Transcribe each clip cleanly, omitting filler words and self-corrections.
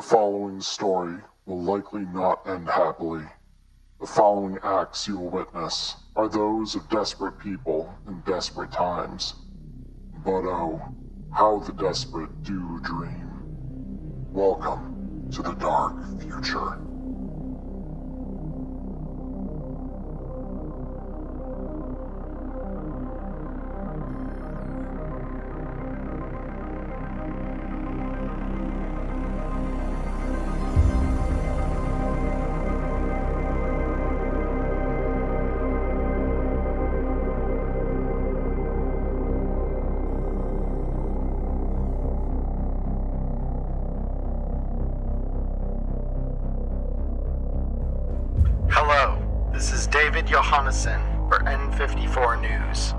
The following story will likely not end happily. The following acts you will witness are those of desperate people in desperate times. But oh, how the desperate do dream. Welcome to the dark future. Johannesson for N54 News.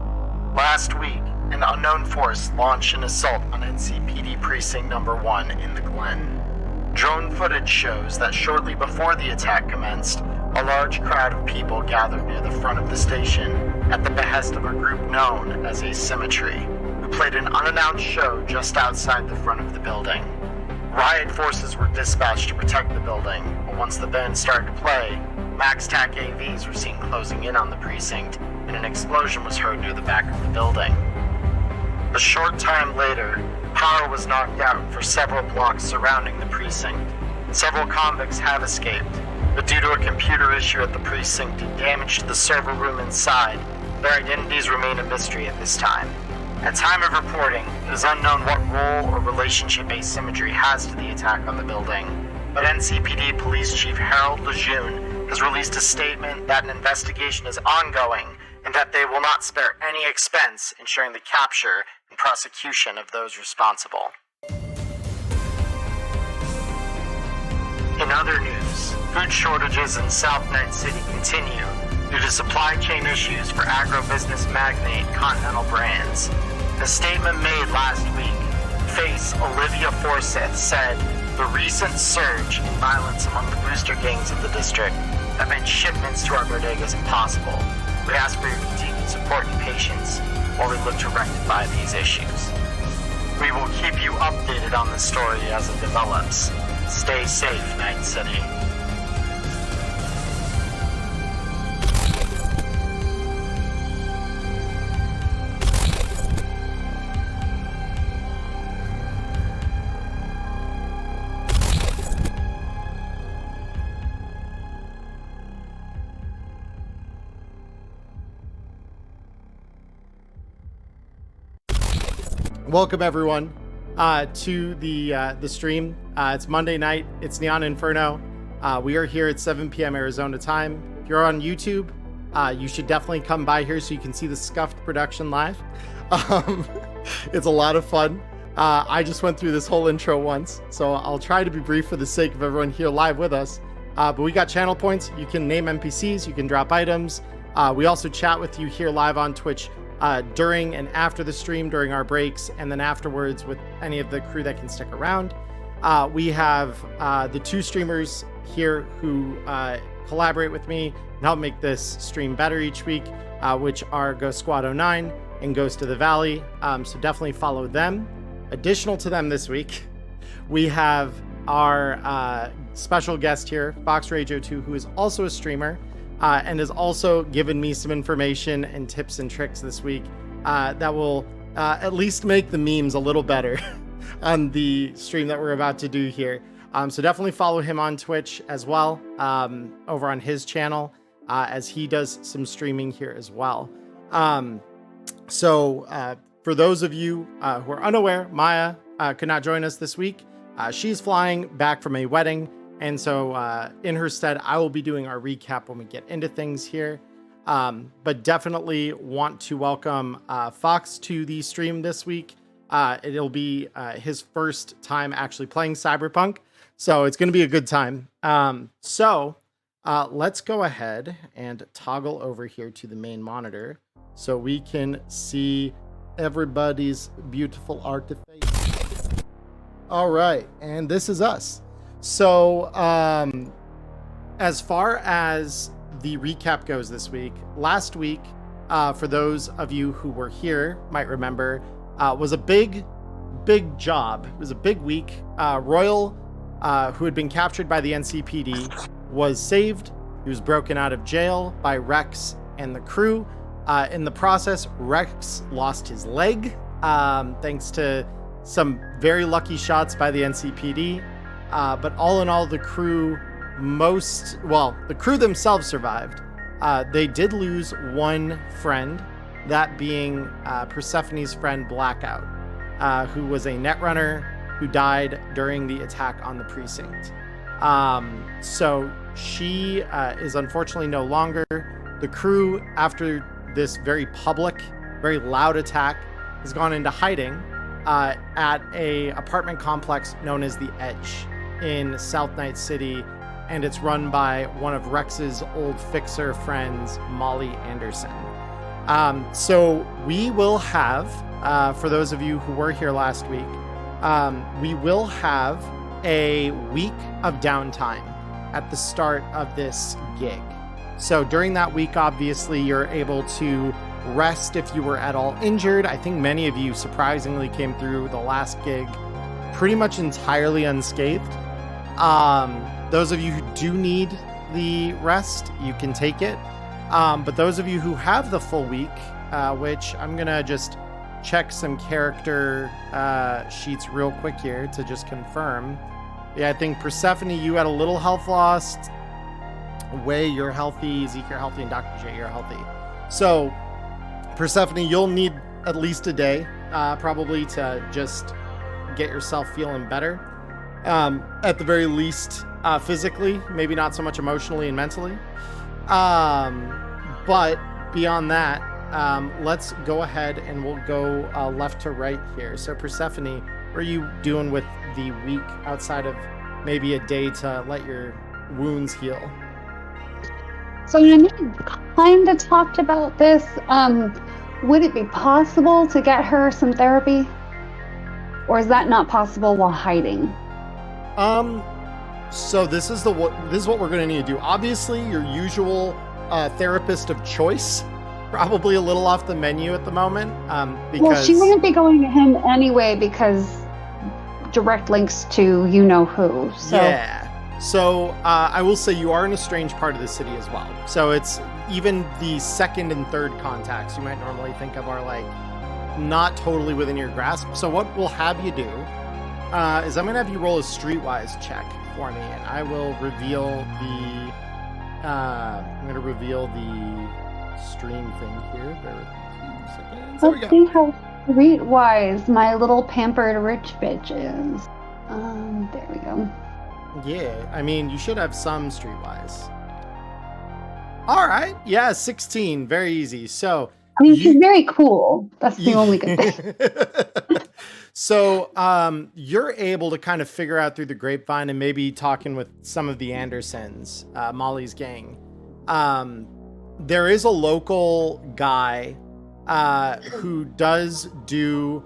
Last week, an unknown force launched an assault on NCPD Precinct number 1 in the Glen. Drone footage shows that shortly before the attack commenced, a large crowd of people gathered near the front of the station at the behest of a group known as Asymmetry, who played an unannounced show just outside the front of the building. Riot forces were dispatched to protect the building, but once the band started to play, Max-Tac AVs were seen closing in on the precinct, and an explosion was heard near the back of the building. A short time later, power was knocked out for several blocks surrounding the precinct. Several convicts have escaped, but due to a computer issue at the precinct and damage to the server room inside, their identities remain a mystery at this time. At time of reporting, it is unknown what role or relationship Asymmetry has to the attack on the building, but NCPD Police Chief Harold Lejeune has released a statement that an investigation is ongoing and that they will not spare any expense ensuring the capture and prosecution of those responsible. In other news, food shortages in South Night City continue due to supply chain issues for agribusiness magnate Continental Brands. In a statement made last week, Face Olivia Forsyth said, "The recent surge in violence among the booster gangs of the district have made shipments to our bodegas impossible. We ask for your continued support and patience while we look to rectify these issues." We will keep you updated on this story as it develops. Stay safe, Night City. Welcome everyone to the stream. It's Monday night. It's Neon Inferno. We are here at 7 p.m. Arizona time. If you're on YouTube, you should definitely come by here so you can see the Scuffed production live. It's a lot of fun. I just went through this whole intro once, so I'll try to be brief for the sake of everyone here live with us. But we got channel points. You can name NPCs. You can drop items. We also chat with you here live on Twitch during and after the stream, during our breaks, and then afterwards with any of the crew that can stick around. We have the two streamers here who collaborate with me and help make this stream better each week, which are Ghost Squad 09 and Ghost of the Valley. So definitely follow them. Additional to them this week, we have our special guest here, Fox Radio 2, who is also a streamer. And has also given me some information and tips and tricks this week that will at least make the memes a little better on the stream that we're about to do here. So definitely follow him on Twitch as well, over on his channel, as he does some streaming here as well. So for those of you who are unaware, Maya could not join us this week. She's flying back from a wedding. And so in her stead, I will be doing our recap when we get into things here. But definitely want to welcome Fox to the stream this week. It'll be his first time actually playing Cyberpunk. So it's going to be a good time. So let's go ahead and toggle over here to the main monitor so we can see everybody's beautiful artifact. All right. And this is us. So, as far as the recap goes this week, last week, for those of you who were here, might remember, was a big job. It was a big week. Royal who had been captured by the NCPD, was saved. He was broken out of jail by Rex and the crew. In the process, Rex lost his leg, thanks to some very lucky shots by the NCPD. But all in all, the crew themselves survived. They did lose one friend, that being Persephone's friend Blackout, who was a netrunner who died during the attack on the precinct. So she is unfortunately no longer. The crew, after this very public, very loud attack, has gone into hiding at a apartment complex known as the Edge in South Night City, and it's run by one of Rex's old fixer friends, Molly Anderson. So we will have, for those of you who were here last week, we will have a week of downtime at the start of this gig. So during that week, obviously, you're able to rest if you were at all injured. I think many of you surprisingly came through the last gig pretty much entirely unscathed. Those of you who do need the rest, you can take it. But those of you who have the full week, which I'm going to just check some character sheets real quick here to just confirm. Yeah, I think Persephone, you had a little health lost. Way, you're healthy. Zeke, you're healthy. And Dr. J, you're healthy. So, Persephone, you'll need at least a day, probably, to just get yourself feeling better. At the very least, physically, maybe not so much emotionally and mentally. But beyond that, let's go ahead and we'll go left to right here. So, Persephone, what are you doing with the week outside of maybe a day to let your wounds heal? So you kind of talked about this. Would it be possible to get her some therapy? Or is that not possible while hiding? So this is what we're going to need to do. Obviously, your usual therapist of choice, probably a little off the menu at the moment. Because well, she wouldn't be going to him anyway because direct links to you know who. So. Yeah. So I will say you are in a strange part of the city as well. So it's even the second and third contacts you might normally think of are like not totally within your grasp. So what we'll have you do is I'm going to have you roll a streetwise check for me, and I will reveal the I'm going to reveal the stream thing here. Bear with me 2 seconds. There we Let's go. see how streetwise my little pampered rich bitch is. There we go. Yeah, I mean, you should have some streetwise. All right. Yeah, 16. Very easy. So, I mean, she's very cool. That's the only good thing. So, you're able to kind of figure out through the grapevine and maybe talking with some of the Andersons, Molly's gang. There is a local guy who does do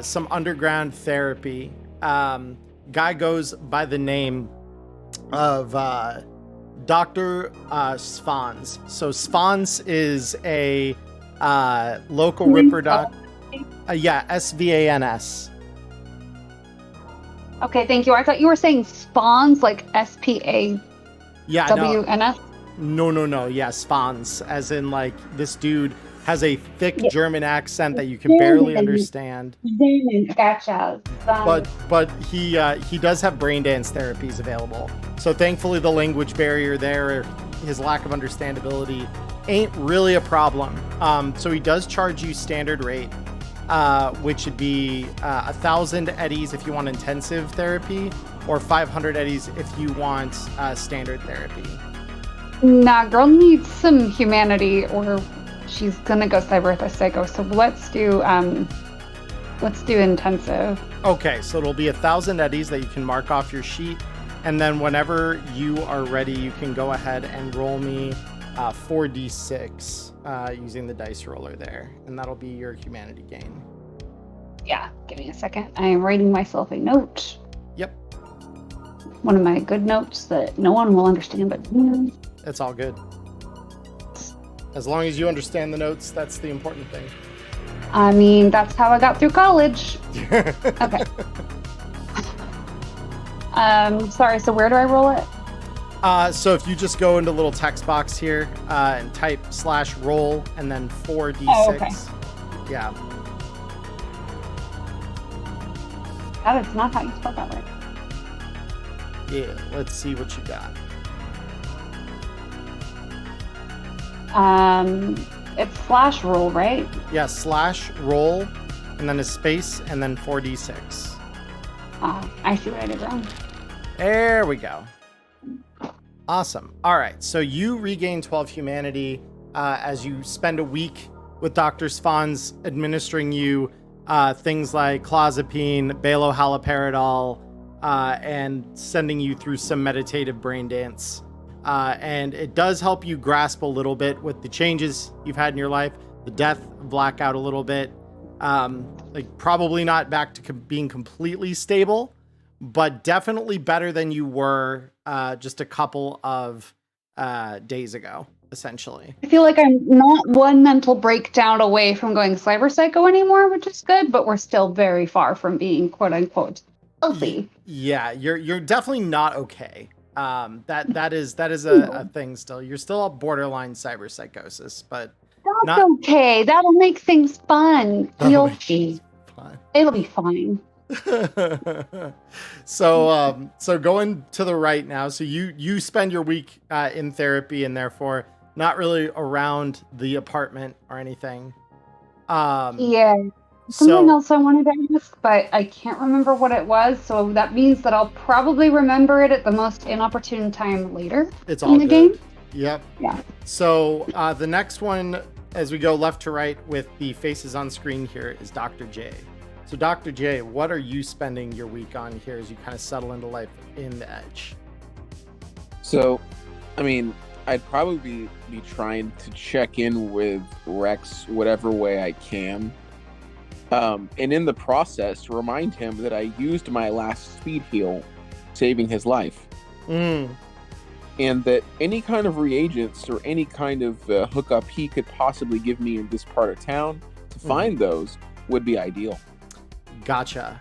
some underground therapy. Guy goes by the name of Dr. Svans. So Svans is a local Ripper doc. Yeah, Svans. Okay, thank you. I thought you were saying spawns, like SPAWNS. Yeah, no. Yeah, Svans, as in like this dude has a thick German accent that you can barely understand. Gotcha. But he does have brain dance therapies available. So thankfully the language barrier there, his lack of understandability, ain't really a problem. So he does charge you standard rate, which would be 1,000 eddies if you want intensive therapy, or 500 eddies if you want standard therapy. Nah, girl needs some humanity, or she's gonna go cyber psycho. So let's do intensive. Okay, so it'll be 1,000 eddies that you can mark off your sheet, and then whenever you are ready, you can go ahead and roll me 4d6 using the dice roller there, and that'll be your humanity gain. Yeah, give me a second. I am writing myself a note. Yep. One of my good notes that no one will understand, but It's all good. As long as you understand the notes, that's the important thing. I mean, that's how I got through college. Okay. Sorry, so where do I roll it? So if you just go into little text box here and type /roll and then 4d6. Oh, okay. Yeah. That is not how you spell that right. Yeah, let's see what you got. It's /roll, right? Yeah, /roll and then a space and then 4d6. I see what I did wrong. There we go. Awesome. All right, so you regain 12 humanity as you spend a week with Dr. Svans administering you things like clozapine, balohaloperidol, and sending you through some meditative brain dance. And it does help you grasp a little bit with the changes you've had in your life, the death, blackout a little bit. Like probably not back to being completely stable, but definitely better than you were just a couple of days ago, essentially. I feel like I'm not one mental breakdown away from going cyber psycho anymore, which is good, but we're still very far from being quote unquote healthy. Yeah, you're definitely not okay. That is a thing still. You're still a borderline cyber psychosis, but that's okay. That'll make things fun. You'll see. It'll be fine. So going to the right now. So you spend your week in therapy and therefore not really around the apartment or anything. Yeah. Something else I wanted to ask, but I can't remember what it was. So that means that I'll probably remember it at the most inopportune time later it's all in the good. game. Yep. Yeah. So the next one, as we go left to right with the faces on screen here, is Dr. J. So Dr. J, what are you spending your week on here as you kind of settle into life in the Edge? So, I mean, I'd probably be trying to check in with Rex whatever way I can. And in the process, remind him that I used my last speed heal, saving his life. And that any kind of reagents or any kind of hookup he could possibly give me in this part of town to find those would be ideal. Gotcha.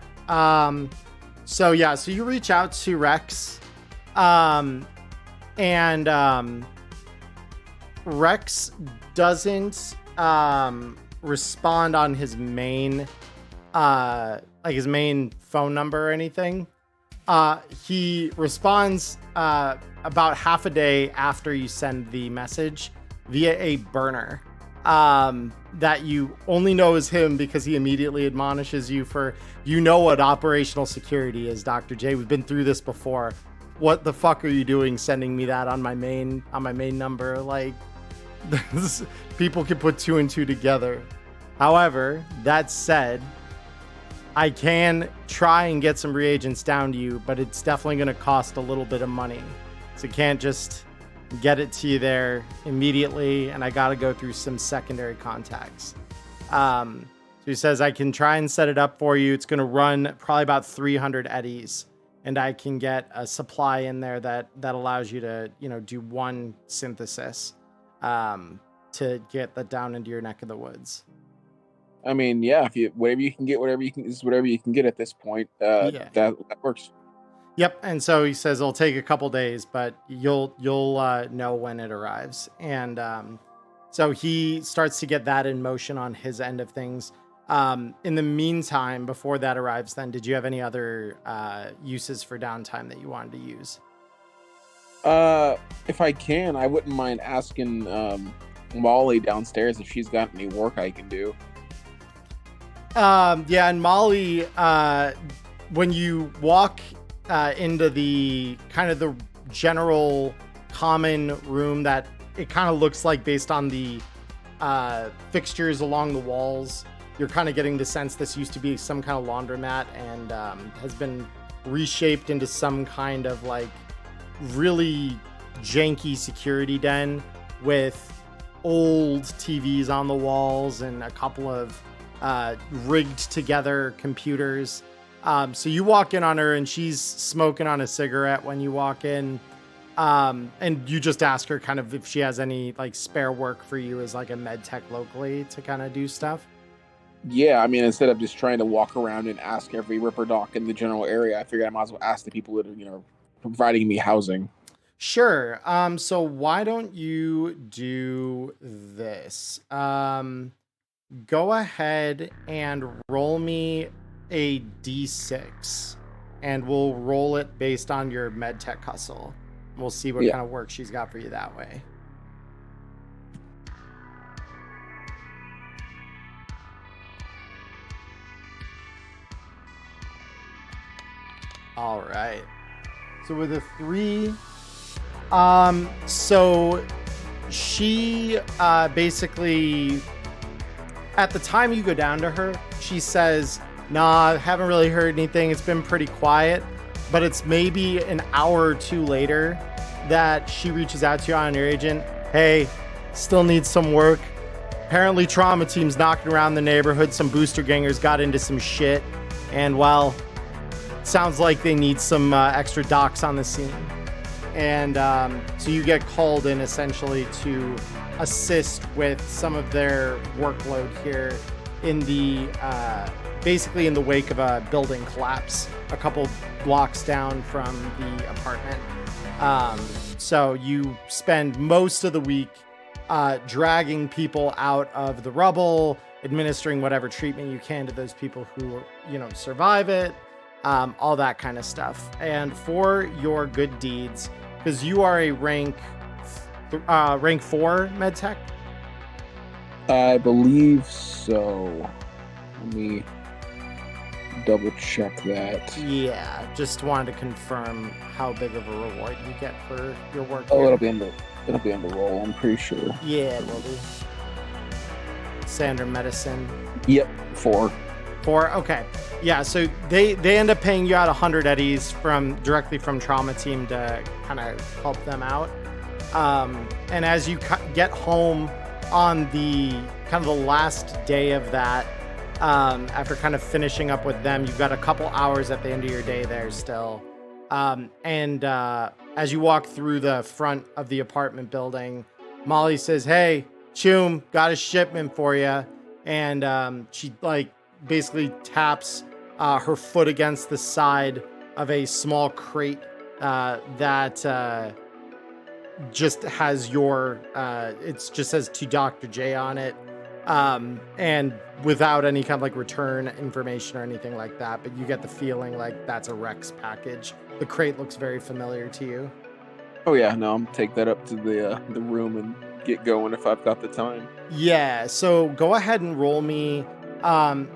So you reach out to Rex, and Rex doesn't respond on his main his main phone number or anything. He responds about half a day after you send the message via a burner that you only know is him because he immediately admonishes you for, what operational security is, Dr. J. We've been through this before. What the fuck are you doing sending me that on my main number? Like, people can put two and two together. However, that said, I can try and get some reagents down to you, but it's definitely going to cost a little bit of money. So you can't just get it to you there immediately, and I got to go through some secondary contacts. So he says I can try and set it up for you. It's going to run probably about 300 eddies, and I can get a supply in there that allows you to, do one synthesis to get that down into your neck of the woods. I mean, yeah, if whatever you can get at this point. That works. Yep. And so he says it'll take a couple days, but you'll know when it arrives. And so he starts to get that in motion on his end of things. In the meantime, before that arrives, then did you have any other uses for downtime that you wanted to use? If I can, I wouldn't mind asking Molly downstairs if she's got any work I can do. And Molly, when you walk into the kind of the general common room that it kind of looks like based on the fixtures along the walls, you're kind of getting the sense this used to be some kind of laundromat and has been reshaped into some kind of like really janky security den with old TVs on the walls and a couple of rigged together computers. So you walk in on her and she's smoking on a cigarette when you walk in. And you just ask her kind of if she has any like spare work for you as like a med tech locally to kind of do stuff. Yeah, I mean, instead of just trying to walk around and ask every Ripper Doc in the general area, I figured I might as well ask the people that are, providing me housing. Sure. So why don't you do this? Go ahead and roll me a d6, and we'll roll it based on your medtech hustle. We'll see what kind of work she's got for you that way. All right. So with a 3, so she basically, at the time you go down to her, she says, nah, I haven't really heard anything. It's been pretty quiet. But it's maybe an hour or two later that she reaches out to you on your agent. Hey, still need some work. Apparently trauma team's knocking around the neighborhood. Some booster gangers got into some shit. And well, sounds like they need some extra docs on the scene. And so you get called in essentially to assist with some of their workload here in the basically in the wake of a building collapse a couple blocks down from the apartment. So you spend most of the week dragging people out of the rubble, administering whatever treatment you can to those people who, survive it, all that kind of stuff. And for your good deeds, because you are a rank 4 medtech? I believe so. Let me double check that. Yeah, just wanted to confirm how big of a reward you get for your work. Oh, here. it'll be on the roll, I'm pretty sure. Yeah, it will be. Standard medicine. Yep, 4. 4, okay. Yeah, so they end up paying you out 100 eddies directly from trauma team to kind of help them out. And as you get home on the kind of the last day of that, after kind of finishing up with them, you've got a couple hours at the end of your day there still. And as you walk through the front of the apartment building, Molly says, hey, Choom, got a shipment for you. And she basically taps her foot against the side of a small crate that just has it just says to Dr. J on it. And without any kind of return information or anything like that, but you get the feeling like that's a Rex package. The crate looks very familiar to you. Oh yeah, no, I'm gonna take that up to the room and get going if I've got the time. Yeah, so go ahead and roll me.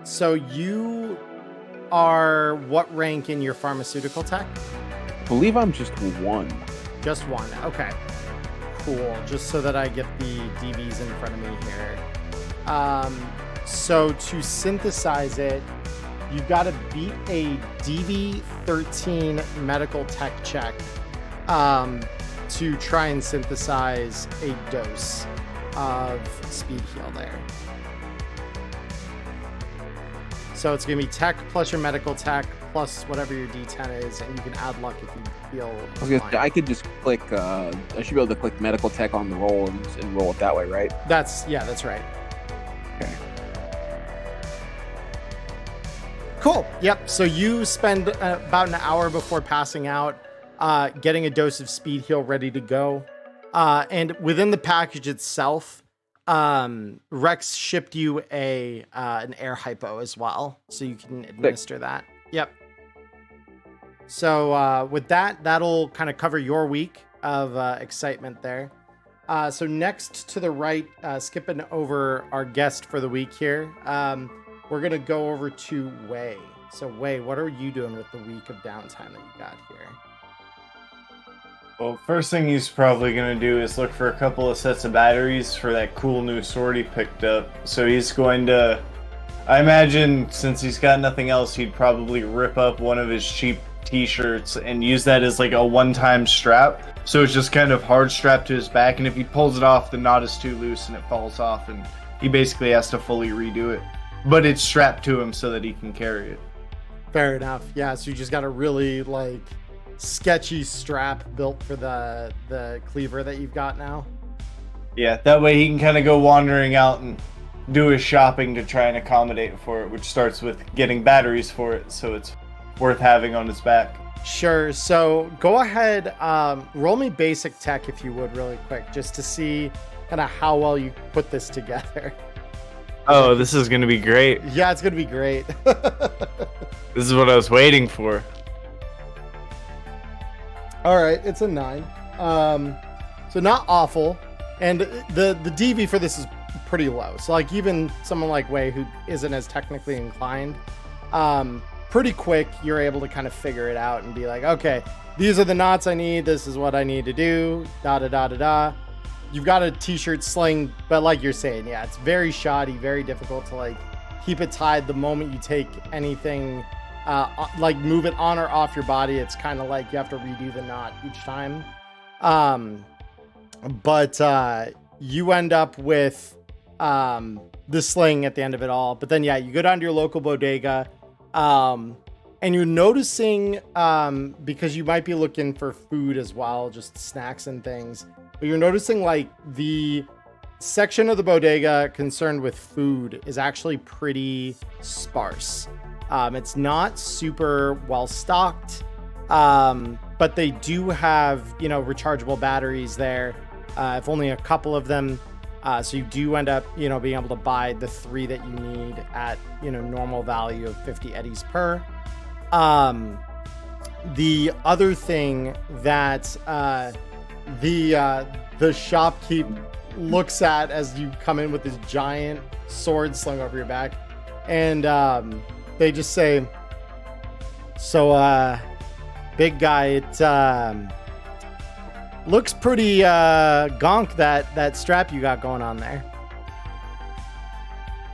So you are what rank in your pharmaceutical tech? I believe I'm just 1. Just 1, okay. Cool, just so that I get the DVs in front of me here. So to synthesize it, you've got to beat a DV 13 medical tech check to try and synthesize a dose of speed heal there. So it's going to be tech plus your medical tech plus whatever your D10 is, and you can add luck if you feel I could just click, I should be able to click medical tech on the roll and roll it that way, right? That's right. Okay. Cool. Yep. So you spend about an hour before passing out, getting a dose of speed heal ready to go. And within the package itself, Rex shipped you an air hypo as well, so you can administer that. Yep. So with that'll kind of cover your week of excitement there. So next to the right, skipping over our guest for the week here, we're going to go over to Wei. So Wei, what are you doing with the week of downtime that you got here? Well, first thing he's probably going to do is look for a couple of sets of batteries for that cool new sword he picked up. So he's going to, I imagine, since he's got nothing else, he'd probably rip up one of his cheap t-shirts and use that as a one-time strap. So it's just kind of hard strapped to his back, and if he pulls it off, the knot is too loose and it falls off, and he basically has to fully redo it. But it's strapped to him so that he can carry it. Fair enough. Yeah, so you just got a really sketchy strap built for the cleaver that you've got now. Yeah, that way he can kind of go wandering out and do his shopping to try and accommodate for it, which starts with getting batteries for it, so it's worth having on his back. Sure. So go ahead, roll me basic tech if you would, really quick, just to see kind of how well you put this together. Oh, this is gonna be great. Yeah, it's gonna be great. This is what I was waiting for. All right, it's a 9. So not awful, and the DV for this is pretty low. So like even someone like Wei, who isn't as technically inclined, pretty quick you're able to kind of figure it out and be like, okay, these are the knots I need. This is what I need to do. Da da da da da. You've got a t-shirt sling, but like you're saying, yeah, it's very shoddy, very difficult to like keep it tied. The moment you take anything, like move it on or off your body, it's kind of like you have to redo the knot each time. But you end up with the sling at the end of it all. But then, yeah, you go down to your local bodega, and you're noticing, because you might be looking for food as well, just snacks and things, but you're noticing like the section of the bodega concerned with food is actually pretty sparse. It's not super well stocked, but they do have, rechargeable batteries there. If only a couple of them. So you do end up, being able to buy the 3 that you need at, normal value of 50 eddies per. The other thing that the shopkeep looks at as you come in with this giant sword slung over your back, and they just say, so big guy, it looks pretty gonk, that strap you got going on there.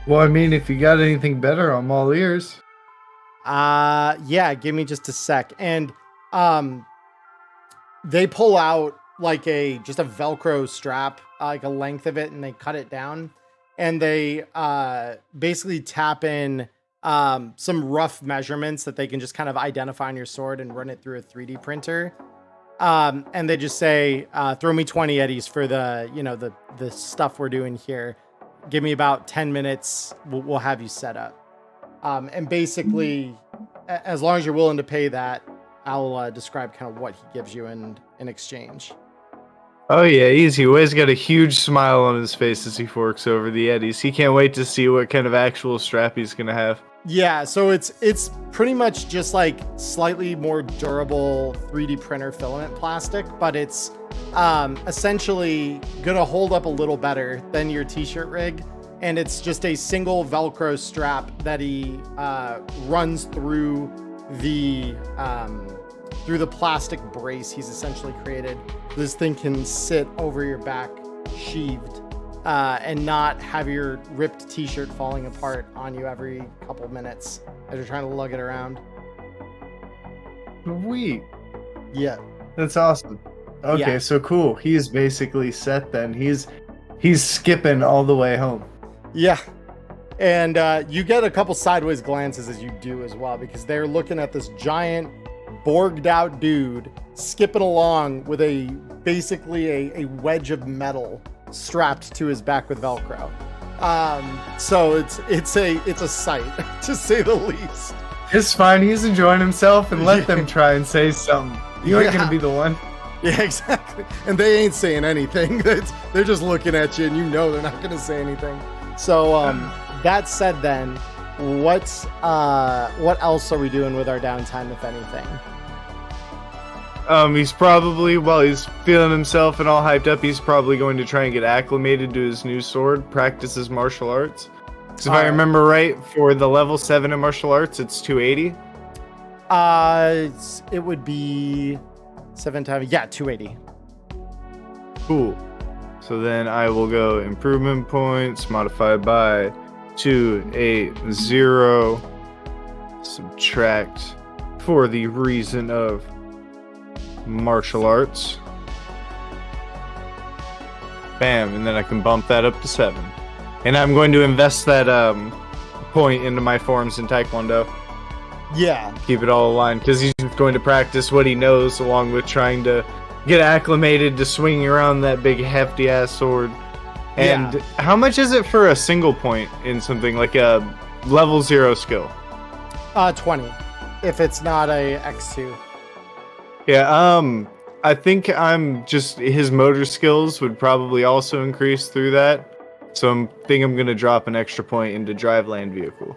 Well, I mean, if you got anything better, I'm all ears. Yeah, give me just a sec. And they pull out like just a Velcro strap, like a length of it, and they cut it down, and they basically tap in some rough measurements that they can just kind of identify on your sword and run it through a 3D printer. And they just say, throw me 20 eddies for the stuff we're doing here. Give me about 10 minutes. We'll have you set up. And basically, as long as you're willing to pay that, I'll describe kind of what he gives you in exchange. Oh yeah, easy. Way's got a huge smile on his face as he forks over the eddies. He can't wait to see what kind of actual strap he's gonna have. Yeah, so it's pretty much just like slightly more durable 3D printer filament plastic, but it's essentially gonna hold up a little better than your t-shirt rig. And it's just a single Velcro strap that he runs through the plastic brace he's essentially created. This thing can sit over your back sheathed, and not have your ripped t-shirt falling apart on you every couple minutes as you're trying to lug it around. Sweet. Yeah. That's awesome. Okay, Yeah. So cool. He's basically set then. He's skipping all the way home. Yeah. And you get a couple sideways glances as you do as well, because they're looking at this giant borged out dude skipping along with basically a wedge of metal strapped to his back with Velcro. So it's a sight, to say the least. It's fine. He's enjoying himself, and let them try and say something. You ain't gonna be the one. Yeah, exactly. And they ain't saying anything. They're just looking at you, and they're not gonna say anything. So that said, then what else are we doing with our downtime, if anything? He's probably, while he's feeling himself and all hyped up, he's probably going to try and get acclimated to his new sword, practice his martial arts. Because if I remember right, for the level 7 in martial arts, it's 280. It would be 7 times, 280. Cool. So then I will go improvement points modified by 280, subtract for the reason of martial arts. Bam, and then I can bump that up to 7. And I'm going to invest that point into my forms in Taekwondo. Yeah. Keep it all aligned, because he's going to practice what he knows along with trying to get acclimated to swinging around that big hefty ass sword. And Yeah. how much is it for a single point in something like a level 0 skill? 20, if it's not a X2. Yeah, I think his motor skills would probably also increase through that. So I'm gonna drop an extra point into drive land vehicle.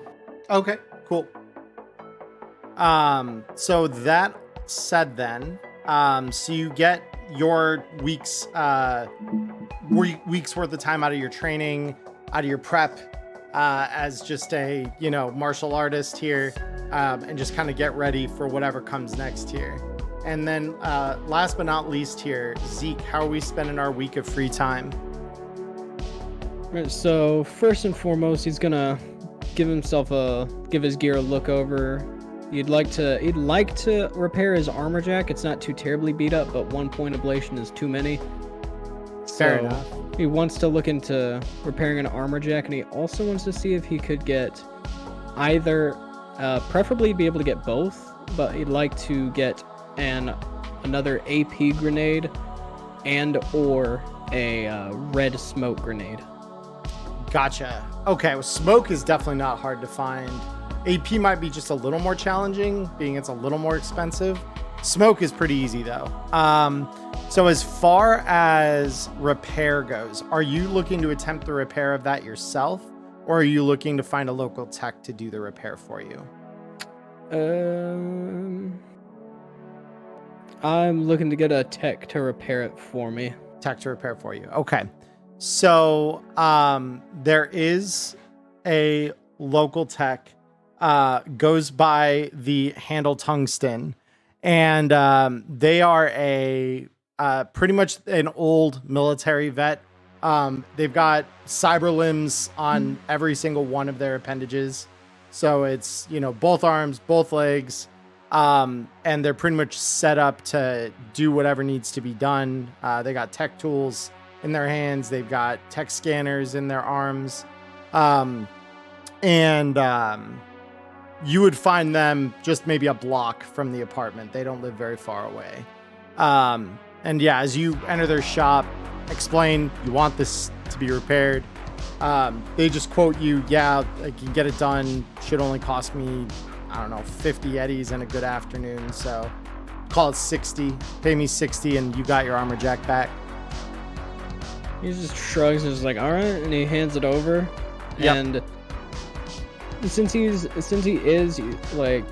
Okay, cool. So that said then, so you get your week's worth of time out of your training, out of your prep, as just a, martial artist here, and just kind of get ready for whatever comes next here. And then, last but not least here, Zeke, how are we spending our week of free time? Right, so first and foremost, he's gonna give his gear a look over. He'd like to repair his armor jack. It's not too terribly beat up, but 1 point ablation is too many. Fair So enough. he wants to look into repairing an armor jack, and he also wants to see if he could get either, preferably be able to get both, but he'd like to get another AP grenade and or a red smoke grenade. Gotcha. Okay, well, smoke is definitely not hard to find. AP might be just a little more challenging, being it's a little more expensive. Smoke is pretty easy though. So as far as repair goes, are you looking to attempt the repair of that yourself, or are you looking to find a local tech to do the repair for you? I'm looking to get a tech to repair it for me. Tech to repair for you. Okay. So there is a local tech, goes by the handle Tungsten, and they are a pretty much an old military vet. They've got cyber limbs on every single one of their appendages. So it's, both arms, both legs, and they're pretty much set up to do whatever needs to be done. They got tech tools in their hands. They've got tech scanners in their arms. And you would find them just maybe a block from the apartment. They don't live very far away. And yeah, as you enter their shop, explain you want this to be repaired. They just quote you, yeah, I can get it done. Should only cost me, 50 eddies and a good afternoon. So call it 60. Pay me 60 and you got your armor jack back. He just shrugs and is like, all right, and he hands it over. Yep. And since he is like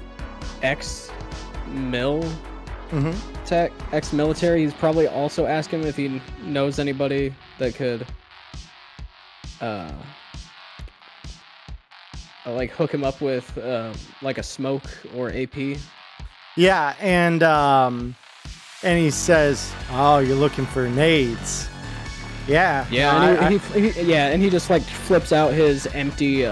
ex-military, he's probably also asking if he knows anybody that could like hook him up with like a smoke or AP. Yeah, and he says, "Oh, you're looking for nades." Yeah. Yeah, and he just like flips out his empty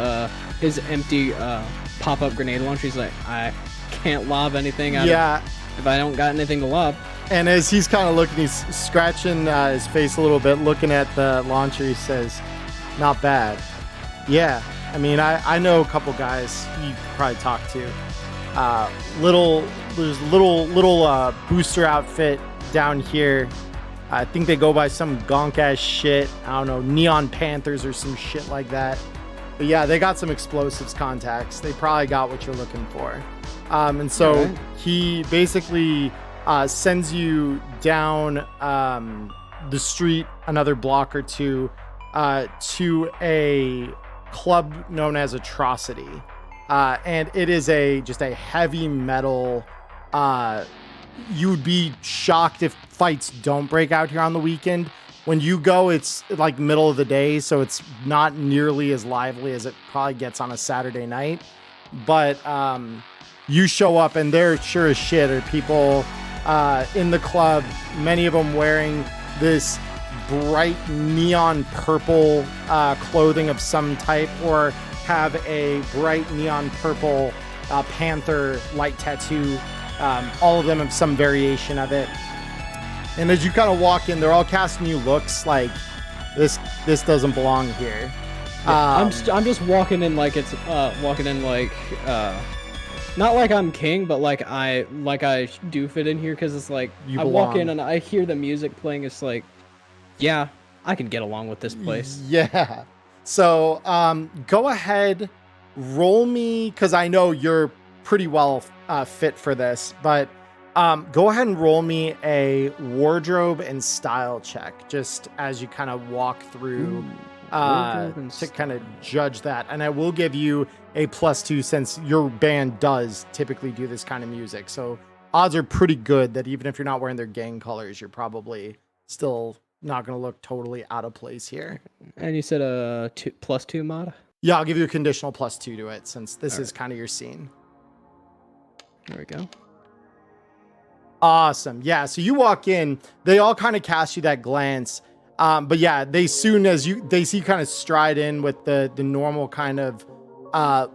pop-up grenade launcher. He's like, I can't lob anything out if I don't got anything to lob. And as he's kind of looking, he's scratching his face a little bit, looking at the launcher. He says, "Not bad." Yeah, I mean, I know a couple guys you could probably talk to. There's a little booster outfit down here. I think they go by some gonk ass shit. I don't know, Neon Panthers or some shit like that. But yeah, they got some explosives contacts. They probably got what you're looking for. And so he basically sends you down the street another block or two to a club known as Atrocity. And it is just a heavy metal. You would be shocked if fights don't break out here on the weekend. When you go, it's like middle of the day, so it's not nearly as lively as it probably gets on a Saturday night. But you show up, and there sure as shit are people in the club, many of them wearing this bright neon purple clothing of some type, or have a bright neon purple panther light tattoo. All of them have some variation of it. And as you kind of walk in, they're all casting you looks like this doesn't belong here. I'm just walking in like it's not like I'm king, but like I do fit in here, because it's like I walk in and I hear the music playing. It's like, yeah, I can get along with this place. Yeah. So go ahead, roll me, because I know you're pretty well fit for this, but go ahead and roll me a wardrobe and style check, just as you kind of walk through to kind of judge that. And I will give you a +2 since your band does typically do this kind of music. So odds are pretty good that even if you're not wearing their gang colors, you're probably still not going to look totally out of place here. And you said a +2 mod? Yeah, I'll give you a conditional +2 to it since this is kind of your scene. There we go. Awesome. Yeah, so you walk in, they all kind of cast you that glance. But yeah, they soon as they see kind of stride in with the normal kind of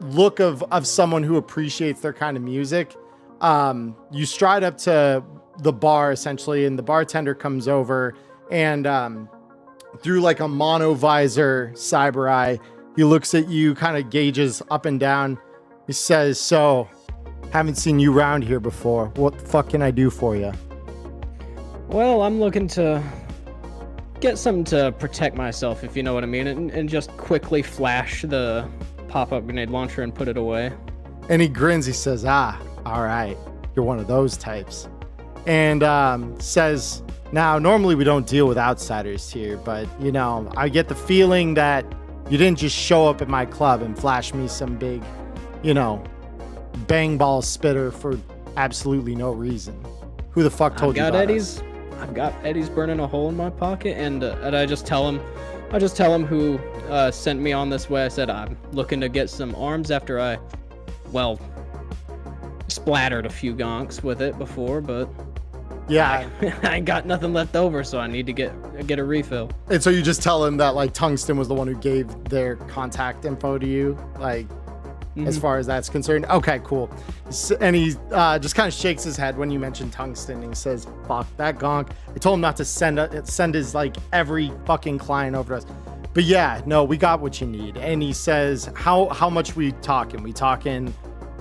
look of someone who appreciates their kind of music. You stride up to the bar essentially, and the bartender comes over and through like a mono visor cyber eye, he looks at you, kind of gauges up and down. He says, "So, haven't seen you around here before. What the fuck can I do for you?" Well, I'm looking to get something to protect myself, if you know what I mean, and just quickly flash the pop-up grenade launcher and put it away. And he grins. He says, all right, you're one of those types. And says, now, normally we don't deal with outsiders here, but, you know, I get the feeling that you didn't just show up at my club and flash me some big, you know, bang ball spitter for absolutely no reason. Who the fuck told you about us? I've got Eddie's burning a hole in my pocket, and I just tell him who sent me on this way. I said I'm looking to get some arms after I, well, splattered a few gonks with it before, but yeah, I ain't got nothing left over, so I need to get a refill. And so you just tell him that like Tungsten was the one who gave their contact info to you, like. As far as that's concerned. Okay, cool. And he just kind of shakes his head when you mention Tungsten. And he says, fuck that gonk. I told him not to send his like every fucking client over to us. But yeah, no, we got what you need. And he says, how much we talking? We talking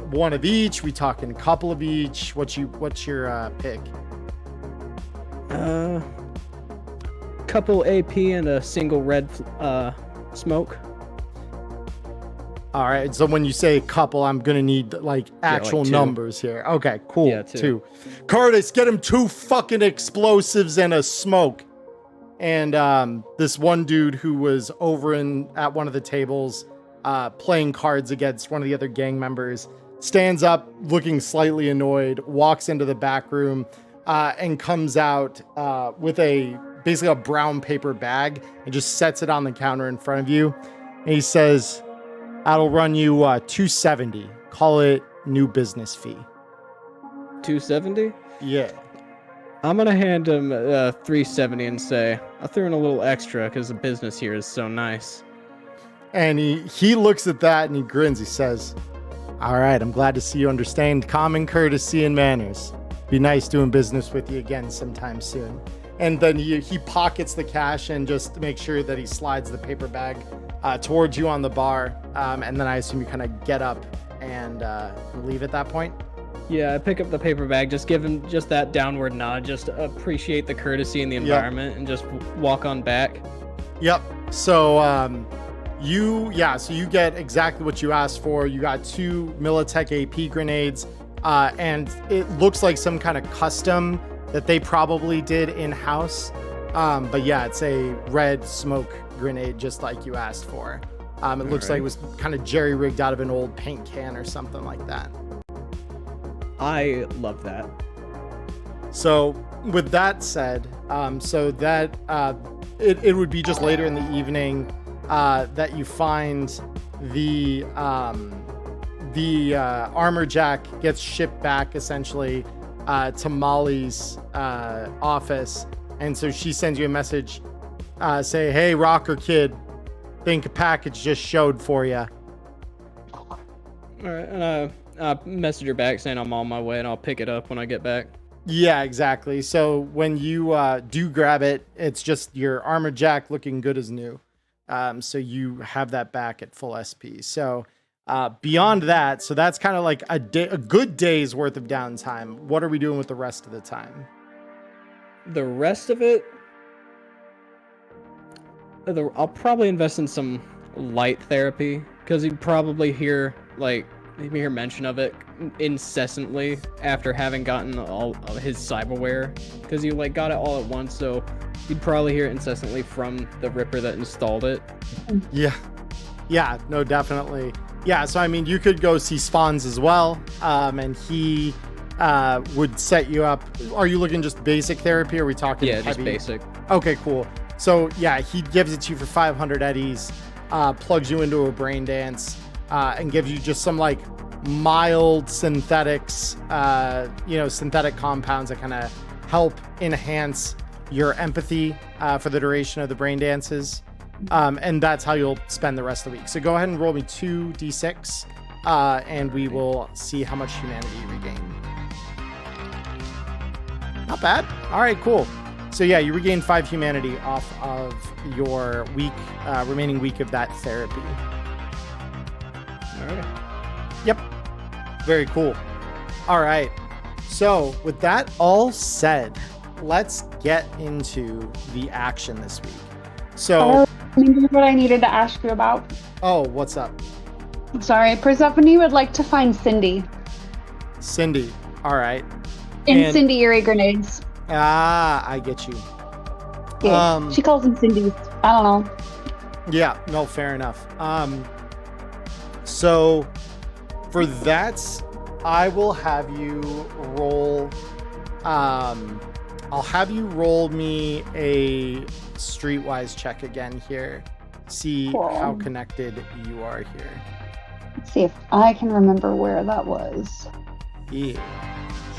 one of each? We talking a couple of each? What's your pick? Couple AP and a single red smoke. All right, so when you say couple, I'm gonna need like actual numbers here. Okay, cool. Yeah, two. Curtis, get him 2 fucking explosives and a smoke. And this one dude who was over at one of the tables playing cards against one of the other gang members stands up looking slightly annoyed, walks into the back room and comes out with basically a brown paper bag and just sets it on the counter in front of you. And he says, that'll run you $270. Call it new business fee. $270? Yeah. I'm gonna hand him $370 and say I threw in a little extra because the business here is so nice. And he looks at that and he grins. He says, "All right, I'm glad to see you understand common courtesy and manners. Be nice doing business with you again sometime soon." And then he pockets the cash and just makes sure that he slides the paper bag towards you on the bar, and then I assume you kind of get up and leave at that point. Yeah, I pick up the paper bag, just give him just that downward nod, just appreciate the courtesy in the environment, and just walk on back. Yep. So you get exactly what you asked for. You got 2 Militech AP grenades, and it looks like some kind of custom that they probably did in-house. But yeah, it's a red smoke grenade just like you asked for. It looks like it was kind of jerry-rigged out of an old paint can or something like that. I love that. So with that said, it would be just later in the evening that you find the armor jack gets shipped back essentially to Molly's office. And so she sends you a message, say, "Hey, Rocker Kid, think a package just showed for you." All right, and I message her back saying I'm on my way and I'll pick it up when I get back. Yeah, exactly. So when you do grab it, it's just your armor jack looking good as new. So you have that back at full SP. So beyond that, so that's kind of like a good day's worth of downtime. What are we doing with the rest of the time? The rest of it, I'll probably invest in some light therapy because you'd probably hear mention of it incessantly after having gotten all of his cyberware, because you got it all at once, so you'd probably hear it incessantly from the Ripper that installed it. Yeah, no, definitely. Yeah, so I mean, you could go see Spawns as well, and he would set you up. Are you looking just basic therapy, or are we talking Yeah, heavy? just basic. Okay, cool. So yeah, he gives it to you for 500 eddies, plugs you into a brain dance, and gives you just some mild synthetics, synthetic compounds that kind of help enhance your empathy for the duration of the brain dances. And that's how you'll spend the rest of the week. So go ahead and roll me 2d6, and we will see how much humanity you regain. Not bad. All right, cool. So yeah, you regain 5 humanity off of your remaining week of that therapy. All right. Yep. Very cool. All right. So with that all said, let's get into the action this week. So, what I needed to ask you about. Oh, what's up? Sorry, Persephone would like to find Cindy. Cindy. All right. Incendiary grenades. I get you. Yeah, she calls them Cindy's. I don't know. Yeah, no, fair enough. So for that, I will have you roll. I'll have you roll me a streetwise check again here. See how connected you are here. Let's see if I can remember where that was. Yeah.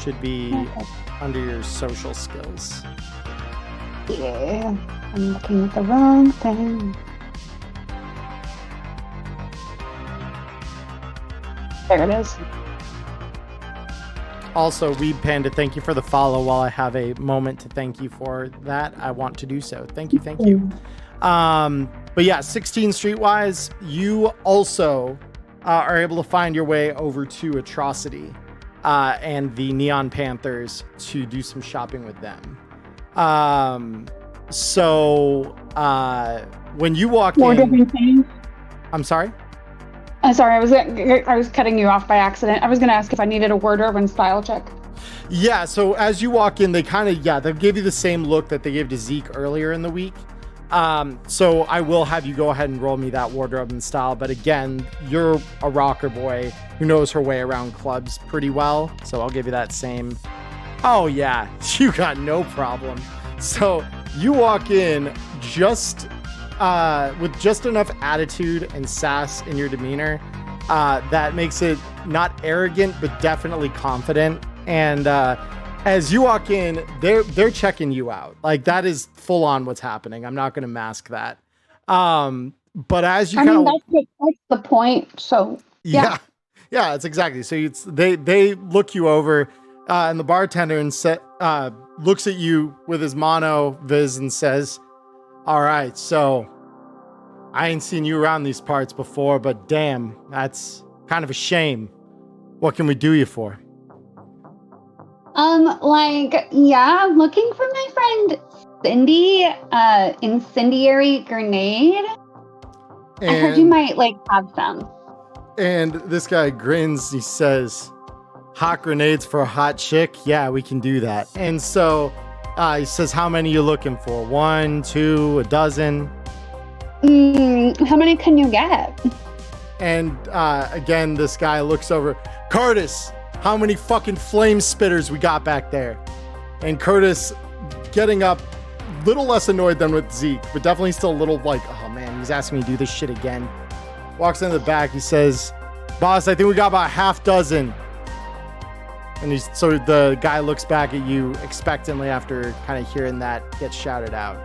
Should be under your social skills. Yeah, I'm looking at the wrong thing. There it is. Also, Weeb Panda, thank you for the follow. While I have a moment to thank you for that, I want to do so. Thank you. But yeah, 16 streetwise. You also are able to find your way over to Atrocity and the Neon Panthers to do some shopping with them. So when you walk More in, different things. I'm sorry. I'm sorry, I was cutting you off by accident. I was going to ask if I needed a wardrobe and style check. Yeah, so as you walk in, they give you the same look that they gave to Zeke earlier in the week. So I will have you go ahead and roll me that wardrobe and style. But again, you're a rocker boy who knows her way around clubs pretty well. So I'll give you that same. Oh yeah, you got no problem. So you walk in just with just enough attitude and sass in your demeanor that makes it not arrogant, but definitely confident. And as you walk in, they're checking you out. Like, that is full on what's happening. I'm not going to mask that. But as you that's the point. So yeah, it's exactly. So they look you over, and the bartender looks at you with his mono viz and says, "All right, so I ain't seen you around these parts before, but damn, that's kind of a shame. What can we do you for?" I'm looking for my friend Cindy, incendiary grenade. I heard you might have some. And this guy grins. He says, "Hot grenades for a hot chick? Yeah, we can do that." And so he says, "How many are you looking for? 1, 2, a dozen?" How many can you get? And again, this guy looks over. "Curtis, how many fucking flame spitters we got back there?" And Curtis, getting up, little less annoyed than with Zeke, but definitely still a little oh man, he's asking me to do this shit again. Walks into the back. He says, "Boss, I think we got about half dozen." And so the guy looks back at you expectantly after kind of hearing that get shouted out.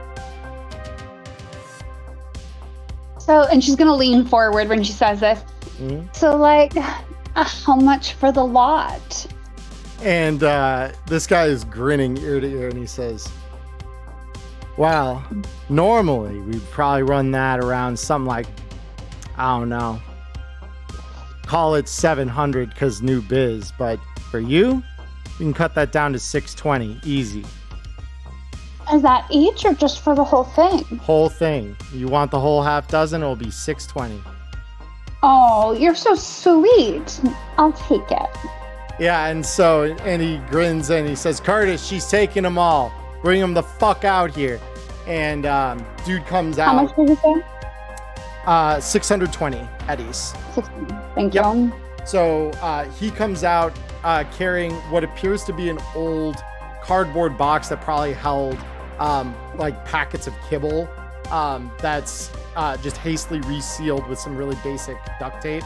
So, and she's gonna lean forward when she says this. Mm-hmm. So, how much for the lot? And this guy is grinning ear to ear, and he says, "Well, normally we'd probably run that around something like, I don't know, call it 700 because new biz, but for you, we can cut that down to 620, easy." Is that each or just for the whole thing? Whole thing. You want the whole half dozen? It'll be $6.20. Oh, you're so sweet. I'll take it. Yeah, and he grins and he says, Curtis, she's taking them all. Bring them the fuck out here. And dude comes out. How much did you say? 620 eddies. 60. Thank you. So he comes out carrying what appears to be an old cardboard box that probably held like packets of kibble that's just hastily resealed with some really basic duct tape.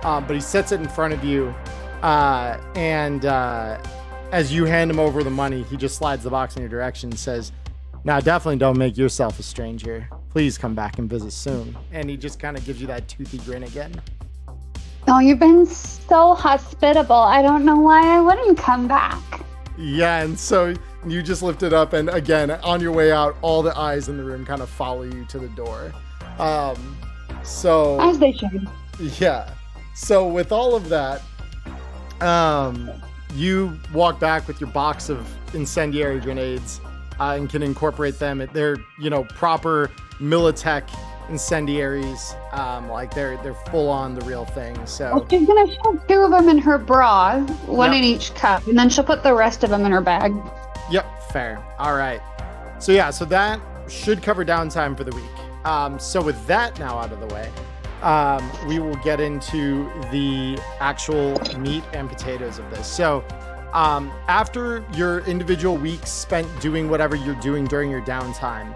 But he sets it in front of you, and as you hand him over the money, he just slides the box in your direction and says, "Now, definitely don't make yourself a stranger. Please come back and visit soon." And he just kind of gives you that toothy grin again. Oh, you've been so hospitable. I don't know why I wouldn't come back. Yeah, and so you just lift it up, and again, on your way out, all the eyes in the room kind of follow you to the door. So as they should. Yeah. So with all of that, you walk back with your box of incendiary grenades and can incorporate them. They're, proper Militech incendiaries. Like they're full on the real thing. So well, she's gonna shove 2 of them in her bra, one in each cup, and then she'll put the rest of them in her bag. Yep, fair. All right. So that should cover downtime for the week. So with that now out of the way, we will get into the actual meat and potatoes of this. So after your individual weeks spent doing whatever you're doing during your downtime,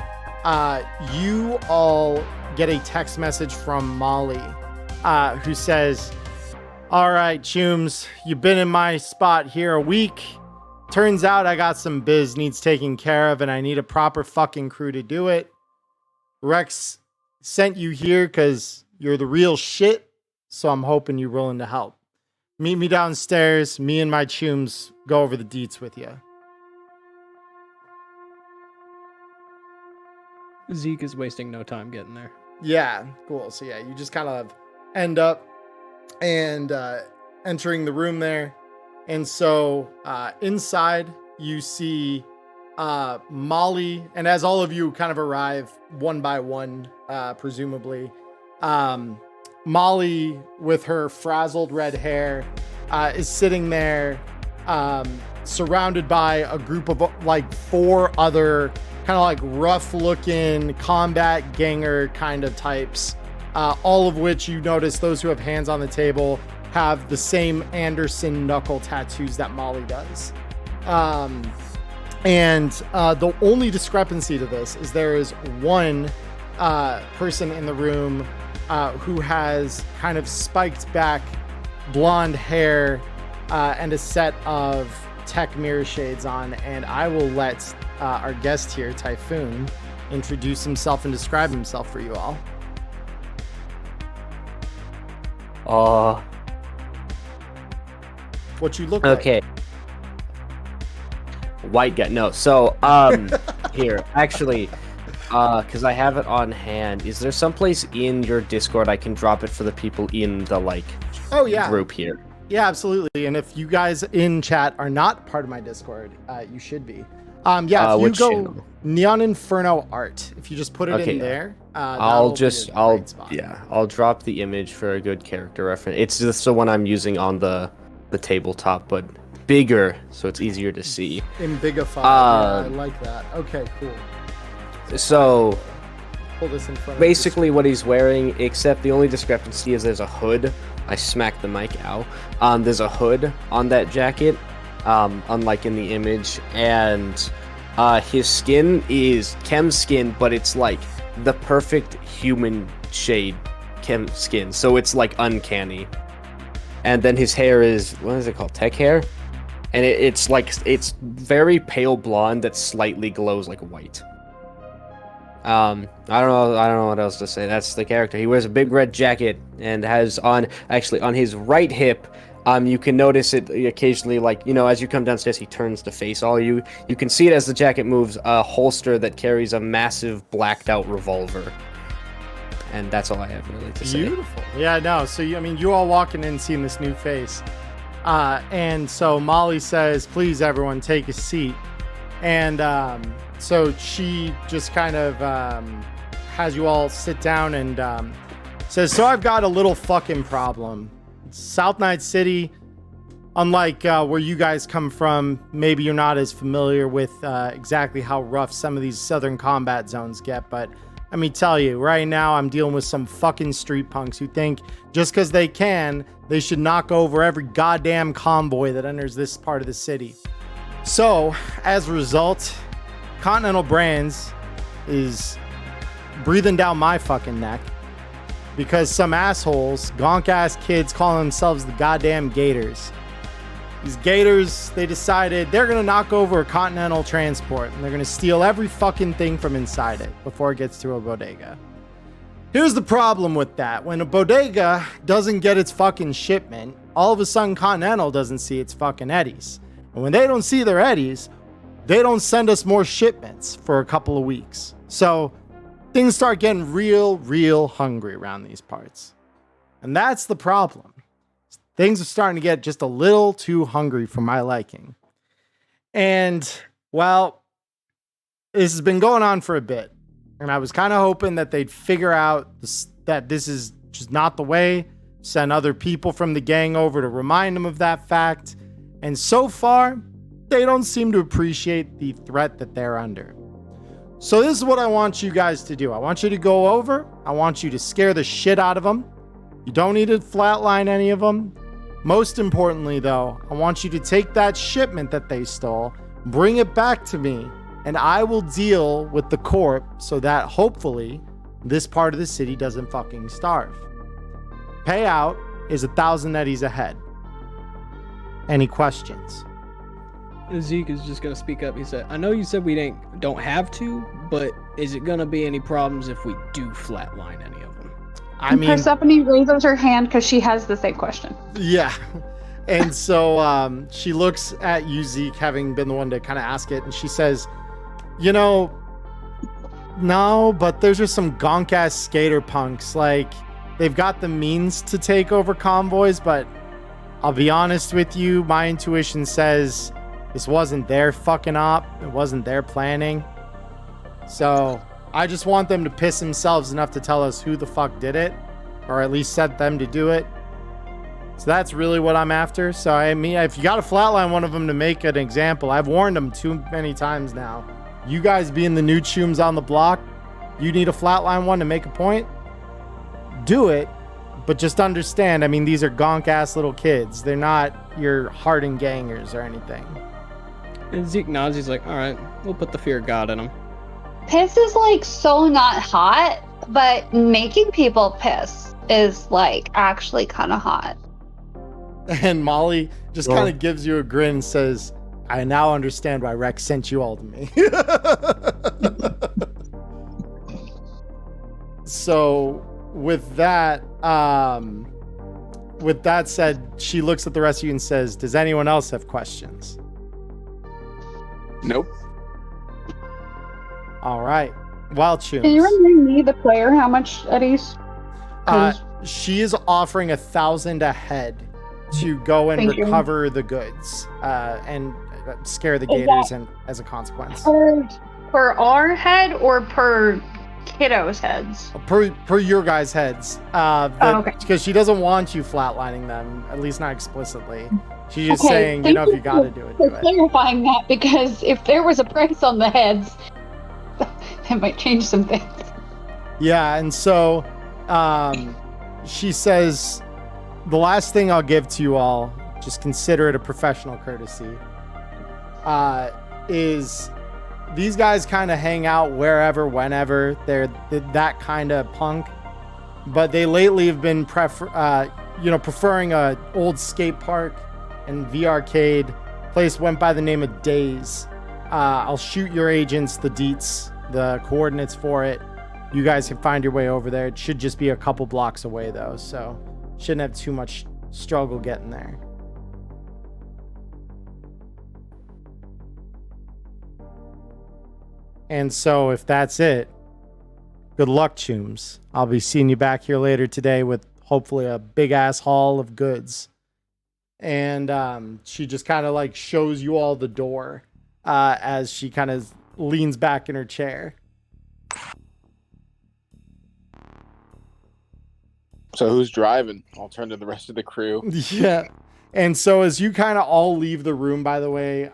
you all get a text message from Molly, who says, "All right, Chooms, you've been in my spot here a week. Turns out I got some biz needs taken care of, and I need a proper fucking crew to do it. Rex sent you here because you're the real shit, so I'm hoping you're willing to help. Meet me downstairs. Me and my Chooms go over the deets with you." Zeke is wasting no time getting there. Yeah, cool. So you just kind of end up and entering the room there. And so inside you see Molly, and as all of you kind of arrive one by one, presumably, Molly with her frazzled red hair is sitting there surrounded by a group of like 4 other kind of like rough looking combat ganger kind of types, all of which you notice those who have hands on the table have the same Anderson knuckle tattoos that Molly does. And the only discrepancy to this is there is one person in the room who has kind of spiked back blonde hair and a set of tech mirror shades on, and I will let our guest here, Typhoon, introduce himself and describe himself for you all. What you look okay. like. White guy. No. So, here, actually, because I have it on hand, is there someplace in your Discord I can drop it for the people in the, group here? Yeah, absolutely. And if you guys in chat are not part of my Discord, you should be. If you go channel? Neon Inferno Art, if you just put it in there, I'll drop the image for a good character reference. It's just the one I'm using on the tabletop, but bigger, so it's easier to see. In Bigify, I like that. Okay, cool. So pull this in front basically what he's wearing, except the only discrepancy is there's a hood. I smacked the mic out. There's a hood on that jacket, unlike in the image, and his skin is chem skin, but it's like the perfect human shade chem skin, so it's like uncanny. And then his hair is, what is it called, tech hair, and it's very pale blonde that slightly glows like white. I don't know what else to say. That's the character. He wears a big red jacket and has on his right hip, you can notice it occasionally, as you come downstairs, he turns to face all you. You can see it as the jacket moves, a holster that carries a massive blacked out revolver. And that's all I have really to say. Beautiful. Yeah, no. So you all walking in seeing this new face. And so Molly says, "Please everyone take a seat." And So she just kind of has you all sit down and says, so I've got a little fucking problem. South Night City, unlike where you guys come from, maybe you're not as familiar with exactly how rough some of these southern combat zones get, but let me tell you, right now I'm dealing with some fucking street punks who think just because they can, they should knock over every goddamn convoy that enters this part of the city. So, as a result, Continental Brands is breathing down my fucking neck because some assholes, gonk-ass kids calling themselves the goddamn Gators. These Gators, they decided they're going to knock over a Continental transport and they're going to steal every fucking thing from inside it before it gets to a bodega. Here's the problem with that. When a bodega doesn't get its fucking shipment, all of a sudden Continental doesn't see its fucking eddies. And when they don't see their eddies, they don't send us more shipments for a couple of weeks. So things start getting real hungry around these parts. And that's the problem. Things are starting to get just a little too hungry for my liking. And, well, this has been going on for a bit. And I was kind of hoping that they'd figure out that this is just not the way. Send other people from the gang over to remind them of that fact. And so far, they don't seem to appreciate the threat that they're under. So this is what I want you guys to do. I want you to go over. I want you to scare the shit out of them. You don't need to flatline any of them. Most importantly, though, I want you to take that shipment that they stole, bring it back to me, and I will deal with the corp so that hopefully this part of the city doesn't fucking starve. Payout is 1,000 eddies a head. Any questions? Zeke is just gonna speak up. He said, I know you said we don't have to, but is it gonna be any problems if we do flatline any of them? I mean, Persephone raises her hand because she has the same question. Yeah. And so she looks at you, Zeke, having been the one to kind of ask it, and she says, you know, no, but there's just some gonk-ass skater punks. Like, they've got the means to take over convoys, but I'll be honest with you, my intuition says this wasn't their fucking op. It wasn't their planning. So I just want them to piss themselves enough to tell us who the fuck did it, or at least set them to do it. So that's really what I'm after. So I mean, if you got to flatline one of them to make an example, I've warned them too many times now. You guys being the new chooms on the block, you need a flatline one to make a point? Do it, but just understand, I mean, these are gonk-ass little kids. They're not your hardened gangers or anything. And Zeke nods. He's like, all right, we'll put the fear of God in them. Piss is like so not hot, but making people piss is like actually kind of hot. And Molly just kind of gives you a grin and says, I now understand why Rex sent you all to me. So with that said, she looks at the rest of you and says, does anyone else have questions? Nope. All right. Wild Tunes. Can you remind me, the player, how much eddies? She is offering 1,000 a head to go and recover the goods and scare the gators and as a consequence. Per our head or per kiddos' heads? Per your guys' heads. Okay. Because she doesn't want you flatlining them, at least not explicitly. She's just saying, you know, if you got to do it, do it. Clarifying that, because if there was a price on the heads, that might change some things. Yeah, and so she says, the last thing I'll give to you all, just consider it a professional courtesy, is these guys kind of hang out wherever, whenever. They're that kind of punk, but they lately have been preferring a old skate park and V-Arcade. Place went by the name of Days. I'll shoot your agents the deets, the coordinates for it. You guys can find your way over there. It should just be a couple blocks away though, so shouldn't have too much struggle getting there. And so if that's it, good luck, Chooms. I'll be seeing you back here later today with hopefully a big ass haul of goods. And she just kind of like shows you all the door as she kind of leans back in her chair. So who's driving? I'll turn to the rest of the crew. Yeah. And so as you kind of all leave the room, by the way,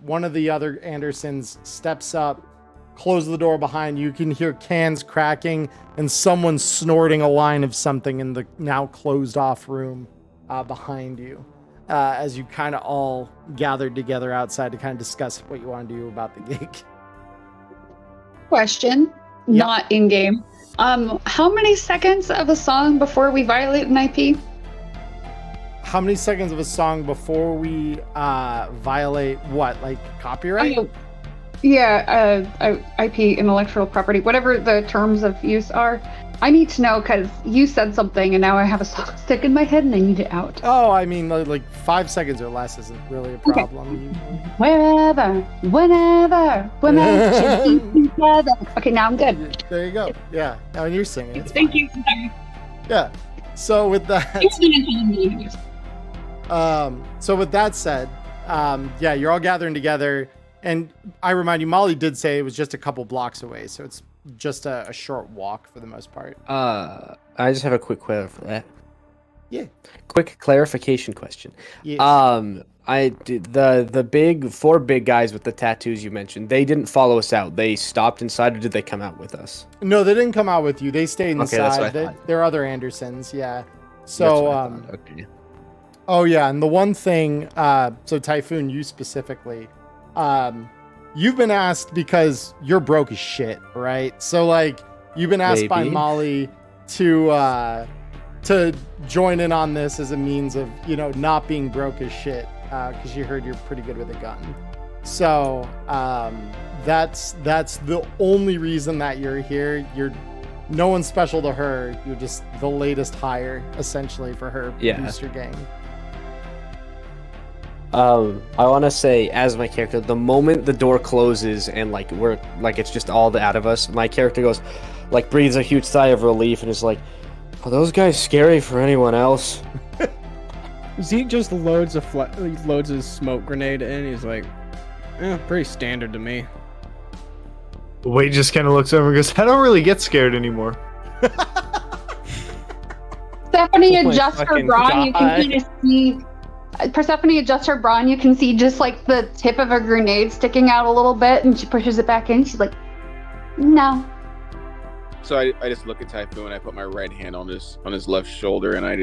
one of the other Andersons steps up, closes the door behind you. You can hear cans cracking and someone snorting a line of something in the now closed off room behind you. As you kind of all gathered together outside to kind of discuss what you want to do about the gig. Question, not in game. How many seconds of a song before we violate an IP? How many seconds of a song before we violate what? Like copyright? IP, intellectual property, whatever the terms of use are. I need to know because you said something and now I have a song stuck in my head and I need it out. Oh, I mean, like 5 seconds or less isn't really a problem. Usually. Wherever, whenever, we're meant to be together. Okay, now I'm good. There you go. Yeah. Now when you're singing, it's Thank fine. you. Sorry. Yeah. So with that, so with that said, yeah, you're all gathering together, and I remind you, Molly did say it was just a couple blocks away, so it's just a short walk for the most part. I just have a quick Yeah. quick clarification question. Yes. I did the 4 big guys with the tattoos you mentioned. They didn't follow us out. They stopped inside, or did they come out with us? No, they didn't come out with you. They stayed Okay, that's what I inside. thought. They're other Andersons, yeah. That's So, what I thought. Okay. oh yeah, and the one thing, so Typhoon, you specifically, you've been asked because you're broke as shit, right? So like, you've been asked by Maybe. Molly to join in on this as a means of, you know, not being broke as shit, because she heard you're pretty good with a gun. So that's the only reason that you're here. You're no one special to her. You're just the latest hire, essentially, for her booster gang. I want to say, as my character, the moment the door closes and like we're like it's just all out of us, my character goes, like breathes a huge sigh of relief and is like, "Are those guys scary for anyone else?" Zeke just loads his smoke grenade in. He's like, pretty standard to me. Wade just kind of looks over and goes, I don't really get scared anymore. Stephanie Oh my adjusts her fucking bra and you can God. kind of see. Persephone adjusts her bra and you can see just like the tip of a grenade sticking out a little bit, and she pushes it back in. She's like, "No." So I just look at Typhoon. I put my right hand on his left shoulder, and I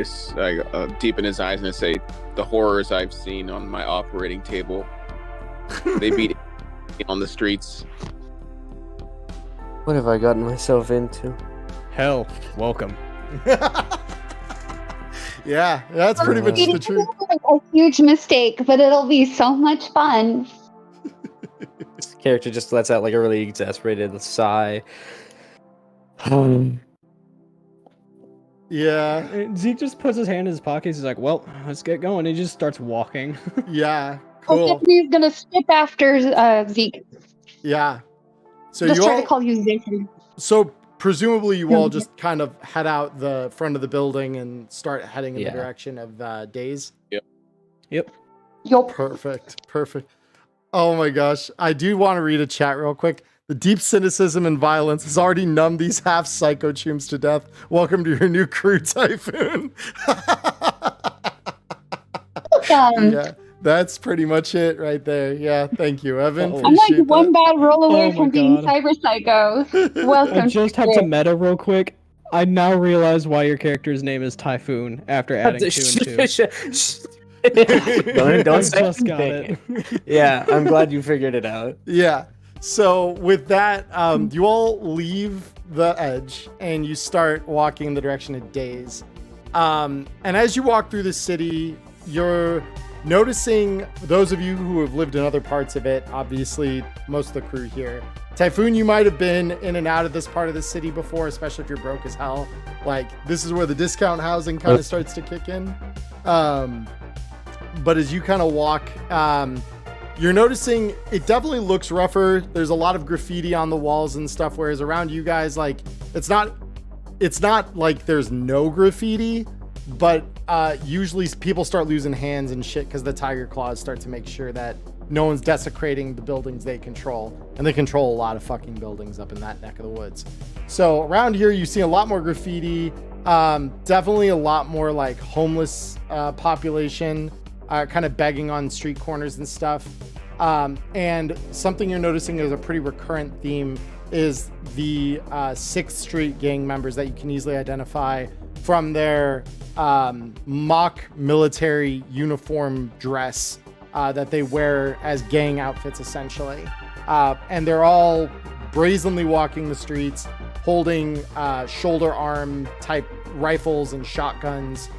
deep in his eyes and I say, "The horrors I've seen on my operating table, they beat on the streets." What have I gotten myself into? Hell, welcome. Yeah, that's pretty much the truth. A huge mistake, but it'll be so much fun. This character just lets out like a really exasperated sigh. Yeah, And Zeke just puts his hand in his pocket. He's like, well, let's get going. He just starts walking. yeah, cool. Stephanie's gonna skip after Zeke. Yeah. So Just you try all, to call you Zeke. so presumably you all just kind of head out the front of the building and start heading in the direction of Days. Yep. Yup. Perfect. Oh my gosh. I do want to read a chat real quick. The deep cynicism and violence has already numbed these half psycho chooms to death. Welcome to your new crew, Typhoon. Yeah, that's pretty much it right there. Yeah, thank you, Evan. Uh-oh. I'm like Appreciate one that. bad roll away Oh my from being God. cyber psycho. Welcome. I just have to meta real quick. I now realize why your character's name is Typhoon after adding 2 and 2. don't I say just got anything. it. Yeah, I'm glad you figured it out. Yeah. So with that, you all leave the edge and you start walking in the direction of Days. And as you walk through the city, you're noticing those of you who have lived in other parts of it, obviously most of the crew here. Typhoon, you might have been in and out of this part of the city before, especially if you're broke as hell. Like, this is where the discount housing kind of starts to kick in. But as you kind of walk, you're noticing it definitely looks rougher. There's a lot of graffiti on the walls and stuff, whereas around you guys, like, it's not like there's no graffiti, but usually people start losing hands and shit because the tiger claws start to make sure that no one's desecrating the buildings they control, and they control a lot of fucking buildings up in that neck of the woods. So around here, you see a lot more graffiti, definitely a lot more like homeless population, kind of begging on street corners and stuff. And something you're noticing is a pretty recurrent theme is the 6th Street gang members that you can easily identify from their mock military uniform dress that they wear as gang outfits, essentially. And they're all brazenly walking the streets, holding shoulder arm type rifles and shotguns,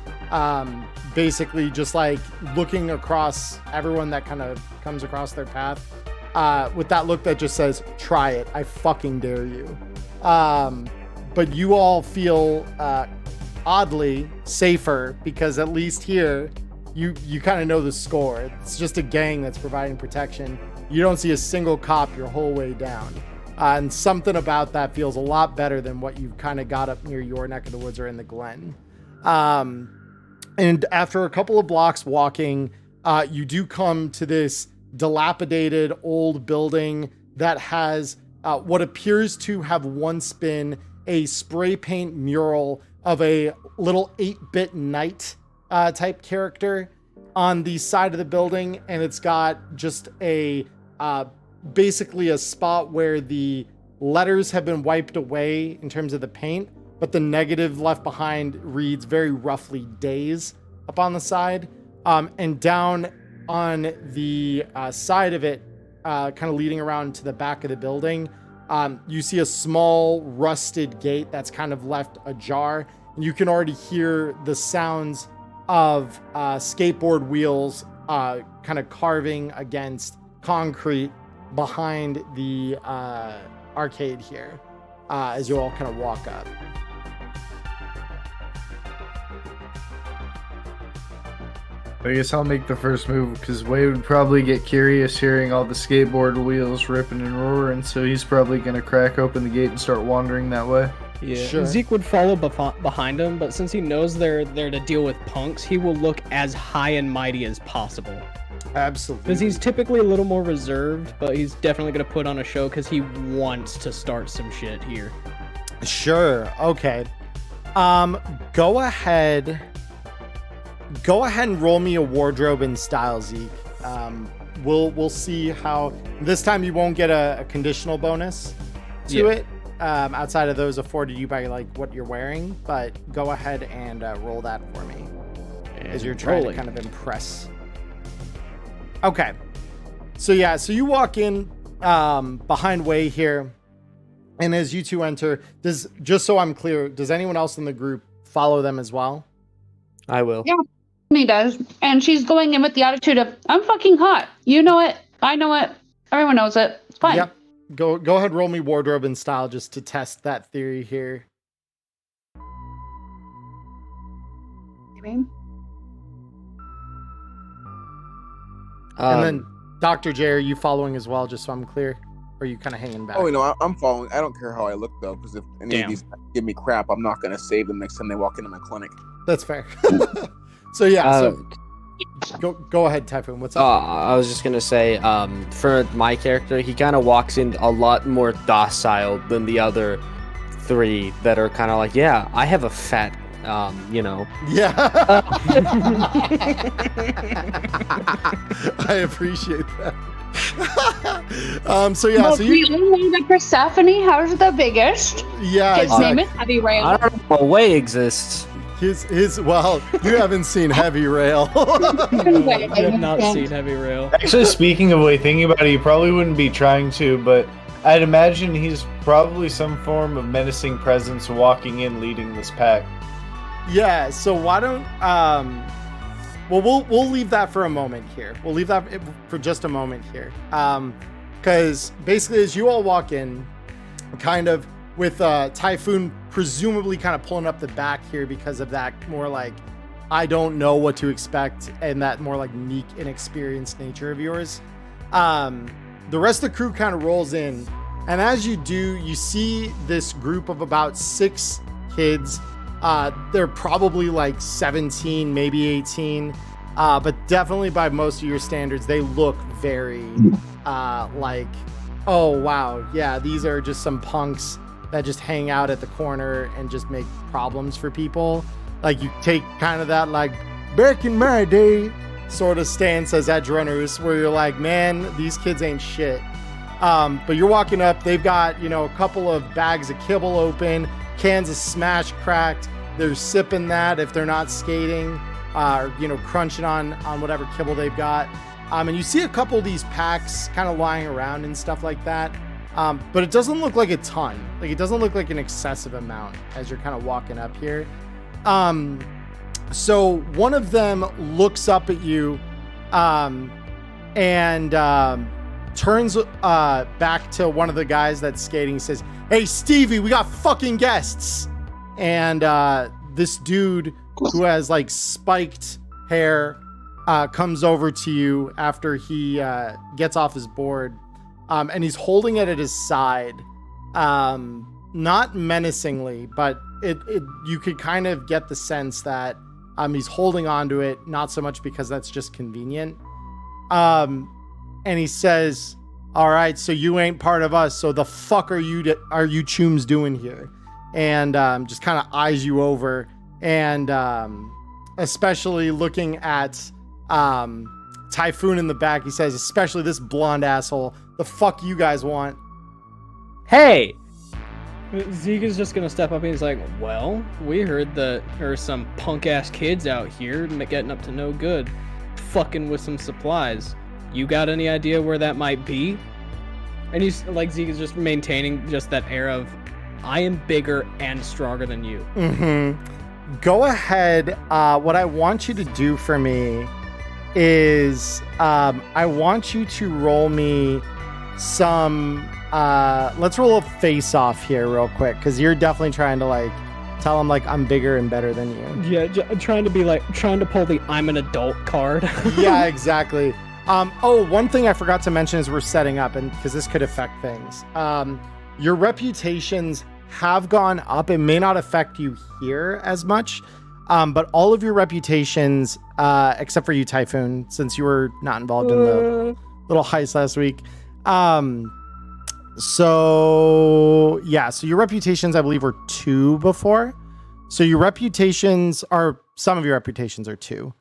basically just like looking across everyone that kind of comes across their path with that look that just says, try it, I fucking dare you. But you all feel oddly safer because at least here you kind of know the score. It's just a gang that's providing protection. You don't see a single cop your whole way down. And something about that feels a lot better than what you've kind of got up near your neck of the woods or in the Glen. And after a couple of blocks walking, you do come to this dilapidated old building that has what appears to have once been a spray paint mural of a little 8-bit knight type character on the side of the building. And it's got just a basically a spot where the letters have been wiped away in terms of the paint, but the negative left behind reads very roughly days up on the side. And down on the side of it, kind of leading around to the back of the building, you see a small rusted gate that's kind of left ajar. And you can already hear the sounds of skateboard wheels kind of carving against concrete behind the arcade here as you all kind of walk up. I guess I'll make the first move because Wade would probably get curious hearing all the skateboard wheels ripping and roaring, so he's probably going to crack open the gate and start wandering that way. Yeah, Sure. Zeke would follow behind him, but since he knows they're there to deal with punks, he will look as high and mighty as possible. Absolutely. Because he's typically a little more reserved, but he's definitely going to put on a show because he wants to start some shit here. Sure. Okay. Go ahead and roll me a wardrobe and style, Zeke. We'll see how this time you won't get a conditional bonus to it. Outside of those afforded you by like what you're wearing, but go ahead and roll that for me as you're trying to kind of impress. Okay. So you walk in behind Way here, and as you two enter, just so I'm clear, does anyone else in the group follow them as well? I will. Yeah. He does. And she's going in with the attitude of, I'm fucking hot. You know it. I know it. Everyone knows it. It's fine. Yep. Go ahead, roll me wardrobe and style just to test that theory here. And then Dr. J, are you following as well, just so I'm clear? Or are you kind of hanging back? Oh, I'm following. I don't care how I look, though, because if any of these give me crap, I'm not going to save them next time they walk into my clinic. That's fair. So go ahead, Typhoon. What's up? I was just gonna say, for my character, he kind of walks in a lot more docile than the other three that are kind of like, yeah, I have a fat, Yeah. I appreciate that. So you know that Persephone has the biggest. Yeah. His name is Heavy Rail. I don't know what way exists. Well, you haven't seen Heavy Rail. I have not seen Heavy Rail. Actually, speaking of Way, thinking about it, you probably wouldn't be trying to, but I'd imagine he's probably some form of menacing presence walking in, leading this pack. Yeah. So why don't we'll leave that for a moment here. We'll leave that for just a moment here. Because basically, as you all walk in, kind of with Typhoon presumably kind of pulling up the back here because of that more like, I don't know what to expect, and that more like meek, inexperienced nature of yours. The rest of the crew kind of rolls in, and as you do, you see this group of about 6 kids. They're probably like 17, maybe 18. But definitely by most of your standards, they look very like, oh wow, yeah, these are just some punks that just hang out at the corner and just make problems for people. Like you take kind of that like back in my day sort of stance as edge runners, where you're like, man, these kids ain't shit. But you're walking up, they've got, you know, a couple of bags of kibble open, cans of Smash cracked. They're sipping that if they're not skating, or, you know, crunching on whatever kibble they've got. And you see a couple of these packs kind of lying around and stuff like that. But it doesn't look like a ton. Like it doesn't look like an excessive amount as you're kind of walking up here. So one of them looks up at you, and turns back to one of the guys that's skating, says, "Hey, Stevie, we got fucking guests." And this dude who has like spiked hair comes over to you after he gets off his board, and he's holding it at his side, not menacingly, but it you could kind of get the sense that he's holding on to it, not so much because that's just convenient. And he says, "All right, so you ain't part of us. So the fuck are you chooms doing here?" And just kind of eyes you over, and especially looking at Typhoon in the back, he says, "Especially this blonde asshole. The fuck you guys want?" Hey, Zeke is just gonna step up and he's like, "Well, we heard that there's some punk ass kids out here getting up to no good, fucking with some supplies. You got any idea where that might be?" And he's like, Zeke is just maintaining just that air of, "I am bigger and stronger than you." Mm-hmm. Go ahead. What I want you to do for me is I want you to roll me some. Let's roll a face off here real quick, because you're definitely trying to like tell him like I'm bigger and better than you. Yeah, trying to pull the "I'm an adult" card. Yeah, exactly. One thing I forgot to mention is we're setting up, and because this could affect things. Your reputations have gone up. It may not affect you here as much, but all of your reputations, except for you, Typhoon, since you were not involved in the little heist last week. So your reputations, I believe, were 2 before. So your reputations are, some of your reputations are 2.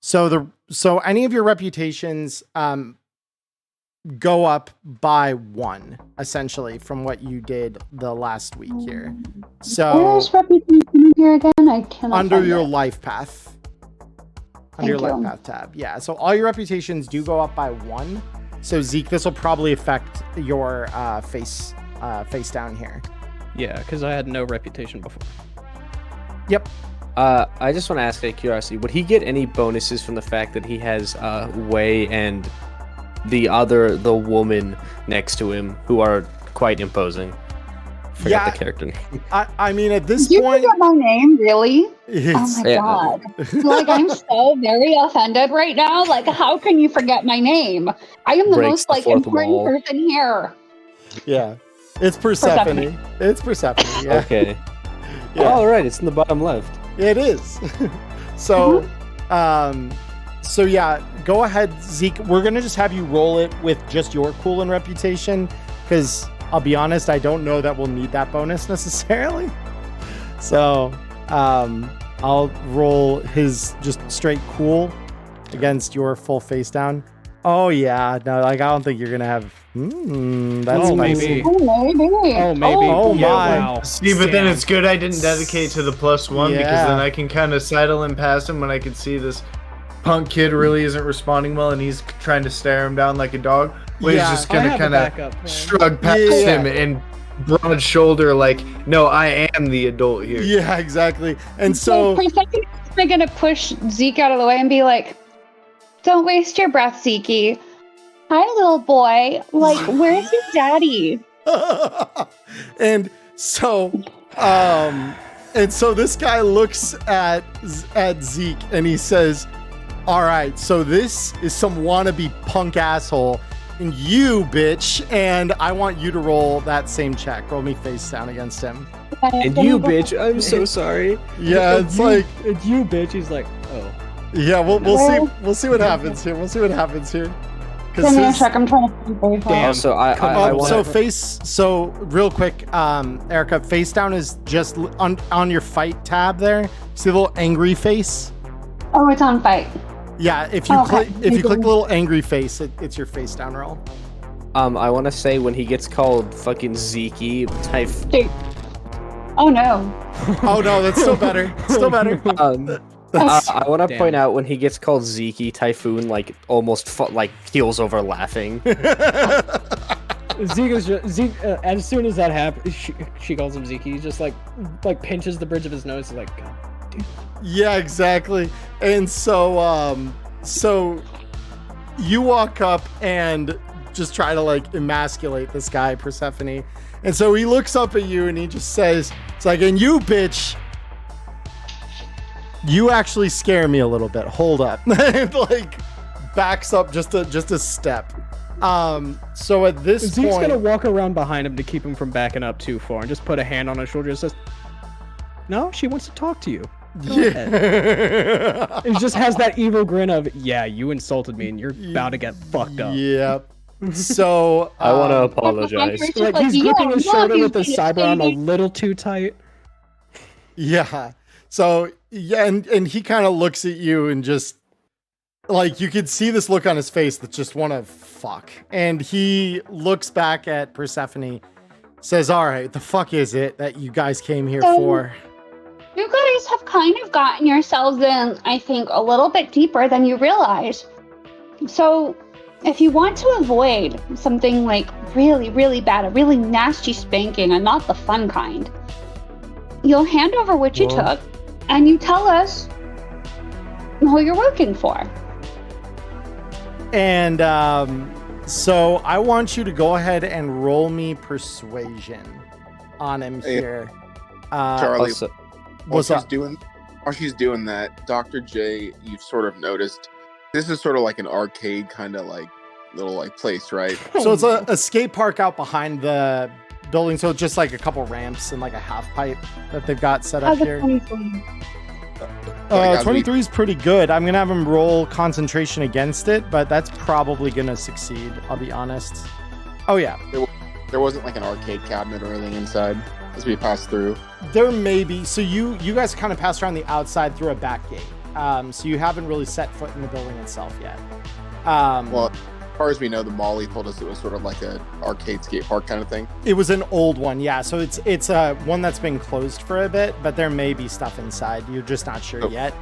So any of your reputations go up by 1, essentially, from what you did the last week here. So where's reputation here again? I cannot under find your it. life path. Under your Thank life you. path tab. Yeah. So all your reputations do go up by 1. So Zeke, this will probably affect your face down here. Yeah, because I had no reputation before. Yep. I just want to ask out of curiosity, would he get any bonuses from the fact that he has Wei and the woman next to him, who are quite imposing? Forgot the character name. I mean, at this You point, forgot my name, really? it's, Oh my god. Like, I'm so very offended right now. Like, how can you forget my name? I am the Breaks most the like fourth important wall. person here. yeah, it's Persephone. It's Persephone. Yeah. Okay. Yeah. All right, it's in the bottom left. It is. So, so yeah, go ahead, Zeke. We're gonna just have you roll it with just your cool and reputation, because I'll be honest, I don't know that we'll need that bonus necessarily. So, I'll roll his just straight cool against your full face down. Oh yeah, no, like I don't think you're gonna have. That's spicy. maybe. Oh, maybe. Oh, maybe. Oh, yeah, my. wow. See, but then Damn. it's good I didn't dedicate to the +1 because Yeah. then I can kind of sidle in past him when I can see this punk kid really isn't responding well and he's trying to stare him down like a dog. Way's Yeah, just I gonna have a kind backup of plan. shrug past Yeah. him and broad shoulder like, no, I am the adult here. Yeah, exactly. And So so, for a second, I'm gonna push Zeke out of the way and be like, "Don't waste your breath, Zeke. Hi, little boy. Like, where's your daddy?" and so this guy looks at Zeke and he says, "All right, so this is some wannabe punk asshole, and you, bitch, and I want you to roll that same check. Roll me face down against him." And you, bitch, I'm so sorry. Yeah, it's like, It's you, bitch. He's like, Oh. Yeah, we'll see what happens here. We'll see what happens here. Give me a check. I'm trying to find very far. Damn. Also, I want So real quick, Erica, face down is just on your fight tab there. See the little angry face? Oh, it's on fight. Yeah, if you click the little angry face, it's your face down roll. I want to say when he gets called fucking Zeke type. Dude. Oh no. Oh no, that's still better. Still better. I want to point out when he gets called Zeke Typhoon, like almost like keels over laughing. Zeke is just, as soon as that happens, she calls him Zeke. He just like pinches the bridge of his nose, like, God, dude. Yeah, exactly. And so you walk up and just try to like emasculate this guy, Persephone. And so he looks up at you and he just says, it's like, and you bitch, you actually scare me a little bit. Hold up. And like backs up just a step. So at this Zeke's point, gonna walk around behind him to keep him from backing up too far and just put a hand on his shoulder and says, no, she wants to talk to you. Go ahead. He just has that evil grin of, yeah, you insulted me and you're about to get fucked up. Yep. So I want to apologize. Like he's gripping his shoulder with his cyber arm a little too tight. Yeah. So yeah, and he kind of looks at you and just like you could see this look on his face that just want to fuck. And he looks back at Persephone, says, "All right, the fuck is it that you guys came here for?" You guys have kind of gotten yourselves in, I think, a little bit deeper than you realize. So, if you want to avoid something like really, really bad, a really nasty spanking, and not the fun kind, you'll hand over what you took, and you tell us who you're working for. And so I want you to go ahead and roll me persuasion on him here. Charlie, while what's up? she's doing that, Dr. J, you've sort of noticed this is sort of like an arcade kind of like little like place, right? So it's a skate park out behind the building. So it's just like a couple ramps and like a half pipe that they've got set up here. 23 is pretty good. I'm gonna have him roll concentration against it, but that's probably gonna succeed, I'll be honest. Oh yeah. There wasn't like an arcade cabinet or anything inside as we passed through. There may be. So you guys kind of passed around the outside through a back gate. So you haven't really set foot in the building itself yet. Well, as far as we know, the Molly told us it was sort of like an arcade skate park kind of thing. It was an old one, yeah. So it's one that's been closed for a bit, but there may be stuff inside. You're just not sure yet.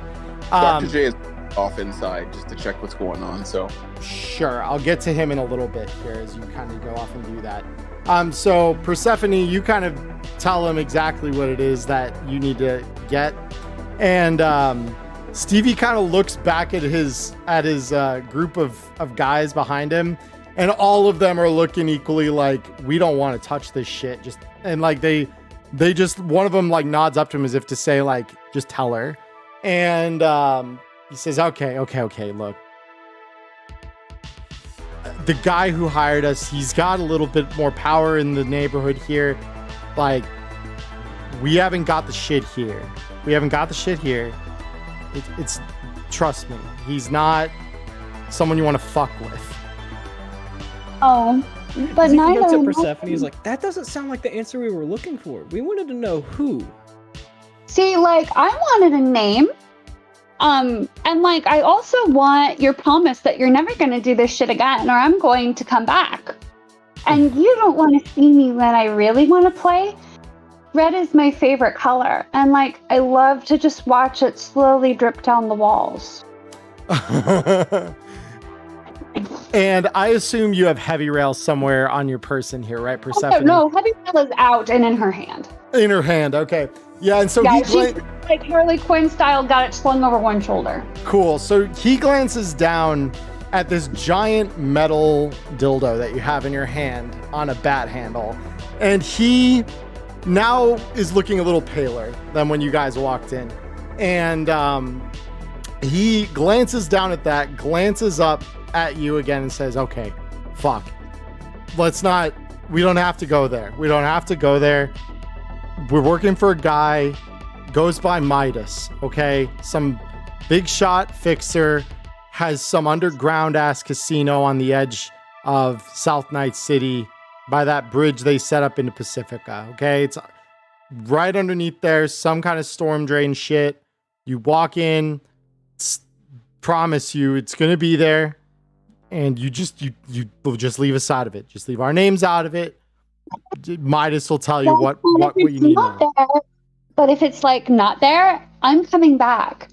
Dr. J is off inside just to check what's going on. So sure, I'll get to him in a little bit here as you kind of go off and do that. So Persephone, you kind of tell him exactly what it is that you need to get, and Stevie kind of looks back at his group of guys behind him, and all of them are looking equally like, we don't want to touch this shit. Just and like they just, one of them like nods up to him as if to say like, just tell her, and he says, okay, look. The guy who hired us, he's got a little bit more power in the neighborhood here. Like, we haven't got the shit here. It's trust me, he's not someone you want to fuck with. Oh, but Zeke neither. looks at Persephone. He's like, that doesn't sound like the answer we were looking for. We wanted to know who. See, like, I wanted a name. And like, I also want your promise that you're never going to do this shit again, or I'm going to come back. And you don't want to see me when I really want to play. Red is my favorite color, and like, I love to just watch it slowly drip down the walls. And I assume you have heavy rail somewhere on your person here, right, Persephone? Oh, no, heavy rail is out and in her hand. In her hand, okay. Yeah, and so she's like Harley Quinn style, got it slung over one shoulder. Cool. So he glances down at this giant metal dildo that you have in your hand on a bat handle, and he now is looking a little paler than when you guys walked in. And he glances down at that, glances up at you again and says, okay, fuck. We don't have to go there. We're working for a guy, goes by Midas, okay? Some Big Shot Fixer has some underground ass casino on the edge of South Night City by that bridge they set up into Pacifica. Okay, it's right underneath there, some kind of storm drain shit. You walk in, promise you it's gonna be there, and you will just leave us out of it. Just leave our names out of it. Midas will tell you what you need to know. There, but if it's like not there, I'm coming back.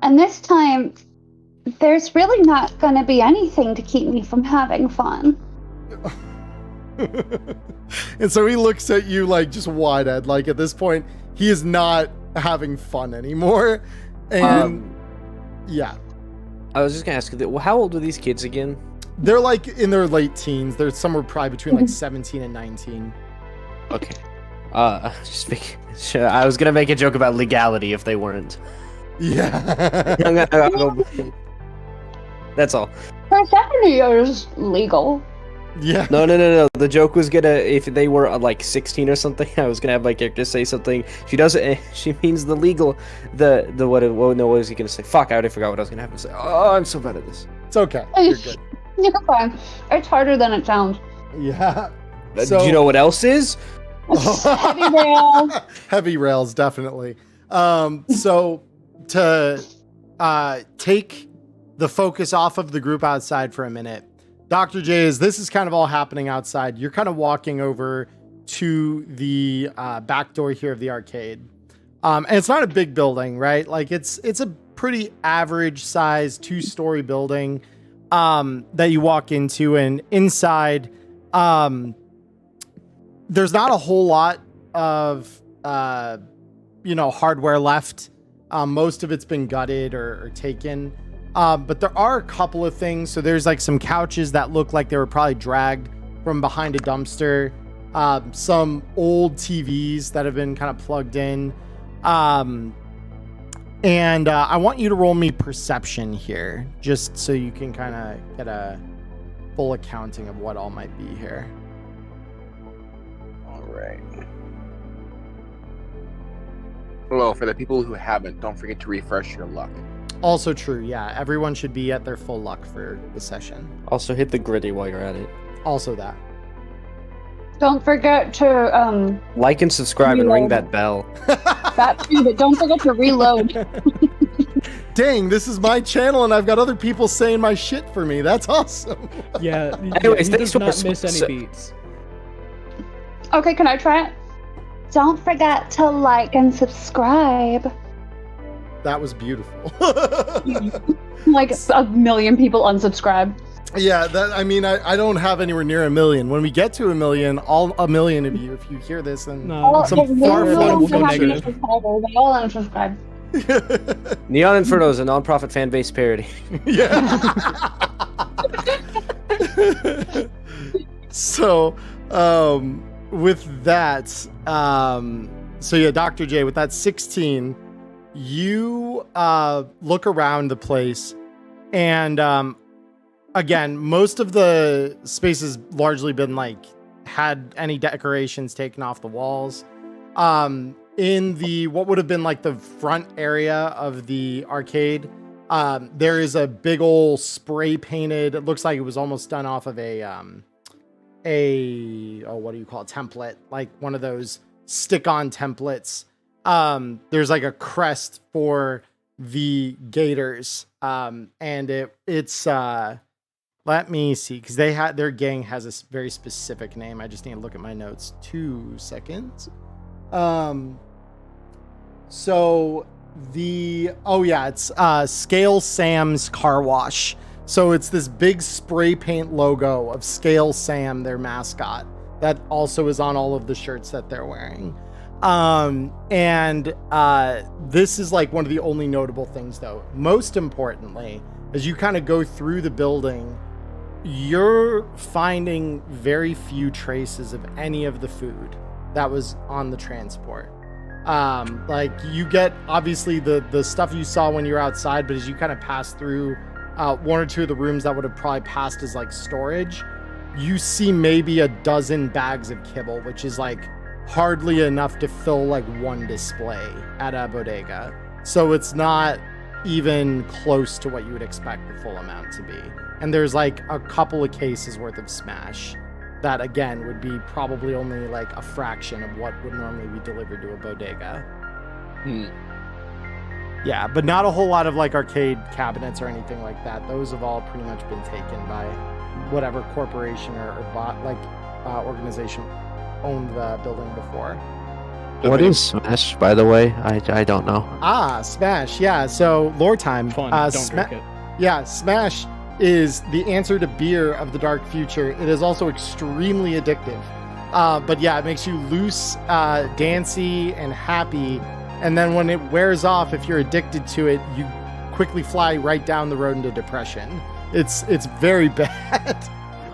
And this time, there's really not gonna be anything to keep me from having fun. And so he looks at you like just wide-eyed. Like at this point, he is not having fun anymore. And yeah. I was just gonna ask you, how old are these kids again? They're like in their late teens. They're somewhere probably between like 17 and 19. Okay. Just make sure. I was gonna make a joke about legality if they weren't. Yeah. That's all. For 70 years, legal. Yeah. No. The joke was gonna, if they were like 16 or something, I was gonna have my character say something. She doesn't. She means the legal. What was he gonna say? Fuck! I already forgot what I was gonna have to say. Oh, I'm so bad at this. It's okay. You're good. You're fine. It's harder than it sounds. Yeah. Do you know what else is? Heavy rails. Heavy rails, definitely. So to take the focus off of the group outside for a minute, Dr. J, this is kind of all happening outside. You're kind of walking over to the back door here of the arcade. And it's not a big building, right? Like it's a pretty average size 2-story building that you walk into, and inside there's not a whole lot of hardware left. Most of it's been gutted or taken. But there are a couple of things. So there's like some couches that look like they were probably dragged from behind a dumpster. Some old TVs that have been kind of plugged in. And I want you to roll me perception here, just so you can kind of get a full accounting of what all might be here. All right. Well, for the people who haven't, don't forget to refresh your luck. Also true, yeah. Everyone should be at their full luck for the session. Also hit the gritty while you're at it. Also that. Don't forget to like and subscribe and ring that bell. That too, but don't forget to reload. Dang, this is my channel and I've got other people saying my shit for me. That's awesome. Yeah. Anyways, he does not miss any beats. Okay, can I try it? Don't forget to like and subscribe. That was beautiful. Like a million people unsubscribe. Yeah, I don't have anywhere near 1 million. When we get to 1 million, all 1 million of you, if you hear this, and some far-flung we'll go bullshit. They all unsubscribe. Neon Inferno is a non-profit fan-based parody. Yeah. So, with that, so yeah, Dr. J, with that 16, you look around the place, and again, most of the space has largely been had any decorations taken off the walls. In the what would have been like the front area of the arcade, there is a big old spray painted. It looks like it was almost done off of a what do you call it? Template, like one of those stick-on templates. There's like a crest for the Gators, and it's let me see, because their gang has a very specific name. I just need to look at my notes. 2 seconds. So it's Scale Sam's Car Wash. So it's this big spray paint logo of Scale Sam, their mascot, that also is on all of the shirts that they're wearing. This is like one of the only notable things, though. Most importantly, as you kind of go through the building, you're finding very few traces of any of the food that was on the transport. Like you get obviously the stuff you saw when you were outside, but as you kind of pass through one or two of the rooms that would have probably passed as like storage, you see maybe a dozen bags of kibble, which is like hardly enough to fill like one display at a bodega. So it's not even close to what you would expect the full amount to be. And there's like a couple of cases worth of smash that again would be probably only like a fraction of what would normally be delivered to a bodega. Yeah, but not a whole lot of like arcade cabinets or anything like that. Those have all pretty much been taken by whatever corporation or organization owned the building before. What is Smash, by the way? I don't know. Smash. Yeah, so lore time. Fun. Don't drink it. Yeah, Smash is the answer to beer of the dark future. It is also extremely addictive. But yeah, it makes you loose, dancy, and happy. And then when it wears off, if you're addicted to it, you quickly fly right down the road into depression. It's very bad.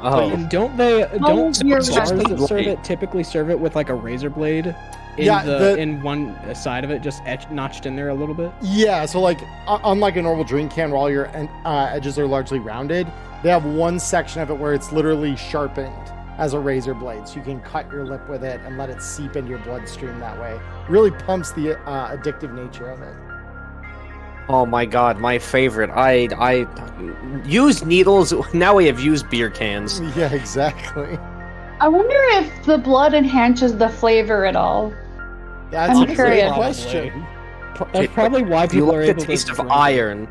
Oh, And don't bars you're that right. serve it typically serve it with like a razor blade in one side of it, just notched in there a little bit? Yeah, so like unlike a normal drink can where all your edges are largely rounded, they have one section of it where it's literally sharpened as a razor blade, so you can cut your lip with it and let it seep into your bloodstream that way. Really pumps the addictive nature of it. oh my god, my favorite. I use needles. Now we have used beer cans. Yeah, exactly. I wonder if the blood enhances the flavor at all. That's I'm a great curious. question. That's probably why If you people are like able the taste to of drink it. iron.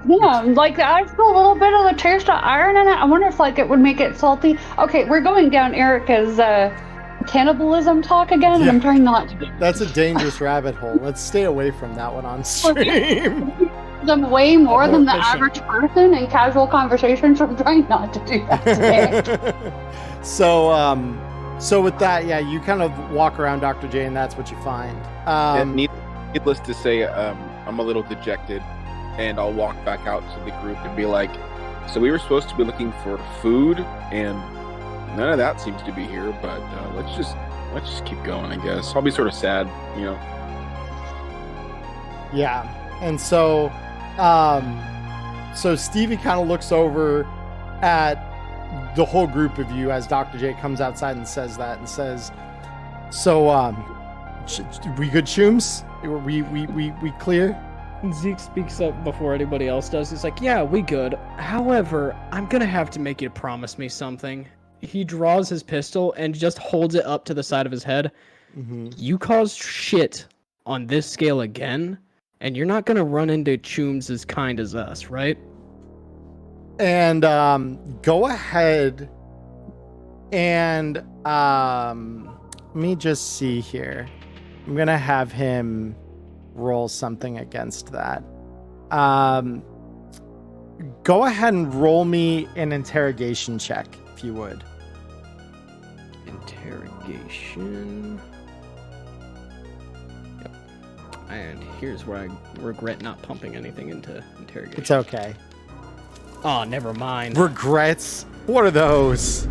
Yeah, like I feel a little bit of the taste of iron in it. I wonder if like it would make it salty. Okay, we're going down Erica's cannibalism talk again, and I'm trying not to be. That's a dangerous rabbit hole. Let's stay away from that one on stream. Them way more than the efficient. average person in casual conversations. So I'm trying not to do that today. So with that, yeah, you kind of walk around Dr. J, and that's what you find. Needless to say, I'm a little dejected, and I'll walk back out to the group and be like, so we were supposed to be looking for food, and none of that seems to be here, but let's just keep going, I guess. I'll be sort of sad, you know. Yeah, and so Stevie kind of looks over at the whole group of you as Dr. J comes outside and says that, and says, so we good, Chooms? We clear? Zeke speaks up before anybody else does. He's like, yeah, we good. However, I'm gonna have to make you promise me something. He draws his pistol and just holds it up to the side of his head. Mm-hmm. You caused shit on this scale again, and you're not gonna run into Chooms as kind as us, right? And go ahead and let me just see here. I'm gonna have him roll something against that. Go ahead and roll me an interrogation check, if you would. Interrogation. Yep. And here's where I regret not pumping anything into interrogation. It's okay. Oh, never mind. Regrets? What are those?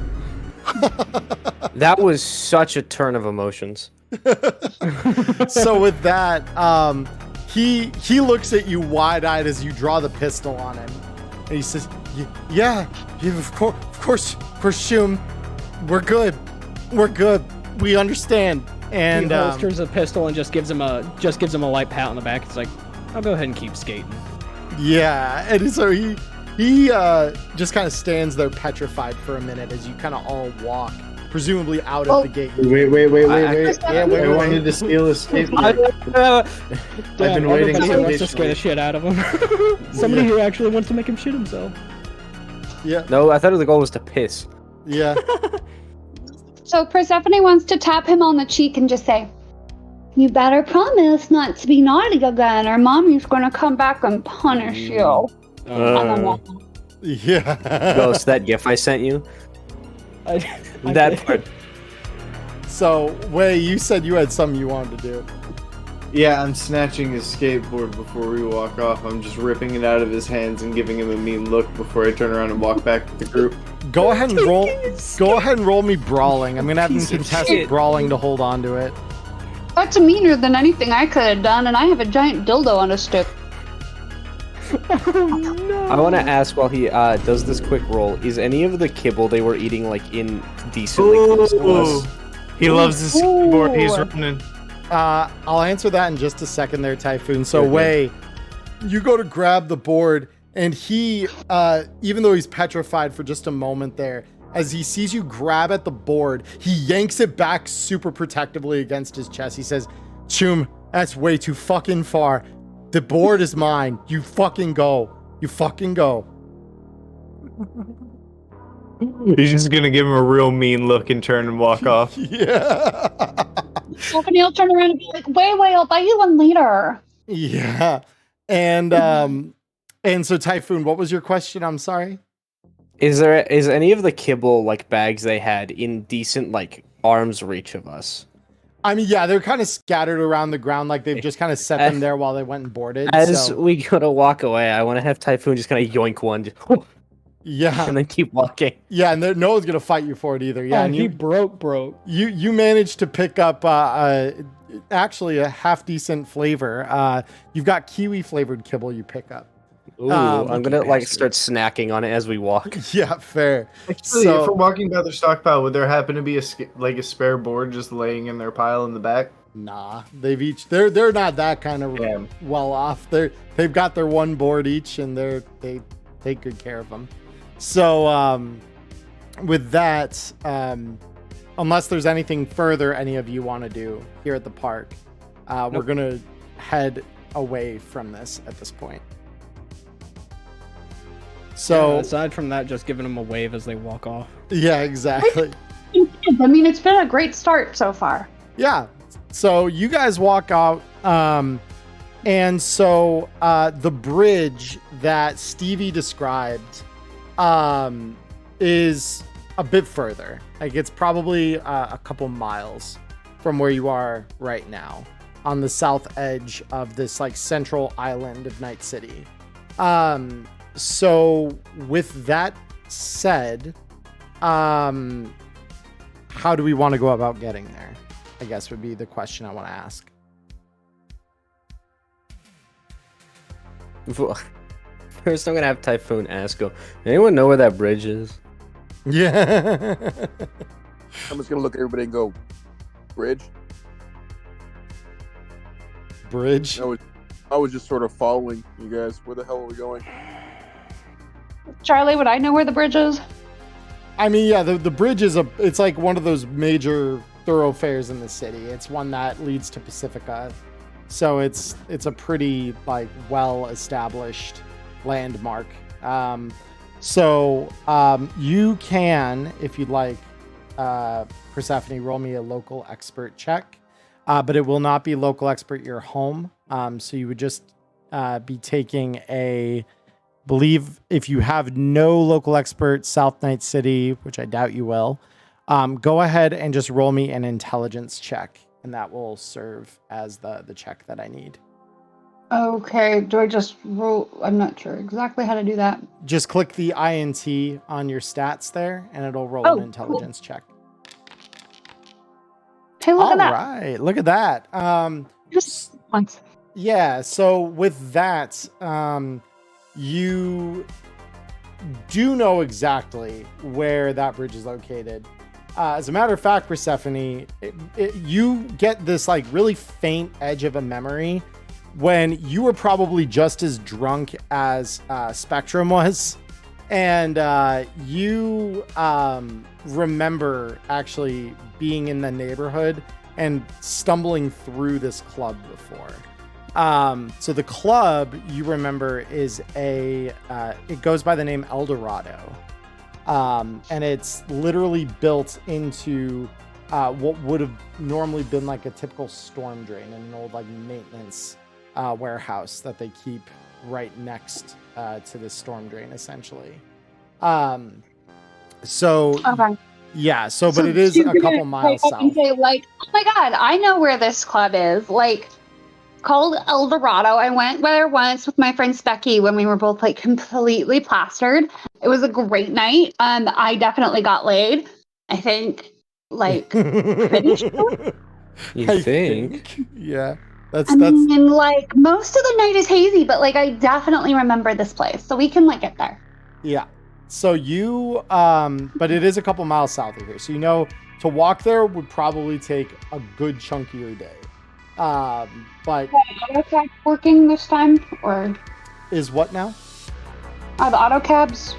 That was such a turn of emotions. So with that, he looks at you wide-eyed as you draw the pistol on him, and he says, "Yeah, of course, Shoom, we're good, we understand." And he holsters a pistol and just gives him a light pat on the back. It's like, I'll go ahead and keep skating. yeah, and so he just kind of stands there petrified for a minute as you kind of all walk, presumably out of the gate. Wait. Yeah, I wanted to steal a skateboard. I've been waiting Everybody so who wants to scare the patiently. shit out of him. Somebody who actually wants to make him shit himself. Yeah, No, I thought the goal was to piss. yeah. So Persephone wants to tap him on the cheek and just say, "You better promise not to be naughty again, or Mommy's gonna come back and punish you." Yeah. Ghost, that gif I sent you. I That did. part. So, Wei, you said you had something you wanted to do. Yeah, I'm snatching his skateboard before we walk off. I'm just ripping it out of his hands and giving him a mean look before I turn around and walk back with the group. Go ahead and roll. Go ahead and roll me brawling. I'm gonna have him Piece of contest shit. brawling to hold on to it. That's meaner than anything I could have done, and I have a giant dildo on a stick. I want to ask while he does this quick roll, is any of the kibble they were eating like indecently close to us? He loves his skateboard. He's running. I'll answer that in just a second there, Typhoon. So, Okay. Wei, you go to grab the board, and he, even though he's petrified for just a moment there, as he sees you grab at the board, he yanks it back super protectively against his chest. He says, Choom, that's way too fucking far. The board is mine. You fucking go. You fucking go. He's just gonna give him a real mean look and turn and walk off. Yeah. Stephanie will turn around and be like, wait, I'll buy you one later. Yeah. And so Typhoon, what was your question? I'm sorry. Is any of the kibble like bags they had in decent like arm's reach of us? I mean, yeah, they're kind of scattered around the ground, like they've just kind of set them there while they went and boarded. As we go to walk away, I want to have Typhoon just kind of yoink one, just, yeah, and then keep walking. Yeah, and no one's gonna fight you for it either. Yeah, and he broke. You managed to pick up actually a half decent flavor. You've got kiwi flavored kibble you pick up. Ooh, I'm gonna like start snacking on it as we walk. Yeah, fair. Actually, if we're walking by their stockpile, would there happen to be a spare board just laying in their pile in the back? Nah, they're not that kind of well off. They've got their one board each, and they take good care of them. So with that, unless there's anything further any of you want to do here at the park, we're gonna head away from this at this point. So yeah, aside from that, just giving them a wave as they walk off. Yeah, exactly. I mean, it's been a great start so far. Yeah. So you guys walk out, and so the bridge that Stevie described is a bit further. Like it's probably a couple miles from where you are right now, on the south edge of this like central island of Night City. So with that said, how do we want to go about getting there? I guess would be the question I want to ask. First, I'm gonna have Typhoon ask him, anyone know where that bridge is? Yeah. I'm just gonna look at everybody and go, bridge? Bridge? I was just sort of following you guys. Where the hell are we going? Charlie, would I know where the bridge is? I mean, yeah, the bridge is it's like one of those major thoroughfares in the city. It's one that leads to Pacifica. So it's a pretty like well-established landmark. So you can, if you'd like, Persephone, roll me a local expert check. But it will not be local expert your home. So you would just be taking believe if you have no local expert South Night City, which I doubt you will, go ahead and just roll me an intelligence check, and that will serve as the check that I need. Okay, do I just roll? I'm not sure exactly how to do that. Just click the INT on your stats there, and it'll roll an intelligence check. Hey, look at that. All right, look at that. Just once. Yeah, so with that, you do know exactly where that bridge is located. As a matter of fact, Persephone, you get this like really faint edge of a memory when you were probably just as drunk as Spectrum was. And you remember actually being in the neighborhood and stumbling through this club before. So the club you remember is it goes by the name El Dorado. And it's literally built into what would have normally been like a typical storm drain in an old like maintenance warehouse that they keep right next to the storm drain, essentially. So okay. Yeah, so but it is a couple miles south. And say, like, oh my god, I know where this club is. Like, called El Dorado. I went there once with my friend Specky when we were both like completely plastered. It was a great night. I definitely got laid. I think, like, pretty sure. You think? Yeah. I mean, like, most of the night is hazy, but like I definitely remember this place, so we can like get there. Yeah. So you, but it is a couple miles south of here. So you know, to walk there would probably take a good chunk of your day. But okay, working this time, or is what now? Are the auto cabs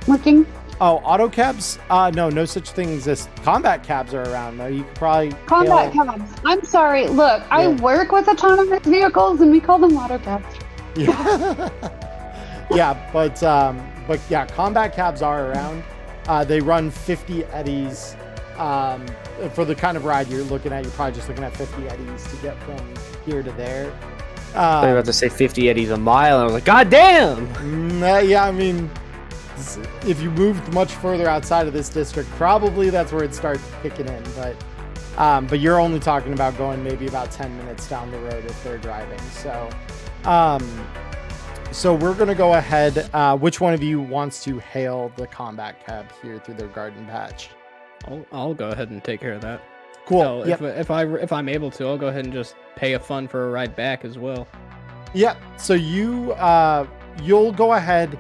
working? Oh, auto cabs? No such thing exists. Combat cabs are around though. You could probably Combat cabs. I'm sorry. Look, I work with autonomous vehicles, and we call them auto cabs. Yeah. Yeah, but yeah, combat cabs are around. They run 50 eddies. For the kind of ride you're looking at, you're probably just looking at 50 eddies to get from here to there. I was about to say 50 eddies a mile, and I was like, God damn! Yeah, I mean, if you moved much further outside of this district, probably that's where it starts kicking in. But you're only talking about going maybe about 10 minutes down the road if they're driving. So we're gonna go ahead. Which one of you wants to hail the combat cab here through their garden patch? I'll go ahead and take care of that. Cool. So if I'm able to, I'll go ahead and just pay a fund for a ride back as well. Yeah. So you'll go ahead.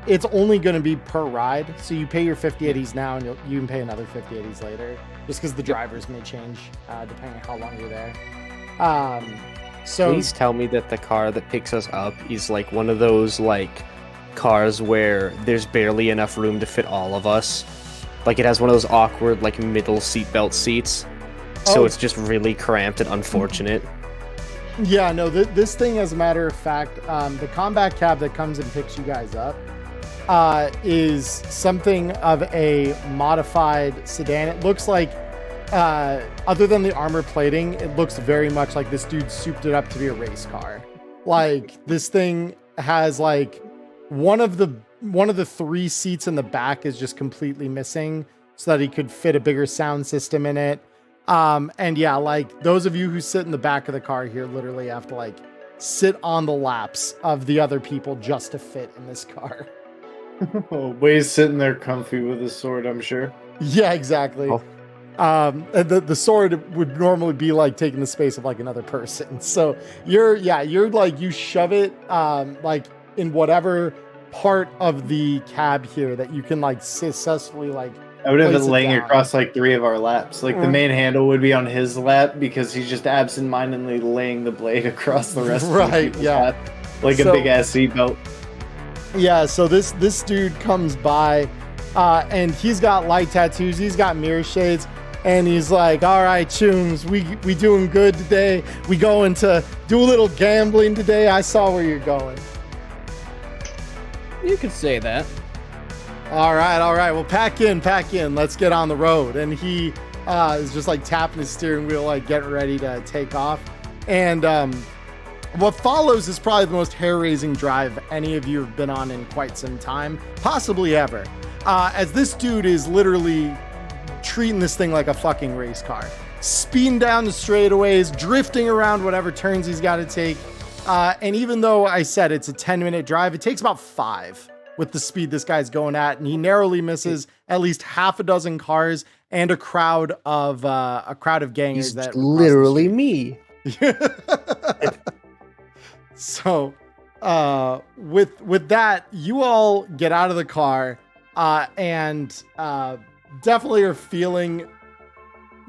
It's only going to be per ride, so you pay your 50 eddies now, and you can pay another 50 eddies later, just because the drivers may change depending on how long you're there. So please tell me that the car that picks us up is like one of those like cars where there's barely enough room to fit all of us. Like it has one of those awkward like middle seatbelt seats, so it's just really cramped and unfortunate. Yeah, no, this thing, as a matter of fact, the combat cab that comes and picks you guys up is something of a modified sedan. It looks like, other than the armor plating, it looks very much like this dude souped it up to be a race car. Like this thing has like one of the 3 seats in the back is just completely missing so that he could fit a bigger sound system in it. And yeah, like those of you who sit in the back of the car here literally have to like sit on the laps of the other people just to fit in this car. Way's sitting there comfy with his sword, I'm sure. Yeah, exactly. And the sword would normally be like taking the space of like another person. So you're like, you shove it like in whatever part of the cab here that you can like successfully like. I would have it laying across like 3 of our laps. Like the main handle would be on his lap because he's just absentmindedly laying the blade across the rest of the people's lap, like a big ass seatbelt. Yeah, so this dude comes by and he's got light tattoos, he's got mirror shades, and he's like, all right, Chooms, we doing good today. We going to do a little gambling today. I saw where you're going. You could say that. All right. Well, pack in. Let's get on the road. And he is just like tapping his steering wheel, like getting ready to take off. And what follows is probably the most hair-raising drive any of you have been on in quite some time, possibly ever. As this dude is literally treating this thing like a fucking race car, speeding down the straightaways, drifting around whatever turns he's got to take. And even though I said it's a 10-minute drive, it takes about 5 with the speed this guy's going at, and he narrowly misses at least half a dozen cars and a crowd of gangers. He's that literally me. So, with that, you all get out of the car, and definitely are feeling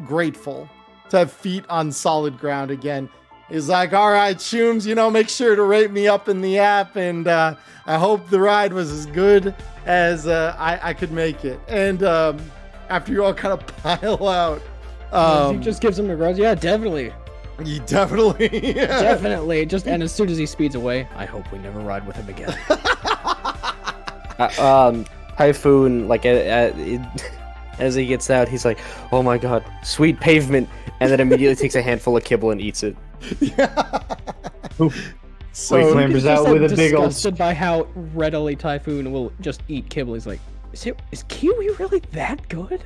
grateful to have feet on solid ground again. He's like, all right, Chooms, make sure to rate me up in the app, and I hope the ride was as good as I could make it. And after you all kind of pile out, he just gives him a rose. Yeah, definitely. You definitely. Definitely. And as soon as he speeds away, I hope we never ride with him again. Typhoon, like as he gets out, he's like, oh my god, sweet pavement, and then immediately takes a handful of kibble and eats it. Yeah. So he clambers out with a big old. Disgusted by how readily Typhoon will just eat kibble. He's like, is kiwi really that good?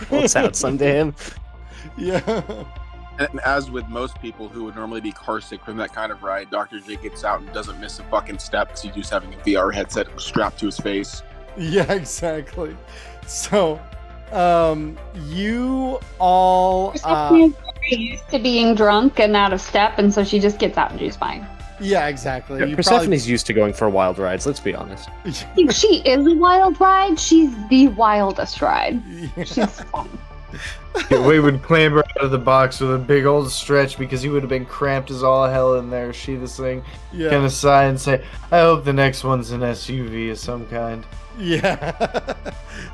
What's out some to him? Yeah. And as with most people who would normally be carsick from that kind of ride, Dr. J gets out and doesn't miss a fucking step because he's just having a VR headset strapped to his face. Yeah, exactly. So, you all. Persephone's very used to being drunk and out of step, and so she just gets out and she's fine. Yeah, exactly. Yeah, Persephone's used to going for wild rides, let's be honest. She is a wild ride. She's the wildest ride. Yeah. She's fun. Wade would clamber out of the box with a big old stretch because he would have been cramped as all hell in there. See this thing, kind of sigh and say, "I hope the next one's an SUV of some kind." Yeah.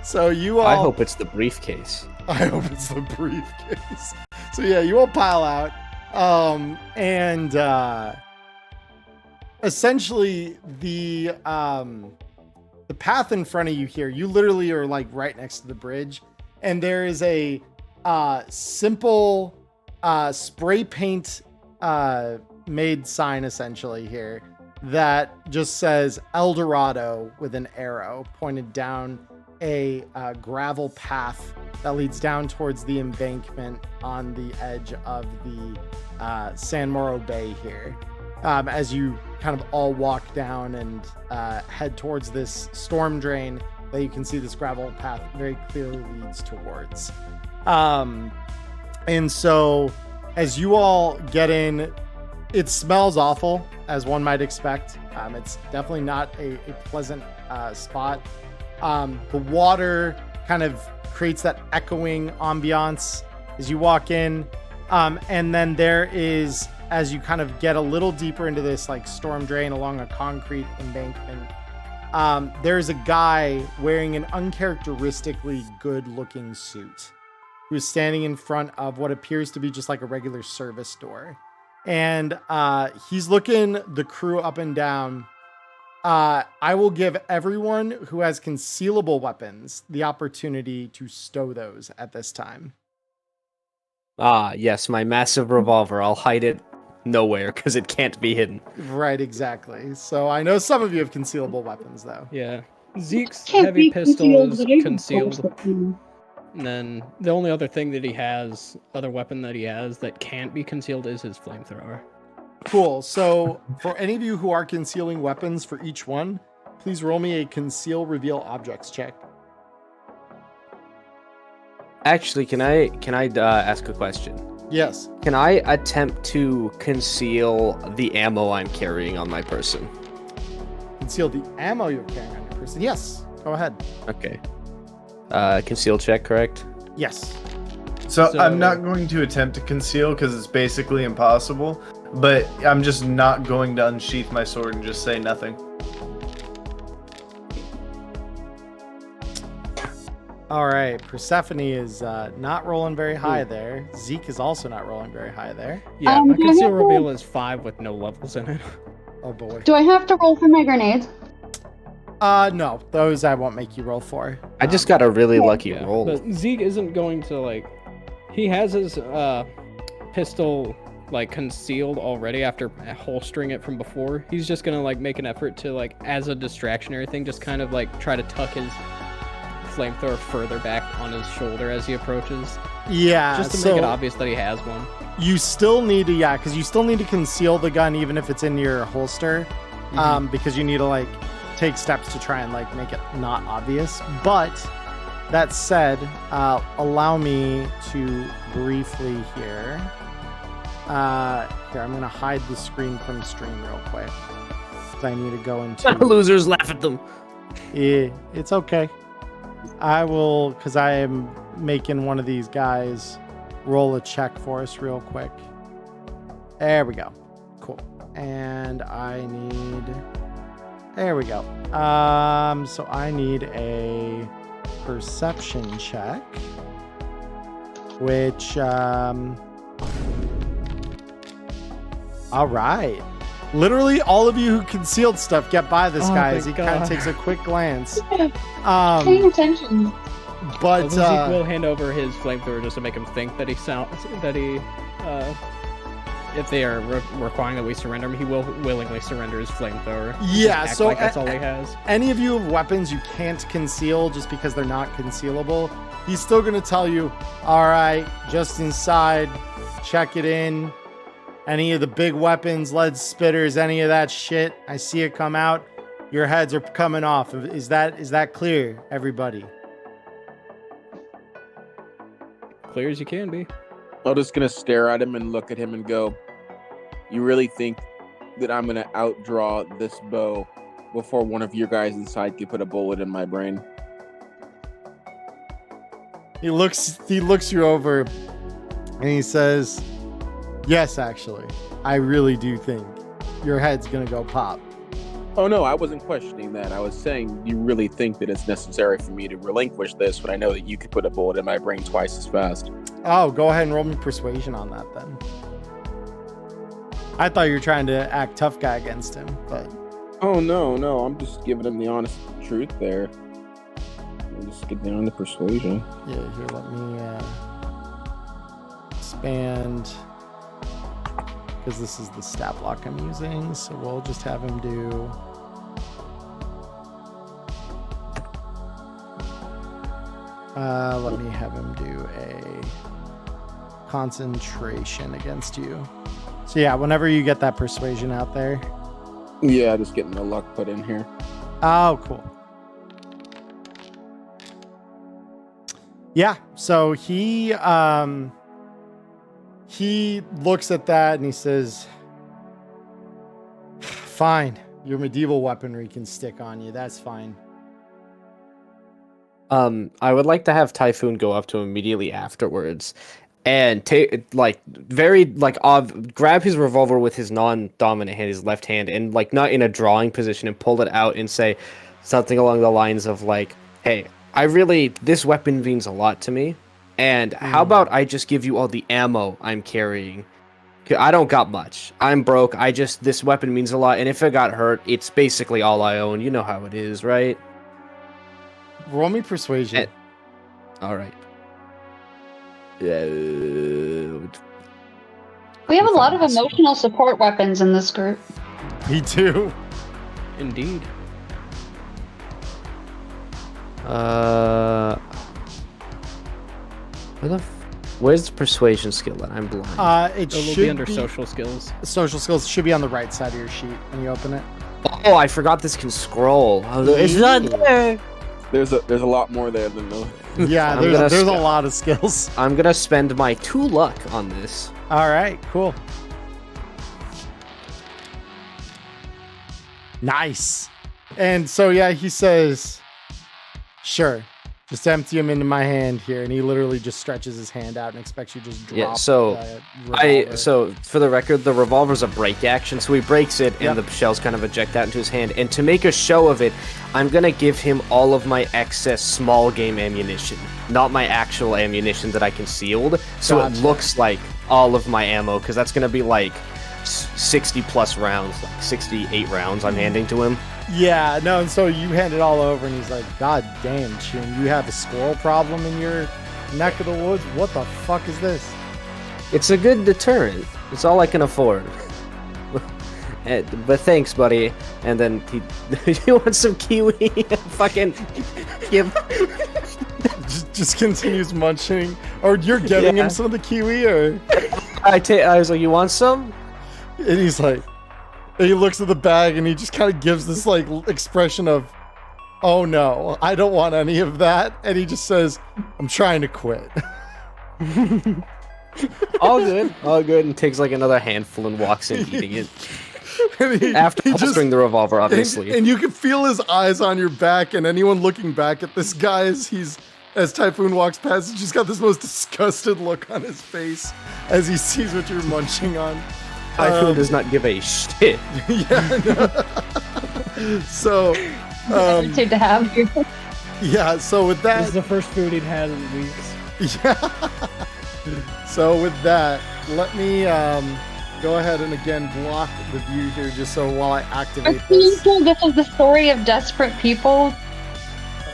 So you all. I hope it's the briefcase. I hope it's the briefcase. So yeah, you all pile out, and essentially the path in front of you here. You literally are like right next to the bridge, and there is a simple spray paint made sign essentially here that just says El Dorado with an arrow pointed down a gravel path that leads down towards the embankment on the edge of the San Moro Bay here. As you kind of all walk down and head towards this storm drain that you can see this gravel path very clearly leads towards. And so as you all get in, it smells awful, as one might expect. It's definitely not a pleasant spot. The water kind of creates that echoing ambiance as you walk in. And then there is, as you kind of get a little deeper into this like storm drain along a concrete embankment, there's a guy wearing an uncharacteristically good looking suit who's standing in front of what appears to be just like a regular service door. And he's looking the crew up and down. I will give everyone who has concealable weapons the opportunity to stow those at this time. Ah, yes, my massive revolver. I'll hide it nowhere because it can't be hidden. Right, exactly. So I know some of you have concealable weapons, though. Yeah. Zeke's Can't heavy be pistol is but I can concealed. force it. And then the only other thing that he has, other weapon that he has that can't be concealed is his flamethrower. Cool. So for any of you who are concealing weapons for each one, please roll me a conceal reveal objects check. Actually, can I ask a question? Yes. Can I attempt to conceal the ammo I'm carrying on my person? Conceal the ammo you're carrying on your person. Yes. Go ahead. Okay. Conceal check, correct? Yes. So So- I'm not going to attempt to conceal because it's basically impossible, but I'm just not going to unsheath my sword and just say nothing. All right. Persephone is not rolling very high there. Zeke is also not rolling very high there. Yeah, my do I conceal have to- reveal is 5 with no levels in it. Oh boy. Do I have to roll for my grenades? No, those I won't make you roll for. I just got a really lucky Yeah, roll. but Zeke isn't going to like. He has his pistol like concealed already after holstering it from before. He's just gonna like make an effort to like, as a distractionary thing, just kind of like try to tuck his flamethrower further back on his shoulder as he approaches, Yeah. just to so make it obvious that he has one. you still need to, because you still need to conceal the gun even if it's in your holster, because you need to like take steps to try and like make it not obvious. But that said, allow me to briefly here. Here, I'm gonna hide the screen from stream real quick. I need to go into. Losers laugh at them. Yeah, it's okay. I will, because I am making one of these guys roll a check for us real quick. There we go. Cool. And I need. There we go. So I need a perception check, which, all right. Literally all of you who concealed stuff get by this guy thank as he kind God. of takes a quick glance. Paying attention. But Zeke will hand over his flamethrower just to make him think that if they are requiring that we surrender him, he will willingly surrender his flamethrower. Yeah, Just act so like that's all he has. any of you have weapons you can't conceal just because they're not concealable, he's still going to tell you, all right, just inside, check it in. Any of the big weapons, lead spitters, any of that shit, I see it come out. Your heads are coming off. Is that clear, everybody? Clear as you can be. I'm just gonna stare at him and look at him and go, "You really think that I'm gonna outdraw this bow before one of your guys inside can put a bullet in my brain?" He looks you over and he says, yes, actually, I really do think your head's gonna go pop. Oh no, I wasn't questioning that. I was saying, you really think that it's necessary for me to relinquish this when I know that you could put a bullet in my brain twice as fast? Oh, go ahead and roll me persuasion on that then. I thought you were trying to act tough guy against him, but... Oh no, I'm just giving him the honest truth there. I'll just get down to persuasion. Yeah, here, let me expand, because this is the stat block I'm using, so we'll just have him do... let me have him do a concentration against you. So yeah, whenever you get that persuasion out there. Yeah, just getting the luck put in here. Oh, cool. Yeah, so he looks at that and he says, fine, your medieval weaponry can stick on you. That's fine. I would like to have Typhoon go up to him immediately afterwards and grab his revolver with his non-dominant hand, his left hand, and like not in a drawing position, and pull it out and say something along the lines of like, hey, this weapon means a lot to me, and how about I just give you all the ammo I'm carrying? I don't got much. I'm broke. This weapon means a lot, and if it got hurt, it's basically all I own. You know how it is, right? Roll me persuasion. All right. We have a lot of emotional support weapons in this group. Me too. Indeed. Where's the persuasion skill at? I'm blind. It will should be under social skills. Social skills should be on the right side of your sheet when you open it. Oh, I forgot this can scroll. It's not there. There's a lot more there than those. Yeah, there's a lot of skills. I'm gonna spend my 2 luck on this. All right, cool. Nice. And so yeah, he says, sure, just empty him into my hand here, and he literally just stretches his hand out and expects you to just drop. Yeah, so for the record, the revolver's a break action, so he breaks it, and the shells kind of eject out into his hand. And to make a show of it, I'm gonna give him all of my excess small game ammunition, not my actual ammunition that I concealed. So It looks like all of my ammo, because that's gonna be like 60 plus rounds, like 68 rounds I'm handing to him. Yeah, no, and so you hand it all over, and he's like, God damn, Chin, you have a squirrel problem in your neck of the woods? What the fuck is this? It's a good deterrent. It's all I can afford. But thanks, buddy. And then you want some kiwi? Fucking give. Just continues munching. Or you're getting him some of the kiwi, or? I was like, you want some? And he's like, and he looks at the bag and he just kind of gives this like expression of, oh no, I don't want any of that. And he just says, I'm trying to quit. All good, and takes like another handful and walks in eating it. After holstering the revolver, obviously. And you can feel his eyes on your back, and anyone looking back at this guy as Typhoon walks past, he's just got this most disgusted look on his face as he sees what you're munching on. Typhoon does not give a shit. Yeah, no. So, Attitude to have here. Yeah, so with that... This is the first food he'd had in weeks. Yeah. So with that, let me go ahead and again block the view here just so while I activate this. This is the story of desperate people.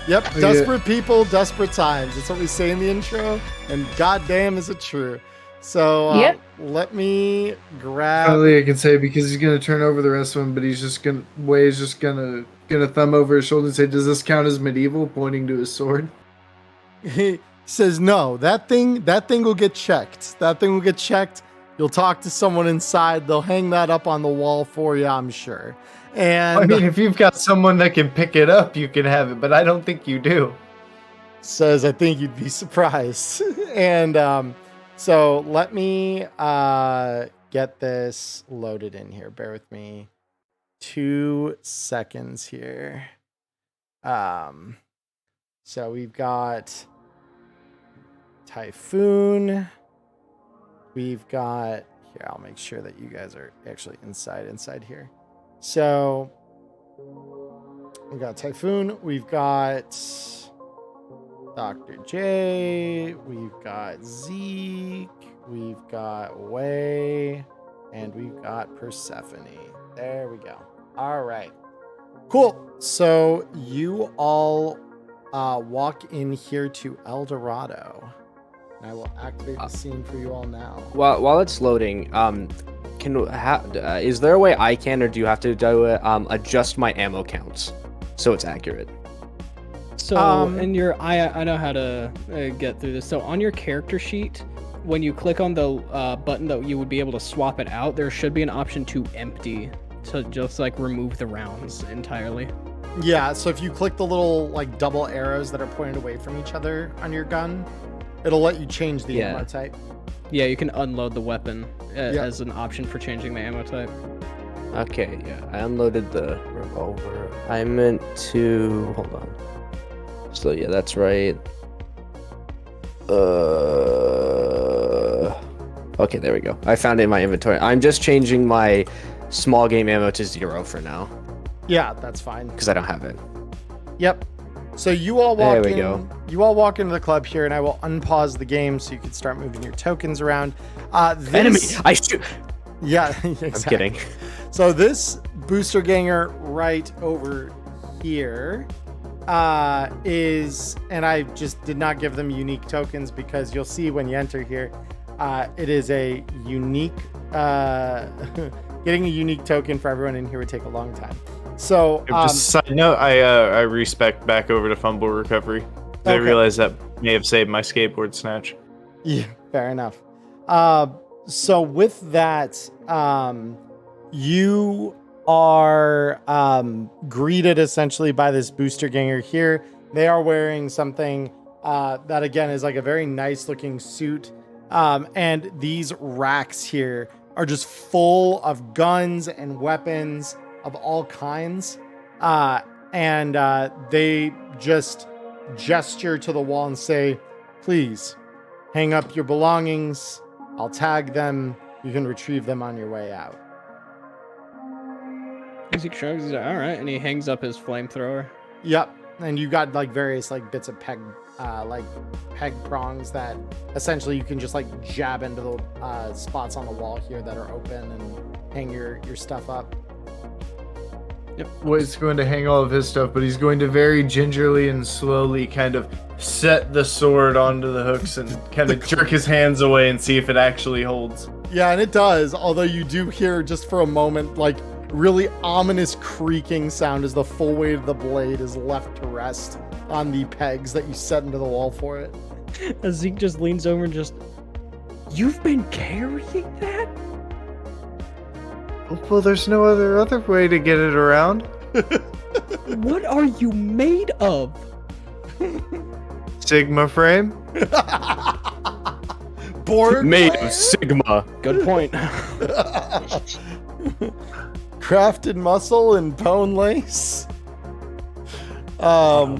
Yep, desperate people, desperate times. That's what we say in the intro, and goddamn is it true. So let me grab. Finally, I can say, because he's gonna turn over the rest of them, but he's just gonna thumb over his shoulder and say, "Does this count as medieval?" Pointing to his sword. He says, "No, that thing will get checked. That thing will get checked. You'll talk to someone inside. They'll hang that up on the wall for you, I'm sure." And I mean, if you've got someone that can pick it up, you can have it, but I don't think you do. Says, I think you'd be surprised. And so let me get this loaded in here. Bear with me 2 seconds here. So we've got Typhoon. We've got here. I'll make sure that you guys are actually inside here. So we got Typhoon. We've got Dr. J. We've got Zeke. We've got Way, and we've got Persephone. There we go. All right. Cool. So you all walk in here to El Dorado. And I will activate the scene for you all now. While it's loading, is there a way I can, or do you have to do it, adjust my ammo counts so it's accurate? So in your, I know how to get through this. So on your character sheet, when you click on the button that you would be able to swap it out, there should be an option to empty, to just like remove the rounds entirely. Yeah, so if you click the little like double arrows that are pointed away from each other on your gun, it'll let you change the ammo type. Yeah, you can unload the weapon as an option for changing the ammo type. Okay, yeah, I unloaded the revolver. I meant to, hold on. So yeah, that's right. Okay, there we go. I found it in my inventory. I'm just changing my small game ammo to 0 for now. Yeah, that's fine. Because I don't have it. Yep. So you all walk There we in. go. You all walk into the club here, and I will unpause the game so you can start moving your tokens around. Enemy! I shoot! Yeah, exactly. I'm kidding. So this booster ganger right over here is, and I just did not give them unique tokens because you'll see when you enter here, it is a unique, getting a unique token for everyone in here would take a long time. So just a side note, I respect back over to Fumble Recovery. I realized that may have saved my skateboard snatch. Yeah, fair enough. So with that, you are greeted essentially by this booster ganger here. They are wearing something that again is like a very nice looking suit. And these racks here are just full of guns and weapons of all kinds. And they just gesture to the wall and say, please hang up your belongings. I'll tag them. You can retrieve them on your way out. He shrugs, he's like, all right, and he hangs up his flamethrower. Yep. And you got like various like bits of peg prongs that essentially you can just like jab into the spots on the wall here that are open and hang your stuff up. Yep. Wade's going to hang all of his stuff, but he's going to very gingerly and slowly kind of set the sword onto the hooks and kind of jerk his hands away and see if it actually holds. Yeah, and it does. Although you do hear just for a moment like really ominous creaking sound as the full weight of the blade is left to rest on the pegs that you set into the wall for it. As Zeke just leans over and just, you've been carrying that? Well, there's no other way to get it around. What are you made of? Sigma frame? Board Made plan? of Sigma. Good point. Crafted muscle and bone lace. Bro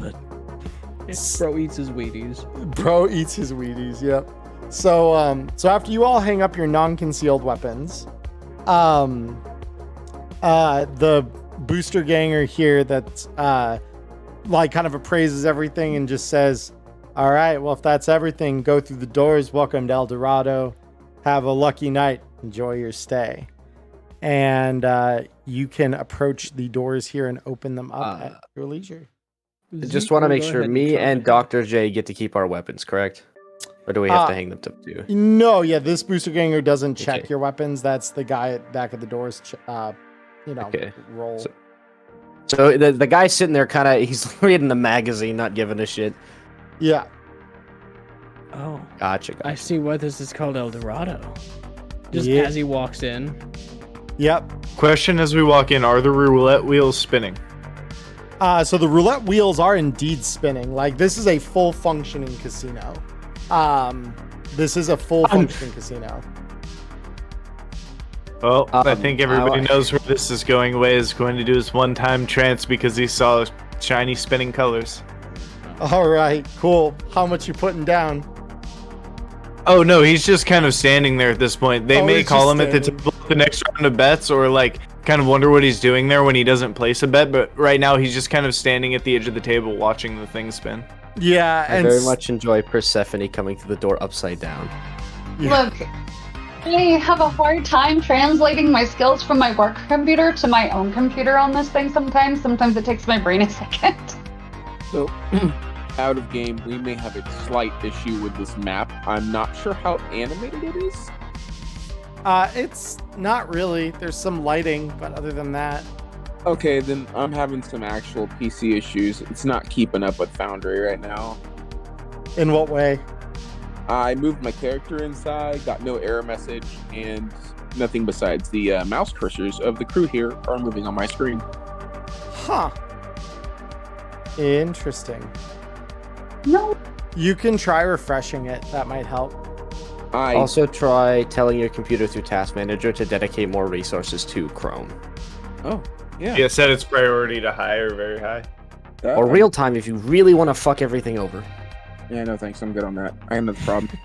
eats his Wheaties. Bro eats his Wheaties, yep. So so after you all hang up your non-concealed weapons, the booster ganger here that like kind of appraises everything and just says, all right, well, if that's everything, go through the doors. Welcome to El Dorado. Have a lucky night. Enjoy your stay. And you can approach the doors here and open them up at your leisure. I just want to make sure me and Dr. J get to keep our weapons, correct? Or do we have to hang them up too? No, yeah, this booster ganger doesn't check Okay. your weapons. That's the guy at back of the doors, Okay. roll. So the guy sitting there kind of, he's reading the magazine, not giving a shit. Yeah. Oh, Gotcha. I see why this is called El Dorado. Just Yeah. as he walks in. Yep. Question as we walk in, are the roulette wheels spinning? So the roulette wheels are indeed spinning. Like this is a full functioning casino. This is a full functioning casino. Well, I think everybody I- knows where this is going. Way is going to do his one-time trance because he saw shiny spinning colors. All right, cool. How much you putting down? Oh no, he's just kind of standing there at this point. They may he's call just him at the standing. table the next round of bets, or like kind of wonder what he's doing there when he doesn't place a bet. But right now, he's just kind of standing at the edge of the table, watching the thing spin. Yeah, I and very much enjoy Persephone coming through the door upside down. Yeah. Look, I have a hard time translating my skills from my work computer to my own computer on this thing sometimes. Sometimes it takes my brain a second. So, out of game, we may have a slight issue with this map. I'm not sure how animated it is. It's not really. There's some lighting, but other than that, Okay, then I'm having some actual PC issues. It's not keeping up with Foundry right now. in what way? I moved my character inside, got no error message, and nothing besides the mouse cursors of the crew here are moving on my screen. Huh. Interesting. No. You can try refreshing it. That might help. I Also, try telling your computer through Task Manager to dedicate more resources to Chrome. Yeah, set its priority to high or very high. Or real time if you really want to fuck everything over. Yeah, no thanks. I'm good on that. I have no problem.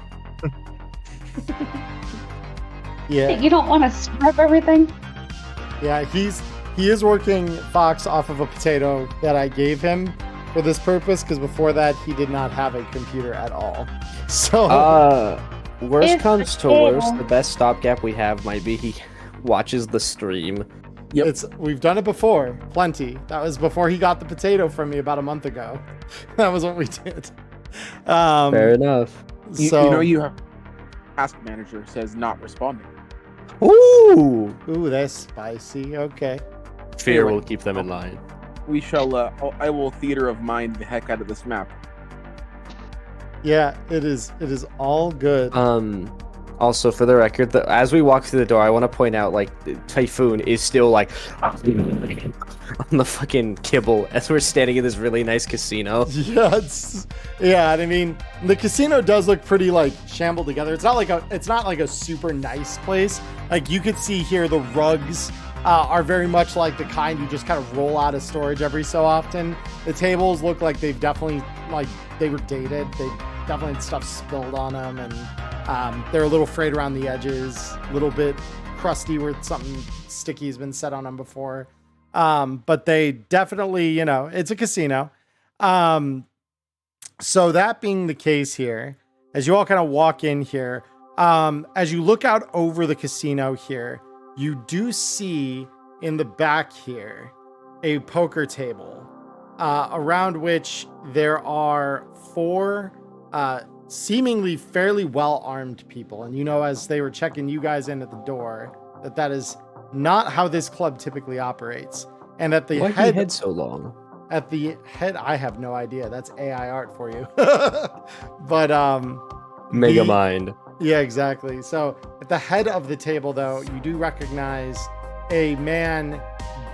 Yeah, You don't want to scrub everything? yeah. He is working Fox off of a potato that I gave him for this purpose because before that he did not have a computer at all. So Worst It's comes to potato. worst, the best stopgap we have might be he watches the stream. we've done it before, plenty. That was before he got the potato from me about a month ago. That was what we did. Fair enough. You know you have Task Manager says not responding. Ooh! Ooh, that's spicy. Okay. Fear Anyway. will keep them in line. We shall, I will theater of mind the heck out of this map. Yeah, it is all good. Also, for the record, as we walk through the door, I want to point out, like, Typhoon is still, like, on the fucking kibble as we're standing in this really nice casino. Yeah, and I mean, the casino does look pretty like shambled together. It's not like a super nice place. Like you could see here, the rugs are very much like the kind you just kind of roll out of storage every so often. The tables look like they've definitely they were dated. They definitely had stuff spilled on them, and they're a little frayed around the edges, a little bit crusty where something sticky has been set on them before. But they definitely, it's a casino. So that being the case here, as you all kind of walk in here, as you look out over the casino here, you do see in the back here a poker table around which there are 4 seemingly fairly well-armed people. And as they were checking you guys in at the door, that is not how this club typically operates. And at the Why head, head so long? At the head, I have no idea. That's AI art for you. But Mega Mind. yeah, exactly. So at the head of the table, though, you do recognize a man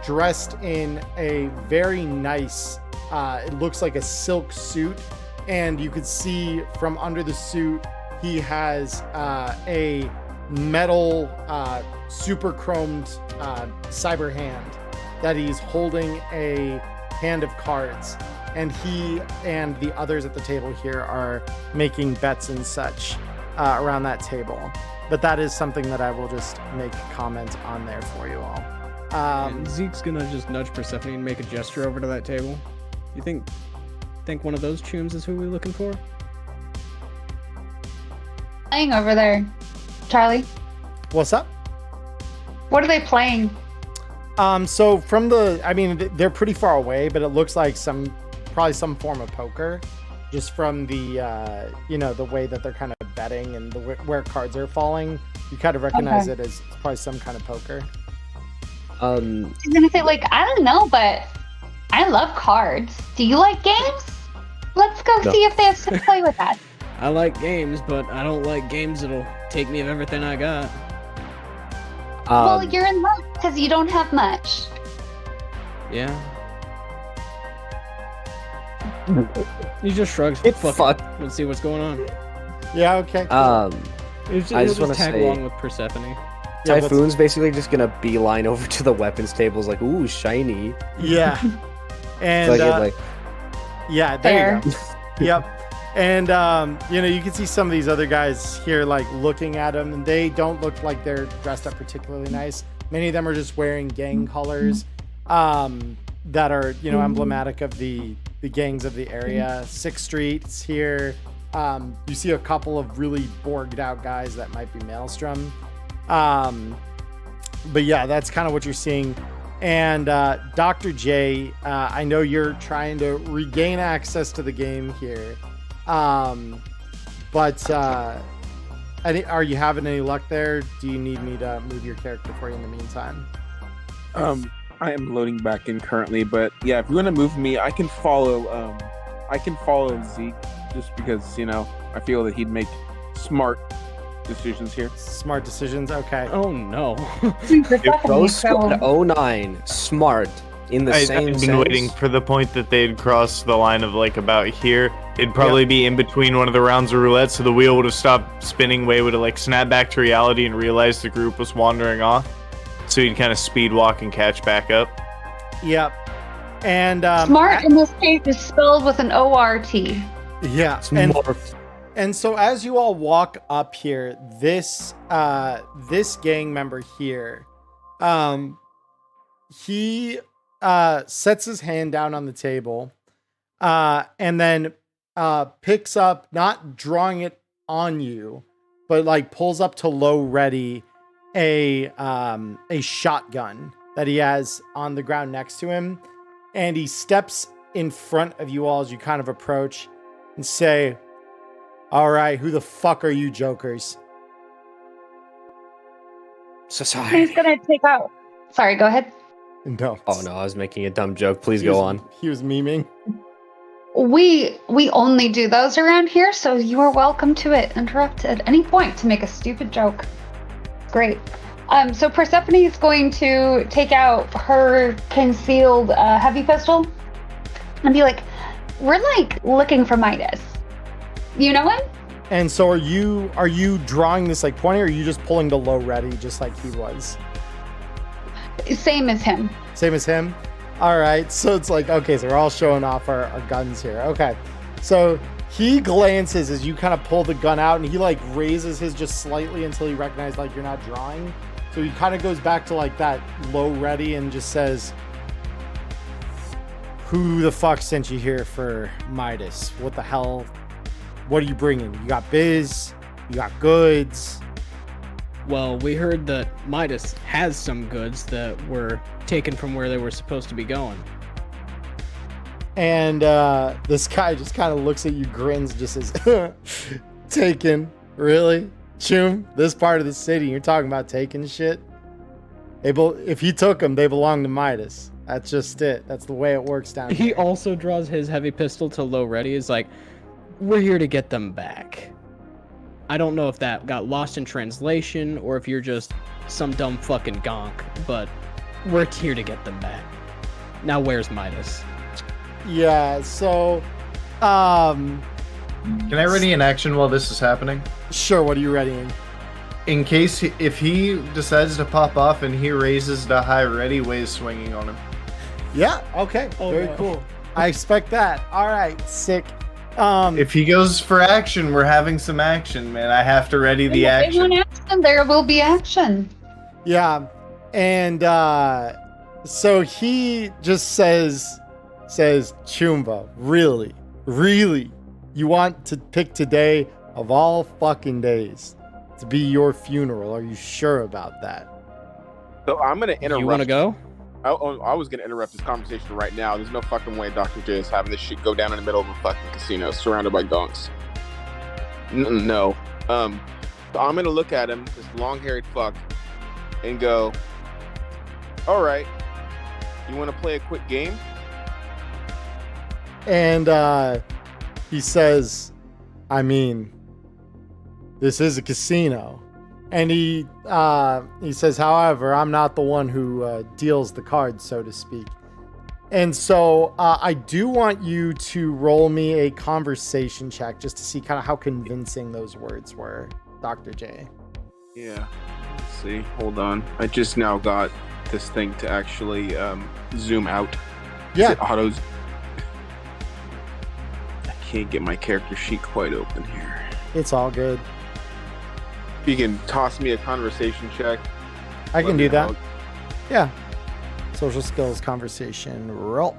dressed in a very nice, it looks like a silk suit. And you could see from under the suit, he has a metal, super chromed cyber hand that he's holding a hand of cards. And he and the others at the table here are making bets and such around that table. But that is something that I will just make comment on there for you all. And Zeke's gonna just nudge Persephone and make a gesture over to that table. You think one of those chooms is who we're looking for? Playing over there, Charlie. What's up? What are they playing? So from they're pretty far away, but it looks like probably some form of poker, just from the the way that they're kind of betting and where cards are falling. You kind of recognize it as probably some kind of poker. I was gonna say, I don't know, but I love cards. Do you like games? Let's go see if they have to play with that. I like games, but I don't like games that'll take me of everything I got. Well, you're in luck because you don't have much. Yeah. He just shrugs. Fuck. Let's see what's going on. Yeah. Okay. I just He'll want to tag say, along with Persephone. Typhoon's basically just gonna beeline over to the weapons tables, like, ooh, shiny. Yeah. And So I get, yeah, there you go. Yep. And you can see some of these other guys here like looking at him, and they don't look like they're dressed up particularly nice. Many of them are just wearing gang colors that are emblematic of the gangs of the area. 6th Street's here. You see a couple of really borged out guys that might be Maelstrom. But yeah, that's kind of what you're seeing. And Dr. J, I know you're trying to regain access to the game here. But are you having any luck there? Do you need me to move your character for you in the meantime? I am loading back in currently, but yeah, if you want to move me, I can follow Zeke just because, I feel that he'd make smart decisions here. Smart decisions, okay. Oh no. Both squad 09, smart. In the same I've been sense. waiting for the point that they'd cross the line of like about here. It'd probably be in between one of the rounds of roulette, so the wheel would have stopped spinning. Way would have like snapped back to reality and realized the group was wandering off. So he'd kind of speed walk and catch back up. Yep. And Smart in this case is spelled with an O-R-T. Yeah. And so as you all walk up here, this gang member here, he sets his hand down on the table, and then picks up, not drawing it on you, but like pulls up to low ready a shotgun that he has on the ground next to him, and he steps in front of you all as you kind of approach and say, "All right, who the fuck are you jokers?" Society. He's gonna take out. Sorry, go ahead. No. Oh no, I was making a dumb joke. Please go on. He was memeing. We only do those around here, so you are welcome to interrupt at any point to make a stupid joke. Great. So Persephone is going to take out her concealed heavy pistol and be like, "We're like looking for Midas. You know him?" And so are you drawing this like pointing, or are you just pulling the low ready just like he was? Same as him. Same as him? All right. So it's like, okay, so we're all showing off our guns here. Okay. So he glances as you kind of pull the gun out, and he like raises his just slightly until he recognizes like you're not drawing. So he kind of goes back to like that low ready and just says, "Who the fuck sent you here for Midas? What the hell? What are you bringing? You got biz? You got goods?" Well, we heard that Midas has some goods that were taken from where they were supposed to be going. And this guy just kind of looks at you, grins, just says, "Taken? Really? Choom, this part of the city, you're talking about taking shit? If he took them, they belong to Midas. That's just it. That's the way it works down here." He also draws his heavy pistol to low ready. Is like, "We're here to get them back." I don't know if that got lost in translation or if you're just some dumb fucking gonk, but we're here to get them back. Now where's Midas? Yeah, so Can I ready an action while this is happening? sure, what are you readying? In case if he decides to pop off and he raises the high ready, Way's swinging on him. Yeah, okay. Oh, Very no. cool. I expect that. All right, sick. If he goes for action, we're having some action, man. I have to ready the If they want action. action, there will be action. Yeah, and so he just says, "Chumba, really, you want to pick today of all fucking days to be your funeral? Are you sure about that?" So I'm gonna interrupt. You want to go? I was gonna interrupt this conversation right now. There's no fucking way Dr. J is having this shit go down in the middle of a fucking casino, surrounded by gonks. No. So I'm gonna look at him, this long-haired fuck, and go, "All right, you want to play a quick game?" And he says, "I mean, this is a casino." And he says, "However, I'm not the one who deals the cards, so to speak." And so I do want you to roll me a conversation check just to see kind of how convincing those words were, Dr. J. Yeah. Let's see. Hold on. I just now got this thing to actually zoom out. Yeah. Is it autos? Thank can't get my character sheet quite open here. It's all good. You can toss me a conversation check. I Let can me do that. know. Yeah. Social skills conversation roll.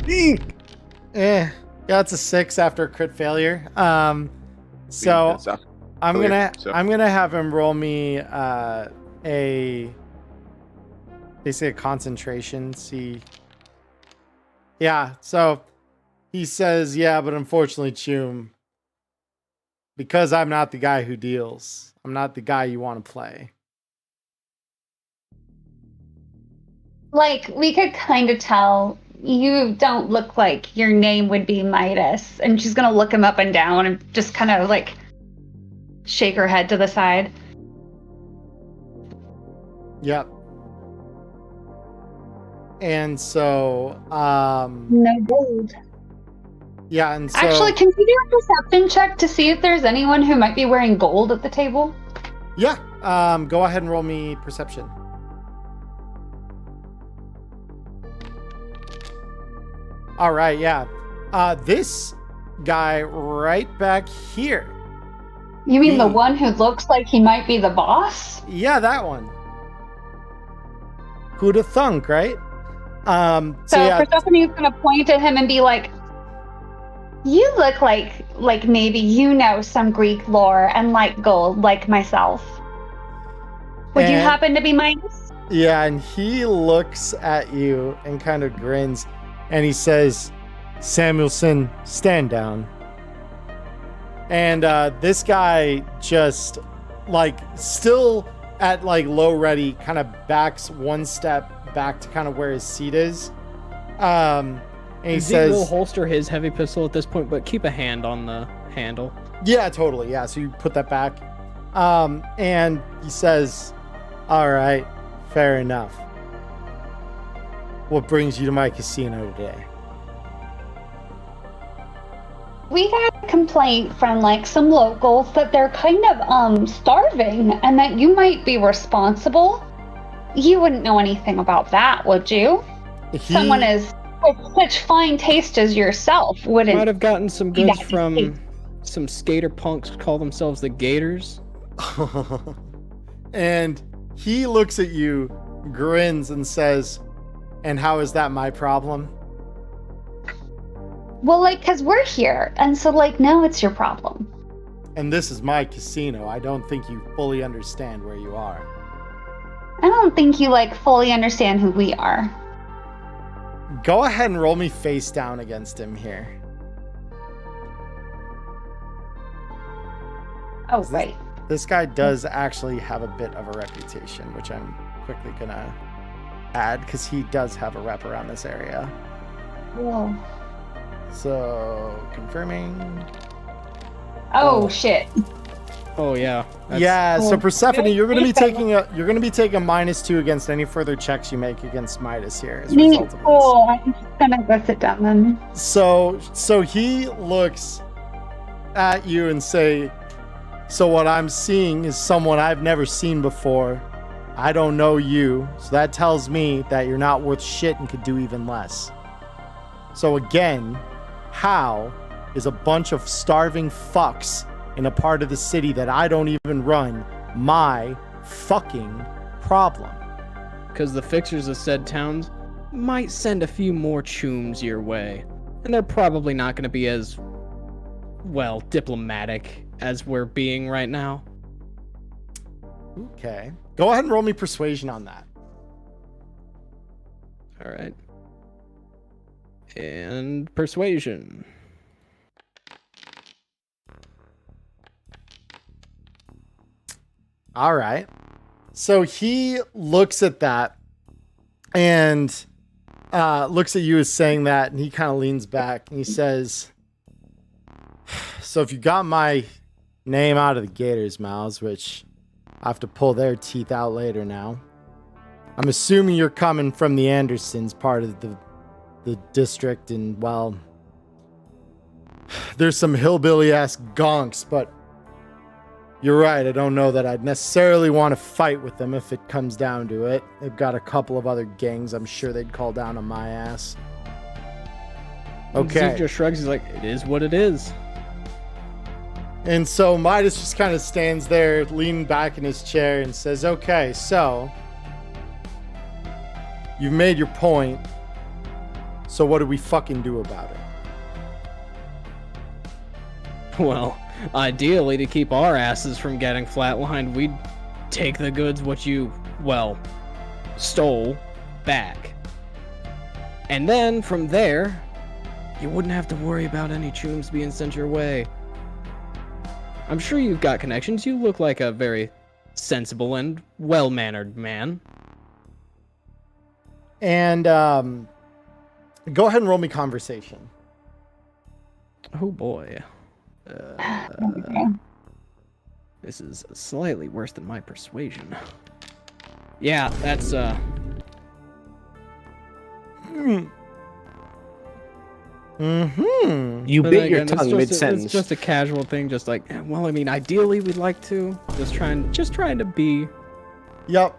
Yeah, it's a 6 after a crit failure. So That's up. I'm Clear, so- gonna have him roll me basically a concentration. See. Yeah, so he says, yeah, but unfortunately, Chum, because I'm not the guy who deals, I'm not the guy you want to play. Like, we could kind of tell you don't look like your name would be Midas. And she's going to look him up and down and just kind of like shake her head to the side. Yep. And so, No gold. yeah, and so Actually, can you do a perception check to see if there's anyone who might be wearing gold at the table? yeah, go ahead and roll me perception. All right, yeah. This guy right back here. You mean the Hmm. one who looks like he might be the boss? Yeah, that one. Who'd have thunk, right? So So yeah, Persephone's gonna point at him and be like, "You look like maybe you know some Greek lore and like gold, like myself. Would you And- happen to be Midas?" yeah, and he looks at you and kind of grins, and he says, "Samuelson, stand down." And this guy just like still at like low ready, kind of backs one step back to kind of where his seat is. And he Zeke will says, holster his heavy pistol at this point, but keep a hand on the handle. yeah, totally. Yeah. So you put that back. And he says, all right, fair enough. What brings you to my casino today? We got a complaint from like some locals that they're kind of starving and that you might be responsible. You wouldn't know anything about that, would you? Someone as with such fine taste as yourself wouldn't. Might have gotten some Yeah, goods from some skater punks who call themselves the Gators. And he looks at you, grins, and says, and how is that my problem? Well, like, because we're here, and so, like, now it's your problem. And this is my casino. I don't think you fully understand where you are. I don't think you, like, fully understand who we are. Go ahead and roll me face down against him here. Oh, right. This guy does actually have a bit of a reputation, which I'm quickly gonna add because he does have a rep around this area. Whoa. So confirming. Oh, shit. Oh yeah. Yeah, so cool. Persephone, you're gonna be Okay. taking a -2 against any further checks you make against Midas here as a Neat. result of this. Cool. I'm just gonna go sit down then. So he looks at you and say, so what I'm seeing is someone I've never seen before. I don't know you, so that tells me that you're not worth shit and could do even less. So again, how is a bunch of starving fucks in a part of the city that I don't even run my fucking problem? Because the fixers of said towns might send a few more chooms your way. And they're probably not going to be as, well, diplomatic as we're being right now. Okay. Go ahead and roll me persuasion on that. All right. And persuasion. All right. So he looks at that and looks at you as saying that, and he kind of leans back and he says, so if you got my name out of the Gators' mouths, which I have to pull their teeth out later now, I'm assuming you're coming from the Andersons part of the district, and well, there's some hillbilly-ass gonks, but you're right, I don't know that I'd necessarily want to fight with them if it comes down to it. They've got a couple of other gangs I'm sure they'd call down on my ass. Okay. Zeke just shrugs. He's like, it is what it is. And so Midas just kind of stands there, leaning back in his chair, and says, okay, so you've made your point. So what do we fucking do about it? Well, ideally, to keep our asses from getting flatlined, we'd take the goods what you, well, stole back. And then, from there, you wouldn't have to worry about any chooms being sent your way. I'm sure you've got connections. You look like a very sensible and well-mannered man. And go ahead and roll me conversation. Oh boy. This is slightly worse than my persuasion. Yeah, that's You But bit then your again, tongue mid-sentence. It's just a casual thing, just like, well, I mean, ideally we'd like to. Just trying to be. Yep.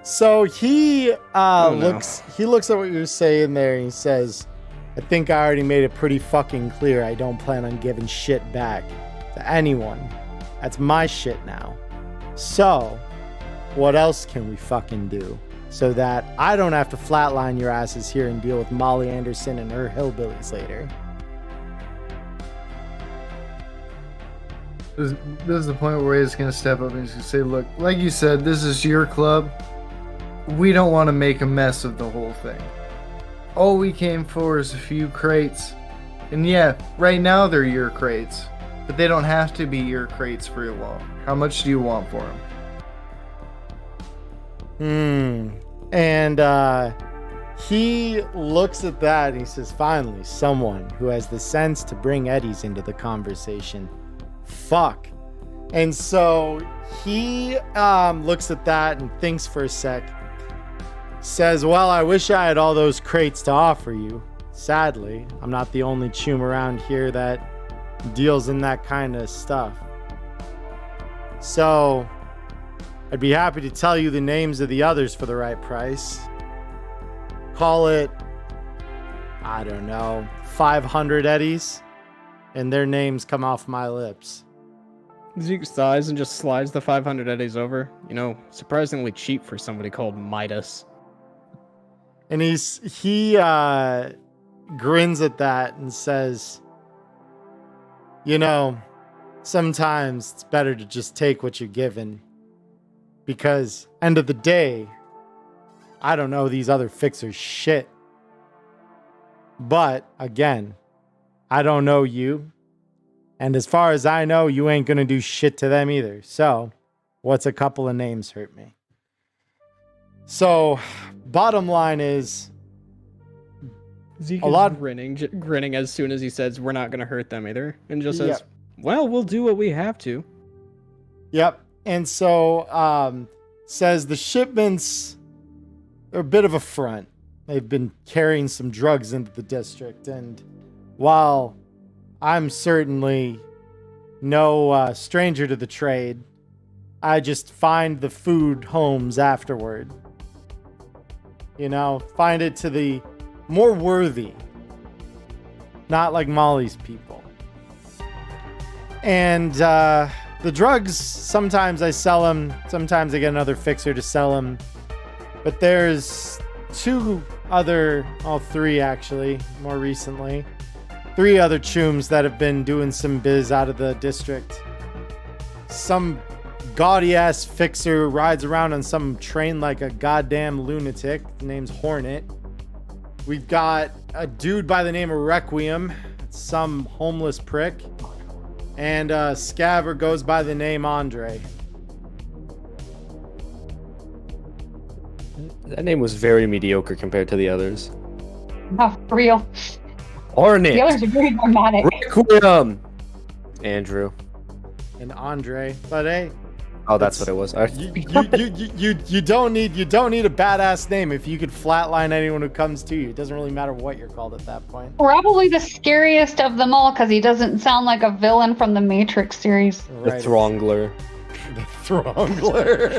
So he no. looks at what you're saying there, and he says, I think I already made it pretty fucking clear I don't plan on giving shit back to anyone. That's my shit now. So, what else can we fucking do so that I don't have to flatline your asses here and deal with Molly Anderson and her hillbillies later? This is the point where he's going to step up and he's going to say, look, like you said, this is your club. We don't want to make a mess of the whole thing. All we came for is a few crates. And yeah, right now they're your crates. But they don't have to be your crates for long. How much do you want for them? And he looks at that and he says, finally, someone who has the sense to bring Eddies into the conversation. Fuck. And so he looks at that and thinks for a sec. Says, well, I wish I had all those crates to offer you. Sadly, I'm not the only choom around here that deals in that kind of stuff. So, I'd be happy to tell you the names of the others for the right price. Call it, I don't know, 500 Eddies, and their names come off my lips. Zeke sighs and just slides the 500 eddies over. You know, surprisingly cheap for somebody called Midas. And he grins at that and says, you know, sometimes it's better to just take what you're given. Because, end of the day, I don't know these other fixers shit. But, again, I don't know you. And as far as I know, you ain't gonna do shit to them either. So, what's a couple of names hurt me? So, bottom line is, Zeke a is lot grinning as soon as he says we're not gonna hurt them either, and just says, well, we'll do what we have to. Yep. And so, says the shipments are a bit of a front. They've been carrying some drugs into the district. And while I'm certainly no stranger to the trade, I just find the food homes afterward. You know, find it to the more worthy. Not like Molly's people. And the drugs, sometimes I sell them. Sometimes I get another fixer to sell them. But there's three actually, more recently. 3 other chooms that have been doing some biz out of the district. Some gaudy ass fixer rides around on some train like a goddamn lunatic. The name's Hornet. We've got a dude by the name of Requiem, some homeless prick, and a scabber goes by the name Andre. That name was very mediocre compared to the others. Not for real. Hornet. The others are very dramatic. Requiem. Andrew. And Andre, but hey. Oh, that's what it was. You don't need a badass name if you could flatline anyone who comes to you. It doesn't really matter what you're called at that point. Probably the scariest of them all because he doesn't sound like a villain from the Matrix series. The Throngler. The Throngler.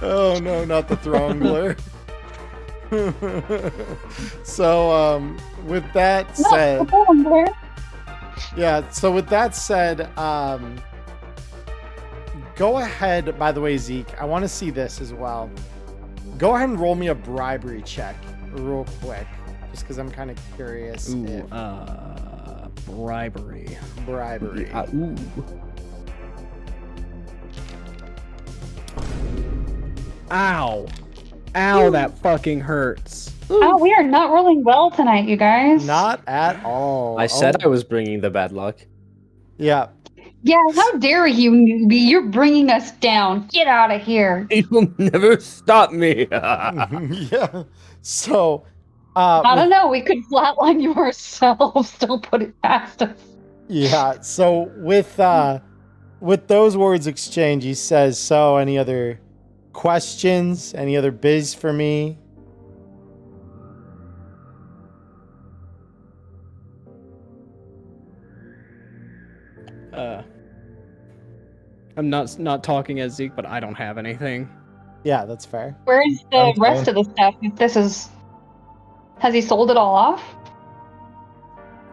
Oh no, not the Throngler. So, with that said, yeah. So with that said, go ahead. By the way, Zeke, I want to see this as well. Go ahead and roll me a bribery check real quick, just because I'm kind of curious. Ooh, bribery. Bribery. Ooh. Ow. Ow, that fucking hurts. Oh, we are not rolling well tonight, you guys. Not at all. I said I was bringing the bad luck. Yeah. Yeah, how dare you, newbie? You're bringing us down. Get out of here. You'll never stop me. Yeah. So, I don't know. We could flatline you ourselves. Don't put it past us. yeah. So with those words exchanged, he says, "So, any other questions? Any other biz for me?" I'm not talking as Zeke, but I don't have anything. Yeah, that's fair. Where's the rest of the stuff? If this is, has he sold it all off?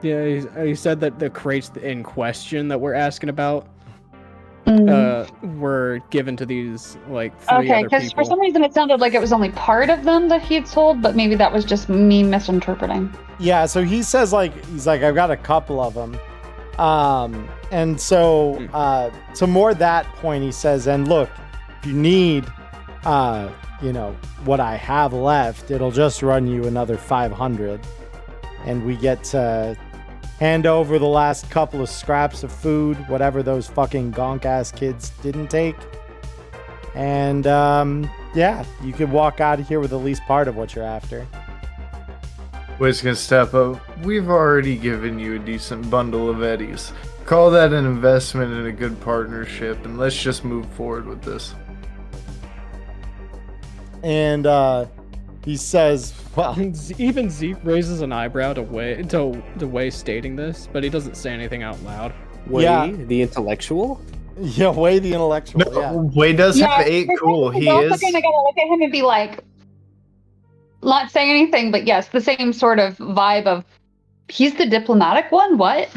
Yeah, he said that the crates in question that we're asking about were given to these like three Okay, other because people. for some reason it sounded like it was only part of them that he had sold, but maybe that was just me misinterpreting. Yeah. So he says he's like, I've got a couple of them. And so, to more that point, he says, and look, if you need, what I have left, it'll just run you another 500, and we get to hand over the last couple of scraps of food, whatever those fucking gonk ass kids didn't take. And, yeah, you could walk out of here with at least part of what you're after. Way's gonna step up. We've already given you a decent bundle of eddies. Call that an investment in a good partnership, and let's just move forward with this. And he says, well, Even Zeke raises an eyebrow to Way stating this, but he doesn't say anything out loud. Way, Yeah. the intellectual? yeah, Way the intellectual. No, Yeah. Way does have 8 cool. He also is. kind of gotta look at him and be like, not saying anything, but yes, the same sort of vibe of he's the diplomatic one. What?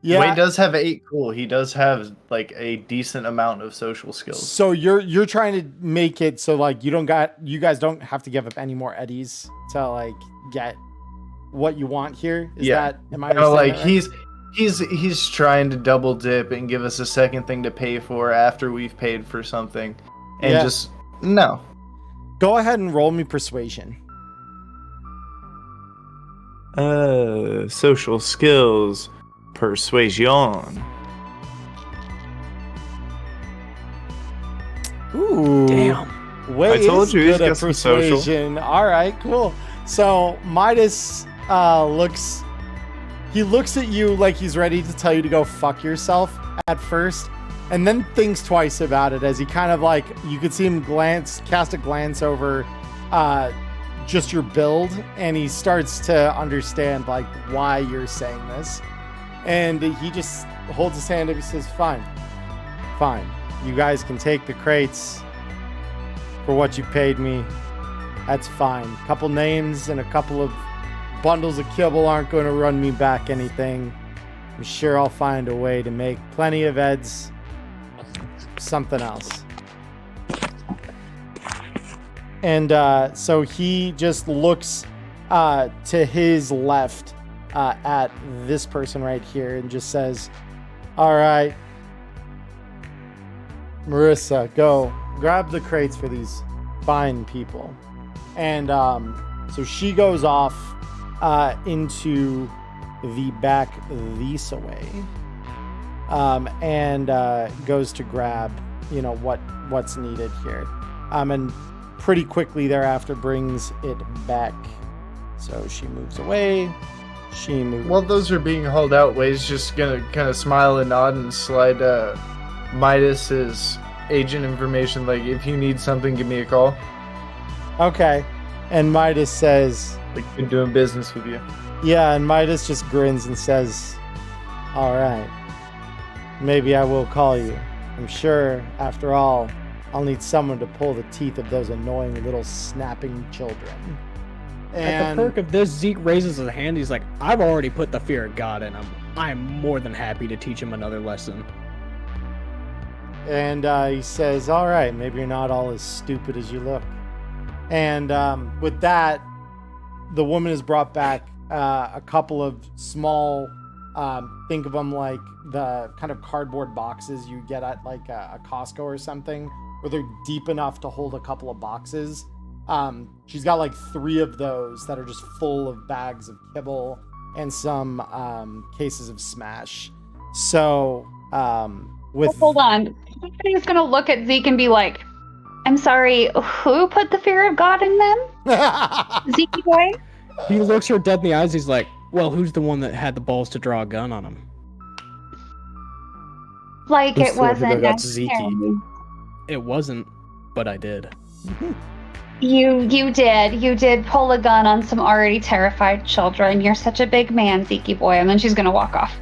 Yeah. Way does have 8 cool. He does have like a decent amount of social skills. So you're trying to make it so like you guys don't have to give up any more eddies to like get what you want here. Is Yeah. that am I No, like understanding that right? he's trying to double dip and give us a second thing to pay for after we've paid for something, and Yeah. just no. Go ahead and roll me persuasion. Social skills, persuasion. Ooh. Damn. Way I told is you he's good at got some social. persuasion. All right, cool. So Midas looks at you like he's ready to tell you to go fuck yourself at first, and then thinks twice about it as he kind of like, you could see him cast a glance over just your build, and he starts to understand like why you're saying this, and he just holds his hand up. He says, fine, you guys can take the crates for what you paid me. That's fine. A couple names and a couple of bundles of kibble aren't going to run me back anything. I'm sure I'll find a way to make plenty of eds something else. And so he just looks to his left at this person right here and just says, all right, Marissa, go grab the crates for these fine people. And so she goes off into the back this way, and goes to grab, what's needed here. And pretty quickly thereafter brings it back. So she moves away. She moves. While those are being hauled out, Way's just gonna kind of smile and nod and slide Midas's agent information. Like, if you need something, give me a call. Okay. And Midas says, Like, been doing business with you. yeah, and Midas just grins and says, all right, maybe I will call you. I'm sure, after all, I'll need someone to pull the teeth of those annoying little snapping children. At the perk of this, Zeke raises his hand. He's like, I've already put the fear of God in him. I'm more than happy to teach him another lesson. And he says, all right, maybe you're not all as stupid as you look. And with that, the woman has brought back a couple of small, think of them like the kind of cardboard boxes you get at like a Costco or something, where they're deep enough to hold a couple of boxes. She's got like 3 of those that are just full of bags of kibble and some cases of Smash. So Hold on. Somebody's gonna look at Zeke and be like, I'm sorry, who put the fear of God in them? Zeke boy? He looks her dead in the eyes. He's like, well, who's the one that had the balls to draw a gun on him? Like Who's it the one who wasn't got Zeke? It wasn't, but I did. You did pull a gun on some already terrified children. You're such a big man, Zeke boy. And then she's gonna walk off.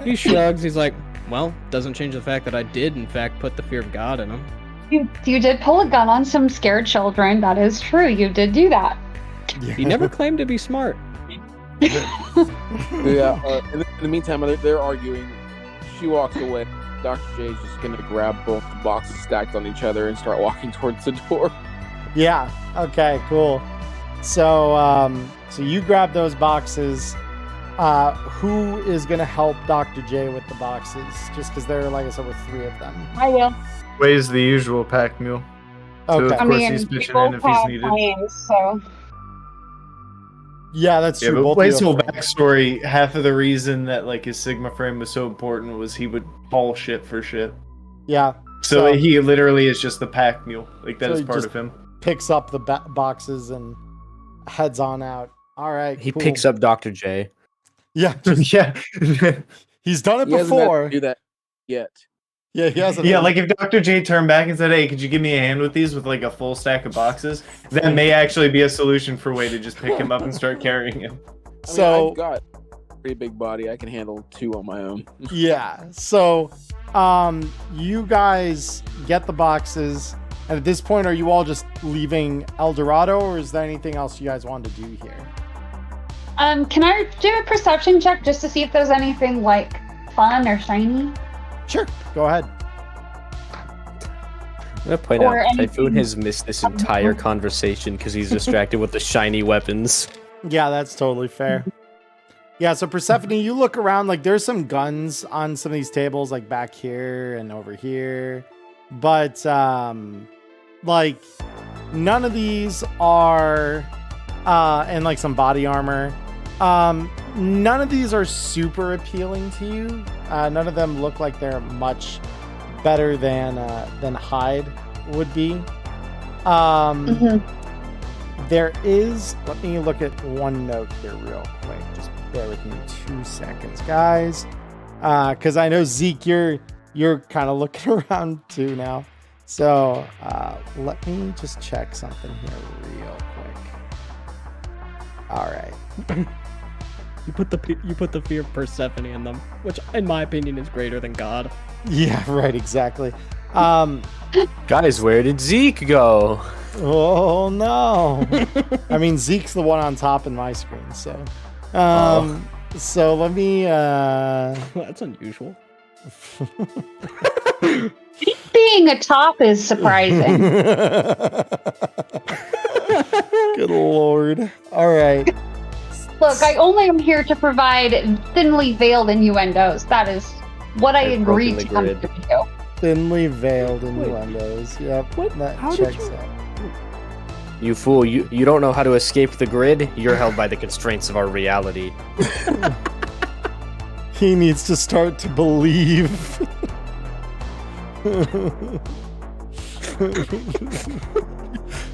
He shrugs. He's like, well, doesn't change the fact that I did, in fact, put the fear of God in him. You did pull a gun on some scared children. That is true. You did do that. He never claimed to be smart. Yeah. In the meantime, they're arguing. She walks away. Dr. J's just gonna grab both the boxes stacked on each other and start walking towards the door. Yeah. Okay. Cool. So, so you grab those boxes. Who is gonna help Dr. J with the boxes? Just because there, like I said, were 3 of them. I will. Weighs the usual pack mule. Okay. So of course he's pitching in if he's needed. Plans, so. Yeah, that's Yeah, true. but Both Blaze's of you whole have frames. backstory, half of the reason that like his Sigma frame was so important was he would haul shit for shit. Yeah. So he literally is just the pack mule. Like that So is he part just of him. picks up the boxes and heads on out. All right. He cool. picks up Dr. J. Yeah. Yeah. He's done it He hasn't had before. to do that yet. Yeah, he hasn't. Yeah, like if Dr. J turned back and said, hey, could you give me a hand with these with like a full stack of boxes? That may actually be a solution for Way to just pick him up and start carrying him. I've got a pretty big body. I can handle 2 on my own. Yeah. So, you guys get the boxes, and at this point, are you all just leaving El Dorado, or is there anything else you guys want to do here? Can I do a perception check just to see if there's anything like fun or shiny? Sure. Go ahead. I'm gonna point Or out anything- Typhoon has missed this entire conversation because he's distracted with the shiny weapons. Yeah, that's totally fair. Yeah, so Persephone, you look around, like there's some guns on some of these tables, like back here and over here. But like none of these are and like some body armor. None of these are super appealing to you. None of them look like they're much better than Hyde would be. There is, let me look at one note here real quick. Just bear with me 2 seconds, guys. Because I know Zeke, you're kind of looking around too now. So let me just check something here real quick. All right. You put the fear of Persephone in them, which, in my opinion, is greater than God. Yeah, right, exactly. Guys, where did Zeke go? Oh no. I mean, Zeke's the one on top in my screen, so. So let me. That's unusual. Being a top is surprising. Good lord. All right. Look, I only am here to provide thinly veiled innuendos. That is what I I've broken agreed the to come grid. to do. Thinly veiled innuendos. Yep. What? That How did checks you- out. You fool, you don't know how to escape the grid? You're held by the constraints of our reality. He needs to start to believe.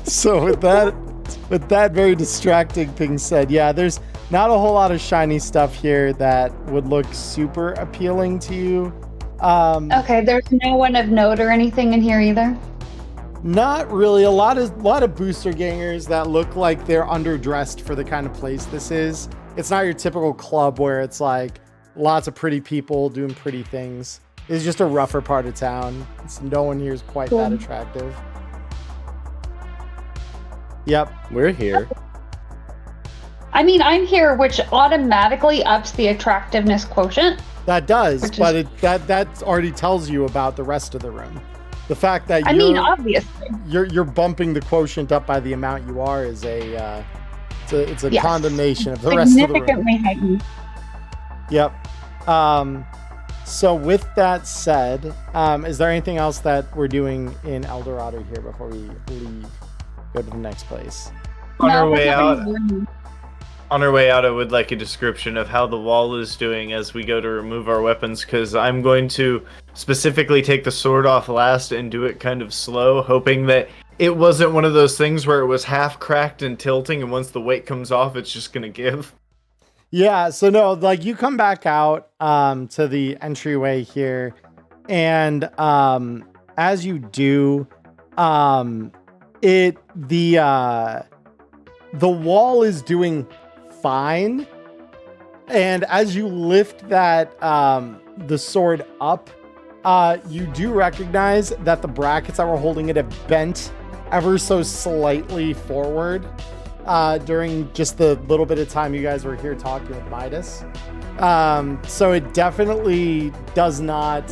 So with that very distracting thing said, yeah, there's not a whole lot of shiny stuff here that would look super appealing to you. Okay, there's no one of note or anything in here either. Not really. A lot of booster gangers that look like they're underdressed for the kind of place this is. It's not your typical club where it's like lots of pretty people doing pretty things. It's just a rougher part of town. No one here is quite that attractive. Yep. We're here. I mean, I'm here, which automatically ups the attractiveness quotient. That does, but that already tells you about the rest of the room. The fact that obviously you're bumping the quotient up by the amount you are is it's a Yes. condemnation of the rest of the room. Significantly heightened. Yep. So with that said, is there anything else that we're doing in El Dorado here before we leave? Go to the next place. On our No, way there's out, nothing- I would like a description of how the wall is doing as we go to remove our weapons, because I'm going to specifically take the sword off last and do it kind of slow, hoping that it wasn't one of those things where it was half cracked and tilting, and once the weight comes off, it's just gonna give. Yeah, so no, like you come back out to the entryway here, and as you do, the wall is doing fine, and as you lift that the sword up, you do recognize that the brackets that were holding it have bent ever so slightly forward during just the little bit of time you guys were here talking with Midas. So it definitely does not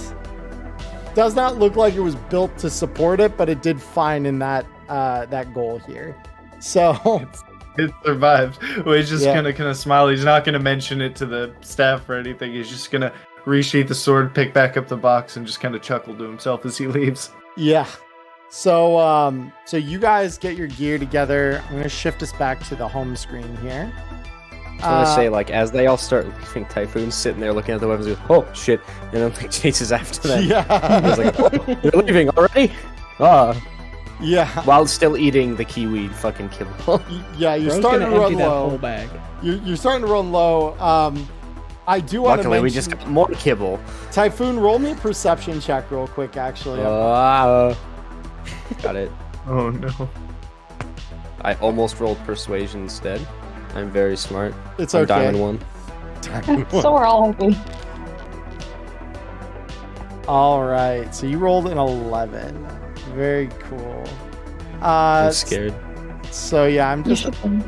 look like it was built to support it, but it did fine in that goal here. So It survived. Well, he's just Yeah. gonna kind of smile. He's not gonna mention it to the staff or anything. He's just gonna resheath the sword, pick back up the box, and just kind of chuckle to himself as he leaves. yeah. So so you guys get your gear together. I'm gonna shift us back to the home screen here. I want to say, like, as they all start leaving, Typhoon's sitting there looking at the weapons, goes, "Oh shit!" and then like chases after them. Yeah. He's like, "Oh, you're leaving already?" Yeah. While still eating the kiwi fucking kibble. Yeah, you're Bro's starting gonna to run empty that low. whole bag. You're starting to run low. I do want to Luckily, mention, we just got more kibble. Typhoon, roll me a perception check real quick, actually. Got it. Oh no. I almost rolled persuasion instead. I'm very smart. It's I'm okay. diamond one. So we're all hoping. All right, so you rolled an 11. Very cool. I'm scared. So yeah, I'm You just should.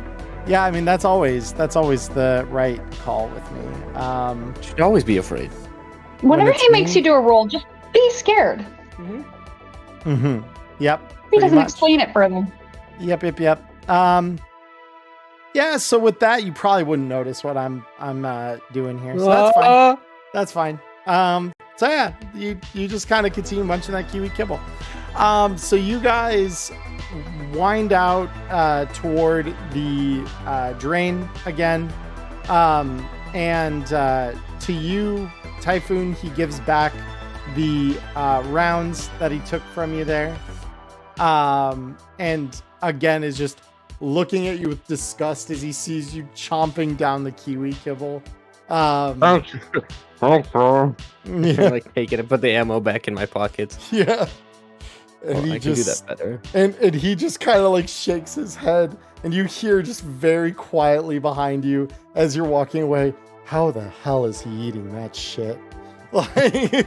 yeah. I mean, that's always the right call with me. Should always be afraid. Whenever it's he makes me- you do a roll, just be scared. Yep. He pretty doesn't much. explain it further. Yep. Yeah. So with that, you probably wouldn't notice what I'm doing here. So that's fine. That's fine. So yeah, you just kind of continue munching that kiwi kibble. So you guys wind out toward the drain again. And to you, Typhoon, he gives back the rounds that he took from you there. And again is just looking at you with disgust as he sees you chomping down the kiwi kibble. Thank you. Thanks, bro. Yeah. Like taking it, put the ammo back in my pockets. Yeah. And Oh, he I can do just that better. and he just kind of like shakes his head, and you hear just very quietly behind you as you're walking away, how the hell is he eating that shit? Like,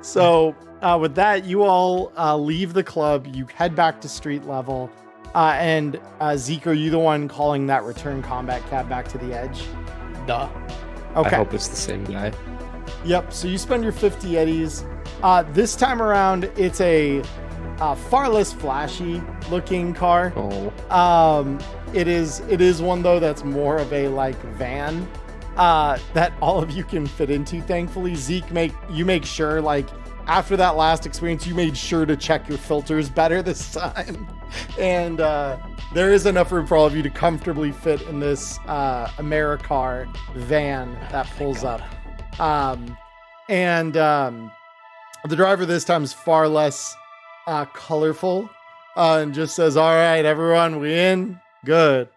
so with that, you all leave the club, you head back to street level, and Zeke, are you the one calling that return combat cab back to the edge? Duh. Okay. I hope it's the same guy. Yep. So you spend your 50 eddies. This time around, it's a far less flashy looking car. Oh. It is one though that's more of a like van that all of you can fit into. Thankfully, Zeke, make sure, like, after that last experience, you made sure to check your filters better this time, and there is enough room for all of you to comfortably fit in this AmeriCar van that pulls up. And the driver this time is far less colorful, and just says, "All right, everyone, we in? Good.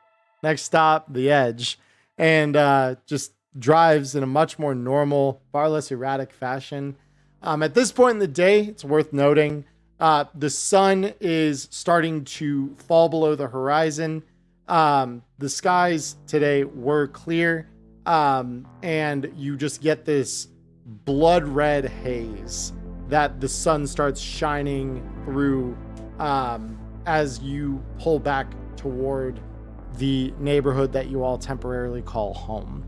Next stop, the edge." And just drives in a much more normal, far less erratic fashion. At this point in the day, it's worth noting, the sun is starting to fall below the horizon. The skies today were clear, and you just get this blood red haze that the sun starts shining through as you pull back toward the neighborhood that you all temporarily call home.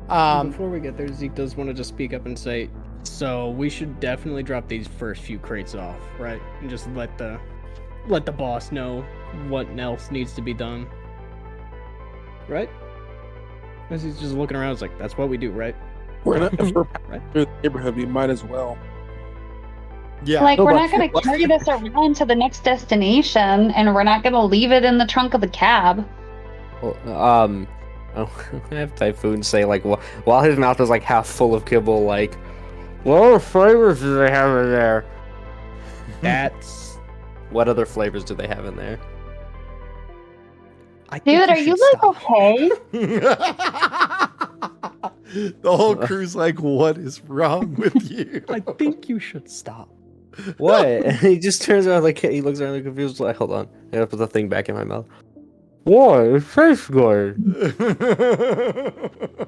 Before we get there, Zeke does want to just speak up and say, so we should definitely drop these first few crates off, right? And just let the boss know what else needs to be done. Right? As he's just looking around, it's like, that's what we do, right? If we're Right. through the neighborhood, we might as well. Yeah. Like, No, we're but- not going to carry this around to the next destination, and we're not going to leave it in the trunk of the cab. Well, I have Typhoon say, like, while his mouth is, like, half full of kibble, like, what flavors do they have in there? That's... What other flavors do they have in there? I think Dude, are you, should like, stop. okay? The whole crew's like, what is wrong with you? I think you should stop. What? And he just turns around, like, he looks around, like, confused, like, hold on. I gotta put the thing back in my mouth. What? It tastes good.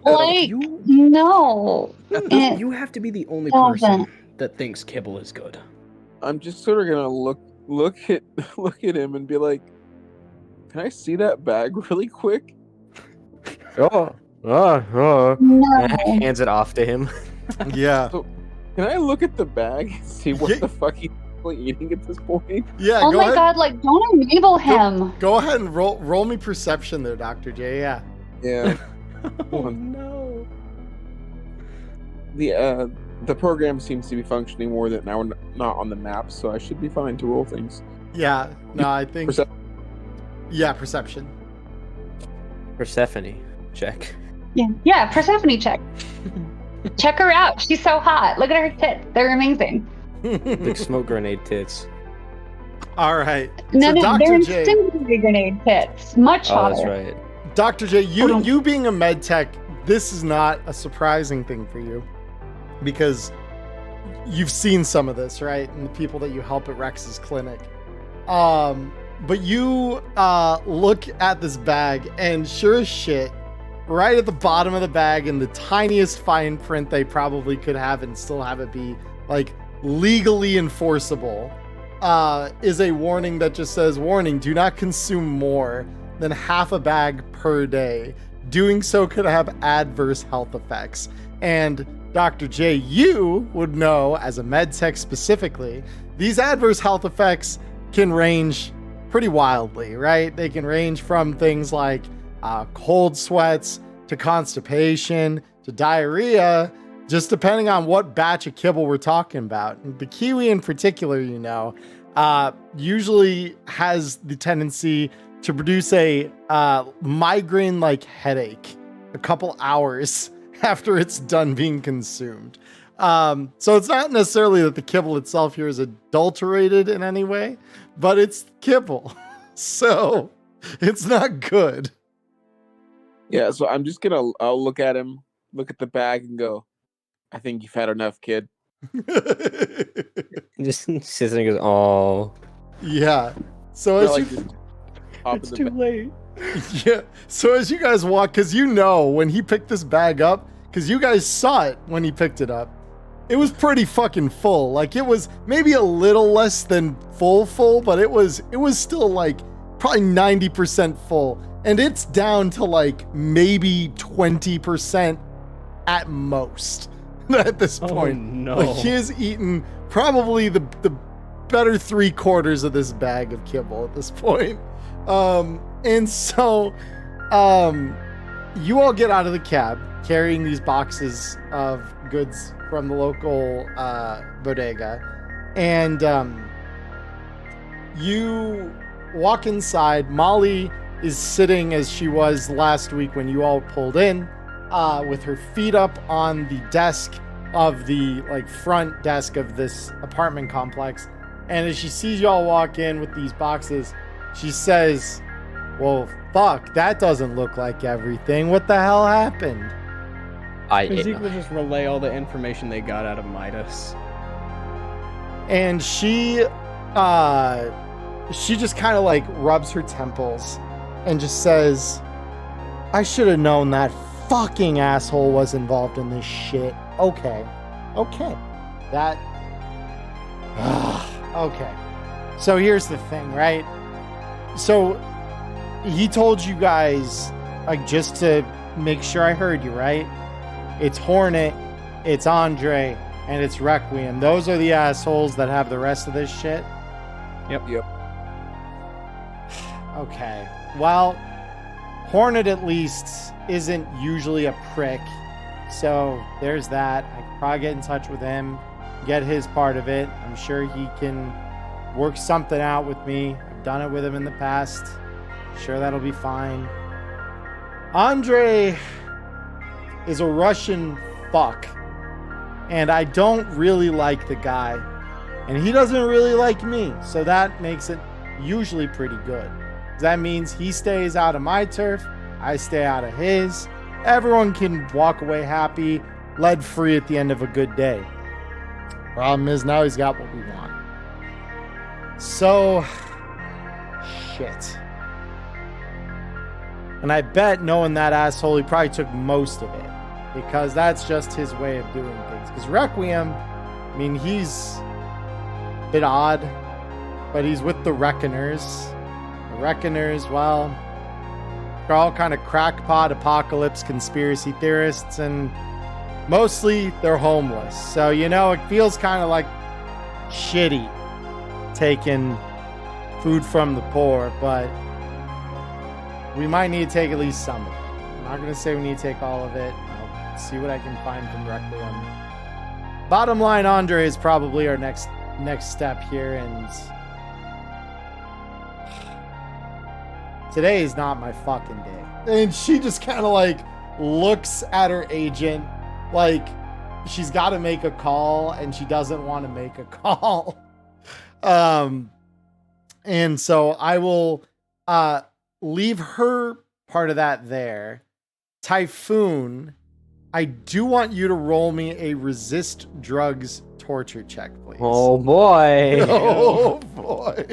Like, You, no. It you have to be the only doesn't. person that thinks kibble is good. I'm just sort of gonna look at him and be like, "Can I see that bag really quick?" Oh. No. Hands it off to him. Yeah. Can I look at the bag and see what Yeah. the fuck he's actually eating at this point? Yeah. Oh go my ahead. god, like, don't enable him. Go ahead and roll me perception there, Dr. J. Yeah. Yeah. Oh no. The program seems to be functioning more that now we're not on the map, so I should be fine to roll things. Yeah. No, I think. Percep- Yeah, perception. Persephone. Check. Yeah, Persephone check. Check her out. She's so hot. Look at her tits. They're amazing. Like smoke grenade tits. All right. No, So no, Dr. they're J. incendiary grenade tits. Much Oh, hotter. that's right. Dr. J, Hold on. you being a med tech, this is not a surprising thing for you because you've seen some of this, right? And the people that you help at Rex's clinic. But you look at this bag, and sure as shit, right at the bottom of the bag in the tiniest fine print they probably could have and still have it be like legally enforceable, is a warning that just says, warning, do not consume more than half a bag per day. Doing so could have adverse health effects. And Dr. J, you would know, as a med tech specifically, these adverse health effects can range pretty wildly, right? They can range from things like cold sweats to constipation to diarrhea, just depending on what batch of kibble we're talking about. And the kiwi in particular, you know, usually has the tendency to produce a migraine-like headache a couple hours after it's done being consumed. So it's not necessarily that the kibble itself here is adulterated in any way, but it's kibble. So it's not good. Yeah, so I'll look at him, look at the bag, and go, "I think you've had enough, kid." He just sits there and goes, oh. Yeah. So Or, as like, you, just hop in It's the too bag. late. yeah. So as you guys walk, because you know when he picked this bag up, because you guys saw it when he picked it up, it was pretty fucking full. Like it was maybe a little less than full, but it was still like probably 90% full. And it's down to like maybe 20% at most at this Oh point. no. Like he has eaten probably the better 3/4 of this bag of kibble at this point. And so you all get out of the cab carrying these boxes of goods from the local bodega, and you walk inside. Molly is sitting as she was last week when you all pulled in, with her feet up on the desk of the like front desk of this apartment complex. And as she sees y'all walk in with these boxes, she says, "Well, fuck, that doesn't look like everything. What the hell happened?" Zeke will just relay all the information they got out of Midas. And she just kind of like rubs her temples and just says, "I should have known that fucking asshole was involved in this shit. Okay. That okay. So here's the thing, right? So he told you guys, like, just to make sure I heard you, right? It's Hornet, it's Andre, and it's Requiem. Those are the assholes that have the rest of this shit? Yep. Okay. Well, Hornet at least isn't usually a prick. So there's that. I could probably get in touch with him, get his part of it. I'm sure he can work something out with me. I've done it with him in the past. Sure, that'll be fine. Andre is a Russian fuck. And I don't really like the guy. And he doesn't really like me. So that makes it usually pretty good. That means he stays out of my turf. I stay out of his. Everyone can walk away happy, lead free at the end of a good day. Problem is now he's got what we want. So, shit. And I bet knowing that asshole, he probably took most of it. Because that's just his way of doing things. Because Requiem, I mean, he's a bit odd. But he's with the Reckoners. The Reckoners, well, they're all kind of crackpot apocalypse conspiracy theorists. And mostly they're homeless. So, you know, it feels kind of like shitty taking food from the poor. But we might need to take at least some of it. I'm not going to say we need to take all of it. I'll see what I can find from Requiem. Bottom line, Andre is probably our next step here, and today is not my fucking day. And she just kind of like looks at her agent like she's got to make a call and she doesn't want to make a call. And so I will leave her part of that there. Typhoon, I do want you to roll me a resist drugs torture check, please. Oh boy. Oh boy.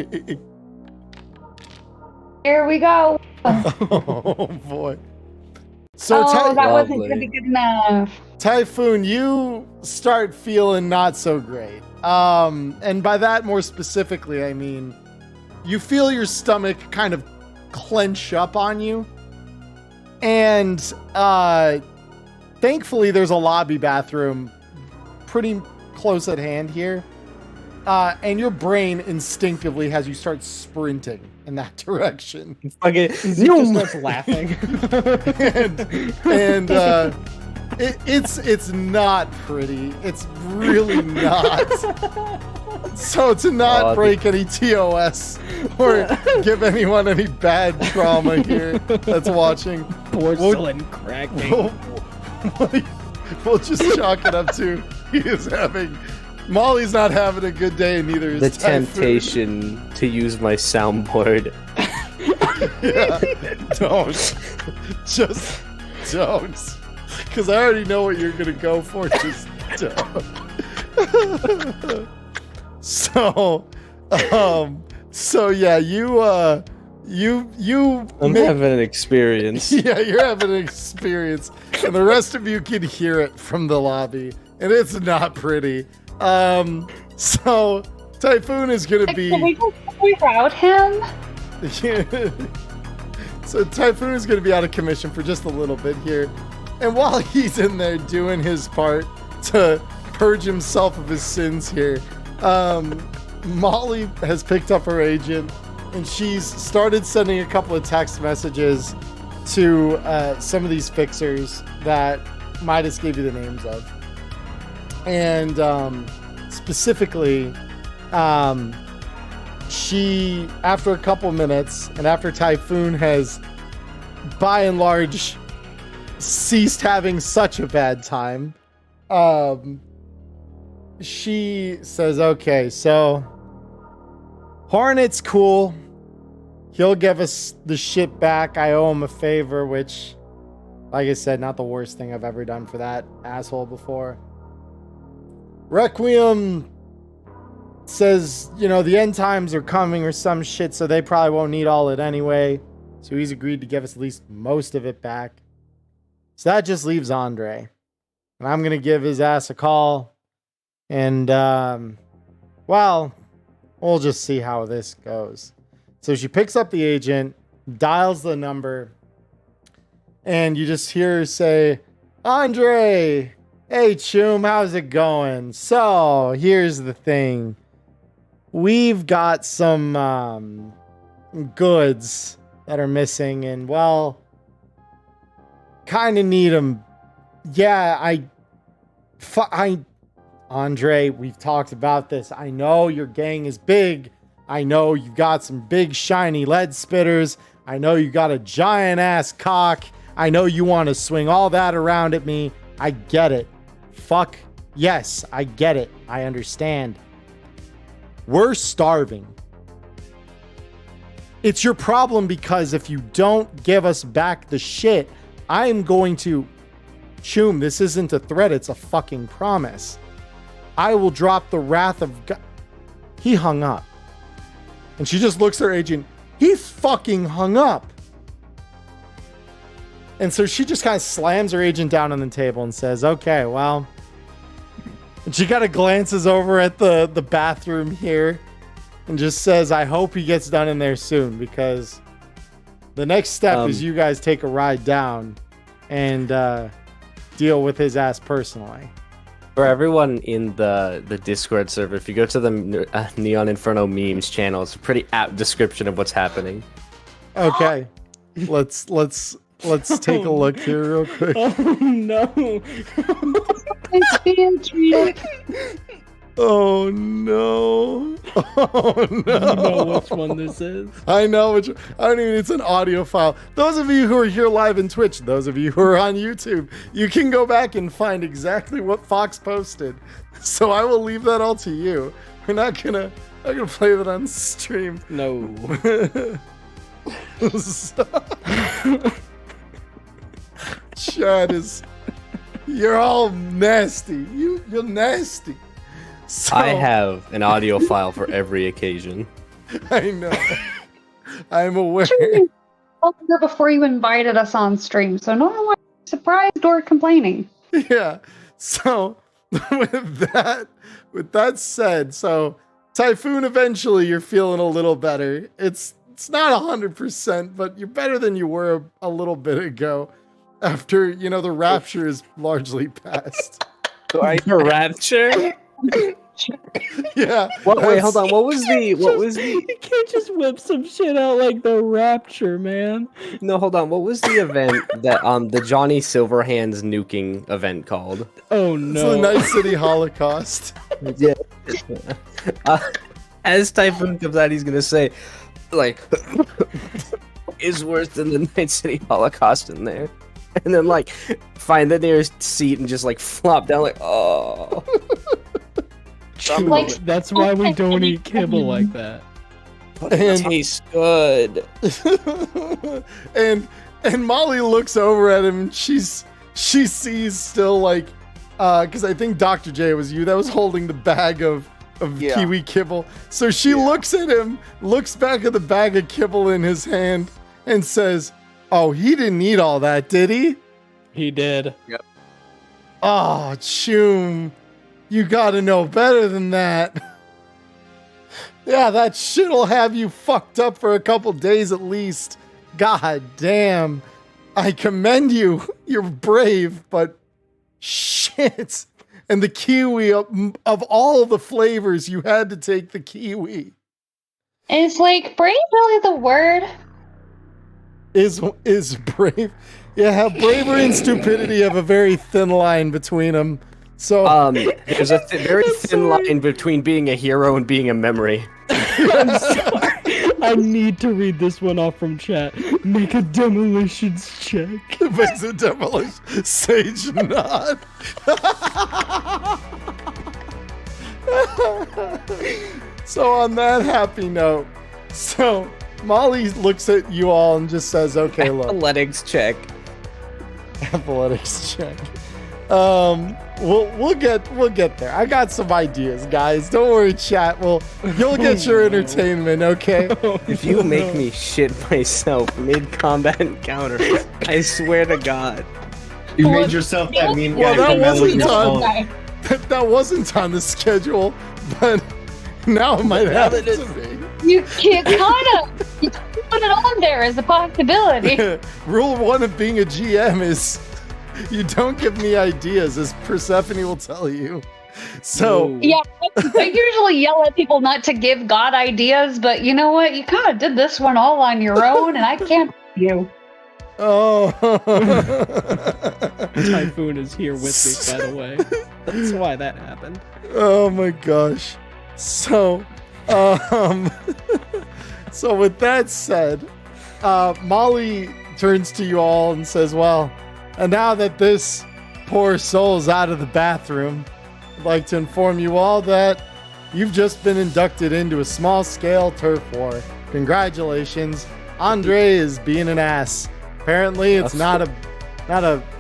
Here we go. Oh boy. So that wasn't Lovely. gonna be good enough. Typhoon, you start feeling not so great. And by that more specifically, I mean, you feel your stomach kind of clench up on you. And thankfully there's a lobby bathroom pretty close at hand here. And your brain instinctively has you start sprinting in that direction. Okay. Zeke just starts laughing. and it's not pretty. It's really not. So to not break any TOS or give anyone any bad trauma here that's watching, Porcelain cracking. we'll just chalk it up to he is having. Molly's not having a good day, and neither is The Typhoon. temptation to use my soundboard. Yeah, don't. Just don't. Because I already know what you're going to go for. Just don't. So yeah, you I'm having an experience. Yeah, you're having an experience, and the rest of you can hear it from the lobby, and it's not pretty. So Typhoon is gonna be. Can we just reroute him? So Typhoon is gonna be out of commission for just a little bit here, and while he's in there doing his part to purge himself of his sins here, Molly has picked up her agent, and she's started sending a couple of text messages to some of these fixers that Midas gave you the names of. And specifically, she, after a couple minutes, and after Typhoon has, by and large, ceased having such a bad time, she says, okay, so Hornet's cool. He'll give us the shit back. I owe him a favor, which, like I said, not the worst thing I've ever done for that asshole before. Requiem says, you know, the end times are coming or some shit, so they probably won't need all it anyway. So he's agreed to give us at least most of it back. So that just leaves Andre. And I'm going to give his ass a call. And, well, we'll just see how this goes. So she picks up the agent. dials the number, and you just hear her say, Andre, hey Choom, how's it going? So here's the thing. We've got some goods that are missing, and well, kind of need them. Yeah, Andre, we've talked about this. I know your gang is big. I know you've got some big shiny lead spitters. I know you got a giant ass cock. I know you want to swing all that around at me. I get it. Fuck yes, I get it. I understand. We're starving. It's your problem because if you don't give us back the shit, I am going to... Choom, this isn't a threat, it's a fucking promise. I will drop the wrath of God. He hung up. And she just looks at her agent. He fucking hung up. And so she just kind of slams her agent down on the table and says, okay, well... And she kind of glances over at the bathroom here and just says, I hope he gets done in there soon, because the next step is you guys take a ride down and deal with his ass personally. For everyone in the Discord server, if you go to the Neon Inferno memes channel, it's a pretty apt description of what's happening. Okay, let's take a look here real quick. Oh no! It's Beatrice. Oh no! Oh no! You know which one this is. I know which. I don't even. It's an audio file. Those of you who are here live in Twitch, those of you who are on YouTube, you can go back and find exactly what Fox posted. So I will leave that all to you. We're not gonna play that on stream. No. Chad is. You're all nasty. You're nasty. So, I have an audio file for every occasion. I know. I'm aware. Before you invited us on stream, so no one was surprised or complaining. Yeah. So with that said, so Typhoon, eventually you're feeling a little better. It's not 100%, but you're better than you were a little bit ago. After the rapture is largely past. The rapture? Yeah. Wait, hold on. What was the? You can't just whip some shit out like the rapture, man. No, hold on. What was the event that the Johnny Silverhands nuking event called? Oh It's no! the Night City Holocaust. Yeah. As Typhoon comes out, he's gonna say, like, is worse than the Night City Holocaust in there, and then like find the nearest seat and just like flop down, like, oh. Like, That's why we don't eat kibble like that. It tastes good. and Molly looks over at him and she sees still like because I think Dr. J was you that was holding the bag of kiwi kibble. So she looks at him, looks back at the bag of kibble in his hand and says, "Oh, he didn't eat all that, did he?" He did. Yep. Oh, Choom. You gotta know better than that. Yeah, that shit'll have you fucked up for a couple days at least. God damn. I commend you. You're brave, but shit. And the kiwi, of all the flavors, you had to take the kiwi. is like brave really the word? Is brave. Yeah, bravery and stupidity have a very thin line between them. So there's a very thin line between being a hero and being a memory. I'm sorry. I need to read this one off from chat. Make a demolitions check. Makes a demolition. Sage nod. So on that happy note, so Molly looks at you all and just says, "Okay, look." Athletics check. Athletics check. We'll get there. I got some ideas, guys. Don't worry, chat. You'll get your entertainment, okay? If you make me shit myself mid-combat encounters, I swear to God. You made yourself that meme Well, guy. that wasn't from on. Metal That wasn't on the schedule, but now it might have to be. You put it on there as a possibility. Rule 1 of being a GM is you don't give me ideas, as Persephone will tell you. So Yeah, I usually yell at people not to give God ideas, but you know what? You kind of did this one all on your own, and I can't you. Oh. Typhoon is here with me, by the way. That's why that happened. Oh my gosh. So, so with that said, Molly turns to you all and says, well, and now that this poor soul's out of the bathroom, I'd like to inform you all that you've just been inducted into a small-scale turf war. Congratulations. Andre is being an ass. Apparently, it's not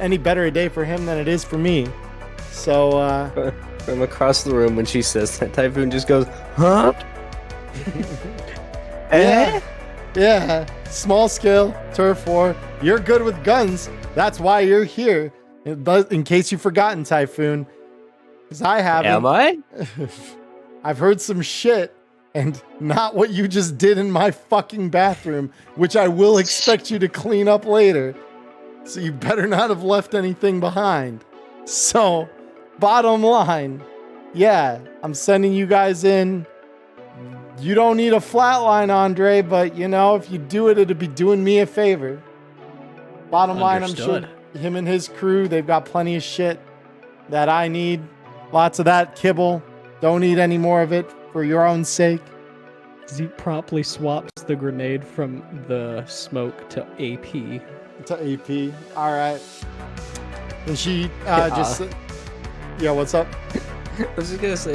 any better a day for him than it is for me. So, from across the room, when she says that, Typhoon just goes, huh? Yeah. Small scale turf war. You're good with guns. That's why you're here. In case you've forgotten, Typhoon, because I haven't. Am I? I've heard some shit, and not what you just did in my fucking bathroom, which I will expect you to clean up later. So you better not have left anything behind. So, bottom line, yeah, I'm sending you guys in. You don't need a flatline, Andre, but you know, if you do it, it'd be doing me a favor. Bottom line, I'm sure him and his crew, they've got plenty of shit that I need. Lots of that kibble. Don't need any more of it for your own sake. Zeke promptly swaps the grenade from the smoke to AP. To AP. All right. And she just... Yeah, what's up? Typhoon's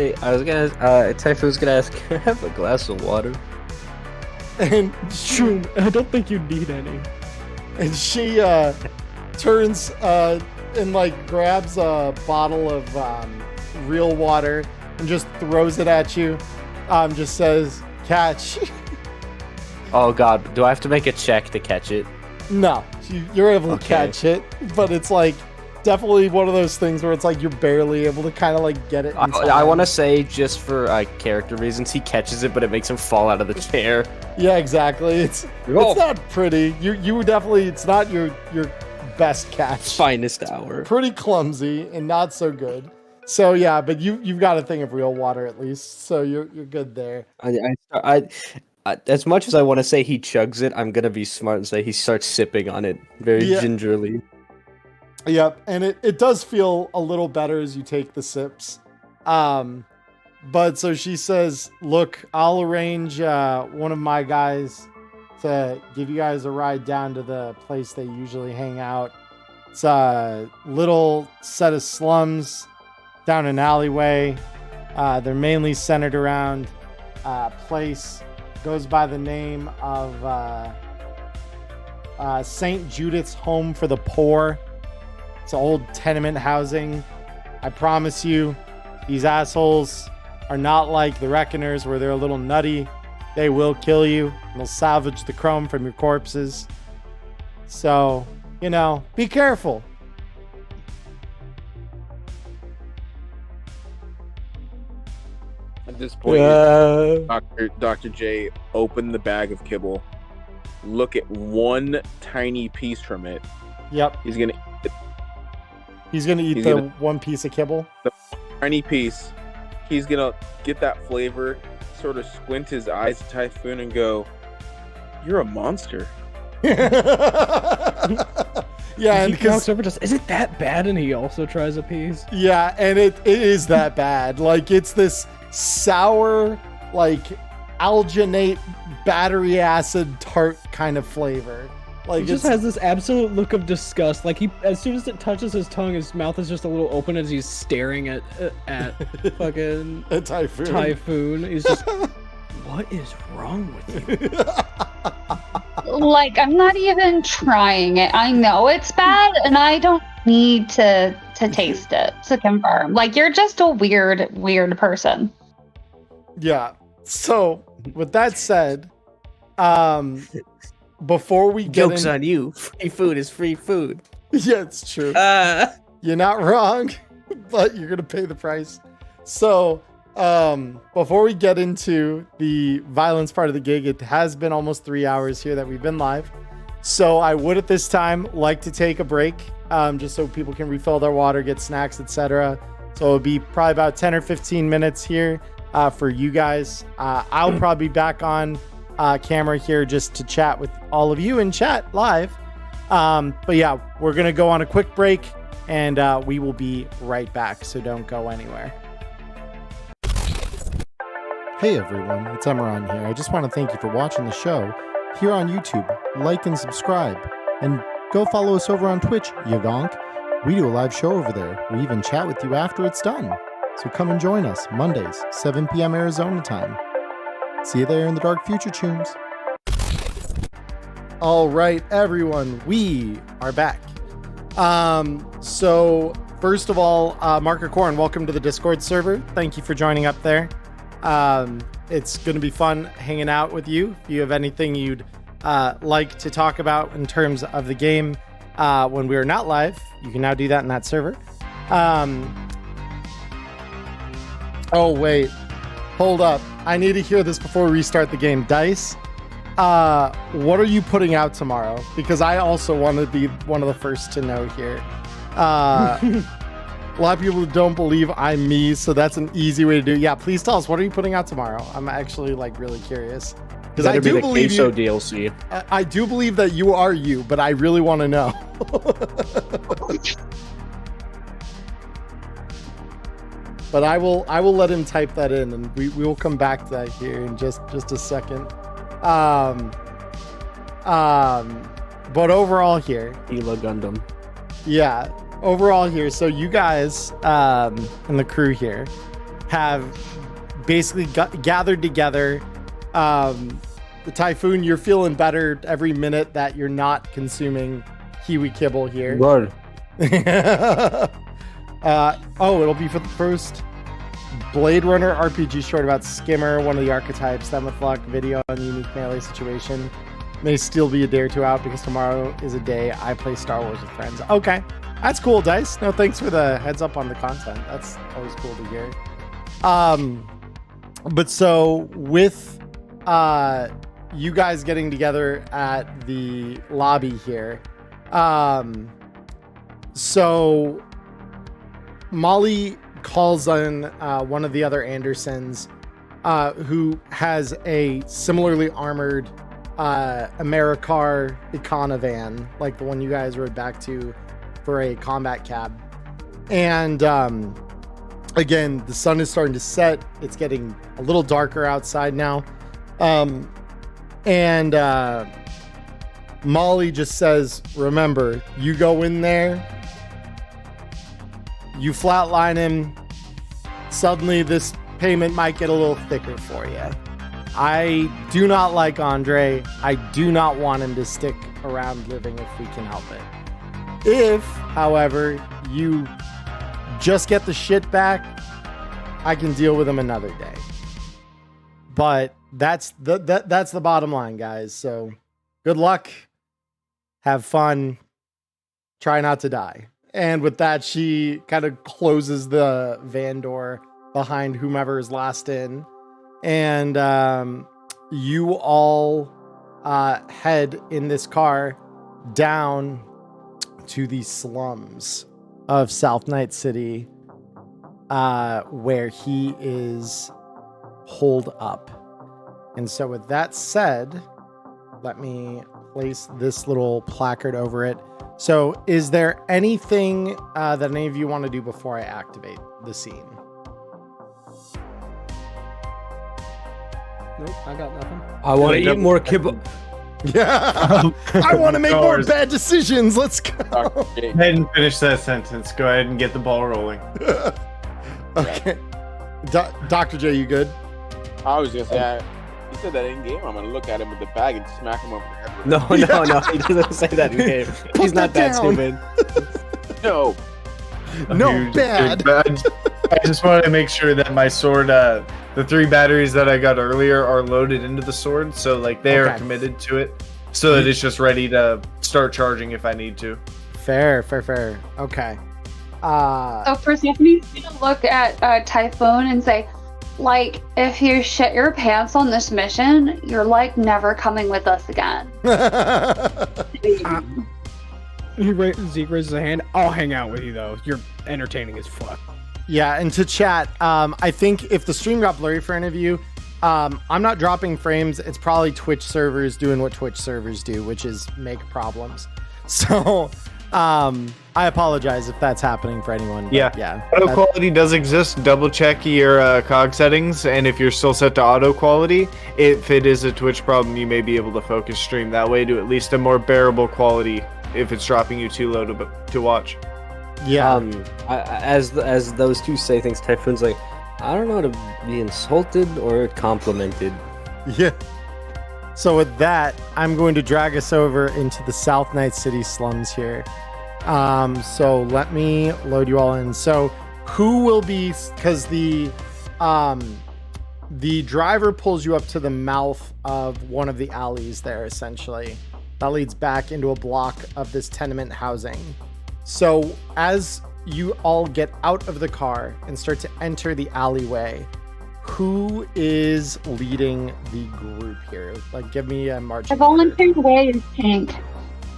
gonna ask, can I have a glass of water? And True, I don't think you need any. And she turns and like grabs a bottle of real water and just throws it at you. Just says, catch. Oh god, do I have to make a check to catch it? No, you're able to catch it, but it's like definitely one of those things where it's like you're barely able to kind of like get it. I want to say, just for character reasons, he catches it, but it makes him fall out of the chair. Yeah, exactly. It's not pretty. You definitely, it's not your best catch. Finest hour. Pretty clumsy and not so good. So yeah, but you've got a thing of real water at least, so you're good there. I as much as I want to say he chugs it, I'm gonna be smart and say he starts sipping on it very gingerly. Yep, and it does feel a little better as you take the sips. But so she says, look, I'll arrange one of my guys to give you guys a ride down to the place they usually hang out. It's a little set of slums down an alleyway. They're mainly centered around a place goes by the name of St. Judith's Home for the Poor. It's old tenement housing. I promise you, these assholes are not like the Reckoners where they're a little nutty. They will kill you. They'll salvage the chrome from your corpses. So, you know, be careful. At this point, Dr. J opened the bag of kibble, look at one tiny piece from it. Yep. He's gonna eat the one piece of kibble. The tiny piece. He's gonna get that flavor, sort of squint his eyes at Typhoon and go, "You're a monster." Yeah, and he walks over, just, is it that bad? And he also tries a piece. Yeah, and it is that bad. Like, it's this sour, like alginate battery acid tart kind of flavor. Like, he just has this absolute look of disgust. Like, as soon as it touches his tongue, his mouth is just a little open as he's staring at fucking a Typhoon. He's just, what is wrong with you? Like, I'm not even trying it. I know it's bad, and I don't need to taste it to confirm. Like, you're just a weird person. Yeah. So, with that said, before we get Joke's on you. Free food is free food. Yeah, it's true. You're not wrong, but you're gonna pay the price. So, Before we get into the violence part of the gig, it has been almost 3 hours here that we've been live. So I would at this time like to take a break, just so people can refill their water, get snacks, etc. So it'll be probably about 10 or 15 minutes here for you guys. I'll probably be back on camera here just to chat with all of you in chat live. But yeah, we're going to go on a quick break and we will be right back. So don't go anywhere. Hey everyone, it's Emmerron here. I just want to thank you for watching the show here on YouTube. Like and subscribe. And go follow us over on Twitch, you gonk. We do a live show over there. We even chat with you after it's done. So come and join us Mondays, 7 p.m. Arizona time. See you there in the dark future tunes. All right, everyone, we are back. So first of all, Marker Corn, welcome to the Discord server. Thank you for joining up there. It's going to be fun hanging out with you. If you have anything you'd like to talk about in terms of the game when we are not live, you can now do that in that server. Oh, wait. Hold up. I need to hear this before we restart the game. Dice, what are you putting out tomorrow? Because I also want to be one of the first to know here. A lot of people don't believe I'm me, so that's an easy way to do it. Yeah, please tell us, what are you putting out tomorrow? I'm actually like really curious. Because I do believe you. DLC. I do believe that you are you, but I really want to know. But I will let him type that in, and we will come back to that here in just a second. But overall here, Hila Gundam. Yeah, overall here. So you guys and the crew here have basically gathered together. The Typhoon, you're feeling better every minute that you're not consuming kiwi kibble here. Good. It'll be for the first Blade Runner RPG short about Skimmer, one of the archetypes. That with luck, video on unique melee situation. May still be a day or two out because tomorrow is a day I play Star Wars with friends. Okay, that's cool, Dice. No, thanks for the heads up on the content. That's always cool to hear. But so with you guys getting together at the lobby here, so Molly calls on one of the other Andersons who has a similarly armored Americar Econovan, like the one you guys rode back to for a combat cab. And again, the sun is starting to set. It's getting a little darker outside now. And Molly just says, remember, you go in there, you flatline him, suddenly this payment might get a little thicker for you. I do not like Andre. I do not want him to stick around living if we can help it. If, however, you just get the shit back, I can deal with him another day. But that's the bottom line, guys. So good luck. Have fun. Try not to die. And with that, she kind of closes the van door behind whomever is last in. And you all head in this car down to the slums of South Night City, where he is holed up. And so with that said, let me place this little placard over it. So is there anything that any of you want to do before I activate the scene? Nope, I got nothing. I want to eat more kibble. Yeah, I want to make more bad decisions. Let's go. Go ahead and finish that sentence. Go ahead and get the ball rolling. Okay. Dr. J, you good? I was just saying, he said that in game. I'm gonna look at him with the bag and smack him over the head with No, he doesn't say that in game. He's not that stupid. No. No, bad. I just wanted to make sure that my sword, the 3 batteries that I got earlier are loaded into the sword, so like they are committed to it, so that it's just ready to start charging if I need to. Fair. Okay. So Persephone's gonna look at Typhoon and say, like, if you shit your pants on this mission, you're like never coming with us again. Zeke raises a hand. I'll hang out with you though. You're entertaining as fuck. Yeah, and to chat, I think if the stream got blurry for any of you, I'm not dropping frames. It's probably Twitch servers doing what Twitch servers do, which is make problems. So, I apologize if that's happening for anyone. Yeah. Auto quality does exist. Double check your cog settings, and if you're still set to auto quality, if it is a Twitch problem, you may be able to focus stream that way to at least a more bearable quality if it's dropping you too low to watch. Yeah. As those two say things, Typhoon's like, I don't know to be insulted or complimented. Yeah. So with that, I'm going to drag us over into the South Night City slums here. So let me load you all in. So who will be, because the driver pulls you up to the mouth of one of the alleys there, essentially. That leads back into a block of this tenement housing. So as you all get out of the car and start to enter the alleyway, who is leading the group here? Like, give me a marching The volunteer way is Pink.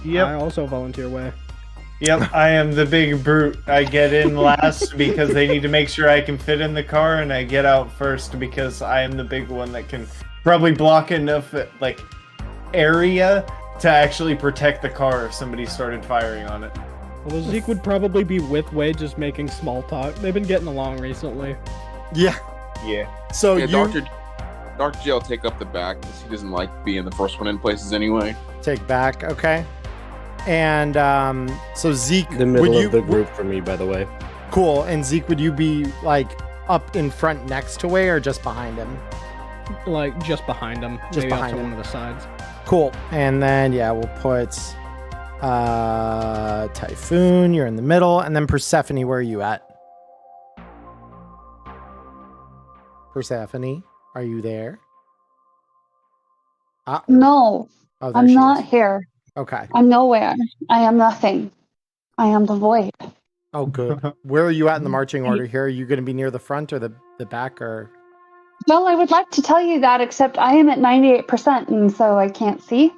Yep. I also volunteer way. Yep, I am the big brute. I get in last because they need to make sure I can fit in the car, and I get out first because I am the big one that can probably block enough like area to actually protect the car if somebody started firing on it. Well, Zeke would probably be with Way just making small talk. They've been getting along recently. Yeah. Yeah. So Yeah, you Dr. J will take up the back because he doesn't like being the first one in places anyway. take back, okay? And so Zeke, The middle would of the group for me, by the way. Cool. And Zeke, would you be like up in front next to Way or just behind him? Like, just behind him. Just maybe behind off to him. one of the sides. Cool. And then yeah, we'll put Typhoon, you're in the middle, and then Persephone, where are you at? Persephone, are you there? No, Oh, there I'm she not is. here. Okay. I'm nowhere. I am nothing. I am the void. Oh, good. Where are you at in the marching order here? Are you going to be near the front or the back or? Well, I would like to tell you that, except I am at 98%, and so I can't see.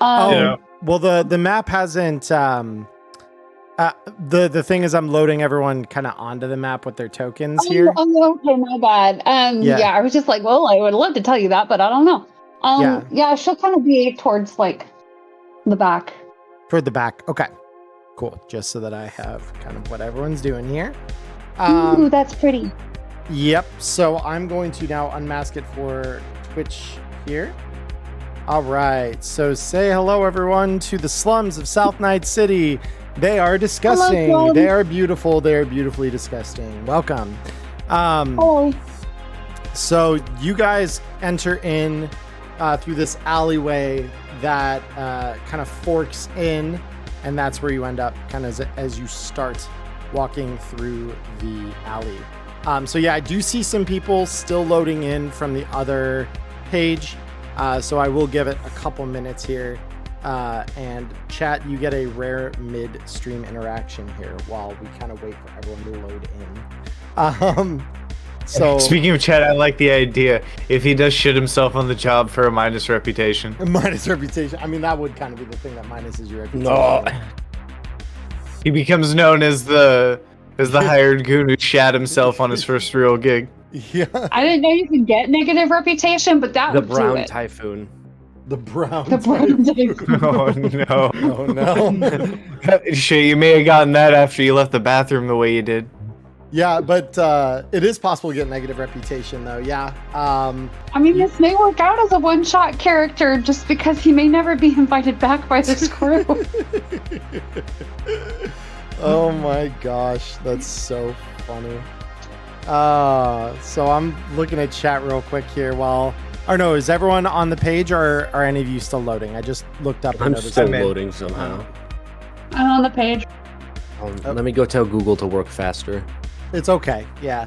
Well, the map hasn't. The thing is, I'm loading everyone kind of onto the map with their tokens here. Oh, okay, my bad. Yeah, I was just like, well, I would love to tell you that, but I don't know. Yeah, she'll kind of be towards like the back. Toward the back. Okay. Cool. Just so that I have kind of what everyone's doing here. Ooh, that's pretty. Yep. So I'm going to now unmask it for Twitch here. All right. So say hello, everyone, to the slums of South Night City. They are disgusting. Hello, they are beautiful. They are beautifully disgusting. Welcome. Hello. So you guys enter in through this alleyway that kind of forks in, and that's where you end up kind of as you start walking through the alley. So yeah, I do see some people still loading in from the other page. So I will give it a couple minutes here. And chat, you get a rare mid-stream interaction here while we kind of wait for everyone to load in. So speaking of chat, I like the idea. If he does shit himself on the job for a minus reputation. Minus reputation. I mean, that would kind of be the thing that minuses your reputation. No. He becomes known as the hired goon who shat himself on his first real gig. Yeah. I didn't know you could get negative reputation, but that The would do brown it. typhoon. The brown. The brown typhoon. Oh no. Oh no. Shit, you may have gotten that after you left the bathroom the way you did. Yeah, but it is possible to get negative reputation, though. Yeah. I mean, this may work out as a one-shot character just because he may never be invited back by this crew. Oh my gosh, that's so funny. So I'm looking at chat real quick here while. Or no, is everyone on the page, or are any of you still loading? I just looked up and I'm noticed. still loading somehow. I'm on the page. Let me go tell Google to work faster. It's okay. Yeah.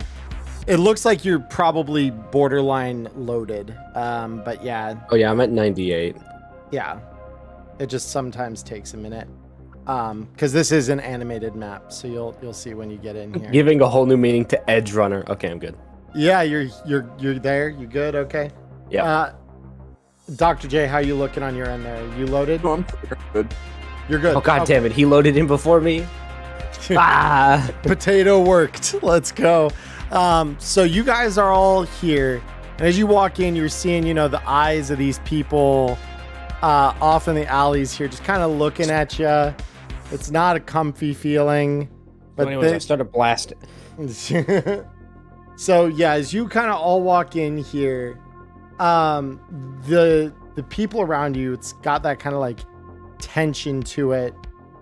It looks like you're probably borderline loaded. But yeah. Oh yeah, I'm at 98. Yeah. It just sometimes takes a minute. Because this is an animated map, so you'll see when you get in here. Giving a whole new meaning to Edge Runner. Okay, I'm good. Yeah, you're there. You good? Okay. Yeah. Dr. J, how you looking on your end there? You loaded? No, I'm clear. Good. You're good. Oh god damn it! He loaded in before me. Potato worked. Let's go. So you guys are all here, and as you walk in, you're seeing, the eyes of these people off in the alleys here, just kind of looking at you. It's not a comfy feeling, but Anyways, I started blasting. So yeah, as you kind of all walk in here, the people around you, it's got that kind of like tension to it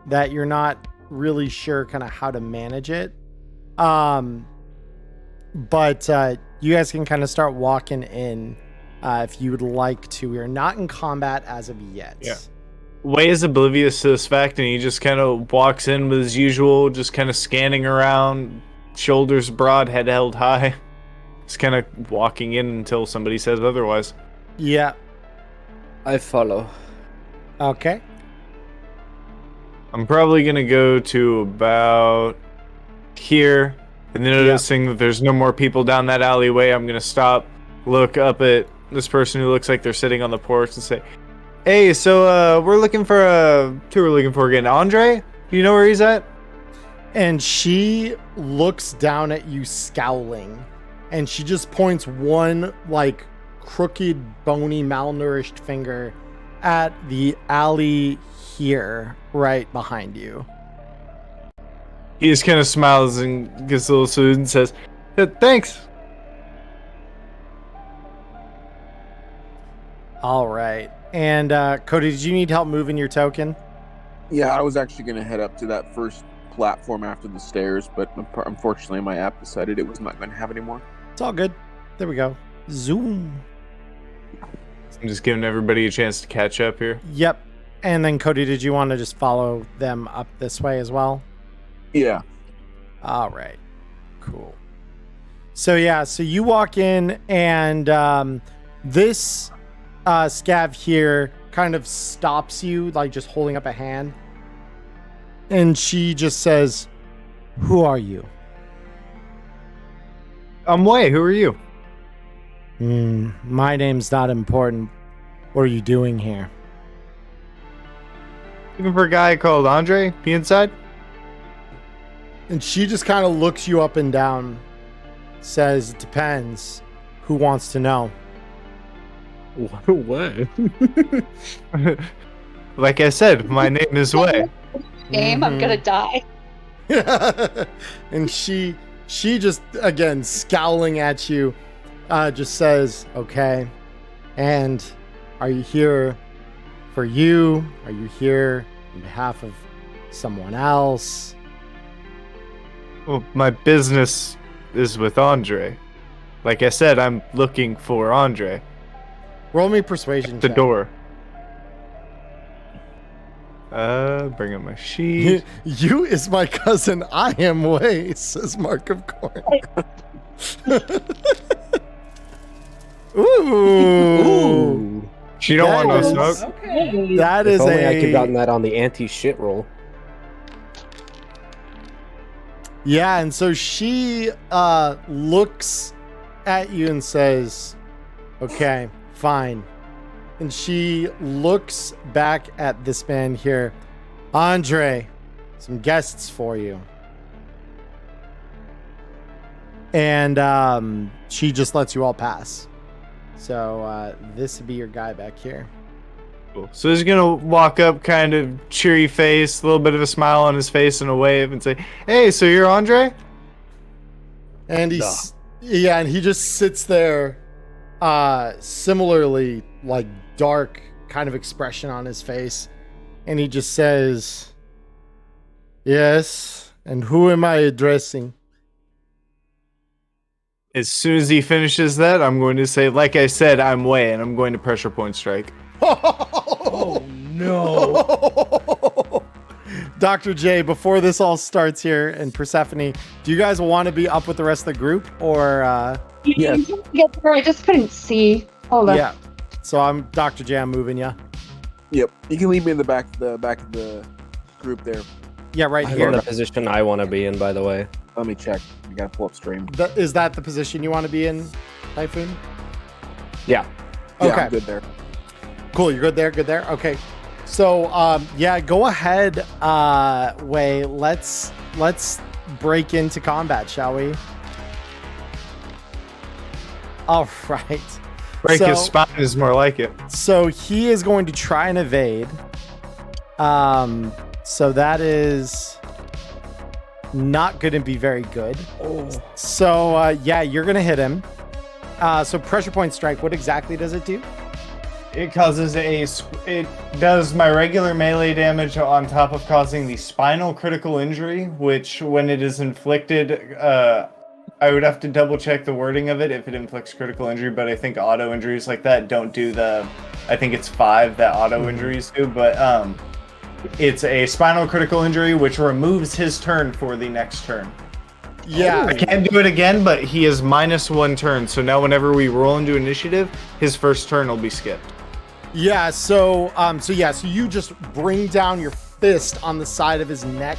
that you're not really sure kind of how to manage it. But you guys can kind of start walking in if you would like to. We are not in combat as of yet. Yeah. Way is oblivious to this fact, and he just kind of walks in with his usual, just kind of scanning around, shoulders broad, head held high. Just kind of walking in until somebody says otherwise. Yeah. I follow. Okay. I'm probably going to go to about here, and then noticing that there's no more people down that alleyway, I'm going to stop, look up at this person who looks like they're sitting on the porch and say, hey, so we're looking for who we're looking for again? Andre? Do you know where he's at? And she looks down at you scowling, and she just points one like crooked, bony, malnourished finger at the alley here, right behind you. He just kind of smiles and gives a little salute and says, thanks. All right. And Cody, did you need help moving your token? Yeah, I was actually going to head up to that first platform after the stairs, but unfortunately my app decided it was not going to have any more. It's all good. There we go. Zoom. I'm just giving everybody a chance to catch up here. Yep. And then Cody, did you want to just follow them up this way as well? Yeah. All right. Cool. So yeah, so you walk in, and this scav here kind of stops you, like just holding up a hand. And she just says, who are you? I'm Wei. Who are you? My name's not important. What are you doing here? Looking for a guy called Andre? Be inside? And she just kind of looks you up and down, says, it depends. Who wants to know? What? Like I said, my name is Wei. Game, I'm gonna die. And she just, again, scowling at you, just says, okay. And are you here for you? Are you here on behalf of someone else? Well, my business is with Andre. Like I said, I'm looking for Andre. Roll me persuasion. The check. door. Bring up my sheet. You is my cousin. I am Wei, says Mark of Corn. Ooh. She don't want no smoke. Okay. That If is only I could have a... gotten that on the anti-shit roll. Yeah, and so she looks at you and says, okay, fine. And she looks back at this man here. Andre, some guests for you. And she just lets you all pass. So this would be your guy back here. Cool. So he's gonna walk up, kind of cheery face, a little bit of a smile on his face and a wave, and say, hey, so you're Andre? And and he just sits there, similarly, like dark kind of expression on his face, and he just says, yes, and who am I addressing? As soon as he finishes that, I'm going to say, like I said, I'm Wei, and I'm going to pressure point strike. Oh no. Dr. J, before this all starts here, and Persephone, do you guys want to be up with the rest of the group, or Yes. Get there, I just couldn't see. Hold on. yeah. So I'm Dr. J, I'm moving you. Yep. You can leave me in the back of the group there. Yeah, right I'm here. in the position I want to be in, by the way. Let me check. You gotta pull up stream. Is that the position you want to be in, Typhoon? Yeah. Yeah, Okay. I'm good there. Cool. You're good there. Good there. Okay. So, yeah, go ahead, Wei. Let's break into combat, shall we? All right. Break his spine is more like it. So he is going to try and evade. So that is not going to be very good. Oh. So yeah, you're going to hit him. So pressure point strike. What exactly does it do? It causes it does my regular melee damage on top of causing the spinal critical injury, which when it is inflicted, I would have to double check the wording of it if it inflicts critical injury, but I think auto injuries like that don't do I think it's 5 that auto injuries do, but it's a spinal critical injury which removes his turn for the next turn. Yeah. I can't do it again, but he is -1 turn, so now whenever we roll into initiative, his first turn will be skipped. Yeah, so you just bring down your fist on the side of his neck,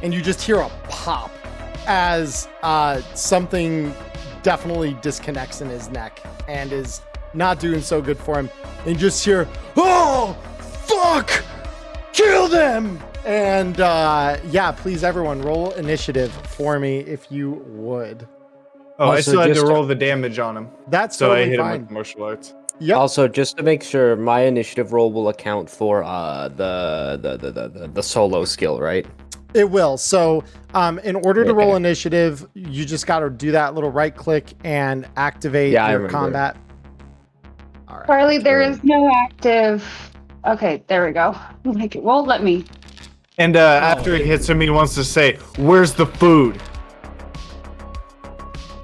and you just hear a pop as something definitely disconnects in his neck and is not doing so good for him. And you just hear, "Oh, fuck! Kill them!" And yeah, please everyone, roll initiative for me if you would. Oh, I Also, still had to just- roll the damage on him. That's So I totally hit him fine. with martial arts. Yep. Also, just to make sure, my initiative roll will account for the solo skill, right? It will. So, in order to roll Okay. initiative, you just got to do that little right click and activate Yeah, I your remember. combat. All right. Carly, there is no active. Okay, there we go. Like, it won't let me. And after it hits him, he wants to say, "Where's the food?"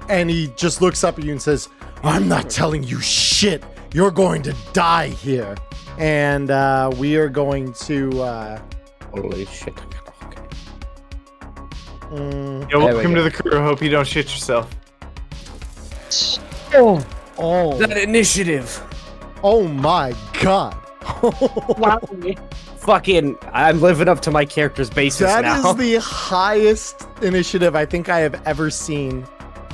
And he just looks up at you and says, "I'm not telling you shit. You're going to die here." And we are going to. Holy shit. Mm, Yeah, There we welcome go. to the crew. Hope you don't shit yourself. oh. That initiative. Oh my god. Wow. Fucking, I'm living up to my character's basis That now. is the highest initiative I think I have ever seen.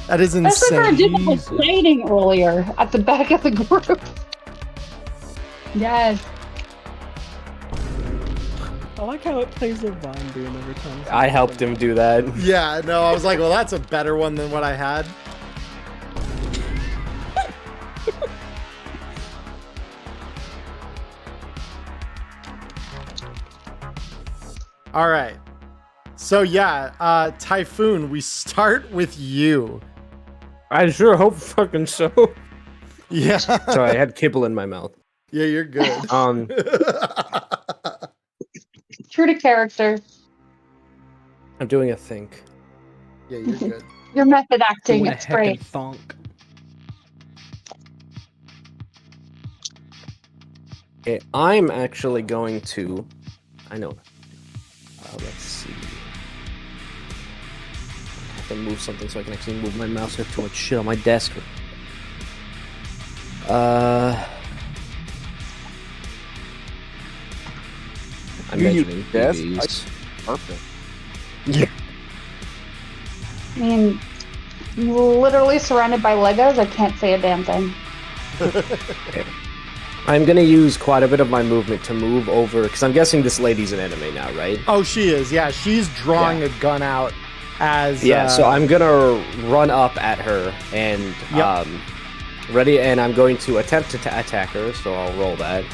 That is That's like our insane. difficult fighting earlier at the back of the group. Yes. I like how it plays a Von Doom every time. I helped him do that. Yeah, no, I was like, well, that's a better one than what I had. All right. So yeah, Typhoon, we start with you. I sure hope fucking so. Yeah. Sorry, I had kibble in my mouth. Yeah, you're good. True to character. I'm doing a think. Yeah, you're good. Your method acting, Doing a it's great. heckin' thonk. Okay, I'm actually going to. I know. Let's see. I have to move something so I can actually move my mouse. I have too much shit on my desk. I'm You use measuring desk? these. Perfect. I mean, literally surrounded by Legos, I can't say a damn thing. I'm gonna use quite a bit of my movement to move over, because I'm guessing this lady's an enemy now, right? Oh, she is. Yeah, she's drawing a gun out as. Yeah, so I'm gonna run up at her and Yep. ready, and I'm going to attempt to attack her. So I'll roll that.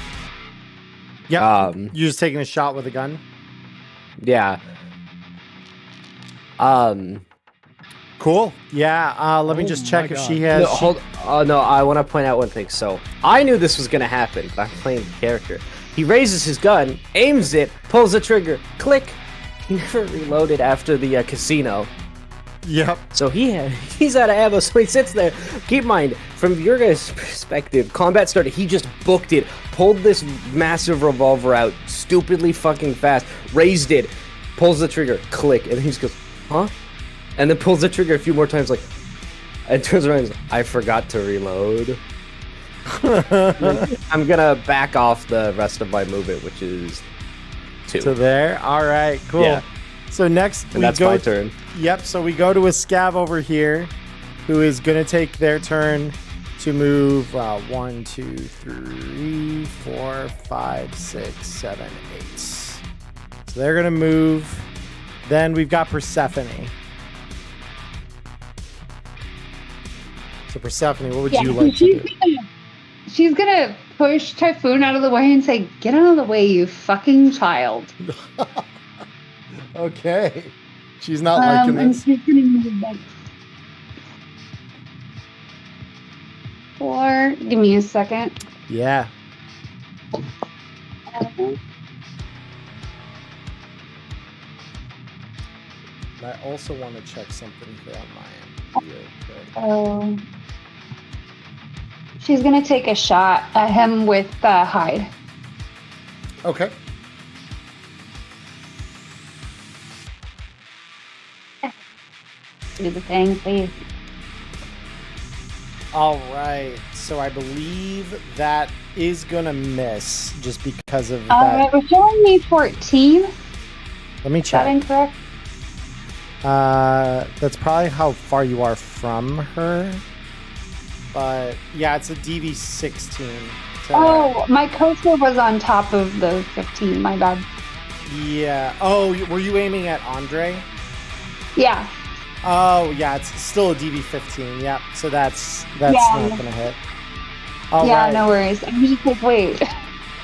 Yeah. You're just taking a shot with a gun. Yeah. Cool. Yeah. Let me Oh just check my if God. she has. No, hold. Oh no, I want to point out one thing. So I knew this was gonna happen, but I'm playing the character. He raises his gun, aims it, pulls the trigger, click. He never reloaded after the casino. Yep. So he's out of ammo, so he sits there. Keep in mind, from your guys' perspective, combat started, he just booked it, pulled this massive revolver out, stupidly fucking fast, raised it, pulls the trigger, click, and then he just goes, huh? And then pulls the trigger a few more times, like, and turns around and goes, I forgot to reload. I'm gonna back off the rest of my movement, which is 2. To there. All right. Cool. Yeah. So next And that's my turn. Yep. So we go to a scav over here, who is gonna take their turn to move 1, 2, 3, 4, 5, 6, 7, 8. So they're gonna move. Then we've got Persephone. So Persephone, what would you like to do? She's gonna push Typhoon out of the way and say, "Get out of the way, you fucking child." Okay. She's not liking and this. she's gonna move back. 4. Give me a second. Yeah. I also want to check something here on my end. Oh. She's gonna take a shot at him with hide. Okay. Do the thing, please. All right. So I believe that is gonna miss just because of that. It was showing me 14. Let me Is that check. incorrect? That's probably how far you are from her. But yeah, it's a DV 16. Oh, my coaster was on top of the 15. My bad. Yeah. Oh, were you aiming at Andre? Yeah. Oh, yeah. It's still a DV 15. Yep. So that's Yeah. not gonna hit. All Yeah, right. no worries. I'm just like, wait.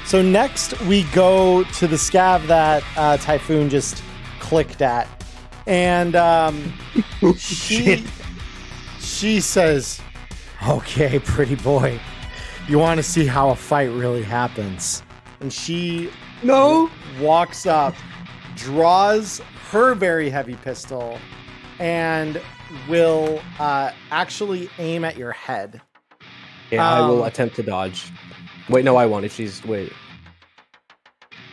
So next we go to the scav that Typhoon just clicked at, and she says, "Okay, pretty boy, you want to see how a fight really happens?" And she walks up, draws her very heavy pistol, and will actually aim at your head. Yeah, I will attempt to dodge. Wait, no, I won't. If she's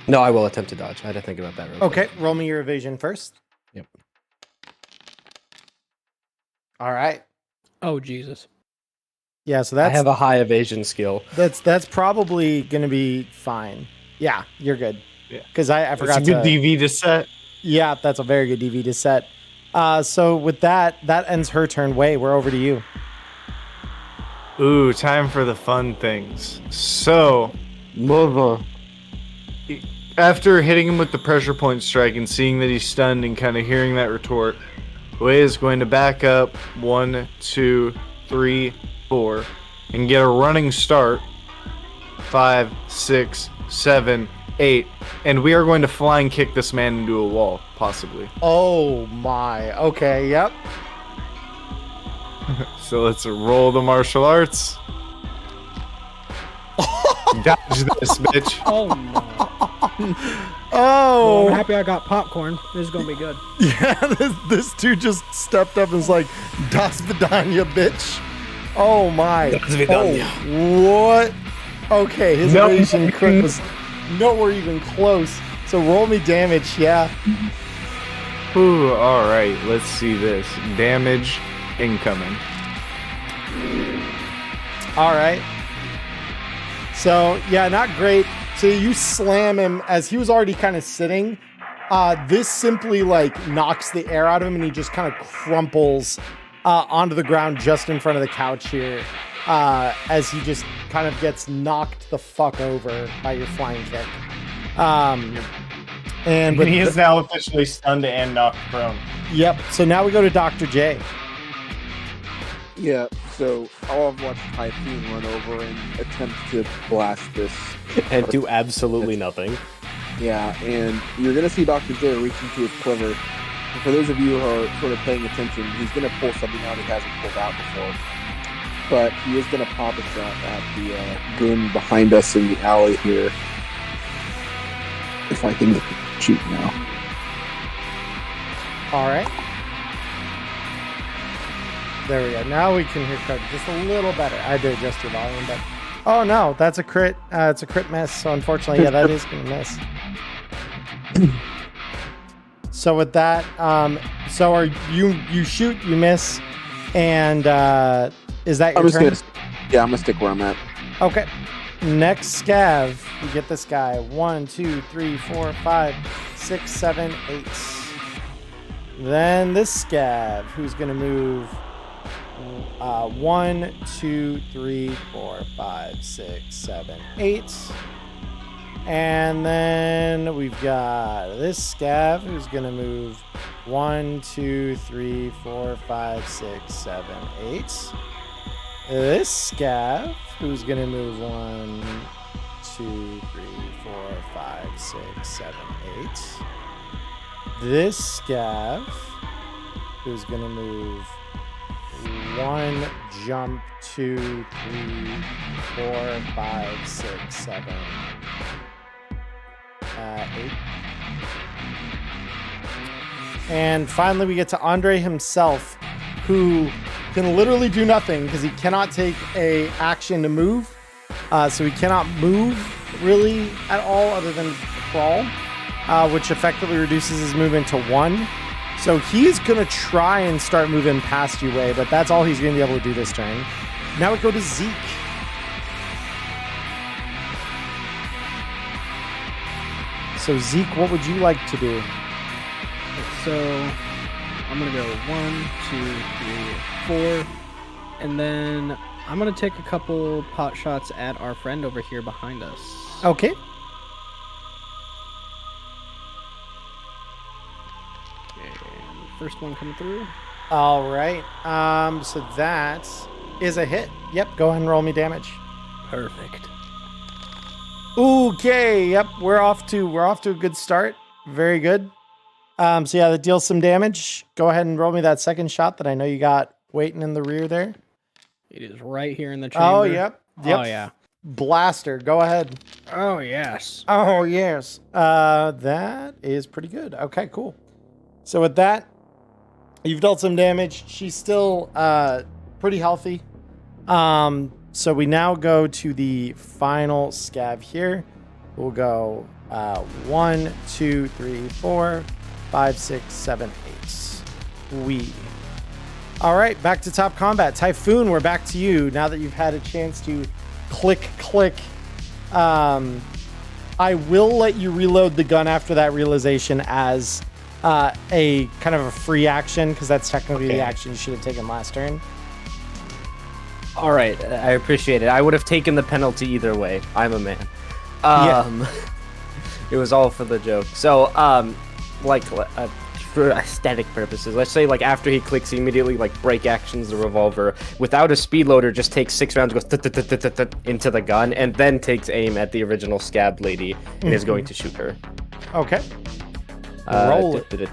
no, I will attempt to dodge. I had to think about that. Real quick. Okay, roll me your evasion first. Yep. All right. Oh Jesus. Yeah, so I that's have a high evasion skill. that's probably gonna be fine. Yeah, you're good. Yeah. Because I forgot It's a good DV to set. Yeah, that's a very good DV to set. So with that ends her turn. Way, we're over to you. Ooh, time for the fun things. So, Mother. after hitting him with the pressure point strike and seeing that he's stunned and kind of hearing that retort, Way is going to back up 1, 2, 3, 4 and get a running start. 5, 6, 7, 8, and we are going to flying kick this man into a wall, possibly. Oh my. Okay. Yep. So let's roll the martial arts. Dodge this, bitch. Oh no. Oh. Well, I'm happy I got popcorn. This is gonna be good. Yeah. This dude just stepped up and was like, "Das Vidanya, bitch." Oh my. Das Vidanya. Oh, what? Okay. His evasion crit was nowhere even close. So roll me damage. Yeah. Ooh, alright, let's see this. Damage incoming. All right. So, yeah, not great. So you slam him as he was already kind of sitting. This simply like knocks the air out of him and he just kind of crumples onto the ground just in front of the couch here as he just kind of gets knocked the fuck over by your flying kick. And with he is now officially stunned and knocked prone. Yep. So now we go to Dr. J. Yeah, so I'll have watched Typhoon run over and attempt to blast this. And do absolutely nothing. Yeah, and you're going to see Dr. J reach into his quiver. And for those of you who are sort of paying attention, he's going to pull something out he hasn't pulled out before. But he is going to pop a shot at the goon behind us in the alley here. If I can shoot now. All right. There we go. Now we can hear Cody just a little better. I had to adjust your volume, but oh no, that's a crit. It's a crit miss. So unfortunately, yeah, that is gonna miss. So with that, so are you shoot, you miss, and is that your turn? I'm gonna stick where I'm at. Okay. Next scav, we get this guy. 1, 2, 3, 4, 5, 6, 7, 8. Then this scav, who's gonna move 1, 2, 3, 4, 5, 6, 7, 8. And then we've got this scav who's gonna move 1, 2, 3, 4, 5, 6, 7, 8. This scav who's gonna move 1, 2, 3, 4, 5, 6, 7, 8. This scav who's gonna move 1, jump, 2, 3, 4, 5, 6, 7, 8. And finally, we get to Andre himself, who can literally do nothing because he cannot take a action to move. So he cannot move really at all other than crawl, which effectively reduces his movement to 1. So he's going to try and start moving past you, Way, but that's all he's going to be able to do this turn. Now we go to Zeke. So Zeke, what would you like to do? So I'm gonna go 1, 2, 3, 4, and then I'm gonna take a couple pot shots at our friend over here behind us. Okay. And first one coming through. All right. So that is a hit. Yep. Go ahead and roll me damage. Perfect. Okay. Yep. We're off to a good start. Very good. So yeah, that deals some damage. Go ahead and roll me that second shot that I know you got waiting in the rear there. It is right here in the chamber. Oh, yep. Oh, yeah. Blaster. Go ahead. Oh, yes. Oh, yes. That is pretty good. Okay, cool. So with that, you've dealt some damage. She's still pretty healthy. So we now go to the final scav here. We'll go 1, 2, 3, 4, 5, 6, 7, 8. All right, back to top combat. Typhoon, we're back to you now that you've had a chance to click. I will let you reload the gun after that realization as a kind of a free action, because that's technically the action you should have taken last turn. All right, I appreciate it. I would have taken the penalty either way. I'm a man. It was all for the joke. So, for aesthetic purposes, let's say like after he clicks, he immediately like break actions the revolver without a speed loader, just takes 6 rounds, goes into the gun, and then takes aim at the original scab lady and is going to shoot her. Okay. Roll it.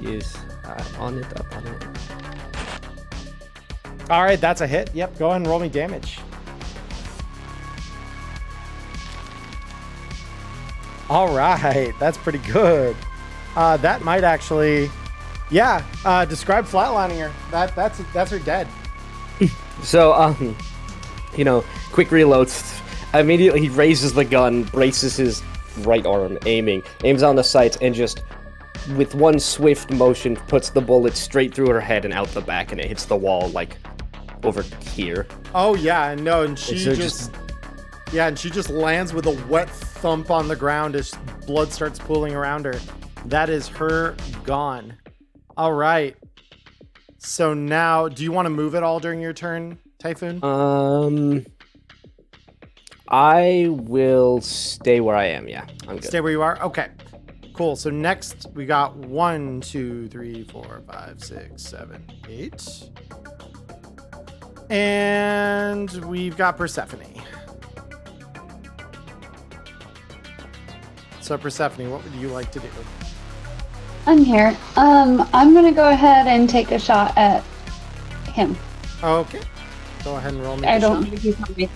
Yes. Up on it. All right, that's a hit. Yep, go ahead and roll me damage. All right, that's pretty good. That might actually, describe flatlining her. That's her dead. So, quick reloads. Immediately he raises the gun, braces his right arm, aims on the sights, and just with one swift motion puts the bullet straight through her head and out the back, and it hits the wall like over here. Oh yeah, no, and she just lands with a wet thump on the ground as blood starts pooling around her. That is her gone. All right. So now, do you want to move at all during your turn, Typhoon? I will stay where I am. Yeah, I'm good. Stay where you are? Okay. Cool. So next we got 1, 2, 3, 4, 5, 6, 7, 8. And we've got Persephone. So Persephone, what would you like to do? I'm here. I'm gonna go ahead and take a shot at him. Okay. Go ahead and roll me. I a don't shot. think he's on me.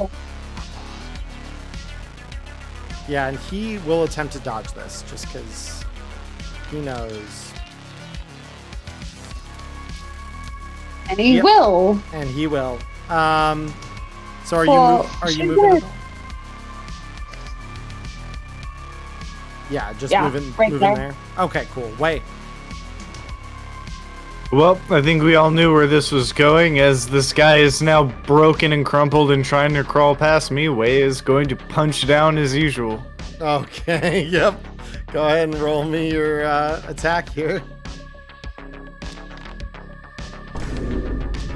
Yeah, and he will attempt to dodge this just because he knows. And he will. And he will. So are you moving? Yeah, just moving there. Okay, cool. Wait. Well, I think we all knew where this was going, as this guy is now broken and crumpled and trying to crawl past me. Wei is going to punch down as usual. Okay, yep. Go ahead and roll me your attack here.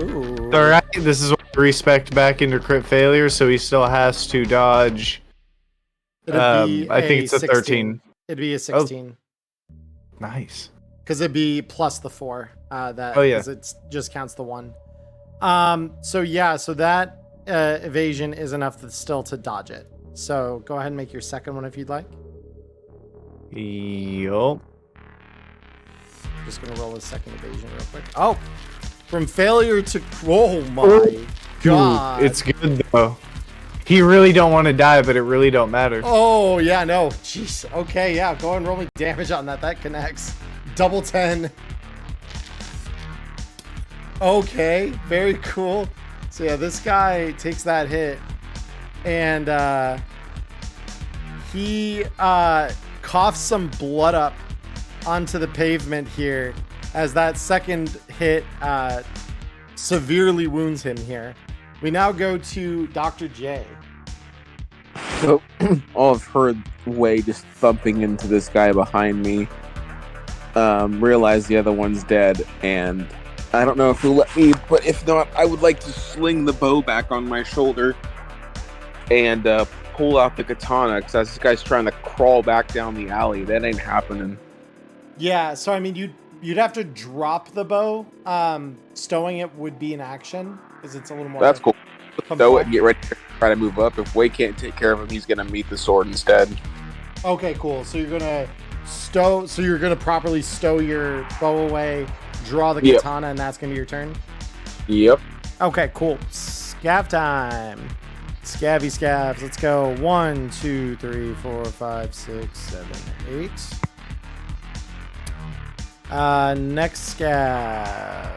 Ooh. All right, this is what we respect back into crit failure, so he still has to dodge. It'd be I think it's a 16. 13. It'd be a 16. Nice. Because it'd be plus the 4. That Oh, yeah. 'cause it just counts the 1. So that evasion is enough still to dodge it. So go ahead and make your second one if you'd like. Yup. Just gonna roll a second evasion real quick. Oh, from failure to oh my god! It's good though. He really don't want to die, but it really don't matter. Oh yeah, no, jeez. Okay, yeah, go and roll me damage on that. That connects. Double 10. Okay, very cool. So yeah, this guy takes that hit, and he coughs some blood up onto the pavement here as that second hit severely wounds him here. We now go to Dr. J. So, all I've heard Way just thumping into this guy behind me. Realize the other one's dead, and I don't know if he'll let me, but if not, I would like to sling the bow back on my shoulder and pull out the katana, because this guy's trying to crawl back down the alley. That ain't happening. Yeah, so I mean, you'd have to drop the bow. Stowing it would be an action, because it's a little more. That's cool. complex. Stow it and get ready to try to move up. If Way can't take care of him, he's gonna meet the sword instead. Okay, cool. So you're gonna stow. So you're gonna properly stow your bow away, draw the katana, and that's gonna be your turn. Yep. Okay, cool. Scav time. Scabby scabs. Let's go. 1, 2, 3, 4, 5, 6, 7, 8. Next scav.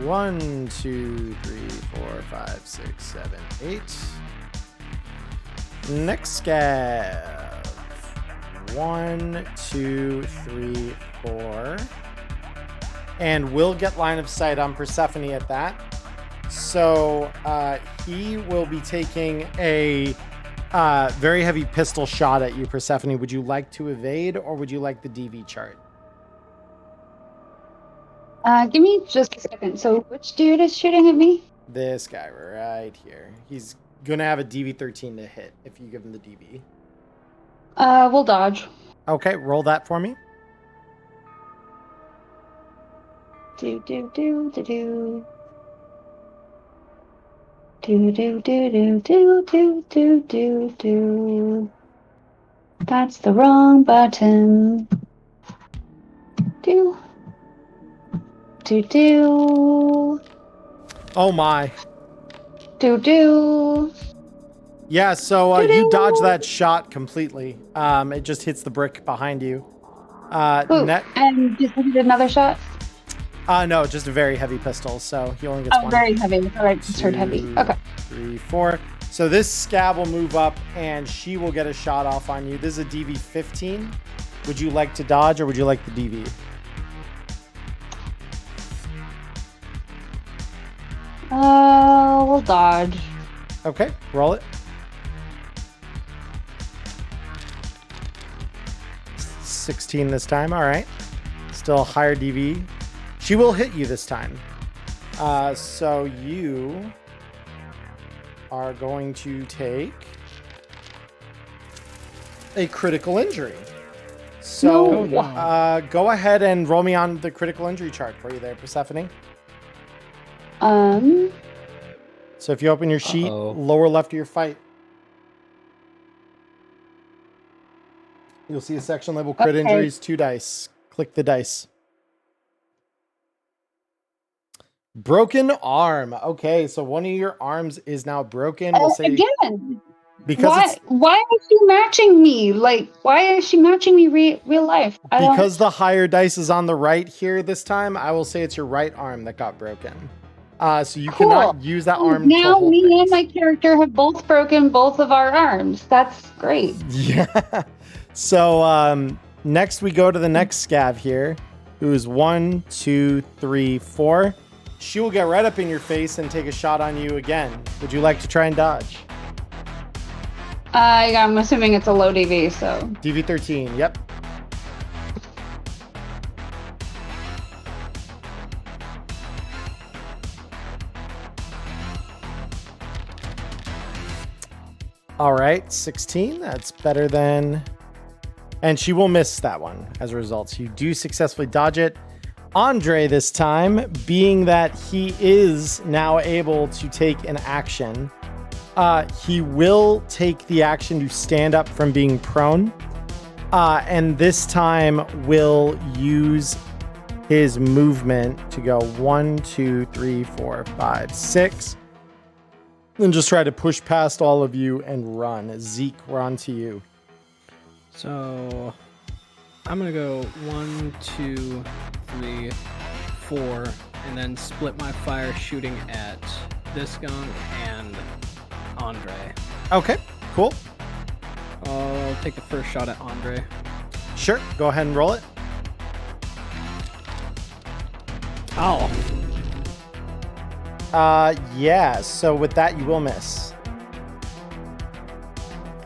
1, 2, 3, 4, 5, 6, 7, 8. Next scav. 1, 2, 3, 4. And we'll get line of sight on Persephone at that. So he will be taking a very heavy pistol shot at you, Persephone. Would you like to evade, or would you like the DV chart? Give me just a second. So which dude is shooting at me? This guy right here. He's going to have a DV13 to hit if you give him the DV. We'll dodge. Okay, roll that for me. Do. Do. That's the wrong button. Do. Oh my. Do. Yeah, so you dodge that shot completely. It just hits the brick behind you. And just did another shot? No, just a very heavy pistol, so he only gets one. Very heavy. All right, just heard heavy. Okay. 3, 4. So this scab will move up, and she will get a shot off on you. This is a DV15. Would you like to dodge, or would you like the DV? We'll dodge. Okay, roll it. 16 this time. All right. Still higher DV. She will hit you this time. So you are going to take a critical injury. So go ahead and roll me on the critical injury chart for you there, Persephone. So if you open your sheet, lower left of your fight, you'll see a section labeled crit injuries, 2 dice. Click the dice. Broken arm. Okay, so one of your arms is now broken. We'll say again. Because why is she matching me? Like, why is she matching me real life? Because the higher dice is on the right here this time, I will say it's your right arm that got broken. So you cannot use that arm. Now me and my character have both broken both of our arms. That's great. Yeah. So next we go to the next scav here, who is 1, 2, 3, 4. She will get right up in your face and take a shot on you again. Would you like to try and dodge? I'm assuming it's a low DV, so. DV13, yep. All right, 16. That's better than... And she will miss that one as a result. So you do successfully dodge it. Andre this time, being that he is now able to take an action, he will take the action to stand up from being prone. And this time will use his movement to go 1, 2, 3, 4, 5, 6. And just try to push past all of you and run. Zeke, we're on to you. So I'm gonna go 1, 2, 3, 4, and then split my fire shooting at this gun and Andre. Okay, cool. I'll take the first shot at Andre. Sure, go ahead and roll it. Oh. Yeah, so with that, you will miss.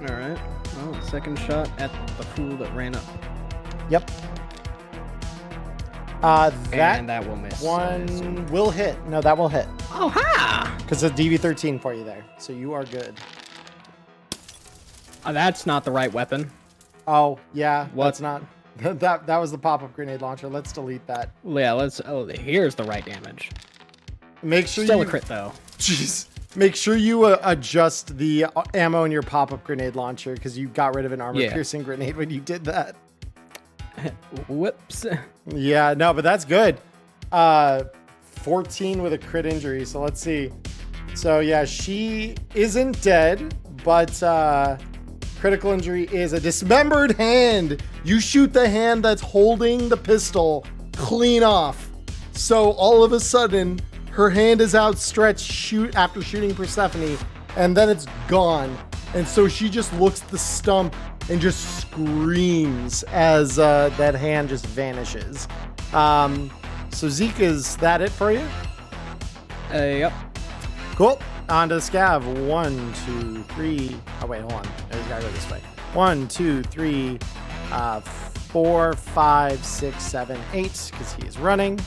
All right. Well, second shot at the fool that ran up. Yep. And that will miss. One will hit. No, that will hit. Oh, ha! Because it's a DV13 for you there. So you are good. That's not the right weapon. Oh, yeah. What? That's not. That was the pop-up grenade launcher. Let's delete that. Yeah, let's... Oh, here's the right damage. Make sure Still you... a crit, though. Jeez. Make sure you adjust the ammo in your pop-up grenade launcher because you got rid of an armor-piercing grenade when you did that. Whoops. Yeah, no, but that's good. 14 with a crit injury. So let's see. So yeah, she isn't dead, but critical injury is a dismembered hand. You shoot the hand that's holding the pistol clean off. So all of a sudden, her hand is outstretched after shooting Persephone, and then it's gone. And so she just looks at the stump and just screams as that hand just vanishes. So Zeke, is that it for you? Yep. Cool. On to the scav. 1, 2, 3. Oh wait, hold on. I just gotta go this way. 1, 2, 3, 4, 5, 6, 7, 8, because he is running.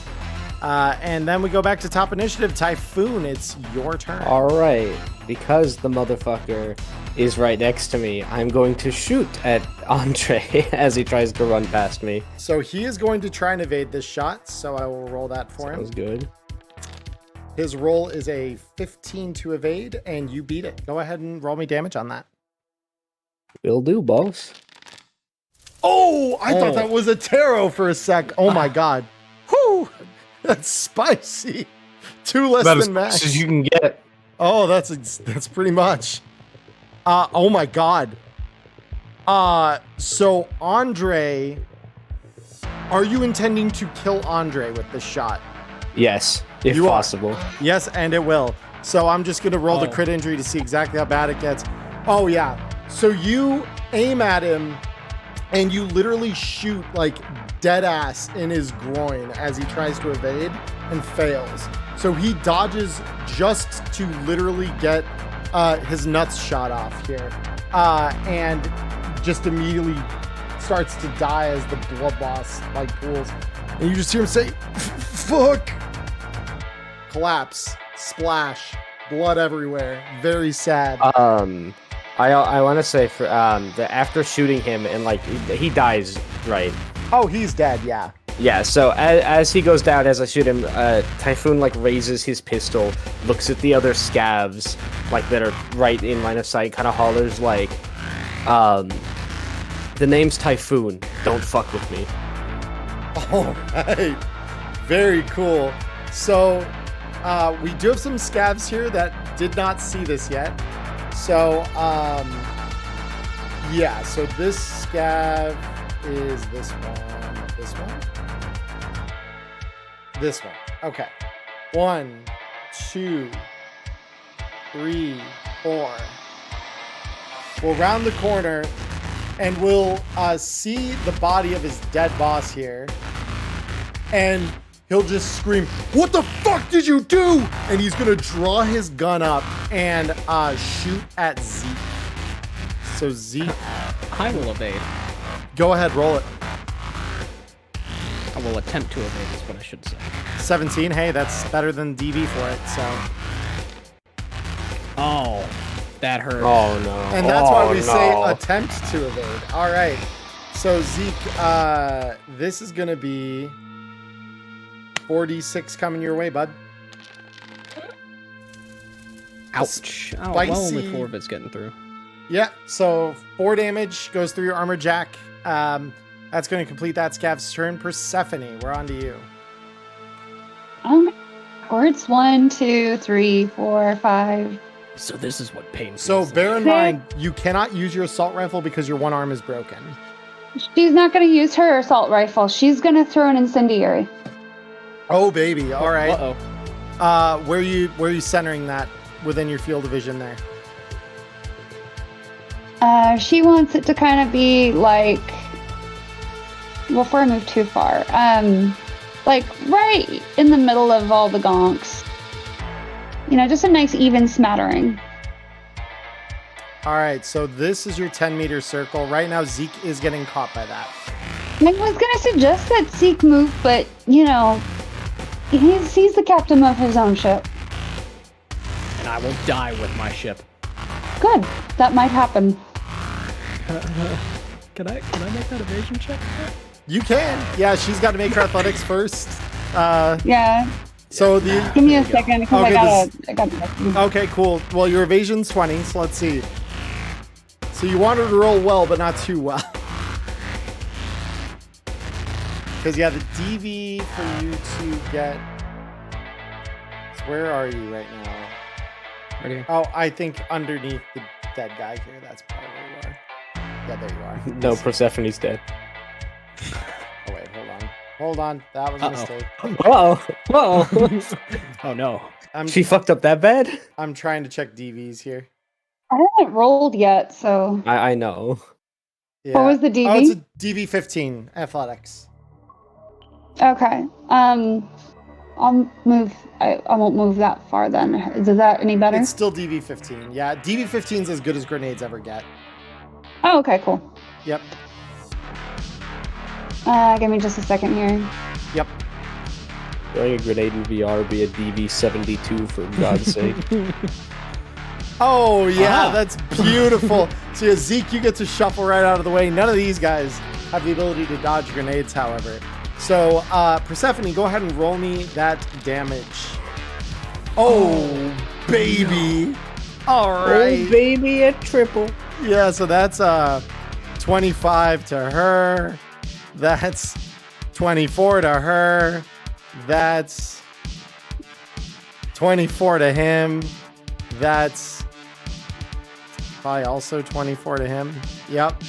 And then we go back to top initiative. Typhoon, it's your turn. All right. Because the motherfucker is right next to me, I'm going to shoot at Andre as he tries to run past me. So he is going to try and evade this shot, so I will roll that for him. Sounds good. His roll is a 15 to evade, and you beat it. Go ahead and roll me damage on that. Will do, boss. Oh, I thought that was a tarot for a sec. Oh my god. Whew. That's spicy. 2 less About than max. as you can get. Oh, that's pretty much. Oh my god. So Andre, are you intending to kill Andre with this shot? Yes, if You are. possible. Yes, and it will. So I'm just gonna roll the crit injury to see exactly how bad it gets. Oh yeah. So you aim at him and you literally shoot like dead ass in his groin as he tries to evade and fails. So he dodges just to literally get his nuts shot off here. And just immediately starts to die as the blood loss like pools. And you just hear him say, fuck. Collapse, splash, blood everywhere. Very sad. I want to say for after shooting him and like he dies, right? Oh, he's dead. Yeah. Yeah. So as he goes down, as I shoot him, Typhoon like raises his pistol, looks at the other scavs like that are right in line of sight, kind of hollers like, "The name's Typhoon. Don't fuck with me." All right. Very cool. So we do have some scavs here that did not see this yet. So yeah. So this scav is this one. This one. This one. Okay. 1, 2, 3, 4. We'll round the corner and we'll see the body of his dead boss here. And he'll just scream, "What the fuck did you do?" And he's gonna draw his gun up and shoot at Zeke. So Zeke, I will evade. go ahead, roll it. I will attempt to evade is what I should say. 17. Hey, that's better than DV for it. So Oh. That hurt. Oh no. And that's why we no. say attempt to evade. All right. So Zeke, this is gonna be 4d6 coming your way, bud. Ouch. Oh, well, only Spicy- 4 of it's getting through. Yeah. So 4 damage goes through your armor jack. That's going to complete that scav's turn. Persephone, we're on to you. Backwards. 1, 2, 3, 4, 5. So this is what pain So feels bear in Okay. mind, you cannot use your assault rifle because your one arm is broken. She's not going to use her assault rifle. She's going to throw an incendiary. Oh baby. All right. Uh-oh. Where are you centering that within your field of vision there? She wants it to kind of be like, before I move too far, like right in the middle of all the gonks. You know, just a nice even smattering. All right. So this is your 10-meter circle. Right now, Zeke is getting caught by that. I was going to suggest that Zeke move, but, you know, he's the captain of his own ship. And I will die with my ship. Good. That might happen. Can I make that evasion check? You can. Yeah, she's got to make her athletics first. Yeah. So the Give me a second because Okay, I got Okay, cool. Well, your evasion's 20, so let's see. So you want her to roll well, but not too well. Because, yeah, the DV for you to get... So where are you right now? Right here. Oh, I think underneath the dead guy here. That's probably where you are. Yeah, there you are. No, Persephone's dead. Oh, wait, hold on. Hold on. That was a mistake. Uh-oh. Oh no. She fucked up that bad? I'm trying to check DVs here. I haven't rolled yet, so. I know. Yeah. What was the DV? Oh, it's a DV 15 athletics. Okay. I'll move. I won't move that far then. Is that any better? It's still DV 15. Yeah, DV 15 is as good as grenades ever get. Oh, okay, cool. Yep. Give me just a second here. Yep. Throwing a grenade in VR be a DV-72 for God's sake. Oh, yeah, that's beautiful. So, yeah, Zeke, you get to shuffle right out of the way. None of these guys have the ability to dodge grenades, however. So, Persephone, go ahead and roll me that damage. Oh, baby. All right. Oh, baby, a triple. Yeah, so that's 25 to her. That's 24 to her. That's 24 to him. That's probably also 24 to him. Yep.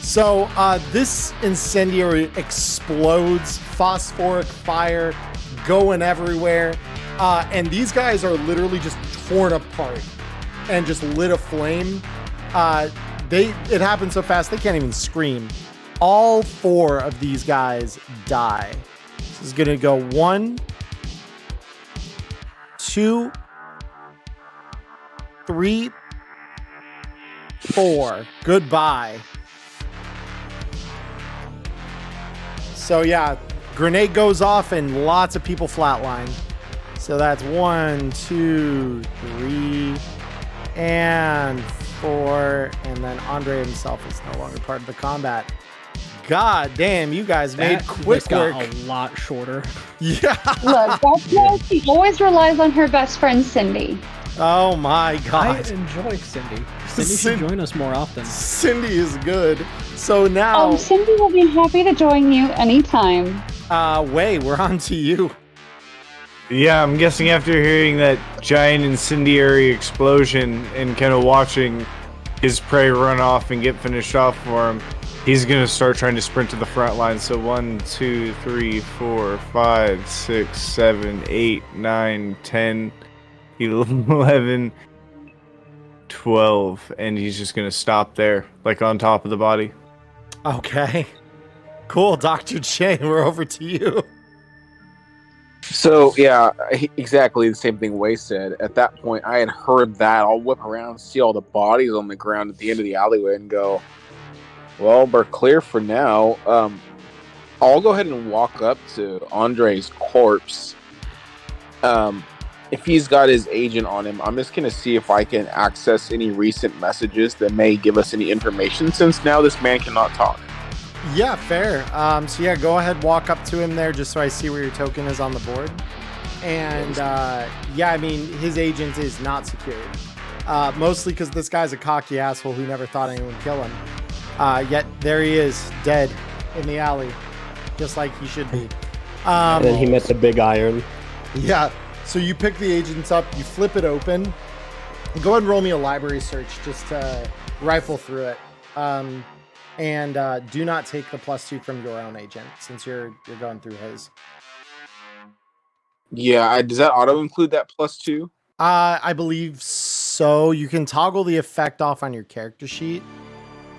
So this incendiary explodes, phosphoric fire going everywhere. And these guys are literally just torn apart and just lit aflame. It happens so fast they can't even scream. All 4 of these guys die. This is gonna go 1, 2, 3, 4. Goodbye. So yeah, grenade goes off and lots of people flatline. So that's 1, 2, 3, and 4, and then Andre himself is no longer part of the combat. God damn, you guys made That quick list got work. a lot shorter. Yeah. Look, that's why she always relies on her best friend Cindy. Oh my I god. enjoy Cindy. Cindy Cin- should join us more often. Cindy is good. So now, Cindy will be happy to join you anytime. Way, we're on to you. Yeah, I'm guessing after hearing that giant incendiary explosion and kind of watching his prey run off and get finished off for him, he's gonna start trying to sprint to the front line. So 1, 2, 3, 4, 5, 6, 7, 8, 9, 10, 11, 12, and he's just gonna stop there, like on top of the body. Okay. Cool, Dr. J, we're over to you. So yeah, exactly the same thing Wei said. At that point, I had heard that. I'll whip around, see all the bodies on the ground at the end of the alleyway, and go, "Well, we're clear for now." I'll go ahead and walk up to Andre's corpse, if he's got his agent on him, I'm just gonna see if I can access any recent messages that may give us any information. Since now this man cannot talk. Yeah, fair. So yeah, go ahead, walk up to him there, just so I see where your token is on the board. And yeah, I mean, his agent is not secured. Mostly because this guy's a cocky asshole who never thought anyone would kill him. Yet there he is, dead in the alley, just like he should be. And then he met the big iron. Yeah. So you pick the agents up, you flip it open. Go ahead and roll me a library search just to rifle through it. And do not take the +2 from your own agent since you're going through his. Yeah, does that auto include that +2? I believe so. You can toggle the effect off on your character sheet.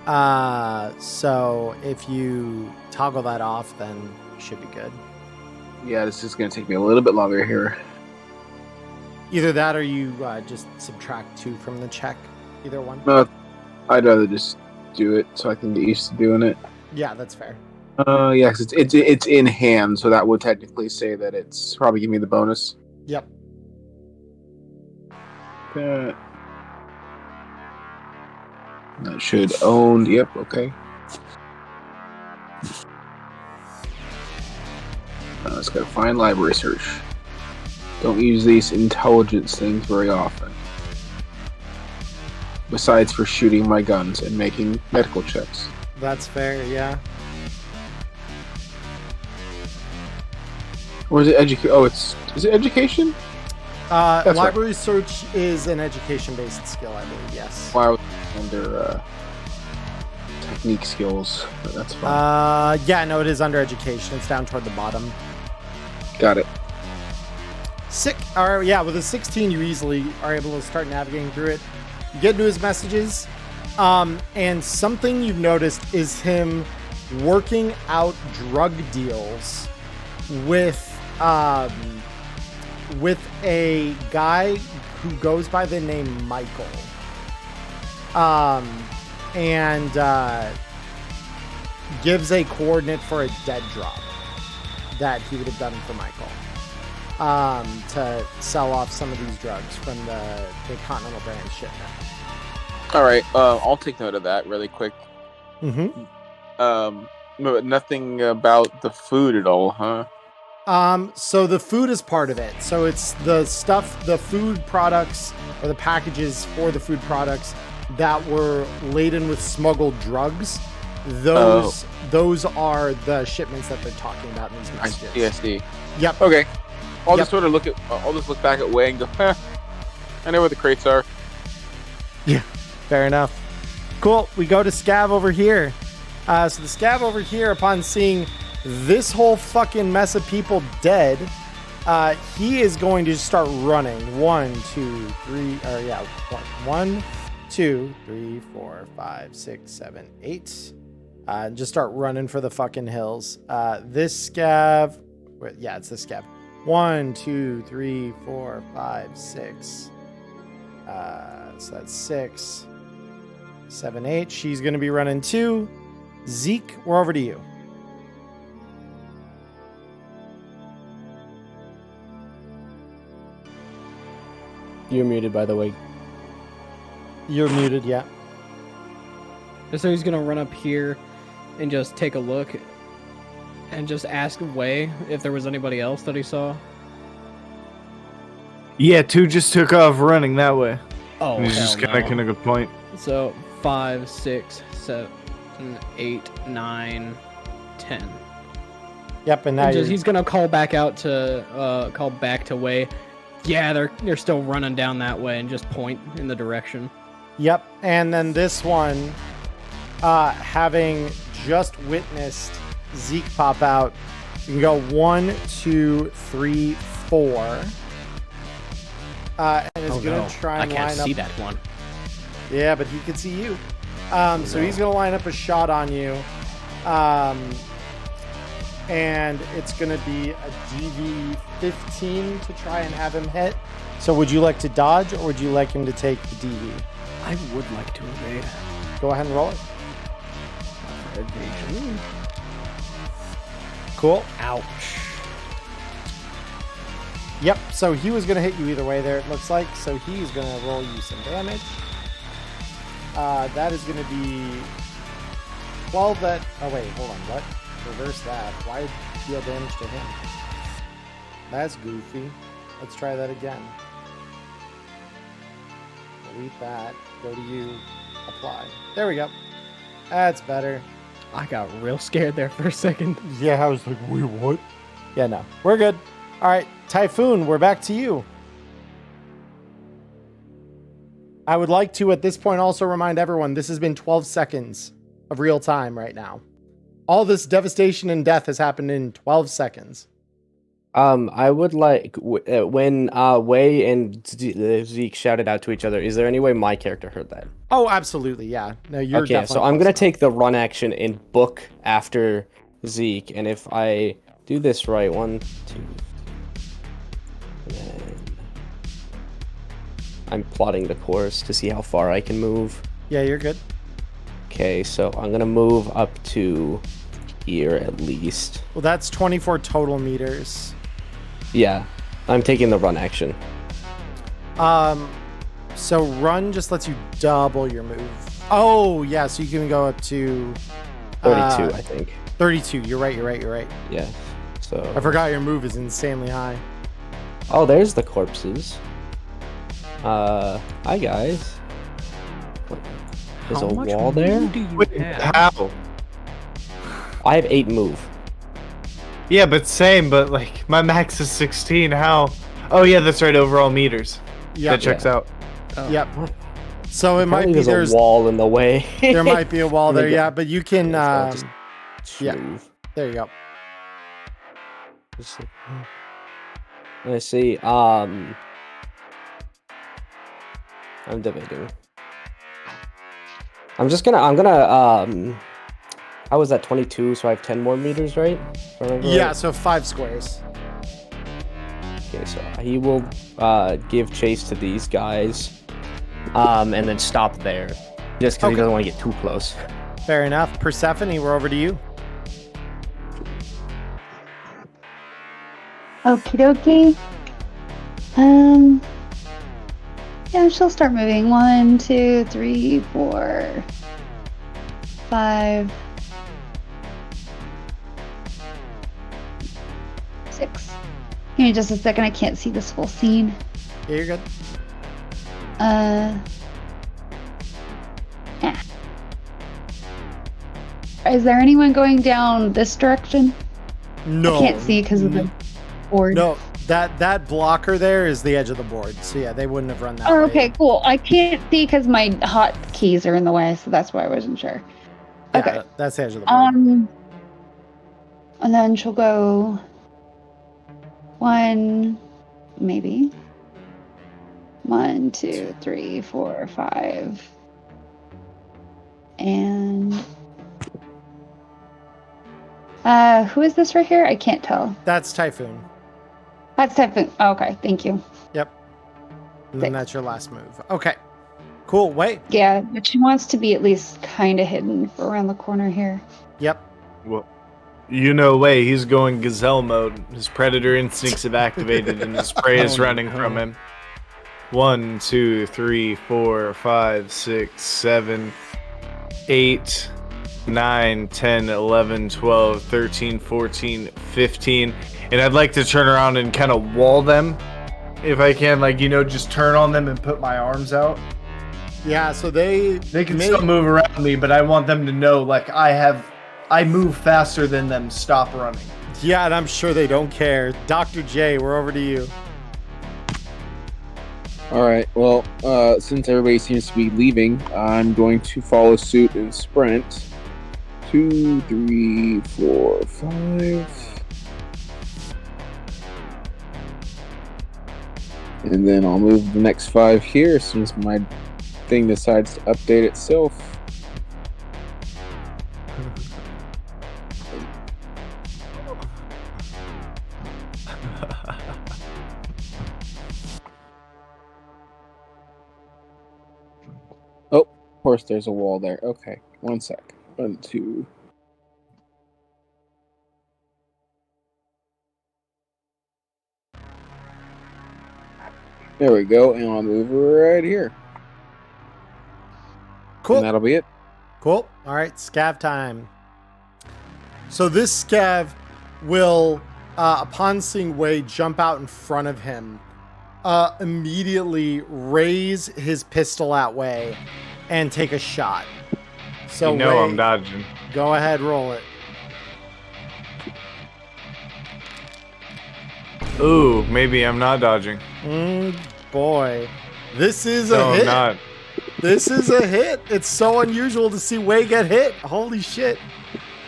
So if you toggle that off, then you should be good. Yeah, this is going to take me a little bit longer here. Either that or you just subtract 2 from the check. Either one. No, I'd rather just do it so I can get used to doing it. Yeah, that's fair. Yeah, cause it's in hand, so that would technically say that it's probably give me the bonus. Yep. That should owned. Yep. Okay. Now let's go find library search. Don't use these intelligence things very often. Besides for shooting my guns and making medical checks. That's fair. Yeah. Or is it education? Oh, is it education? Library search is an education-based skill, I believe. Yes. Wow, under technique skills, but that's fine. Yeah, no, it is under education. It's down toward the bottom. Got it. Sick. All right, yeah, with a 16, you easily are able to start navigating through it. You get into his messages, and something you've noticed is him working out drug deals with a guy who goes by the name Michael. And gives a coordinate for a dead drop that he would have done for Michael. To sell off some of these drugs from the Continental brand shipment. All right, I'll take note of that really quick. Mm-hmm. But nothing about the food at all, huh? So the food is part of it. So it's the stuff, the food products or the packages for the food products that were laden with smuggled drugs. Those are the shipments that they're talking about in these messages. I see. Yep. Okay. I'll just sort of look back at Way and go, I know where the crates are. Yeah, fair enough. Cool. We go to Scav over here. So the Scav over here, upon seeing this whole fucking mess of people dead, he is going to start running. 1, 2, 3, 1, 2, 3, 4, 5, 6, 7, 8. Just start running for the fucking hills. This Scav, it's this Scav. 1, 2, 3, 4, 5, 6. So that's 6, 7, 8. She's going to be running 2. Zeke, we're over to you. You're muted, by the way. You're muted, yeah. So he's gonna run up here and just take a look and just ask Way if there was anybody else that he saw. Yeah, 2 just took off running that way. Oh, and he's just making a good point. So 5, 6, 7, 8, 9, 10. Yep, and now he's gonna call back out to call back to Way. Yeah, they're still running down that way and just point in the direction. Yep, and then this one, having just witnessed Zeke pop out, you can go 1, 2, 3, 4. And is gonna try and line up. I can't see that one. Yeah, but he can see you. So he's gonna line up a shot on you. And it's going to be a DV 15 to try and have him hit. So would you like to dodge or would you like him to take the DV? I would like to evade. Go ahead and roll it. Evasion. Cool. Ouch. Yep, so he was going to hit you either way there, it looks like. So he's going to roll you some damage. That is going to be 12 that... Oh, wait, hold on. What? Reverse that. Why deal damage to him? That's goofy. Let's try that again. Delete that. Go to you. Apply. There we go. That's better. I got real scared there for a second. Yeah, I was like, wait, what? Yeah, no. We're good. All right, Typhoon, we're back to you. I would like to, at this point, also remind everyone this has been 12 seconds of real time right now. All this devastation and death has happened in 12 seconds. I would like when Wei and Zeke shouted out to each other. Is there any way my character heard that? Oh, absolutely, yeah. No, you're okay. So I'm gonna take the run action and book after Zeke, and if I do this right, 1, 2, then I'm plotting the course to see how far I can move. Yeah, you're good. Okay, so I'm gonna move up to here at least. Well, that's 24 total meters. Yeah, I'm taking the run action. So run just lets you double your move. Oh, yeah, so you can go up to 32, I think. 32. You're right. Yeah. So I forgot your move is insanely high. Oh, there's the corpses. Hi guys. There's How a much wall move there. do you Wait, have? how? I have 8 move. Yeah, but same, but like my max is 16. How? Oh yeah, that's right. Overall meters. Yep. That checks out. Oh. Yep. So it might Apparently be there's a wall in the way. there might be a wall there, Maybe- yeah, but you can Yeah, so I'll just yeah. move. There you go. Let's see. I'm debating. I'm gonna how was that 22? So I have 10 more meters, right? If I remember Yeah, right? so 5 squares. Okay, so he will give chase to these guys, and then stop there, just because he doesn't want to get too close. Fair enough. Persephone, we're over to you. Okie dokie. Yeah, she'll start moving. 1, 2, 3, 4, 5, 6. Give me just a second. I can't see this full scene. Yeah, you're good. Yeah. Is there anyone going down this direction? No. I can't see because of the board. No, that blocker there is the edge of the board. So yeah, they wouldn't have run that Oh, way. okay, cool. I can't see because my hot keys are in the way, so that's why I wasn't sure. Yeah, Okay. that's the edge of the board. And then she'll go 1, maybe. 1, 2, 3, 4, 5. And who is this right here? I can't tell. That's Typhoon. That's Typhoon. Oh, okay, thank you. Yep. And then that's your last move. Okay. Cool. Wait. Yeah, but she wants to be at least kind of hidden around the corner here. Yep. Well, you know, Wei, he's going gazelle mode. His predator instincts have activated, and his prey is running from him. 1, 2, 3, 4, 5, 6, 7, 8, 9, 10, 11, 12, 13, 14, 15. And I'd like to turn around and kind of wall them. If I can, like, you know, just turn on them and put my arms out. Yeah, so they can still move around me, but I want them to know, like, I move faster than them. Stop running. Yeah, and I'm sure they don't care. Dr. J, we're over to you. All right. Well, since everybody seems to be leaving, I'm going to follow suit and sprint. 2, 3, 4, 5. And then I'll move the next 5 here since my thing decides to update itself. Oh, of course there's a wall there. Okay, 1 sec. 1, 2. There we go, and I'll move right here. Cool. And that'll be it. Cool. All right, scav time. So this scav will, upon seeing Wei jump out in front of him, immediately raise his pistol at Wei and take a shot. So you know Wei, I'm dodging. Go ahead, roll it. Ooh, maybe I'm not dodging. Boy, this is No, a hit. I'm not. This is a hit. It's so unusual to see Wei get hit. Holy shit.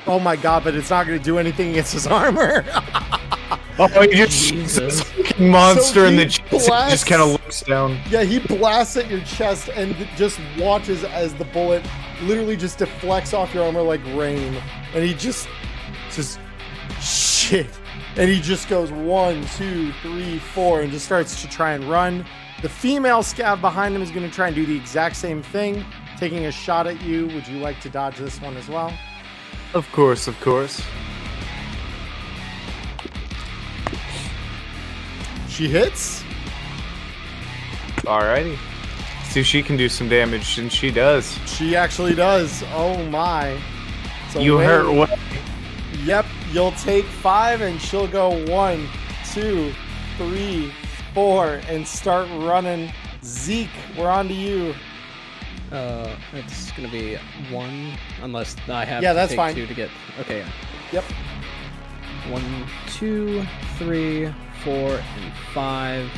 Oh my god, but it's not going to do anything against his armor. Oh, you just this fucking monster So in he the chest just kind of looks down. Yeah, he blasts at your chest and just watches as the bullet literally just deflects off your armor like rain. And he just shit. And he just goes 1, 2, 3, 4 and just starts to try and run. The female scav behind him is going to try and do the exact same thing, taking a shot at you. Would you like to dodge this one as well? Of course, of course. She hits. Alrighty. See if she can do some damage, and she does. She actually does. Oh my. So You Wei- hurt what? Yep, you'll take 5 and she'll go 1, 2, 3, 4 and start running. Zeke, we're on to you. It's gonna be 1, unless I have Yeah, to that's take fine. 2 to get. Okay. Yeah. Yep. 1, 2, 3, 4, and 5.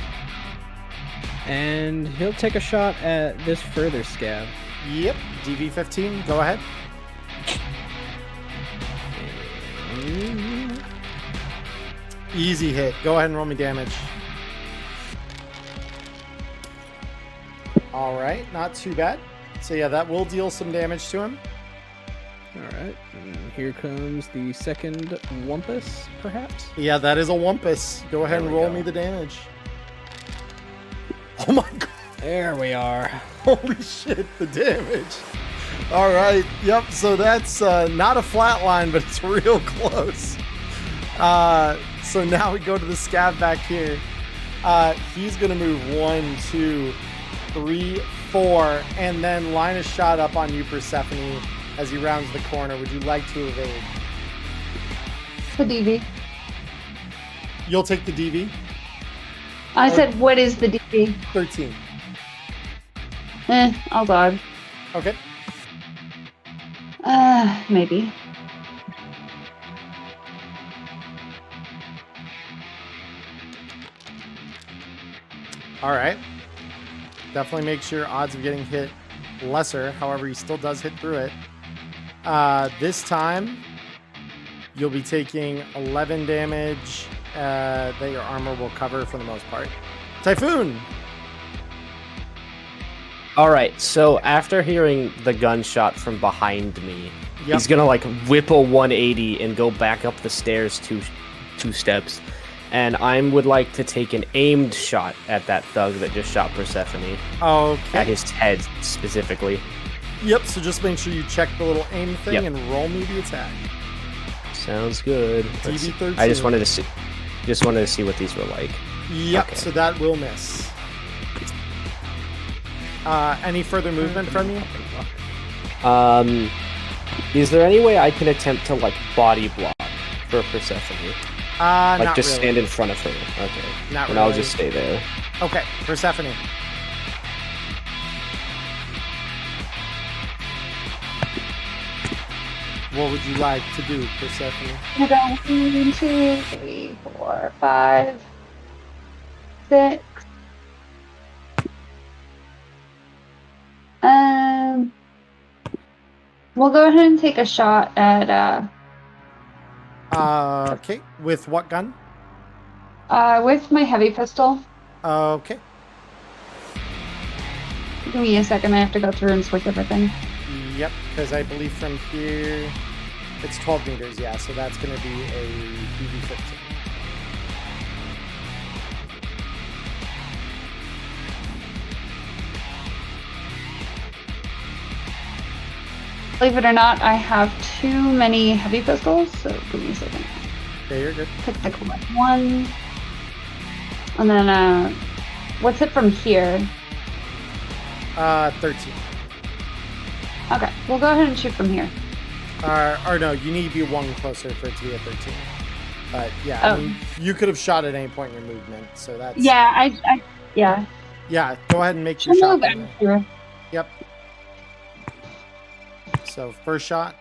And he'll take a shot at this further scav. Yep. DV15, go ahead. Easy hit. Go ahead and roll me damage. All right, not too bad. So yeah, that will deal some damage to him. Alright, and here comes the second Wumpus, perhaps? Yeah, that is a Wumpus. Go ahead There and we roll go. me the damage. Oh my god. There we are. Holy shit, the damage. All right. Yep. So that's not a flat line, but it's real close. So now we go to the scav back here. He's going to move 1, 2, 3, 4, and then line a shot up on you, Persephone, as he rounds the corner. Would you like to evade? The DV. You'll take the DV. I said, what is the DV? 13. I'll dodge. Okay. Maybe. All right. Definitely makes your odds of getting hit lesser. However, he still does hit through it. This time, you'll be taking 11 damage that your armor will cover for the most part. Typhoon! All right, so after hearing the gunshot from behind me, he's gonna like whip a 180 and go back up the stairs two steps, and I would like to take an aimed shot at that thug that just shot Persephone. Okay. At his head specifically. Yep, so just make sure you check the little aim thing Yep. and roll me the attack. Sounds good. Let's see. DV13. I just wanted to see what these were like. Yep, Okay. so that will miss. Any further movement from you? Is there any way I can attempt to like body block for Persephone? Like Not just really. stand in front of her. Okay. Not And I'll really. just stay there. Okay, Persephone. What would you like to do, Persephone? I go 1, 2, 3, 4, 5, 6. We'll go ahead and take a shot at Okay, with what gun? with my heavy pistol. Okay. Give me a second, I have to go through and switch everything. Yep, because I believe from here it's 12 meters, yeah, so that's going to be a DV15. Believe it or not, I have too many heavy pistols, so give me a second. Okay, you're good. Pick the correct one. And then What's it from here? 13. Okay, we'll go ahead and shoot from here. Or no, you need to be one closer for it to be a 13. But yeah, I mean, you could have shot at any point in your movement, so that's... Yeah, yeah. Yeah, go ahead and make your shot. Sure. Yep. So, first shot.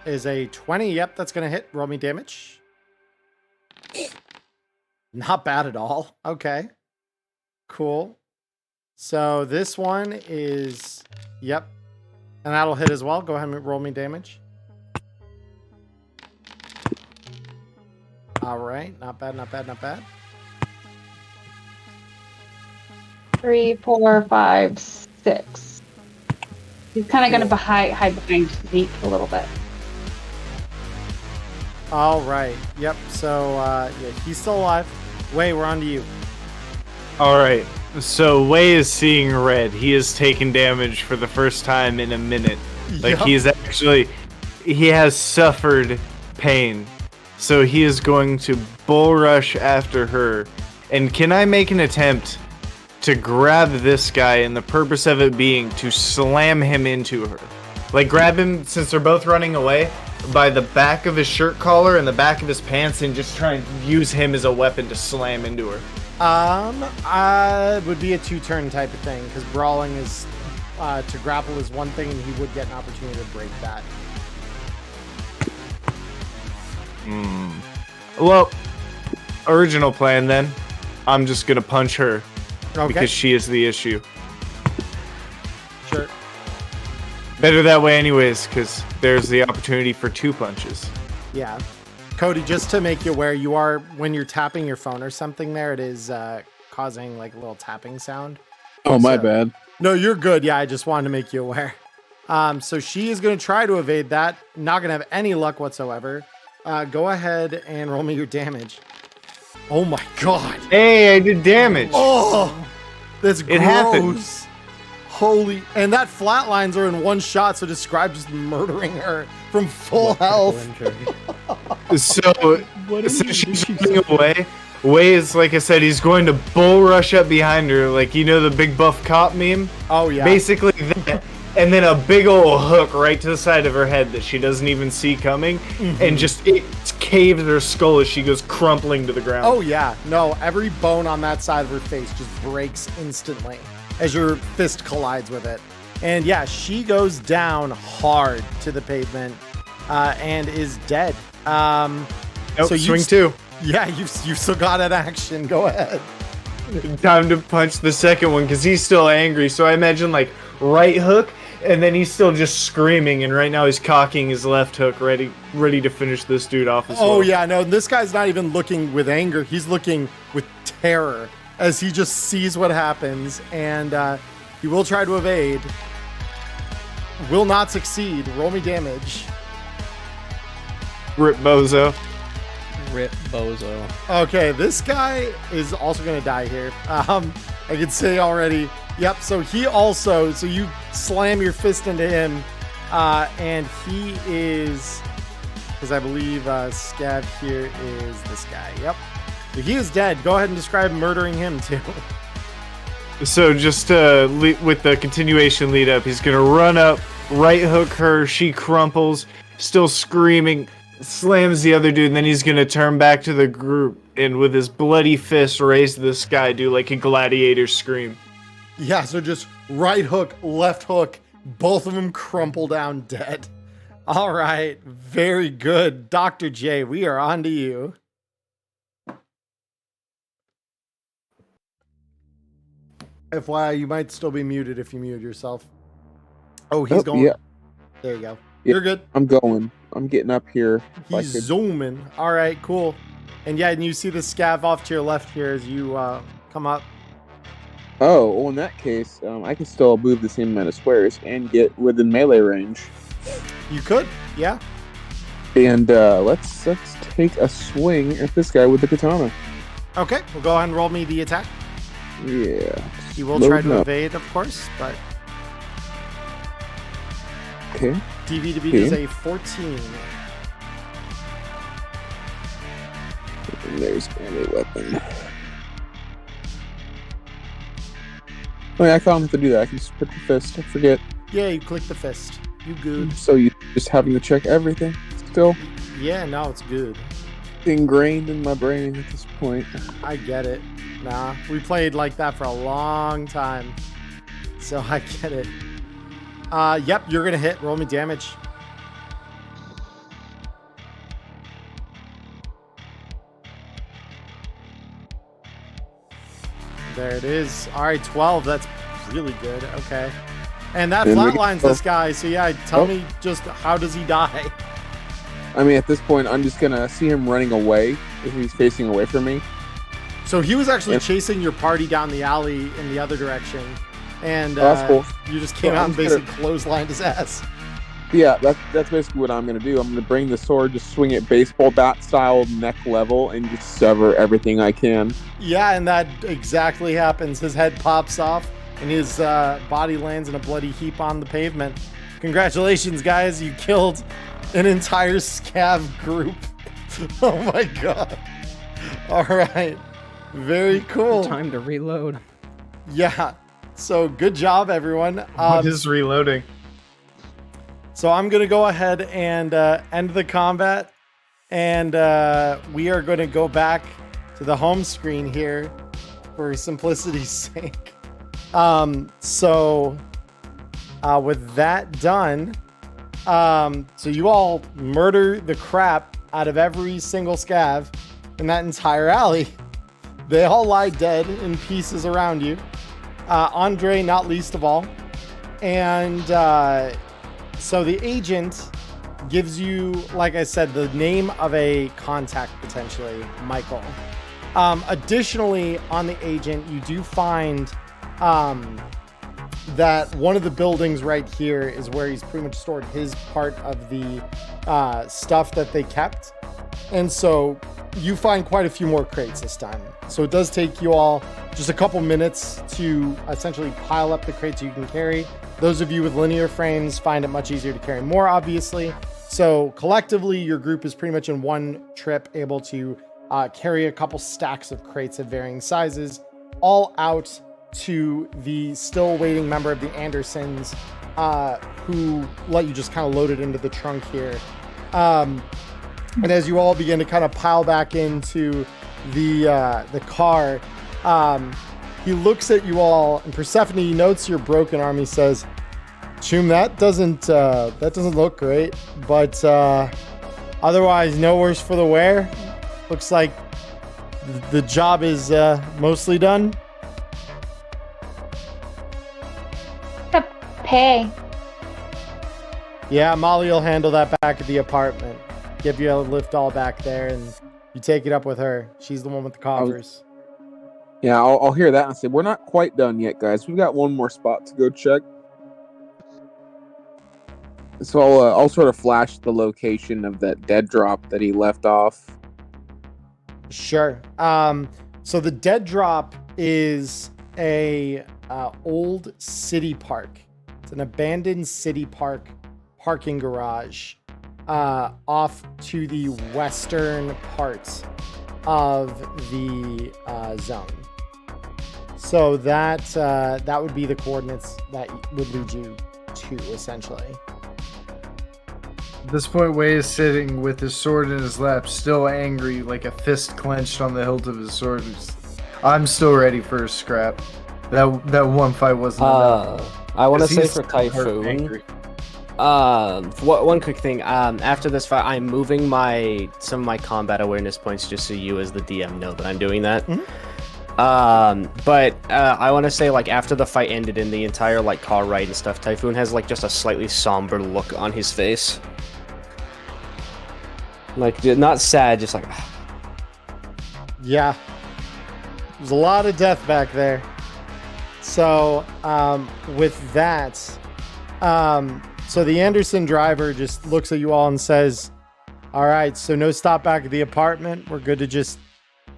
Is a 20. Yep, that's going to hit. Roll me damage. Not bad at all. Okay. Cool. So this one is... Yep. And that'll hit as well. Go ahead and roll me damage. All right. Not bad, not bad, not bad. 3, 4, 5, 6. He's kind of going to hide behind Zeke a little bit. All right. Yep. So, yeah, he's still alive. Wei, we're on to you. All right. So Wei is seeing red. He has taken damage for the first time in a minute. Like, he has suffered pain. So he is going to bull rush after her. And can I make an attempt to grab this guy, and the purpose of it being to slam him into her? Like, grab him, since they're both running away, by the back of his shirt collar and the back of his pants, and just try and use him as a weapon to slam into her. Would be a 2-turn type of thing, because brawling is, to grapple is one thing, and he would get an opportunity to break that. Well, original plan then. I'm just gonna punch her. Okay. Because she is the issue. Sure. Better that way anyways, because there's the opportunity for 2 punches. Yeah. Cody, just to make you aware, you are, when you're tapping your phone or something there, it is causing like a little tapping sound. Oh, my bad. No, you're good. Yeah, I just wanted to make you aware. So she is going to try to evade that. Not going to have any luck whatsoever. Go ahead and roll me your damage. Oh my god. Hey, I did damage. Oh, that's gross. It happens. Holy, and that flatlines her in one shot, so describe just murdering her from full health. So she's running away. Wei is, like I said, he's going to bull rush up behind her, like, you know the big buff cop meme? Oh yeah. Basically that, and then a big old hook right to the side of her head that she doesn't even see coming, and just it caves her skull as she goes crumpling to the ground. Oh yeah, no, every bone on that side of her face just breaks instantly as your fist collides with it. And yeah, she goes down hard to the pavement and is dead. Nope, so swing 2. Yeah, you've still got an action. Go ahead. Time to punch the second one because he's still angry. So I imagine like right hook, and then he's still just screaming. And right now he's cocking his left hook, ready to finish this dude off as well. Oh yeah, no, this guy's not even looking with anger. He's looking with terror as he just sees what happens, and he will try to evade. Will not succeed. Roll me damage. Rip bozo. Rip bozo. Okay, this guy is also going to die here. I can say already. Yep, so he also, so you slam your fist into him, and he is, because I believe Scav here is this guy. Yep. So he is dead. Go ahead and describe murdering him too. So just with the continuation lead up, he's going to run up, right hook her, she crumples, still screaming, slams the other dude, and then he's going to turn back to the group and with his bloody fist raise to the sky, do like a gladiator scream. Yeah, so just right hook, left hook, both of them crumple down dead. All right, very good. Dr. J, we are on to you. FYI, you might still be muted if you mute yourself. Oh, he's going. Yeah. There you go. Yeah, You're good. I'm going. I'm getting up here. He's zooming. All right, cool. And yeah, and you see the scav off to your left here as you come up. Oh, well, in that case, I can still move the same amount of squares and get within melee range. You could, yeah. And let's take a swing at this guy with the katana. Okay, we'll go ahead and roll me the attack. Yeah. He will try to evade, of course, but Okay. DV to beat Okay. is a 14. And there's only weapon. Oh yeah, I don't have to do that. I can just put the fist. I forget. Yeah, you click the fist. You good. So you just having to check everything. Still Yeah, no, it's good. ingrained in my brain at this point. I get it. Nah, we played like that for a long time. So I get it. Yep, you're gonna hit. Roll me damage. There it is. All right, 12. That's really good. Okay. And that And we- flatlines this guy. So yeah, tell me just how does he die? I mean, at this point, I'm just gonna see him running away if he's facing away from me. So he was actually Yep. chasing your party down the alley in the other direction. And Oh, that's cool. you just came Well, out I'm and just basically clotheslined his ass. Yeah, that's basically what I'm gonna do. I'm gonna bring the sword, just swing it baseball bat style, neck level, and just sever everything I can. Yeah, and that exactly happens. His head pops off, and his body lands in a bloody heap on the pavement. Congratulations, guys. You killed an entire scav group. Oh my god. All right. Very cool. Time to reload. Yeah. So good job, everyone. What is reloading? So I'm going to go ahead and end the combat. And we are going to go back to the home screen here for simplicity's sake. With that done, so you all murder the crap out of every single scav in that entire alley. They all lie dead in pieces around you. Andre, not least of all. And so the agent gives you, like I said, the name of a contact, potentially, Michael. Additionally, on the agent, you do find that one of the buildings right here is where he's pretty much stored his part of the stuff that they kept. And so you find quite a few more crates this time. So it does take you all just a couple minutes to essentially pile up the crates you can carry. Those of you with linear frames find it much easier to carry more, obviously. So collectively, your group is pretty much in one trip able to carry a couple stacks of crates of varying sizes, all out to the still waiting member of the Andersons, who let you just kind of load it into the trunk here. And as you all begin to kind of pile back into the car, he looks at you all, and Persephone notes your broken arm. He says, "Choom, that doesn't look great, but otherwise, no worse for the wear. Looks like the job is mostly done." Pay. Yeah, Molly will handle that back at the apartment. Give you a lift all back there, and you take it up with her. She's the one with the coffers. Yeah, I'll hear that and say, we're not quite done yet, guys. We've got one more spot to go check. So I'll sort of flash the location of that dead drop that he left off. Sure. So the dead drop is a old city park. It's an abandoned city park parking garage off to the western part of the zone. So that would be the coordinates that would lead you to, essentially. At this point, Wei is sitting with his sword in his lap, still angry, like a fist clenched on the hilt of his sword. I'm still ready for a scrap. That one fight wasn't enough. I want to 'Cause say he's for Typhoon, angry. one quick thing. After this fight, I'm moving some of my combat awareness points just so you, as the DM, know that I'm doing that. But I want to say, like, after the fight ended and the entire like car ride and stuff, Typhoon has like just a slightly somber look on his face, like not sad, just like. Yeah. There's a lot of death back there. So, with that, so the Anderson driver just looks at you all and says, "All right, so no stop back at the apartment. We're good to just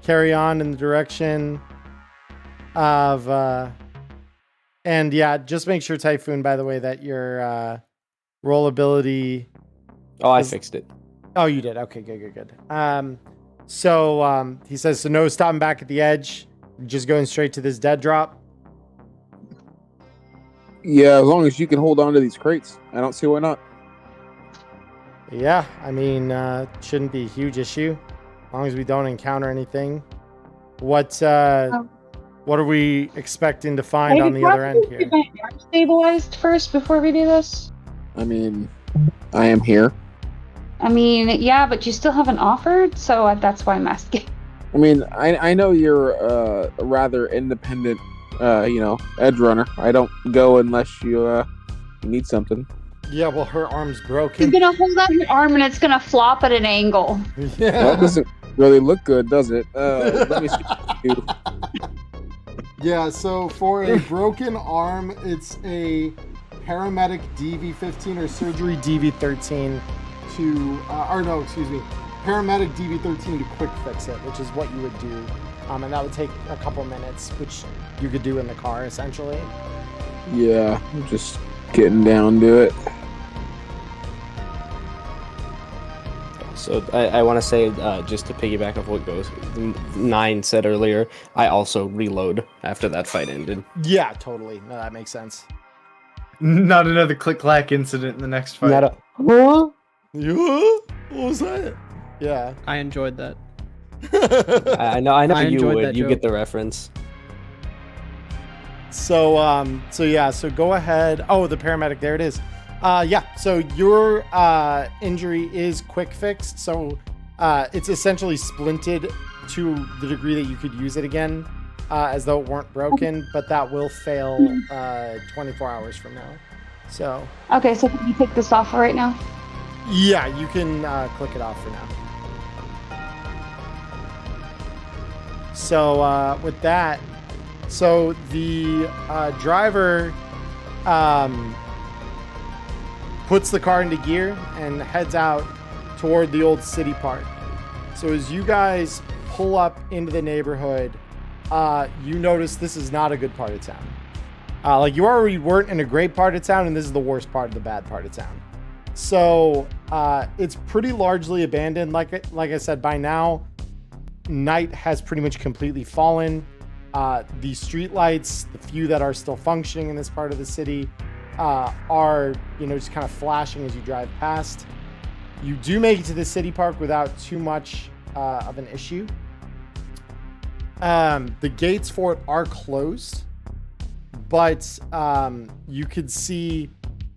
carry on in the direction of, and yeah, just make sure, Typhoon, by the way, that your roll ability. Oh, I fixed it. Oh, you did. Okay, good. So he says, so no stopping back at the edge, just going straight to this dead drop. Yeah, as long as you can hold on to these crates, I don't see why not. Yeah, I mean, shouldn't be a huge issue, as long as we don't encounter anything. What are we expecting to find on the other end here? Get my arm stabilized first before we do this. I mean, I am here. I mean, yeah, but you still haven't offered, so that's why I'm asking. I mean, I know you're a rather independent, edge runner. I don't go unless you need something. Yeah, well, her arm's She's broken. gonna hold out her arm and it's gonna flop at an angle. Yeah. Well, that doesn't really look good, does it? Let me see. Yeah, so for a broken arm, it's a paramedic DV15 or surgery DV13 paramedic DV13 to quick fix it, which is what you would do. And that would take a couple minutes, which you could do in the car, essentially. Yeah, I'm just getting down to it. So I want to say, just to piggyback off what 9 said earlier, I also reload after that fight ended. Yeah, totally. No, that makes sense. Not another click-clack incident in the next fight. Not a, what? What was that? Yeah. I enjoyed that. I know I you enjoyed would. that You joke. get the reference. So go ahead. Oh, the paramedic, there it is. So your injury is quick fixed. So it's essentially splinted to the degree that you could use it again, as though it weren't broken, but that will fail 24 hours from now. So. Okay, so can you take this off right now? Yeah, you can click it off for now. So with that, so the driver puts the car into gear and heads out toward the old city park. So as you guys pull up into the neighborhood, you notice this is not a good part of town. Like you already weren't in a great part of town, and this is the worst part of the bad part of town. So it's pretty largely abandoned. Like I said, by now, night has pretty much completely fallen. The street lights, the few that are still functioning in this part of the city, are just kind of flashing as you drive past. You do make it to the city park without too much of an issue. The gates for it are closed, but you could see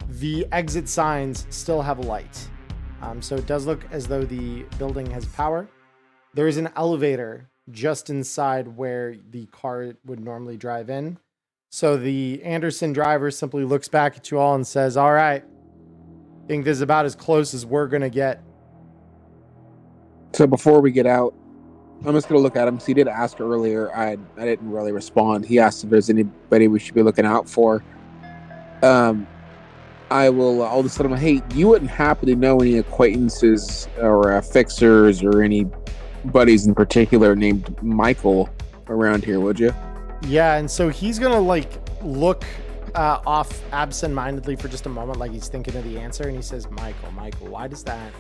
the exit signs still have a light. So it does look as though the building has power. There is an elevator just inside where the car would normally drive in. So the Anderson driver simply looks back at you all and says, all right, I think this is about as close as we're going to get. So before we get out, I'm just going to look at him. So he did ask earlier. I didn't really respond. He asked if there's anybody we should be looking out for. I'll just tell him, hey, you wouldn't happen to know any acquaintances or fixers or any buddies in particular named Michael around here, would you? Yeah, and so he's going to look off absent-mindedly for just a moment, like he's thinking of the answer, and he says, Michael, why does that?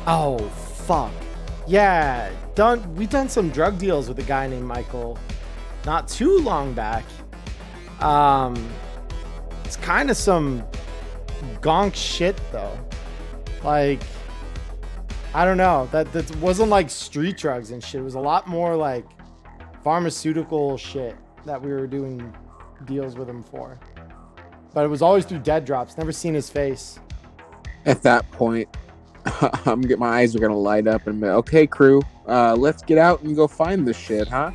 Oh, fuck. Yeah, we've done some drug deals with a guy named Michael not too long back. It's kind of some gonk shit though. Like, I don't know. That wasn't like street drugs and shit. It was a lot more like pharmaceutical shit that we were doing deals with him for. But it was always through dead drops. Never seen his face. At that point, my eyes are gonna light up and be, okay, crew, let's get out and go find this shit, huh?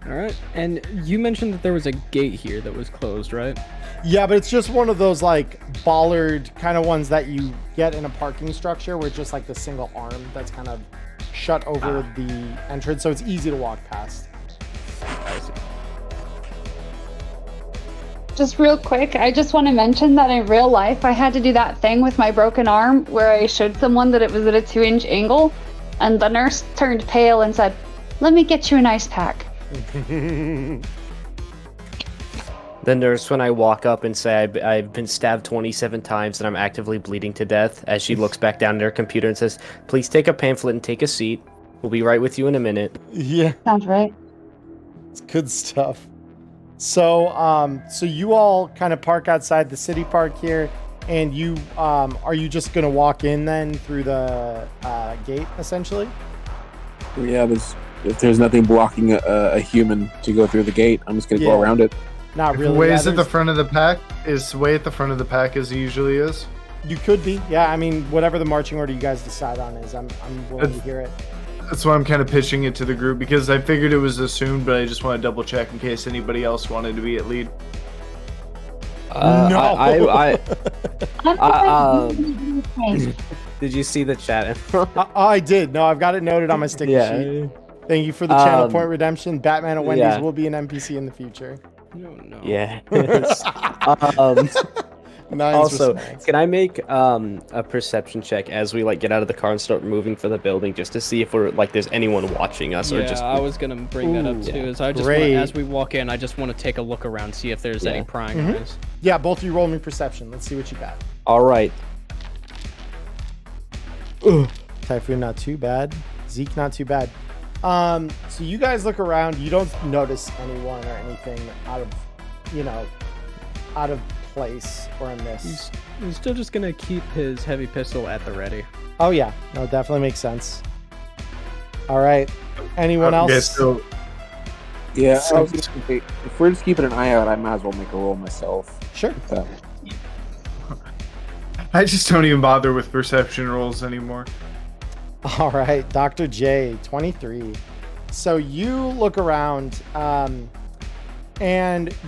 All right. And you mentioned that there was a gate here that was closed, right? Yeah, but it's just one of those like bollard kind of ones that you get in a parking structure where it's just like the single arm that's kind of shut over the entrance, so it's easy to walk past. I see. Just real quick, I just want to mention that in real life, I had to do that thing with my broken arm where I showed someone that it was at a 2-inch angle, and the nurse turned pale and said, "Let me get you an ice pack." The nurse, when I walk up and say I've been stabbed 27 times and I'm actively bleeding to death, as she looks back down at her computer and says, "Please take a pamphlet and take a seat. We'll be right with you in a minute." Yeah, Sounds right. it's good stuff. So, so you all kind of park outside the city park here, and you, are you just gonna walk in then through the gate, essentially? Yeah, if there's nothing blocking a human to go through the gate, I'm just gonna go around it. Not If really. Way's yeah, at the front of the pack, is Way at the front of the pack as he usually is? You could be, yeah. I mean, whatever the marching order you guys decide on is, I'm willing to hear it. That's why I'm kind of pitching it to the group, because I figured it was assumed, but I just want to double check in case anybody else wanted to be at lead. No. Did you see the chat? I did. No, I've got it noted on my sticky sheet. Thank you for the channel point redemption. Batman and Wendy's will be an NPC in the future. No. Yeah. Nice Also, response. can I make a perception check as we like get out of the car and start moving for the building, just to see if we're like there's anyone watching us or just? I was gonna bring that up too. Is I just wanna, as we walk in, I just want to take a look around, see if there's any prying eyes. Yeah, both of you roll me perception. Let's see what you got. All right. Typhoon, not too bad. Zeke, not too bad. So you guys look around. You don't notice anyone or anything out of place or amiss. He's still just gonna keep his heavy pistol at the ready. Oh yeah, no, definitely makes sense. All right, anyone else? Okay, so Yeah, I was just gonna say, if we're just keeping an eye out, I might as well make a roll myself. Sure. I just don't even bother with perception rolls anymore. All right, Dr. J, 23. So you look around, and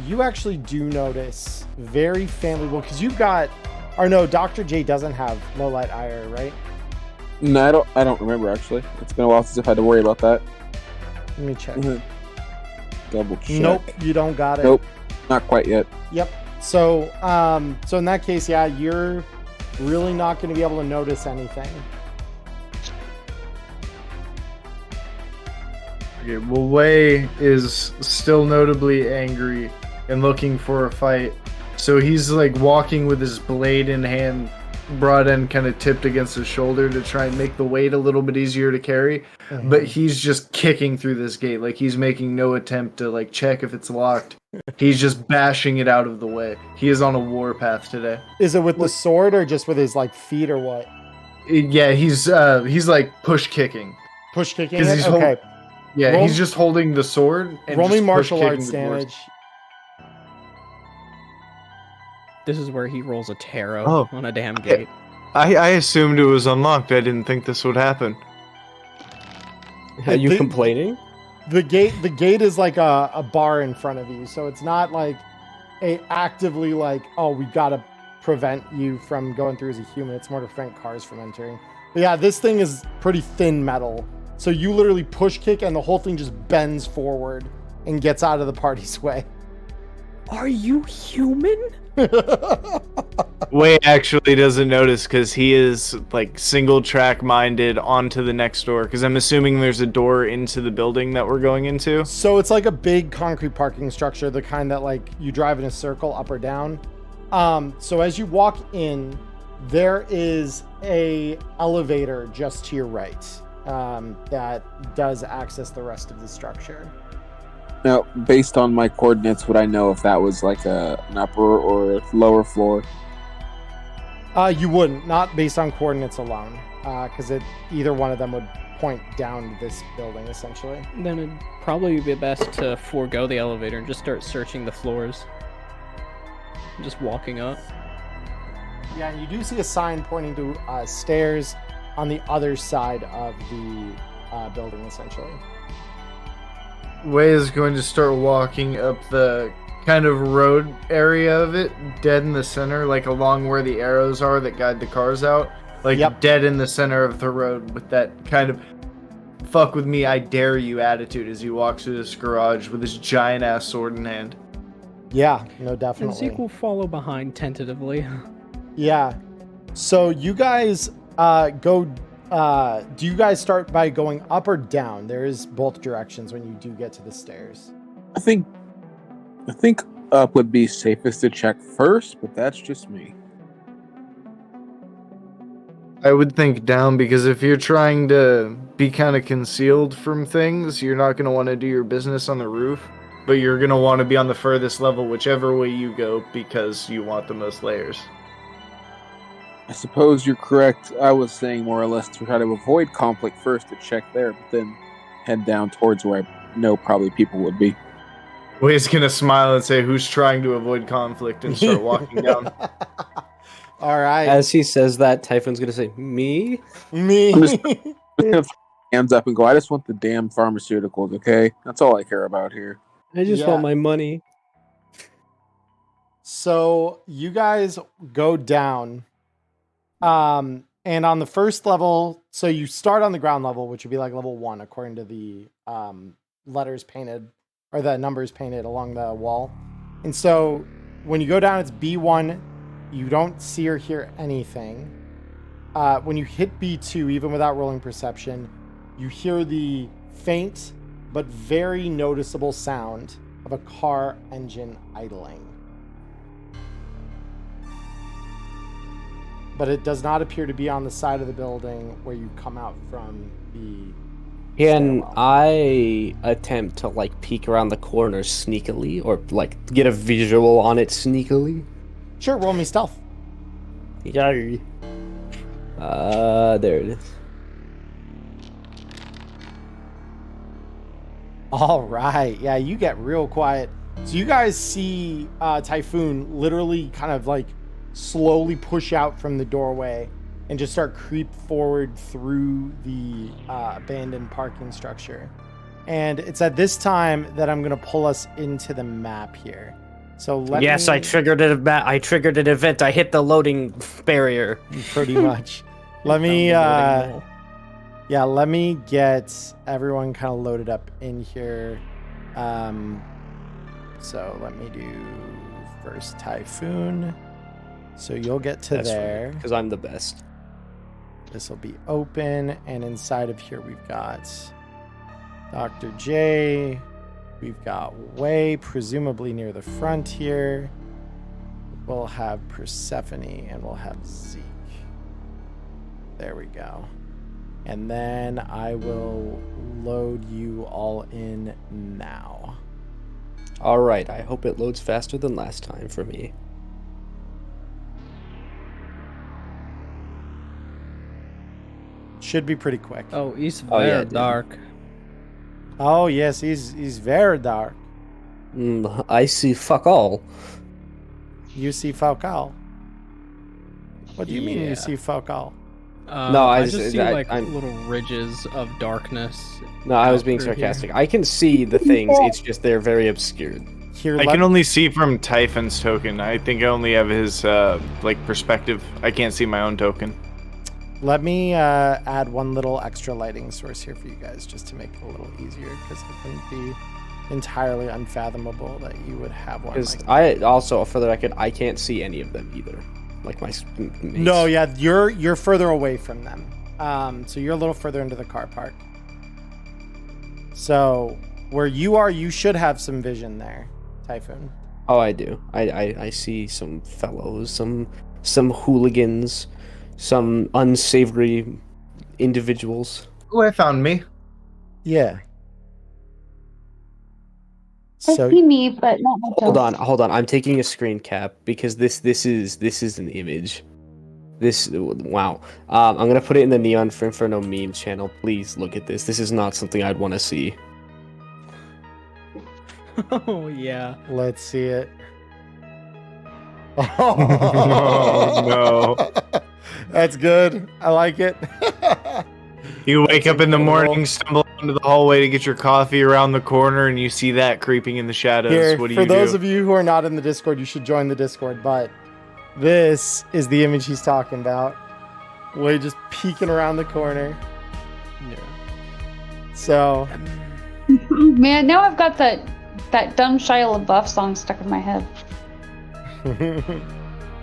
you actually do notice very family. Well, because you've got, or no, Dr. J doesn't have low light IR, right? No, I don't remember actually. It's been a while since I've had to worry about that. Let me check. Double check. Nope, you don't got it. Nope, not quite yet. Yep. So, so in that case, yeah, you're really not going to be able to notice anything. Okay, well, Way is still notably angry and looking for a fight. So he's like walking with his blade in hand, broad end kind of tipped against his shoulder to try and make the weight a little bit easier to carry. But he's just kicking through this gate. Like he's making no attempt to like check if it's locked. He's just bashing it out of the way. He is on a warpath today. Is it with the sword or just with his like feet or what? Yeah, he's like push kicking. Push kicking? 'Cause he's Okay. Yeah, Roll- he's just holding the sword. And Roll me just martial push arts kicking the doors. damage. This is where he rolls a tarot on a damn gate. I assumed it was unlocked. I didn't think this would happen. Are you complaining? The gate is like a bar in front of you, so it's not like actively like, oh, we gotta prevent you from going through as a human. It's more to prevent cars from entering. But yeah, this thing is pretty thin metal, so you literally push kick and the whole thing just bends forward and gets out of the party's way. Are you human? Way actually doesn't notice because he is like single track minded onto the next door. Because I'm assuming there's a door into the building that we're going into. So it's like a big concrete parking structure, the kind that like you drive in a circle up or down. So as you walk in, there is a elevator just to your right that does access the rest of the structure. Now, based on my coordinates, would I know if that was like an upper or a lower floor? You wouldn't, not based on coordinates alone, because either one of them would point down to this building, essentially. Then it'd probably be best to forego the elevator and just start searching the floors. Just walking up. Yeah, and you do see a sign pointing to stairs on the other side of the building, essentially. Way is going to start walking up the kind of road area of it, dead in the center, like along where the arrows are that guide the cars out. Like dead in the center of the road with that kind of fuck with me, I dare you attitude as he walks through this garage with his giant ass sword in hand. Yeah, no, And definitely. Zeke will follow behind tentatively. Yeah. So you guys do you guys start by going up or down? There is both directions when you do get to the stairs. I think Up would be safest to check first, but that's just me. I would think down, because if you're trying to be kind of concealed from things, you're not going to want to do your business on the roof, but you're going to want to be on the furthest level whichever way you go because you want the most layers. I suppose you're correct. I was saying more or less to try to avoid conflict first to check there, but then head down towards where I know probably people would be. Well, he's going to smile and say, who's trying to avoid conflict, and start walking down. All right. As he says that, Typhoon's gonna say, "Me." Hands up and go, I just want the damn pharmaceuticals, okay? That's all I care about here. I just want my money. So you guys go down. And on the first level, so you start on the ground level, which would be like level 1, according to the letters painted, or the numbers painted along the wall. And so when you go down, it's B1. You don't see or hear anything. When you hit B2, even without rolling perception, you hear the faint but very noticeable sound of a car engine idling. But it does not appear to be on the side of the building where you come out from the Can stairwell. I attempt to like peek around the corner sneakily, or like get a visual on it sneakily? Sure, roll me stealth. Yeah. There it is. All right. Yeah, you get real quiet. So you guys see Typhoon literally kind of like slowly push out from the doorway and just start creep forward through the abandoned parking structure. And it's at this time that I'm going to pull us into the map here. So Yes, I triggered an event. I hit the loading barrier. Pretty much. Let me let me get everyone kind of loaded up in here. So let me do first Typhoon. So you'll get to there. Because I'm the best. This will be open, and inside of here we've got Dr. J. We've got Way, presumably near the front here. We'll have Persephone, and we'll have Zeke. There we go. And then I will load you all in now. All right, I hope it loads faster than last time for me. Should be pretty quick. Oh, he's very dark. Oh, yes, he's very dark. I see fuck all. You see fuck all. What do you mean you see fuck all? No, I just see little ridges of darkness. No, I was being sarcastic. I can see the things, it's just they're very obscured. Here, I can only see from Typhon's token. I think I only have his perspective. I can't see my own token. Let me add one little extra lighting source here for you guys, just to make it a little easier, because it wouldn't be entirely unfathomable that you would have one. Because I also, for the record, I can't see any of them either. Like my mates. No, yeah, you're further away from them. So you're a little further into the car park. So where you are, you should have some vision there, Typhoon. Oh, I do. I see some fellows, some hooligans, some unsavory individuals. Oh, I found me. Yeah. I see me, but not myself. Hold on. I'm taking a screen cap because this is an image. Wow. I'm gonna put it in the Neon for Inferno meme channel. Please look at this. This is not something I'd want to see. Oh yeah. Let's see it. Oh no. That's good. I like it. You wake up in the morning, stumble into the hallway to get your coffee around the corner, and you see that creeping in the shadows. Here, What do for you do? those of you who are not in the Discord, you should join the Discord. But this is the image he's talking about. Way just peeking around the corner. Yeah. So. Man, now I've got that dumb Shia LaBeouf song stuck in my head.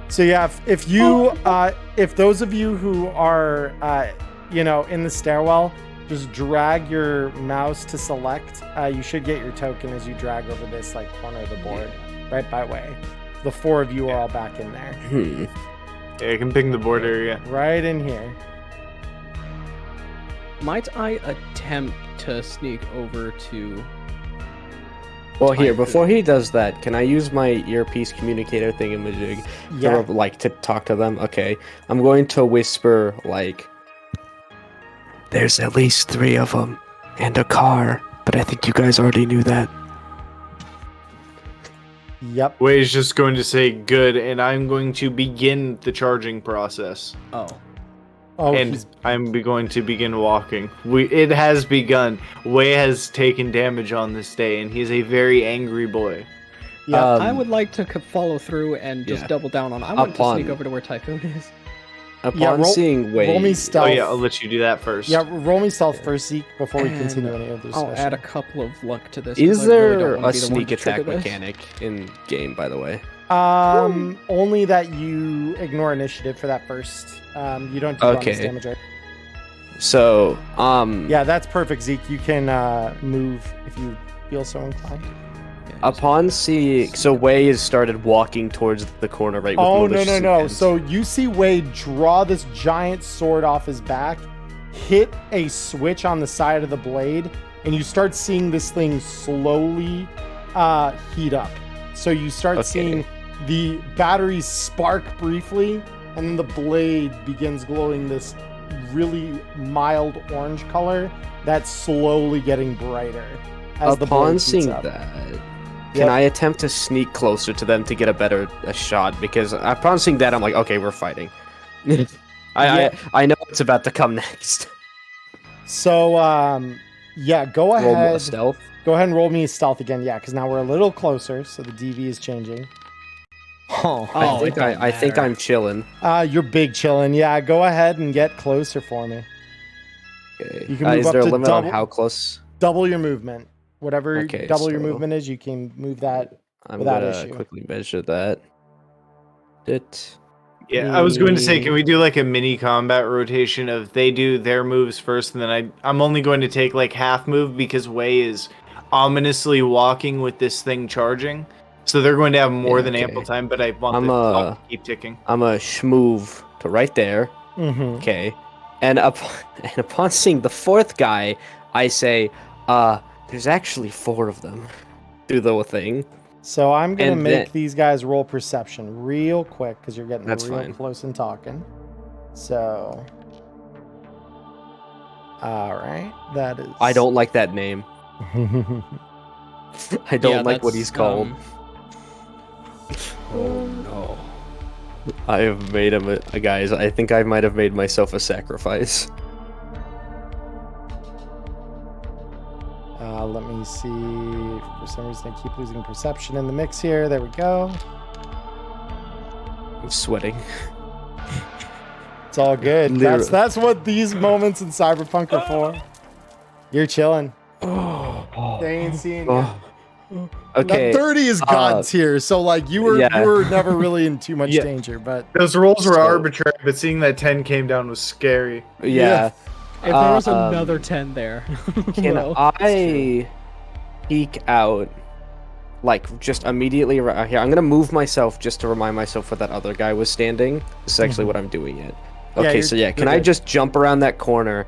So yeah, if those of you who are in the stairwell, just drag your mouse to select. You should get your token as you drag over this corner of the board. right by Way. The 4 of you are all back in there. Yeah, I can ping the board area. Right in here. Might I attempt to sneak over to... Well, here, before he does that, can I use my earpiece communicator thingamajig Yeah. to talk to them? Okay. I'm going to whisper, like, there's at least 3 of them, and a car, but I think you guys already knew that. Yep. Way's just going to say good, and I'm going to begin the charging process. Oh. And I'm going to begin walking. It has begun. Way has taken damage on this day, and he's a very angry boy. Yeah, I would like to follow through and just double down on. I want to sneak over to where Typhoon is. Upon seeing Way... Roll me stealth. Oh yeah, I'll let you do that first. Yeah, roll me stealth first, Zeke, before we continue any of this. I'll add a couple of luck to this. Is 'cause I really there don't wanna a be the one sneak to trigger attack this. mechanic in game, by the way? Only that you ignore initiative for that first. You don't do bonus damage, right? So, yeah, that's perfect, Zeke. You can move if you feel so inclined. upon seeing, so Wei has started walking towards the corner right with malicious no. intent. So you see Wade draw this giant sword off his back, hit a switch on the side of the blade, and you start seeing this thing slowly heat up. So you start seeing the batteries spark briefly, and then the blade begins glowing this really mild orange color that's slowly getting brighter as the blade Upon heats seeing up. that, can I attempt to sneak closer to them to get a shot? Because upon seeing that, I'm like, okay, we're fighting. I know what's about to come next. So, yeah, go ahead. Roll more stealth. Go ahead and roll me a stealth again, yeah, because now we're a little closer, so the DV is changing. I think I'm chilling. You're big chilling. Yeah, go ahead and get closer for me. Okay. You can move is up there a to limit double, on how close? double your movement. Whatever double your so movement is, you can move that I'm without gonna issue. quickly measure that. Yeah, I was going to say, can we do like a mini combat rotation of they do their moves first, and then I'm only going to take like half move because Wei is ominously walking with this thing charging, so they're going to have more than ample time. But I want the clock to keep ticking. I'm a schmoove to right there. Mm-hmm. Okay, and upon seeing the fourth guy, I say, there's actually 4 of them. Do the thing. So I'm gonna And make then- these guys roll perception real quick because you're getting That's real fine. close and talking. So, all right, that is. I don't like that name. I don't like what he's called. Oh no. I have made him guys. I think I might have made myself a sacrifice. Let me see. For some reason, I keep losing perception in the mix here. There we go. I'm sweating. It's all good. Literally. That's what these moments in Cyberpunk are for. You're chilling. They ain't seeing you. Okay. Now, 30 is God's here, so like you were never really in too much Yeah. danger, but Those rolls were So- arbitrary, but seeing that 10 came down was scary. Yeah. If there was another 10 there. Can well, I peek out, like, just immediately right here? I'm gonna move myself just to remind myself where that other guy was standing. This is actually what I'm doing it. Okay, can I just jump around that corner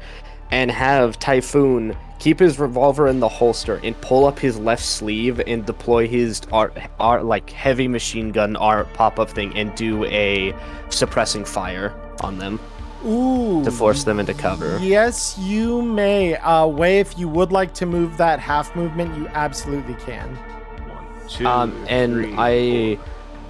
and have Typhoon keep his revolver in the holster and pull up his left sleeve and deploy his like heavy machine gun pop-up thing and do a suppressing fire on them? ooh, To force them into cover. yes, you may. Way, if you would like to move that half movement, you absolutely can. 1, 2, And 3, I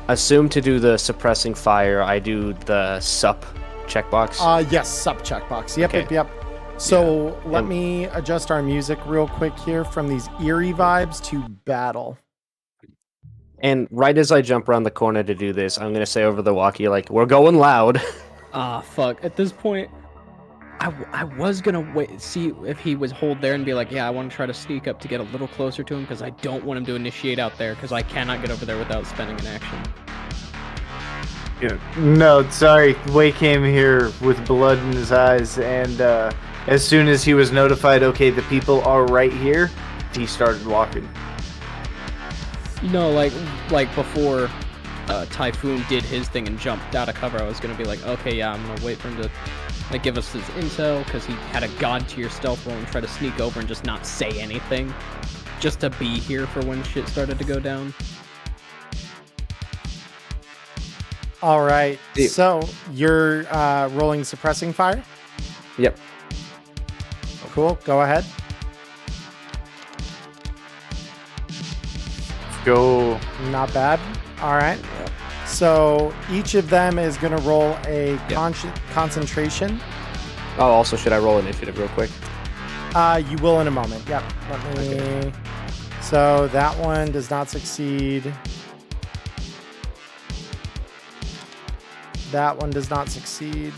assume to do the suppressing fire, I do the sup checkbox. Yes, sub checkbox. Yep, Okay. yep. So let And- me adjust our music real quick here from these eerie vibes to battle. And right as I jump around the corner to do this, I'm gonna say over the walkie, like, we're going loud. fuck. At this point, I was gonna see if he was hold there and be like, yeah, I want to try to sneak up to get a little closer to him because I don't want him to initiate out there because I cannot get over there without spending an action. Yeah. No, sorry. Wei came here with blood in his eyes, and as soon as he was notified, okay, the people are right here, he started walking. No, like before Typhoon did his thing and jumped out of cover, I was gonna be like, okay, yeah, I'm gonna wait for him to like give us his intel, because he had a god-tier stealth roll and try to sneak over and just not say anything, just to be here for when shit started to go down. All right. So you're rolling suppressing fire? Yep. Cool. Go ahead. Let's go. Not bad. All right. So each of them is going to roll a concentration. Oh, also, should I roll initiative real quick? You will in a moment. Yep. Let me. Okay. So that one does not succeed. That one does not succeed.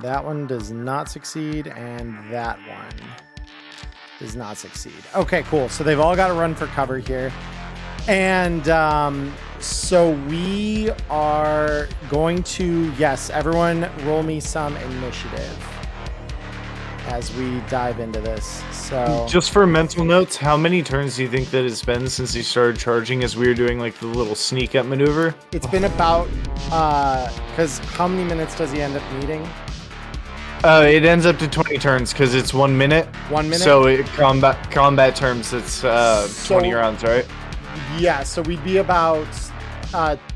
That one does not succeed, and that one does not succeed. Okay, cool. So they've all got to run for cover here. And so we are going to, yes, everyone roll me some initiative as we dive into this. So just for mental notes, how many turns do you think that it's been since he started charging as we were doing like the little sneak up maneuver? It's been about, because how many minutes does he end up needing? It ends up to 20 turns because it's 1 minute. 1 minute? So combat terms, it's 20 rounds, right? Yeah, so we'd be about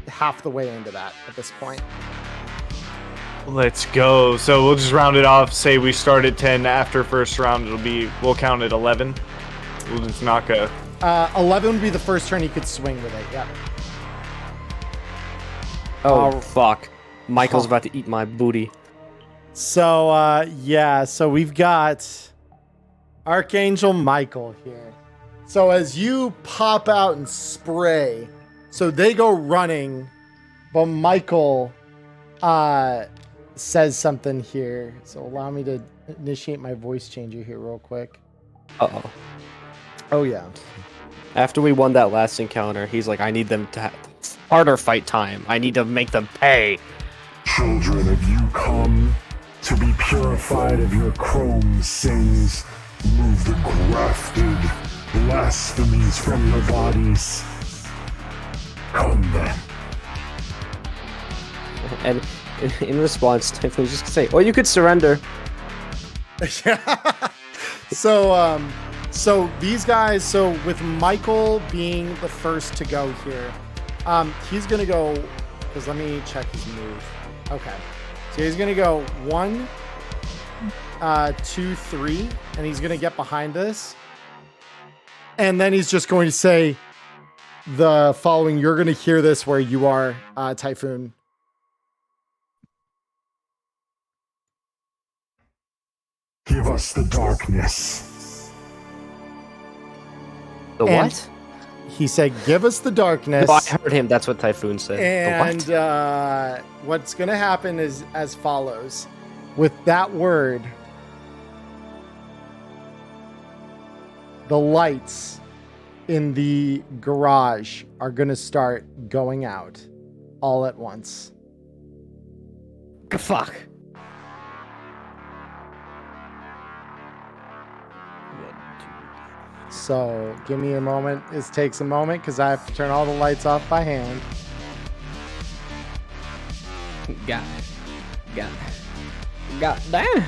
half the way into that at this point. Let's go. So we'll just round it off. Say we start at 10. After first round, we'll count at 11. We'll just knock a... 11 would be the first turn he could swing with it, yeah. Oh, fuck. Michael's about to eat my booty. So, yeah, so we've got Archangel Michael here. So as you pop out and spray, so they go running, but Michael says something here. So allow me to initiate my voice changer here real quick. Uh-oh. Oh, yeah. After we won that last encounter, he's like, I need them to have harder fight time. I need to make them pay. Children, have you come to be purified of your chrome sins? Move the grafted blasphemies from your bodies. Come then. And in response, Typhoon's just gonna say, "Oh, you could surrender." Yeah. So these guys. So with Michael being the first to go here, he's gonna go. Because let me check his move. Okay. So he's gonna go 1, 2, 3, and he's gonna get behind this, and then he's just going to say the following. You're gonna hear this where you are, Typhoon. Give us the darkness. The And what? He said, "Give us the darkness." No, I heard him. That's what Typhoon said. And The what? What's going to happen is as follows. With that word, the lights in the garage are going to start going out all at once. Fuck. So give me a moment. This takes a moment because I have to turn all the lights off by hand. God damn.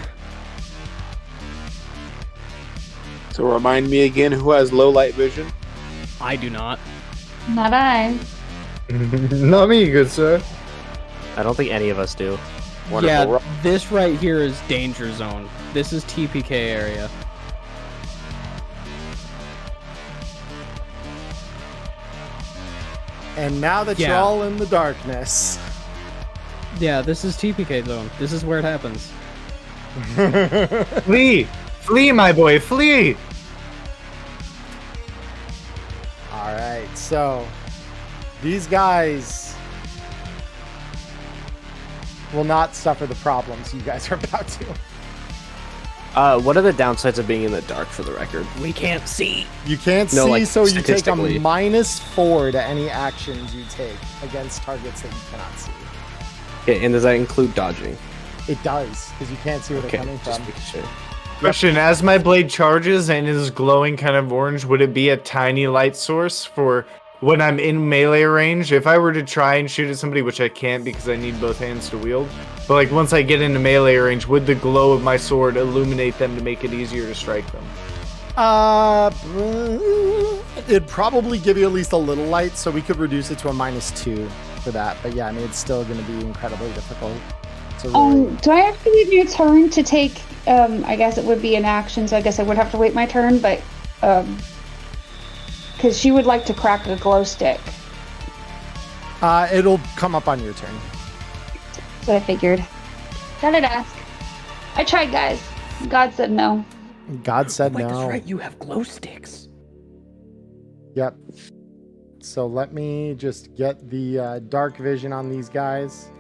So remind me again, who has low light vision? I do not. Not I. Not me, good sir. I don't think any of us do. Wonderful. Yeah, this right here is danger zone. This is TPK area. And now that you're Yeah. all in the darkness. Yeah, this is TPK zone. This is where it happens. Flee! Flee, my boy, flee! All right, so these guys will not suffer the problems you guys are about to. What are the downsides of being in the dark, for the record? We can't see. You can't No, see, like, so you take a statistically. -4 to any actions you take against targets that you cannot see. Okay, and does that include dodging? It does, because you can't see where Okay, they're coming just from. making sure. Question, as my blade charges and is glowing kind of orange, would it be a tiny light source for when I'm in melee range? If I were to try and shoot at somebody, which I can't because I need both hands to wield, but like once I get into melee range, would the glow of my sword illuminate them to make it easier to strike them? It'd probably give you at least a little light, so we could reduce it to a -2 for that. But yeah, I mean, it's still going to be incredibly difficult. So really... Do I have to leave your turn to take? I guess it would be an action, so I guess I would have to wait my turn. But because she would like to crack a glow stick. It'll come up on your turn. So I figured. Thought I'd ask. I tried, guys. God said no. God said no. That's right. You have glow sticks. Yep. So let me just get the dark vision on these guys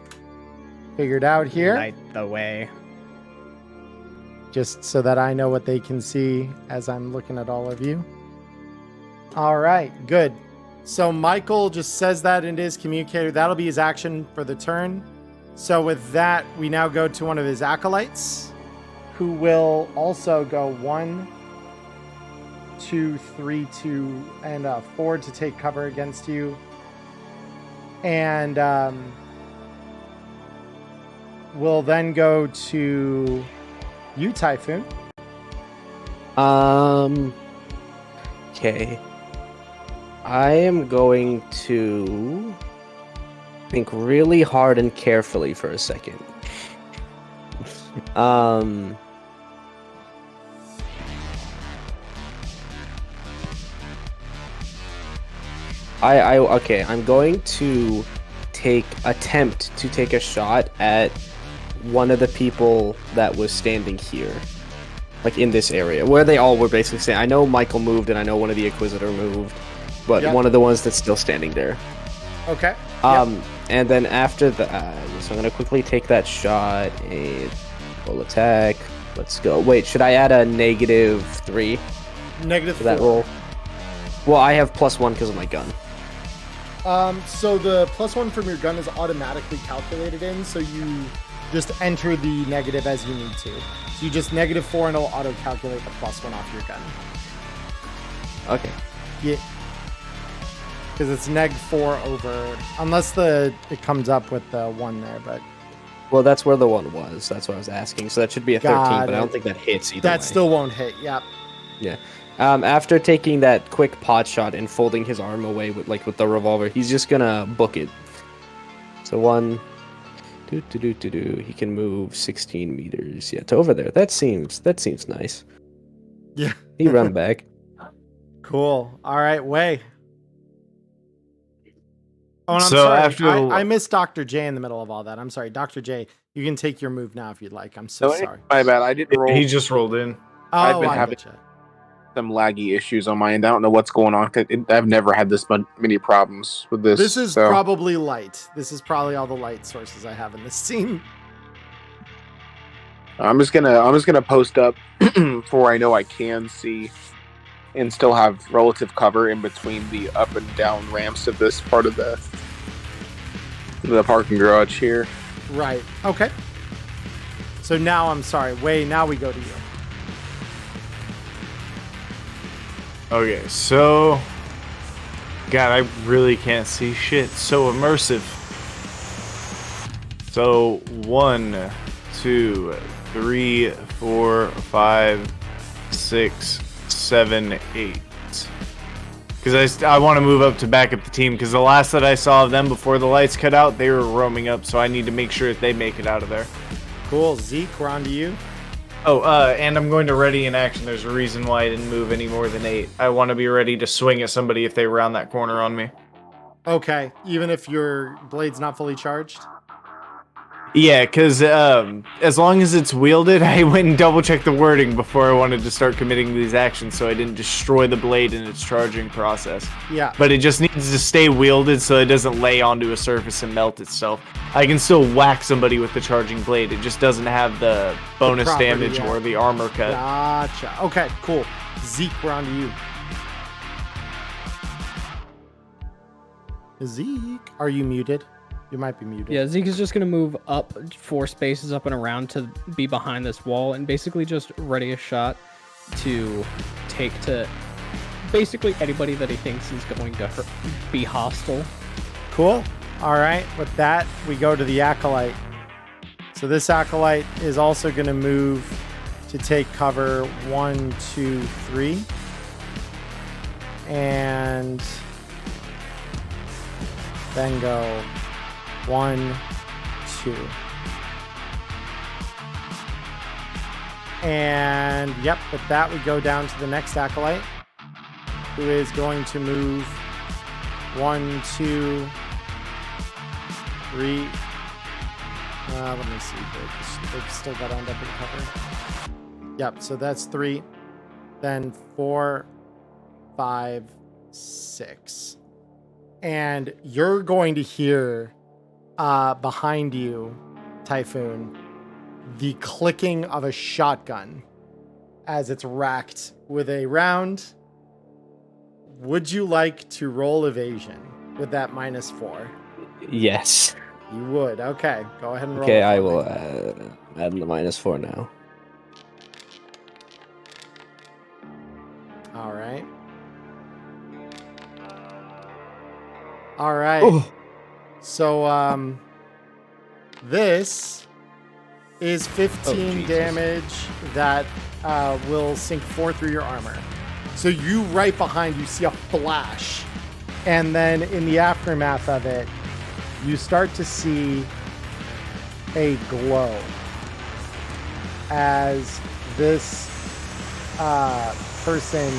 figured out here. Light the way. Just so that I know what they can see as I'm looking at all of you. All right, good. So Michael just says that in his communicator. That'll be his action for the turn. So with that, we now go to one of his acolytes, who will also go 1, 2, 3, 2, and 4 to take cover against you. And we'll then go to you, Typhoon. Okay. I am going to think really hard and carefully for a second. Okay, I'm going to attempt to take a shot at one of the people that was standing here. Like in this area, where they all were basically standing. I know Michael moved and I know one of the Inquisitor moved, but one of the ones that's still standing there. Okay. And then after that, so I'm going to quickly take that shot. A full attack. Let's go. Wait, should I add a -3? -4. For that roll? Well, I have +1 because of my gun. So the +1 from your gun is automatically calculated in, so you just enter the negative as you need to. So you just -4 and it'll auto-calculate the +1 off your gun. Okay. Yeah. Because it's -4 over, unless it comes up with the 1 there, but... Well, that's where the 1 was. That's what I was asking. So that should be a 13, but I don't think that hits either That way. still won't hit, yep. Yeah. After taking that quick pot shot and folding his arm away with the revolver, he's just gonna book it. So 1... He can move 16 meters. Yeah, to over there. That seems nice. Yeah. He run back. Cool. All right, Way. Oh, and I'm So sorry. after I missed Dr. J in the middle of all that. I'm sorry. Dr. J, you can take your move now if you'd like. I'm so sorry. My bad. I didn't roll. He just rolled in. Oh, I've been I having gotcha. some laggy issues on my end. I don't know what's going on. I've never had this many problems with this. This is so. probably light. This is probably all the light sources I have in this scene. I'm just gonna post up for I know I can see and still have relative cover in between the up and down ramps of this part of the parking garage here. Right. Okay. So now I'm sorry. Way, now we go to you. Okay, so... God, I really can't see shit. So immersive. So, 1, 2, 3, 4, 5, 6, 7, 8. Because I want to move up to back up the team, because the last that I saw of them before the lights cut out, they were roaming up, so I need to make sure that they make it out of there. Cool. Zeke, we're on to you. Oh, and I'm going to ready in action. There's a reason why I didn't move any more than 8. I want to be ready to swing at somebody if they round that corner on me. Okay. Even if your blade's not fully charged? Yeah, because as long as it's wielded, I went and double-checked the wording before I wanted to start committing these actions so I didn't destroy the blade in its charging process. Yeah. But it just needs to stay wielded so it doesn't lay onto a surface and melt itself. I can still whack somebody with the charging blade. It just doesn't have the bonus property, damage yeah. or the armor cut. Gotcha. Okay, cool. Zeke, we're on to you. Zeke, are you muted? You might be muted. Yeah, Zeke is just gonna move up 4 spaces up and around to be behind this wall and basically just ready a shot to take to basically anybody that he thinks is going to be hostile. Cool. All right. With that, we go to the Acolyte. So this Acolyte is also going to move to take cover 1, 2, 3. And then go 1, 2. And yep, with that, we go down to the next Acolyte, who is going to move 1, 2, 3. Let me see. They've still got to end up in cover. Yep, so that's 3. Then 4, 5, 6. And you're going to hear behind you, Typhoon, the clicking of a shotgun as it's racked with a round. Would you like to roll evasion with that -4? Yes. You would. Okay, go ahead and roll. Okay, it I for will me. add the -4 now. All right. All right. Oh. So, this is 15 Jesus. damage that will sink 4 through your armor. So you right behind you see a flash, and then in the aftermath of it, you start to see a glow as this person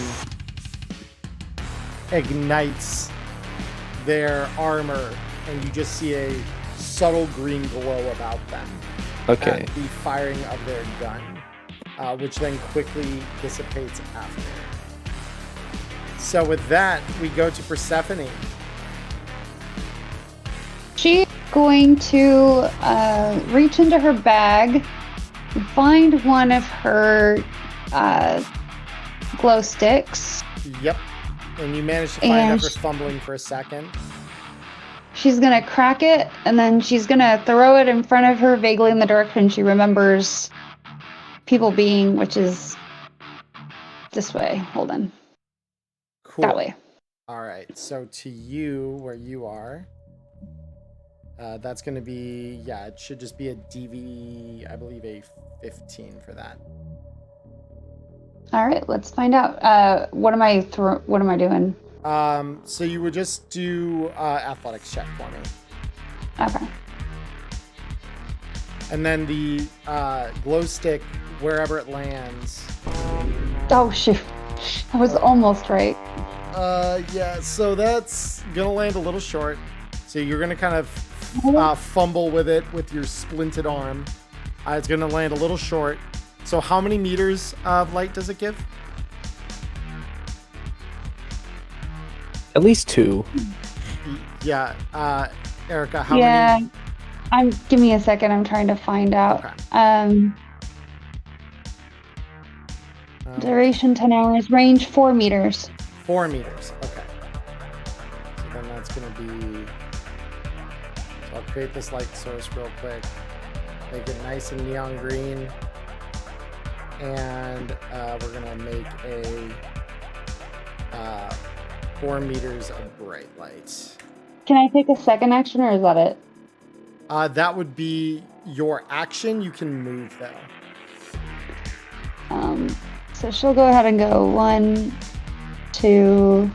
ignites their armor, and you just see a subtle green glow about them. Okay. At the firing of their gun, which then quickly dissipates after. So with that, we go to Persephone. She's going to reach into her bag, find one of her glow sticks. Yep. And you manage to find And after fumbling for a second. She's going to crack it, and then she's going to throw it in front of her vaguely in the direction she remembers people being, which is this way. Hold on. Cool. That way. All right. So to you, where you are, that's going to be, yeah, it should just be a DV, I believe a 15 for that. All right, let's find out. What am I doing? So you would just do athletics check for me. Okay. And then the glow stick, wherever it lands. Oh, shoot. I was almost right. Yeah, so that's gonna land a little short. So you're gonna kind of fumble with it with your splinted arm. It's gonna land a little short. So how many meters of light does it give? At least 2. Yeah, Erica, how many? Give me a second. I'm trying to find out. Okay. Duration 10 hours. Range 4 meters. 4 meters. Okay. So then that's gonna be. So I'll create this light source real quick. Make it nice and neon green. And we're gonna make a 4 meters of bright light. Can I take a second action, or is that it? That would be your action. You can move though. So she'll go ahead and go 1, 2,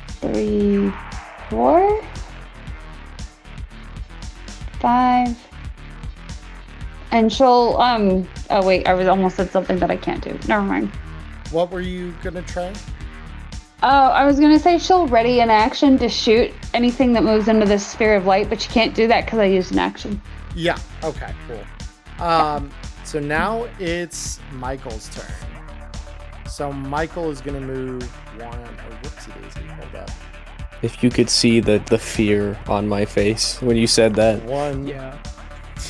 3, 4, 5. And she'll, oh wait, I was almost said something that I can't do. Never mind. What were you gonna try? Oh, I was gonna say she'll ready an action to shoot anything that moves into this sphere of light, but she can't do that because I used an action. Yeah, okay, cool. So now it's Michael's turn. So Michael is gonna move 1, whoopsie daisy, hold up. If you could see the fear on my face when you said that. 1,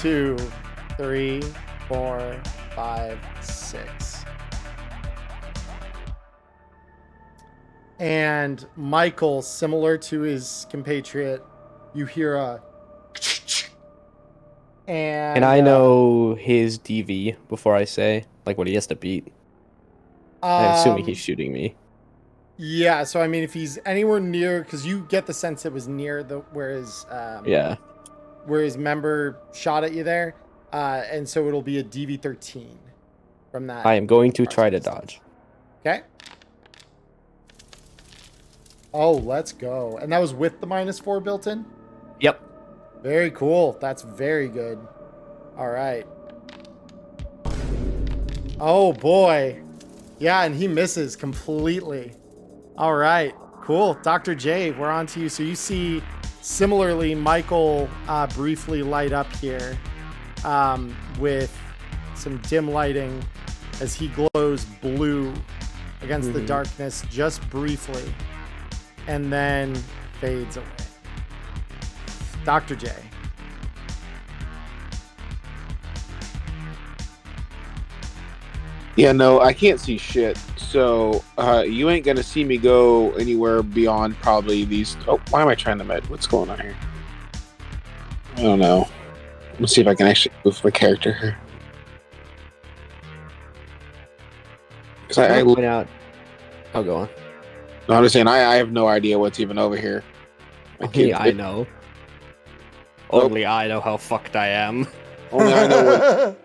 2, 3, 4, 5, 6. And Michael, similar to his compatriot, you hear a and I know his DV before I say like what he has to beat. I'm assuming he's shooting me. Yeah, so I mean, if he's anywhere near, because you get the sense it was near the where his member shot at you there, and so it'll be a DV13 from that. I am going to try to dodge. Okay. Oh, let's go. And that was with the -4 built in? Yep. Very cool. That's very good. All right. Oh, boy. Yeah, and he misses completely. All right. Cool. Dr. J, we're on to you. So you see, similarly, Michael briefly light up here with some dim lighting as he glows blue against the darkness just briefly and then fades away. Dr. J. Yeah, no, I can't see shit. So you ain't gonna see me go anywhere beyond probably these. Oh, why am I trying to med? What's going on here? I don't know. Let's see if I can actually move my character here. Because I point out. I'll go on. No, I'm just saying I have no idea what's even over here. Okay, I know. Only I know how fucked I am. Only I know what.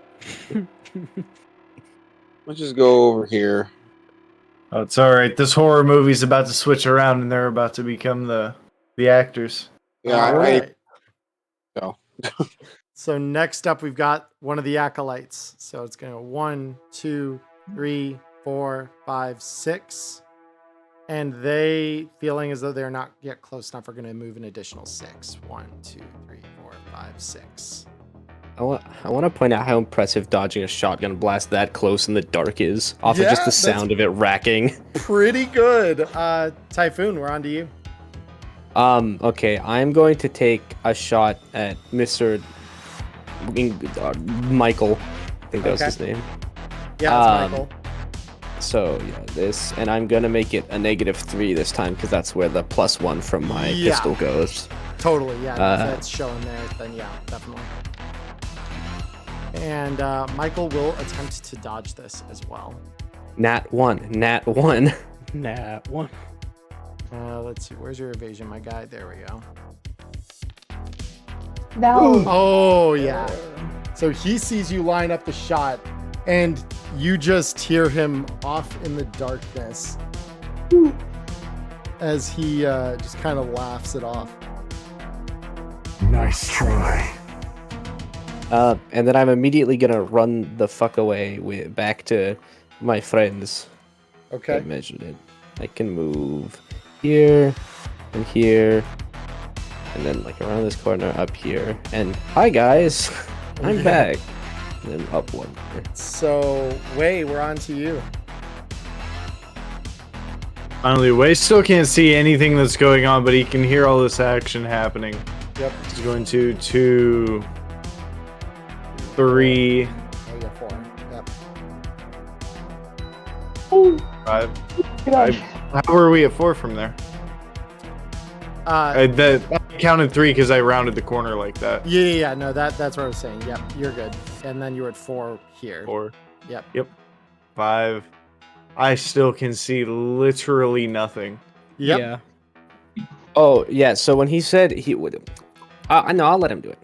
Let's just go over here. Oh, it's all right. This horror movie's about to switch around, and they're about to become the actors. Yeah, All right. No. So next up, we've got one of the acolytes. So it's going to 1, 2, 3, 4, 5, 6. And they, feeling as though they're not yet close enough, are going to move an additional 6. 1, 2, 3, 4, 5, 6. I want to point out how impressive dodging a shotgun blast that close in the dark is, off of just the sound of it racking. Pretty good. Typhoon, we're on to you. Okay, I'm going to take a shot at Mr. Michael. I think that was his name. Yeah, it's Michael. So, yeah, this, and I'm going to make it a -3 this time, because that's where the +1 from my pistol goes. Totally, yeah. That's showing there, then yeah, definitely. And Michael will attempt to dodge this as well. Nat 1. Nat 1. Nat 1. Let's see. Where's your evasion, my guy? There we go. No. Oh, yeah. So he sees you line up the shot, and you just hear him off in the darkness as he just kind of laughs it off. Nice try. And then I'm immediately gonna run the fuck away back to my friends. Okay. I measured it. I can move here and here, and then like around this corner up here. And hi guys, I'm back. And then up one. So Wei, we're on to you. Finally, Wei still can't see anything that's going on, but he can hear all this action happening. Yep. He's going to 2, 3, Oh, you got 4. Yep. 5. How were we at 4 from there? I counted 3 because I rounded the corner like that. Yeah. No, that's what I was saying. Yep, you're good. And then you're at 4 here. 4. Yep. 5. I still can see literally nothing. Yep. Yeah. Oh yeah. So when he said he would, I know I'll let him do it.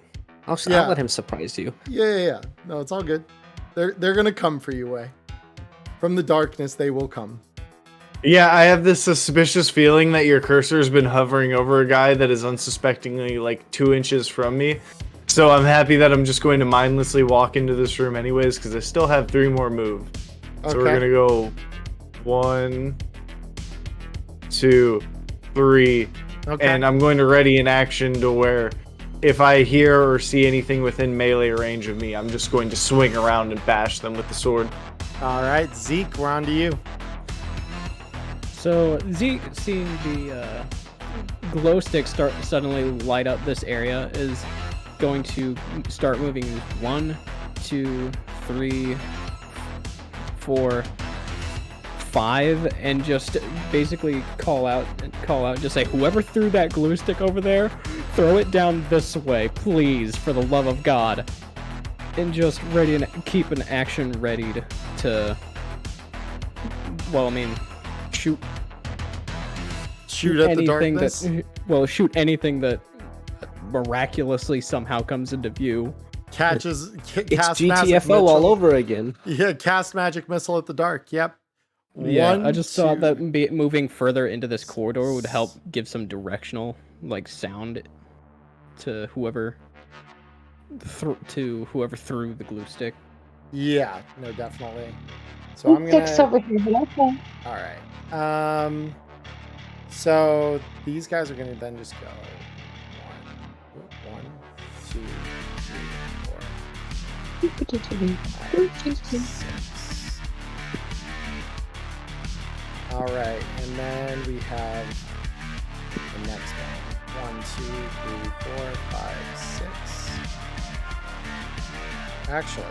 I'll Yeah. let him surprise you. Yeah. No, it's all good. They're gonna come for you, Wei. From the darkness, they will come. Yeah, I have this suspicious feeling that your cursor has been hovering over a guy that is unsuspectingly like 2 inches from me. So I'm happy that I'm just going to mindlessly walk into this room anyways, because I still have 3 more moves. So we're gonna go 1, 2, 3, and I'm going to ready an action to where if I hear or see anything within melee range of me, I'm just going to swing around and bash them with the sword. All right, Zeke, we're on to you. So Zeke, seeing the glow stick suddenly light up this area, is going to start moving 1, 2, 3, 4, 5 and just basically call out, just say, whoever threw that glue stick over there, throw it down this way, please, for the love of God. And just ready and keep an action ready to well, I mean, shoot at the darkness. Shoot anything that miraculously somehow comes into view. Cast It's magic GTFO missile. all over again. Yeah, cast magic missile at the dark. Yep. Yeah, I just thought that moving further into this corridor would help give some directional, like, sound to whoever threw the glue stick. Yeah, no, definitely. So I'm Sticks gonna. over here, but okay. All right. So these guys are gonna then just go 1, 2, 3, 4, 5, 6. All right, and then we have the next one. 1, 2, 3, 4, 5, 6. Actually,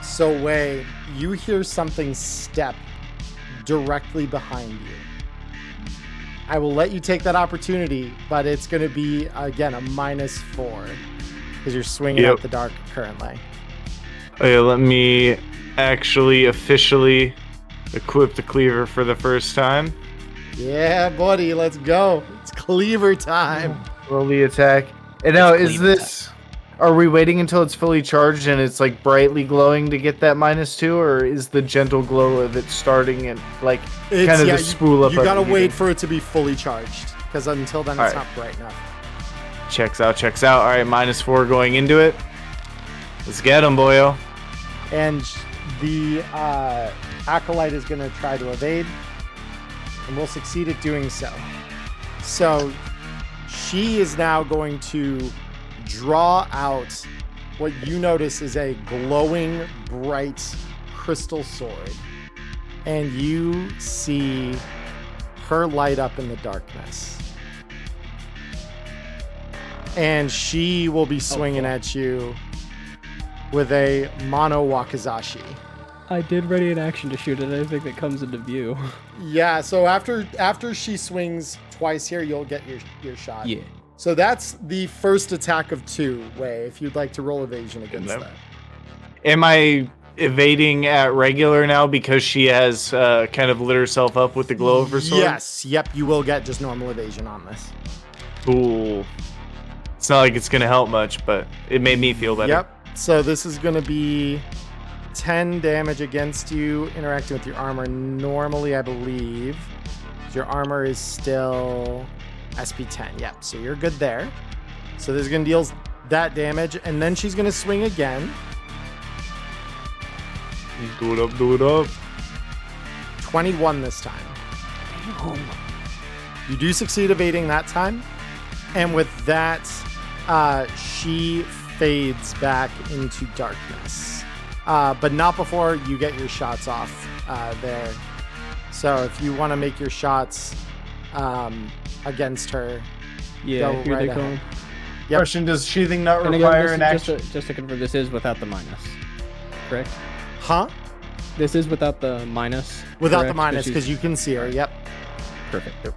so Wei, you hear something step directly behind you. I will let you take that opportunity, but it's going to be, again, a -4 because you're swinging at the dark currently. Okay, let me actually officially equip the cleaver for the first time. Yeah, buddy, let's go. It's cleaver time. Roll the attack. And now, is this... Are we waiting until it's fully charged and it's, like, brightly glowing to get that -2? Or is the gentle glow of it starting and, like, kind of the spool up? You gotta wait for it to be fully charged, because until then it's not bright enough. Checks out. All right, -4 going into it. Let's get him, boyo. And the Acolyte is going to try to evade, and will succeed at doing so. So she is now going to draw out what you notice is a glowing, bright crystal sword. And you see her light up in the darkness. And she will be swinging at you with a mono wakizashi. I did ready an action to shoot at anything that comes into view. Yeah, so after she swings twice here, you'll get your shot. Yeah. So that's the first attack of 2, Wei, if you'd like to roll evasion against that. Am I evading at regular now because she has kind of lit herself up with the glow of her sword? Yes, yep, you will get just normal evasion on this. Cool. It's not like it's going to help much, but it made me feel better. Yep, so this is going to be 10 damage against you, interacting with your armor normally, I believe. Your armor is still SP 10. Yep, so you're good there. So this is going to deal that damage, and then she's going to swing again. Do it up. 21 this time. You do succeed evading that time, and with that, she fades back into darkness. But not before you get your shots off there. So if you want to make your shots against her, yeah, go here right they come. ahead. Yep. Question, does sheathing not And require again, an this is action? just to confirm, this is without the minus, correct? Huh? This is without the minus. Without correct? the minus, because you can see her. Yep. Perfect.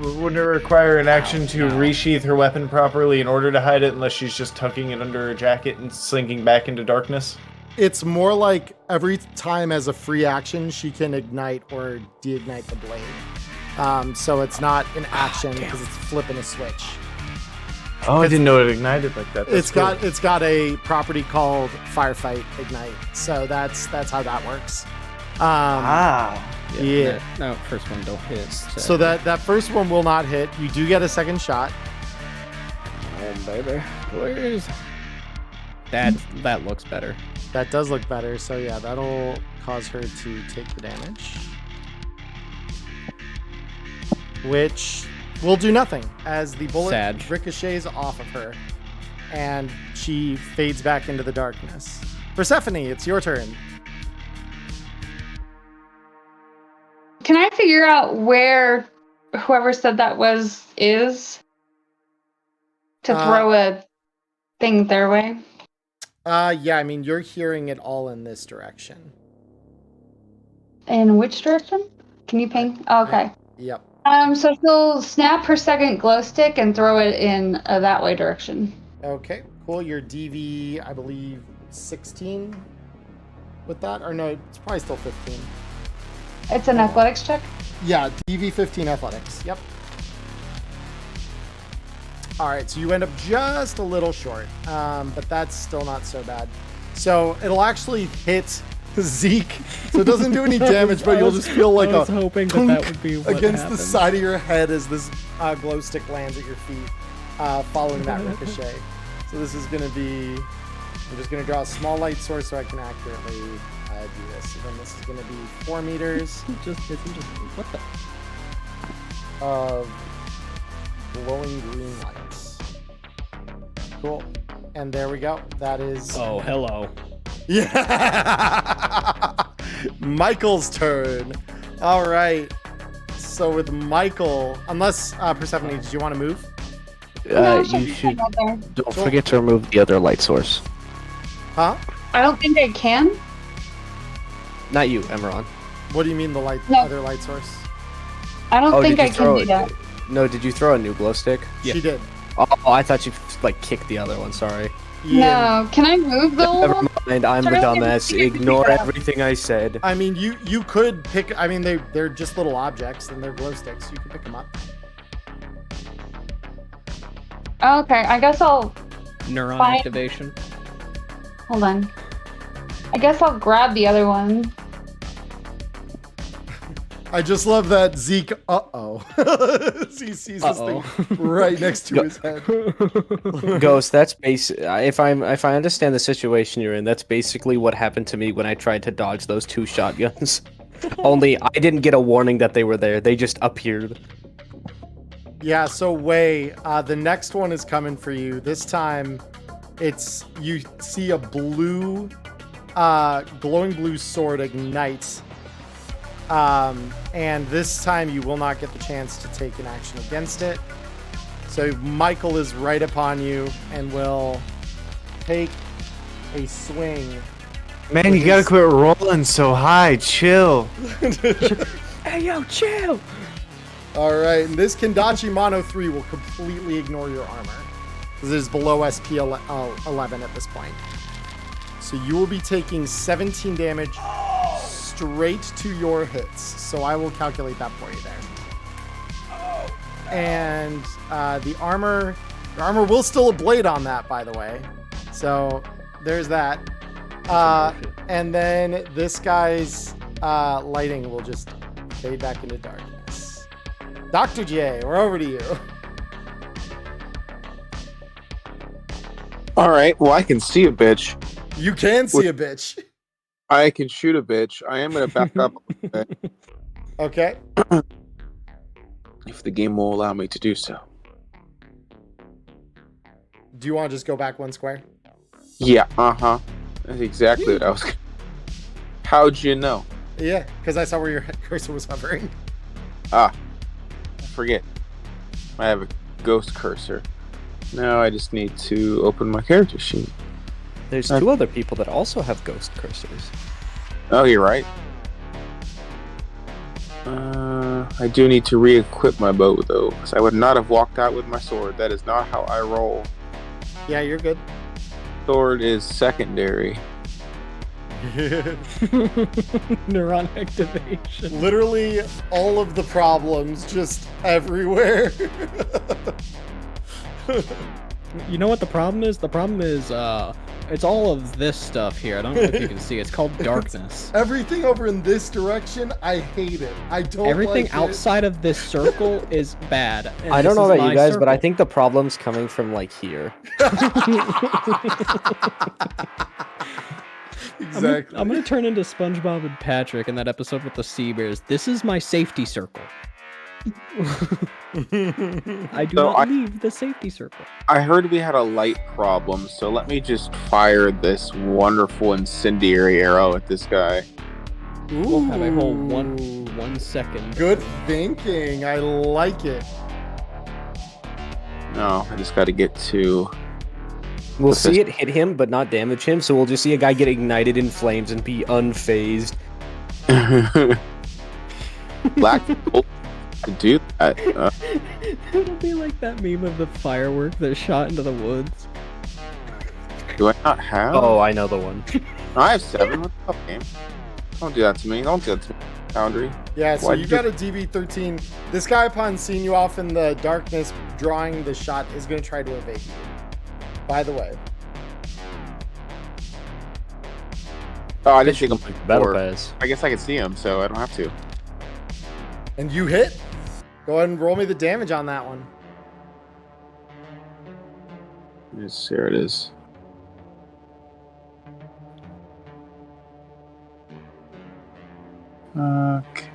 Wouldn't it require an action to resheath her weapon properly in order to hide it unless she's just tucking it under her jacket and slinking back into darkness? It's more like every time as a free action, she can ignite or deignite the blade. So it's not an action because it's flipping a switch. Oh, I didn't know it ignited like that. It's got a property called Firefight Ignite. So that's how that works. Yeah. No, first one don't hit. So that first one will not hit. You do get a second shot. Oh baby, please. That looks better. That does look better. So yeah, that'll cause her to take the damage, which will do nothing as the bullet ricochets off of her, and she fades back into the darkness. Persephone, it's your turn. Can I figure out where whoever said that is to throw a thing their way? Yeah, I mean, you're hearing it all in this direction. In which direction? Can you ping? Oh, okay. Yep. So she'll snap her second glow stick and throw it in that way direction. Okay, cool. Your DV, I believe, 16 with that? Or no, it's probably still 15. It's an athletics check? Yeah, DV 15 athletics. Yep. All right, so you end up just a little short, but that's still not so bad. So it'll actually hit Zeke, so it doesn't do any damage, but you'll just feel like I was hoping that would be what against happened. the side of your head as this glow stick lands at your feet, following that ricochet. So this is going to be, I'm just going to draw a small light source so I can accurately do this. So then this is going to be 4 meters What the? of glowing green lights. Cool. And there we go. That is... Oh, hello. Yeah! Michael's turn. All right. So with Michael, unless Persephone, did you want to move? No, You should. right there. Don't forget to remove the other light source. Huh? I don't think I can. Not you, Emmerron. What do you mean the No. other light source? I don't think did you I can throw do it? that. No, did you throw a new glow stick? She did. Oh, I thought you like kicked the other one. Sorry. Yeah. No, can I move the Never one? mind. I'm the Sorry, I didn't dumbass. think I could Ignore pick it up. everything I said. I mean, you could pick. I mean, they're just little objects and they're glow sticks. You can pick them up. Okay, I guess I'll Neuron Fine. activation. hold on. I guess I'll grab the other one. I just love that Zeke. He sees this thing right next to his head. Ghost, that's basic. If I understand the situation you're in, that's basically what happened to me when I tried to dodge those 2 shotguns. Only I didn't get a warning that they were there. They just appeared. Yeah. So Wei, the next one is coming for you. This time, it's you see a blue, glowing blue sword ignite. And this time you will not get the chance to take an action against it. So Michael is right upon you and will take a swing. Man, you gotta quit rolling so high. Chill. Hey, yo, chill! All right, and this Kendachi Mono 3 will completely ignore your armor because it is below SP 11 at this point. So you will be taking 17 damage straight to your hits. So I will calculate that for you there. And the armor will still ablate on that, by the way. So there's that. And then this guy's lighting will just fade back into darkness. Dr. J, we're over to you. All right. Well, I can see a bitch. You can see a bitch. I can shoot a bitch. I am going to back up a bit Okay. if the game will allow me to do so. Do you want to just go back 1 square? Yeah. That's exactly what I was. How'd you know? Yeah, because I saw where your cursor was hovering. I forget. I have a ghost cursor. Now I just need to open my character sheet. There's 2 other people that also have ghost cursors. Oh, you're right. I do need to re-equip my bow, though, because I would not have walked out with my sword. That is not how I roll. Yeah, you're good. Sword is secondary. Neuron activation. Literally all of the problems just everywhere. You know what the problem is? The problem is, it's all of this stuff here. I don't know if you can see. It's called darkness. Everything over in this direction, I hate it. I don't Everything like outside of this circle is bad. and I don't this know is about you my guys, but I circle. think the problem's coming from like here. Exactly. I'm gonna turn into SpongeBob and Patrick in that episode with the sea bears. This is my safety circle. I do not leave the safety circle. I heard we had a light problem, so let me just fire this wonderful incendiary arrow at this guy. We'll have a whole one second. Good thinking. I like it. No, I just got to get to We'll see it hit him, but not damage him. So we'll just see a guy get ignited in flames and be unfazed. Black Bolt could do that. It'll be like that meme of the firework that shot into the woods. Do I not have? Oh, I know the one. I have 7. What the fuck, game? Don't do that to me. Don't do that to me, Foundry. Yeah, so Why'd you you- got a DB13. This guy, upon seeing you off in the darkness, drawing the shot, is going to try to evade you. By the way. Oh, I didn't think I'm Battle before. pass. I guess I can see him, so I don't have to. And you hit. Go ahead and roll me the damage on that one. Yes, here it is. Okay.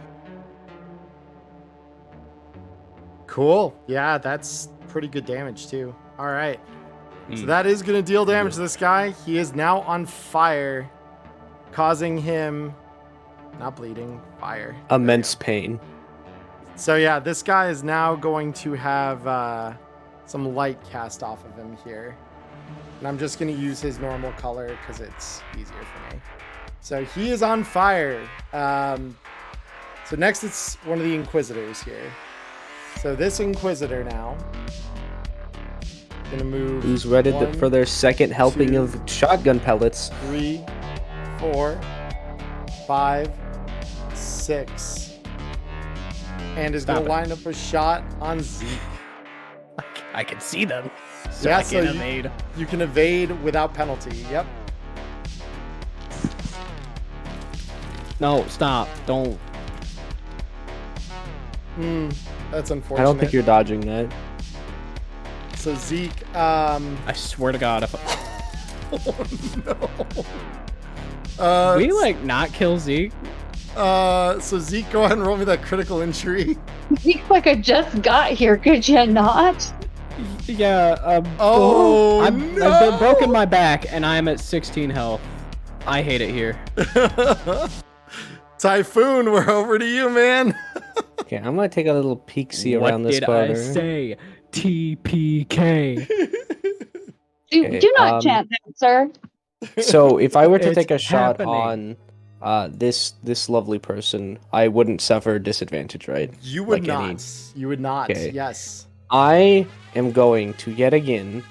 Cool. Yeah, that's pretty good damage too. All right. So that is going to deal damage to this guy. He is now on fire, causing him not bleeding, fire. Immense pain. So yeah, this guy is now going to have some light cast off of him here. And I'm just going to use his normal color because it's easier for me. So he is on fire. So next it's one of the Inquisitors here. So this Inquisitor now gonna move. Who's ready one, for their second helping 2, of shotgun pellets? 3, 4, 5, 6, and is gonna line up a shot on Zeke. I can see them. So Yeah, I so can evade. You can evade without penalty. Yep. No, stop. Don't. That's unfortunate. I don't think you're dodging that. So Zeke, I swear to God, if we like not kill Zeke. so Zeke, go ahead and roll me that critical injury. You like I just got here, could you not? Yeah. I've been broken my back, and I'm at 16 health. I hate it here. Typhoon, we're over to you, man. Okay, I'm gonna take a little peek-see around this What corner. did I say? TPK. Do not chant that, sir. So if I were to It's take a shot happening. on this lovely person, I wouldn't suffer disadvantage, right? You would Like not. any- You would not. Okay. Yes. I am going to yet again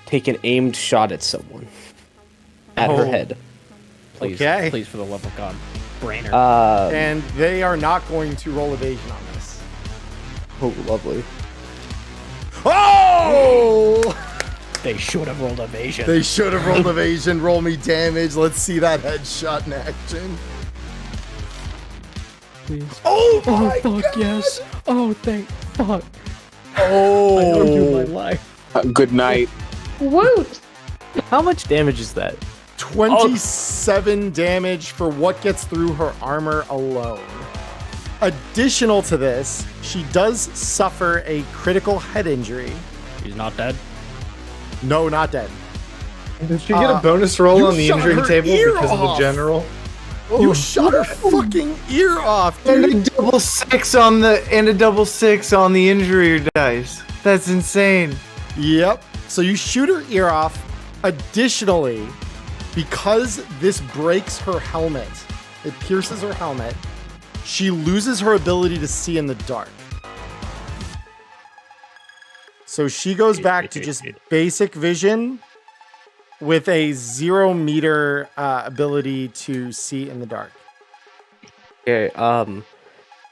take an aimed shot at someone. At her Oh. head. Please, Okay. please, for the love of God, Brainer. And they are not going to roll evasion on this. Oh, lovely. Oh! They should have rolled evasion. They should have rolled evasion. Roll me damage. Let's see that headshot in action. Please. Oh Oh my fuck God! yes! Oh thank fuck! Oh! I owe you my life. Good night. Woot! How much damage is that? 27 damage for what gets through her armor alone. Additional to this, she does suffer a critical head injury. He's not dead. No, not dead. Did she get a bonus roll you on the shot injury her table ear because of the off. general? You shot her fucking ear off, And dude. a double 6 on the injury dice. That's insane. Yep. So you shoot her ear off. Additionally, because this breaks her helmet, it pierces her helmet, she loses her ability to see in the dark. So she goes back to just basic vision with a 0 meter ability to see in the dark. Okay,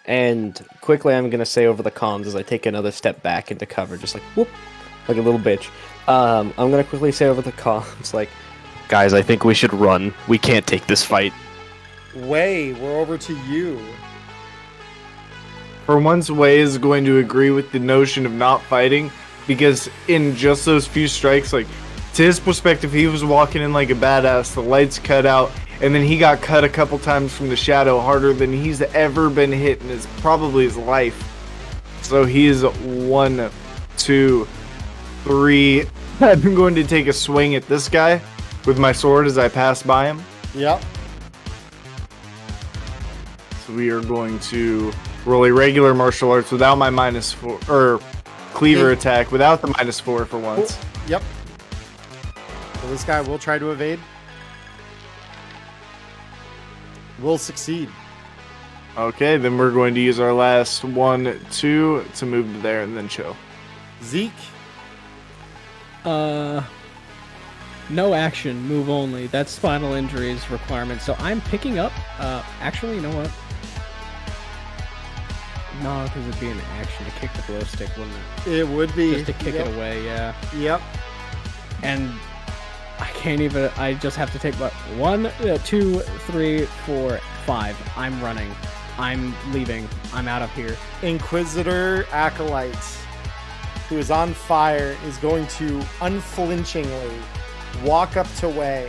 and quickly I'm gonna say over the comms as I take another step back into cover, just like whoop, like a little bitch. I'm gonna quickly say over the comms, like, guys, I think we should run. We can't take this fight. Way, we're over to you. For once, Wei is going to agree with the notion of not fighting, because in just those few strikes, like, to his perspective, he was walking in like a badass, the lights cut out, and then he got cut a couple times from the shadow harder than he's ever been hit in probably his life. So he is 1, 2, 3. I'm going to take a swing at this guy with my sword as I pass by him. Yep. So we are going to roll a regular martial arts without my -4, or cleaver attack without the -4 for once. Yep. So this guy will try to evade. Will succeed. Okay, then we're going to use our last 1, 2 to move to there and then chill. Zeke. No action, move only. That's spinal injuries requirement. So I'm picking up. Actually, you know what? No, because it'd be an action to kick the glow stick, wouldn't it? It would be. Just to kick it away, yeah. Yep. And I can't even. I just have to take about 1, 2, 3, 4, 5. I'm running. I'm leaving. I'm out of here. Inquisitor Acolyte, who is on fire, is going to unflinchingly walk up to Wei,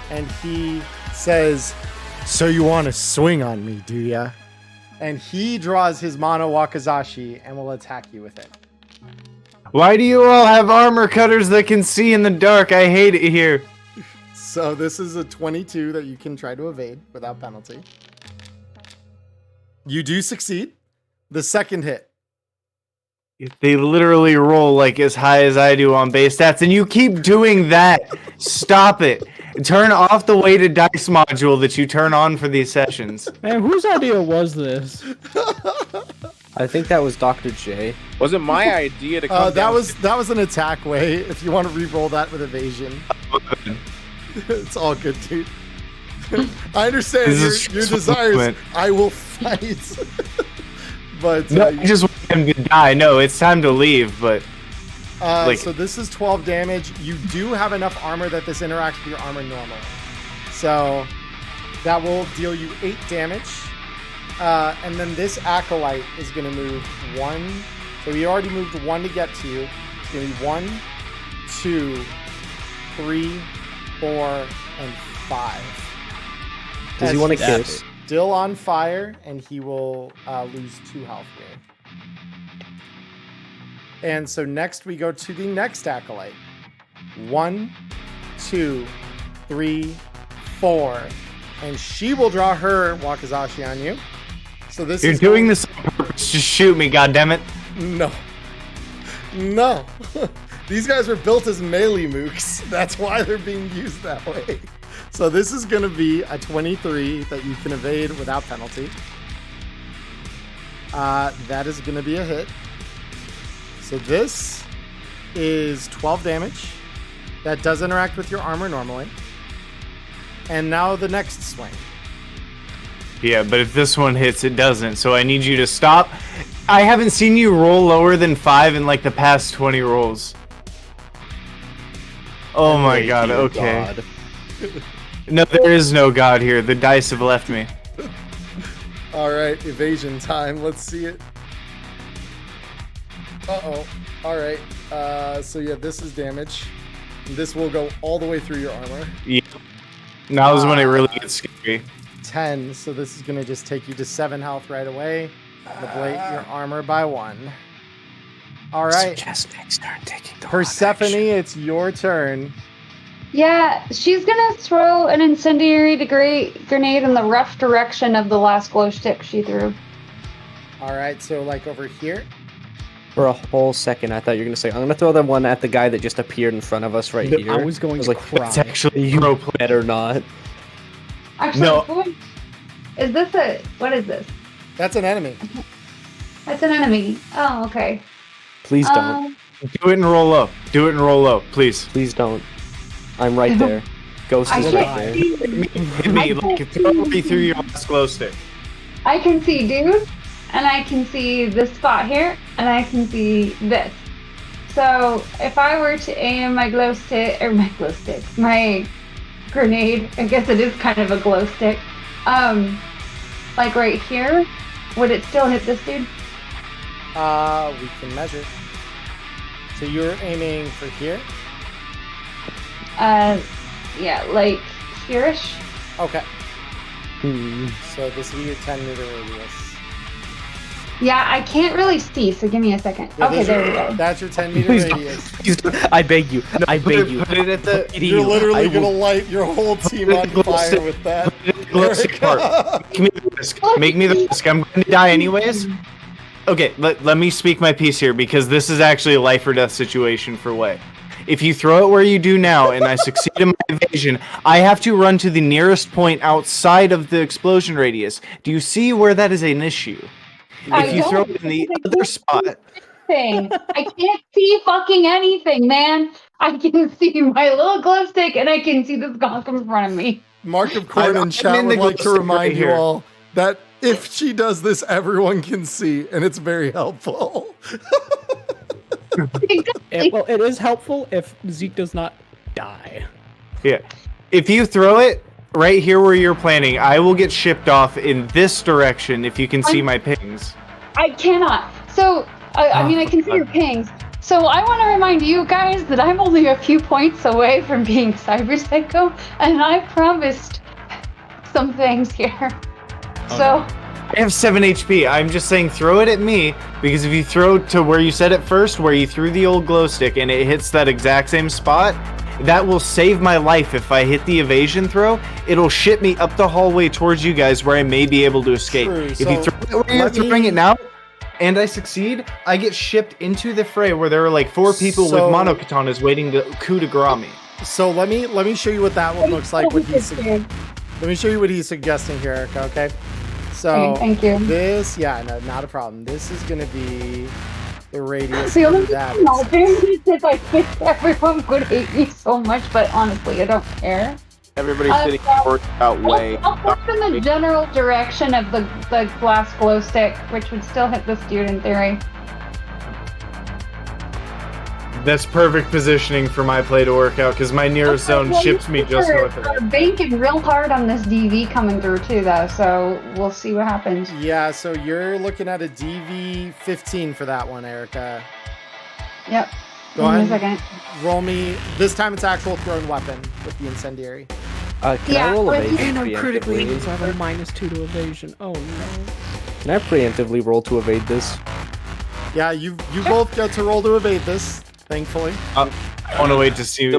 and he says, "So you want to swing on me, do ya?" And he draws his Mono Wakizashi and will attack you with it. Why do you all have armor cutters that can see in the dark? I hate it here. So this is a 22 that you can try to evade without penalty. You do succeed. The second hit. They literally roll like as high as I do on base stats, and you keep doing that. Stop it. Turn off the weighted dice module that you turn on for these sessions. Man, whose idea was this? I think that was Dr. J. Wasn't my idea to come that was an attack way. If you want to re-roll that with evasion. It's all good, dude. I understand your desires. I will fight. But no, I just want him to die. No, it's time to leave, but so this is 12 damage. You do have enough armor that this interacts with your armor normally. So that will deal you 8 damage. And then this Acolyte is going to move 1. So he already moved 1 to get to you. It's going to be 1, 2, 3, 4, and 5. Does he want to kiss? Still on fire, and he will lose 2 health here. And so next we go to the next Acolyte. 1, 2, 3, 4. And she will draw her Wakizashi on you. So this You're doing this on purpose. Just shoot me, goddammit. No. No. These guys were built as melee mooks. That's why they're being used that way. So this is going to be a 23 that you can evade without penalty. That is going to be a hit. So this is 12 damage. That does interact with your armor normally. And now the next swing. Yeah, but if this one hits, it doesn't. So I need you to stop. I haven't seen you roll lower than 5 in like the past 20 rolls. Oh my god, okay. God. No, there is no god here. The dice have left me. Alright, evasion time. Let's see it. Uh-oh. Alright. So yeah, this is damage. This will go all the way through your armor. Yeah. Now is when it really gets scary. 10, so this is going to just take you to 7 health right away. Ablate your armor by 1. Alright. So just next turn taking the Persephone, it's your turn. Yeah, she's gonna throw an incendiary grenade in the rough direction of the last glow stick she threw. Alright, so like over here? For a whole second, I thought you were gonna say, I'm gonna throw the one at the guy that just appeared in front of us right here. I was going to cry. It's actually you better not. Actually, No. Is this a... What is this? That's an enemy. That's an enemy. Oh, okay. Please don't. Do it and roll low. Do it and roll low, please. Please don't. I'm right there. Ghost is right there. Hit me, like, throw me through your last glow stick. I can see dude, and I can see this spot here, and I can see this. So if I were to aim my my grenade, I guess it is kind of a glow stick, like right here, would it still hit this dude? We can measure. So you're aiming for here? Yeah, like here-ish. Okay. So this will be your 10-meter radius. Yeah, I can't really see, so give me a second. Yeah, okay, there we go. That's your 10-meter radius. Please don't. I beg you. I beg you. Put it at the... You're literally going to light your whole team on fire with that. Glow stick part. Make me the risk. Make me the risk. I'm going to die anyways. Okay, let me speak my piece here, because this is actually a life or death situation for Wei. If you throw it where you do now and I succeed in my evasion, I have to run to the nearest point outside of the explosion radius. Do you see where that is an issue? If you throw it in the other spot... I can't see fucking anything, man. I can see my little glow stick and I can see this gonk in front of me. Mark of Corn in chat would like to remind you all that if she does this, everyone can see, and it's very helpful. It is helpful if Zeke does not die. Yeah. If you throw it right here where you're planning, I will get shipped off in this direction if you can see my pings. I cannot. So, I mean, I can see your pings. So I want to remind you guys that I'm only a few points away from being Cyber Psycho, and I promised some things here. So I have 7 HP. I'm just saying throw it at me, because if you throw to where you said it first, where you threw the old glow stick, and it hits that exact same spot, that will save my life. If I hit the evasion throw, it'll ship me up the hallway towards you guys where I may be able to escape. True. If you throw it where you're throwing it now, and I succeed, I get shipped into the fray where there are like 4 people with monokatanas waiting to coup de grace me. So let me show you what that one looks like. Let me show you what he's suggesting here, Erica. Okay. So thank you. This, no, not a problem. This is gonna be the radius. The only that thing I'll do is I think everyone would hate me so much, but honestly, I don't care. Everybody's sitting out way. I'll put in the general direction of the glass glow stick, which would still hit this dude in theory. That's perfect positioning for my play to work out, because my nearest zone ships me just north of it. We're banking real hard on this DV coming through too, though, so we'll see what happens. Yeah, so you're looking at a DV 15 for that one, Erica. Yep. Go ahead. Roll me. This time it's actual thrown weapon with the incendiary. Can I roll evasion? And I'm critically preemptively? so I have a -2 to evasion. Oh no. Can I preemptively roll to evade this? Yeah, you both get to roll to evade this, thankfully. I want to wait to see.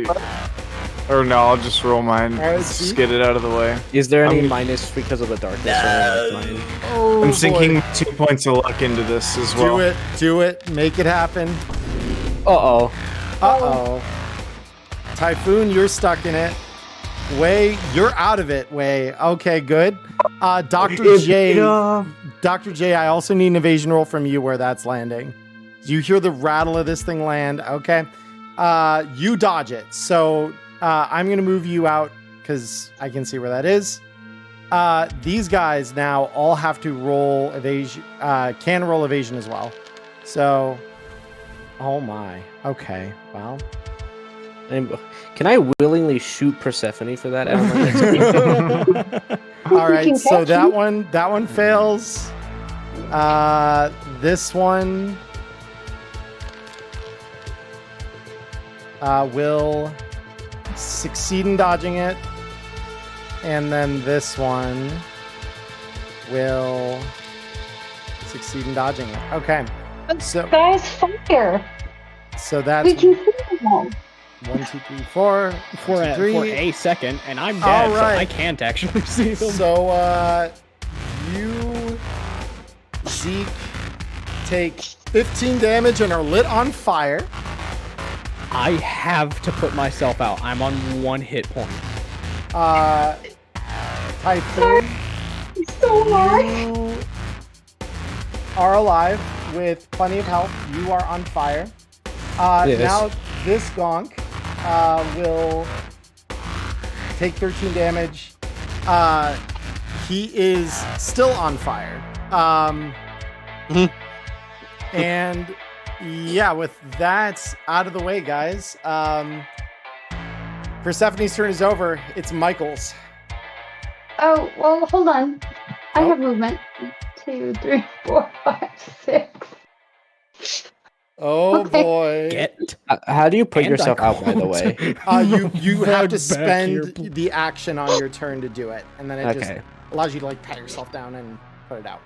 Or no, I'll just roll mine. Let's just get it out of the way. Is there any minus because of the darkness? Oh, I'm sinking 2 points of luck into this as well. Do it. Make it happen. Uh-oh. Typhoon, you're stuck in it. Way, you're out of it. Way. Okay, good. Dr. J, I also need an evasion roll from you where that's landing. You hear the rattle of this thing land. Okay. You dodge it. So I'm going to move you out because I can see where that is. These guys now all have to roll evasion, can roll evasion as well. So, oh my. Okay, well. Can I willingly shoot Persephone for that? All right, so that one fails. This one will succeed in dodging it. And then this one will succeed in dodging it. Okay. So guys, fire. So that's we can see them. 1, 2, 3, 4. For a second, and I'm dead, so I can't actually see them. So you, Zeke, take 15 damage and are lit on fire. I have to put myself out. I'm on 1 hit point. Typhoon, so you are alive with plenty of health. You are on fire. Yes. Now this gonk will take 13 damage. He is still on fire. And yeah, with that out of the way, guys, Persephone's turn is over. It's Michael's. Oh, well, hold on. I have movement. 2, 3, 4, 5, 6. Oh boy! How do you put yourself out? By the way, you have to spend the action on your turn to do it, and then it just allows you to like pat yourself down and put it out.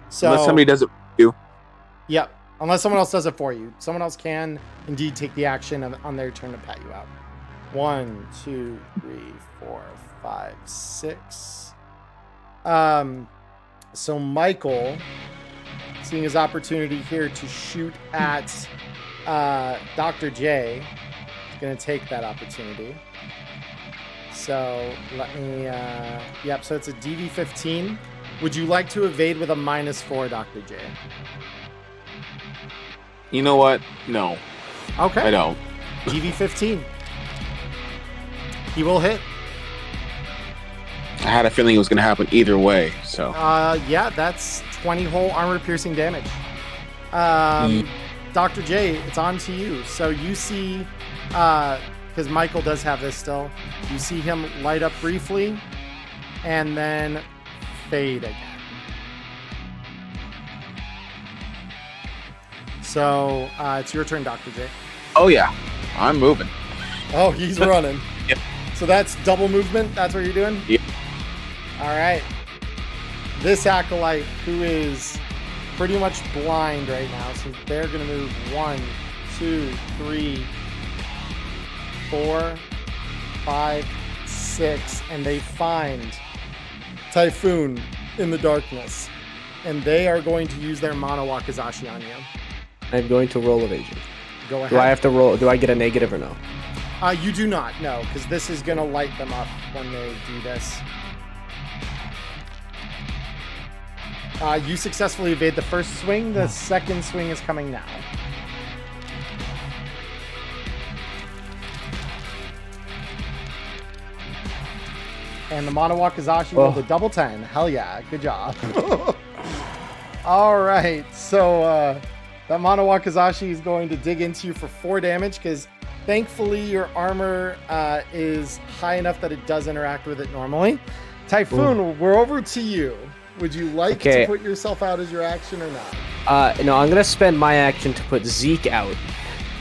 So unless somebody does it for you. Yep. Unless someone else does it for you, someone else can indeed take the action on their turn to pat you out. 1, 2, 3, 4, 5, 6. So Michael, seeing his opportunity here to shoot at Dr. J, gonna take that opportunity. So let me, yep, so it's a DV15. Would you like to evade with a -4, Dr. J? You know what? No, Okay. I don't. DV15. He will hit. I had a feeling it was going to happen either way. So Yeah, that's 20 whole armor piercing damage. Dr. J, it's on to you. So you see, because Michael does have this still, you see him light up briefly and then fade again. So it's your turn, Dr. J. oh yeah, I'm moving. Oh, he's running. Yep. So that's double movement. That's what you're doing? Yep. All right. This acolyte, who is pretty much blind right now, so they're going to move 1, 2, 3, 4, 5, 6, and they find Typhoon in the darkness. And they are going to use their Mono Wakizashi on you. I'm going to roll evasion. Go ahead. Do I have to roll? Do I get a negative or no? You do not, no, because this is going to light them up when they do this. You successfully evade the first swing. The second swing is coming now. And the Mono Wakizashi rolled a double 10. Hell yeah, good job. All right, so that Mono Wakizashi is going to dig into you for 4 damage because thankfully your armor is high enough that it does interact with it normally. Typhoon, we're over to you. Would you like to put yourself out as your action or not? No, I'm going to spend my action to put Zeke out.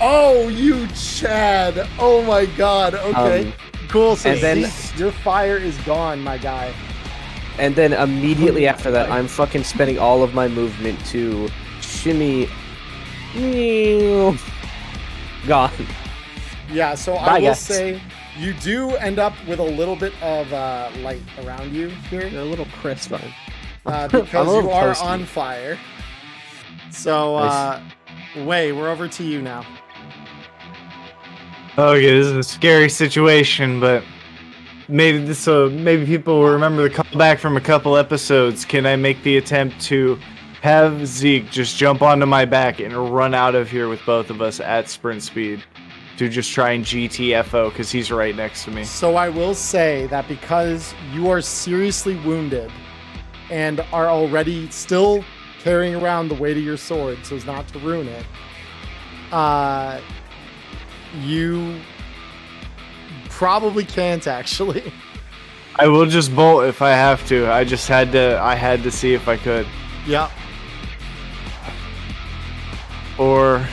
Oh, you Chad. Oh my god. Okay. Cool. So and then, Zeke, your fire is gone, my guy. And then immediately after that, I'm fucking spending all of my movement to shimmy. Gone. Yeah, so I will say you do end up with a little bit of light around you here. They're a little crisp. Because you are on fire. So, Wei, we're over to you now. Okay, this is a scary situation, but maybe people will remember the callback from a couple episodes. Can I make the attempt to have Zeke just jump onto my back and run out of here with both of us at sprint speed to just try and GTFO because he's right next to me? So I will say that because you are seriously wounded and are already still carrying around the weight of your sword so as not to ruin it, you probably can't actually. I will just bolt if I have to. I had to see if I could. Yeah. Or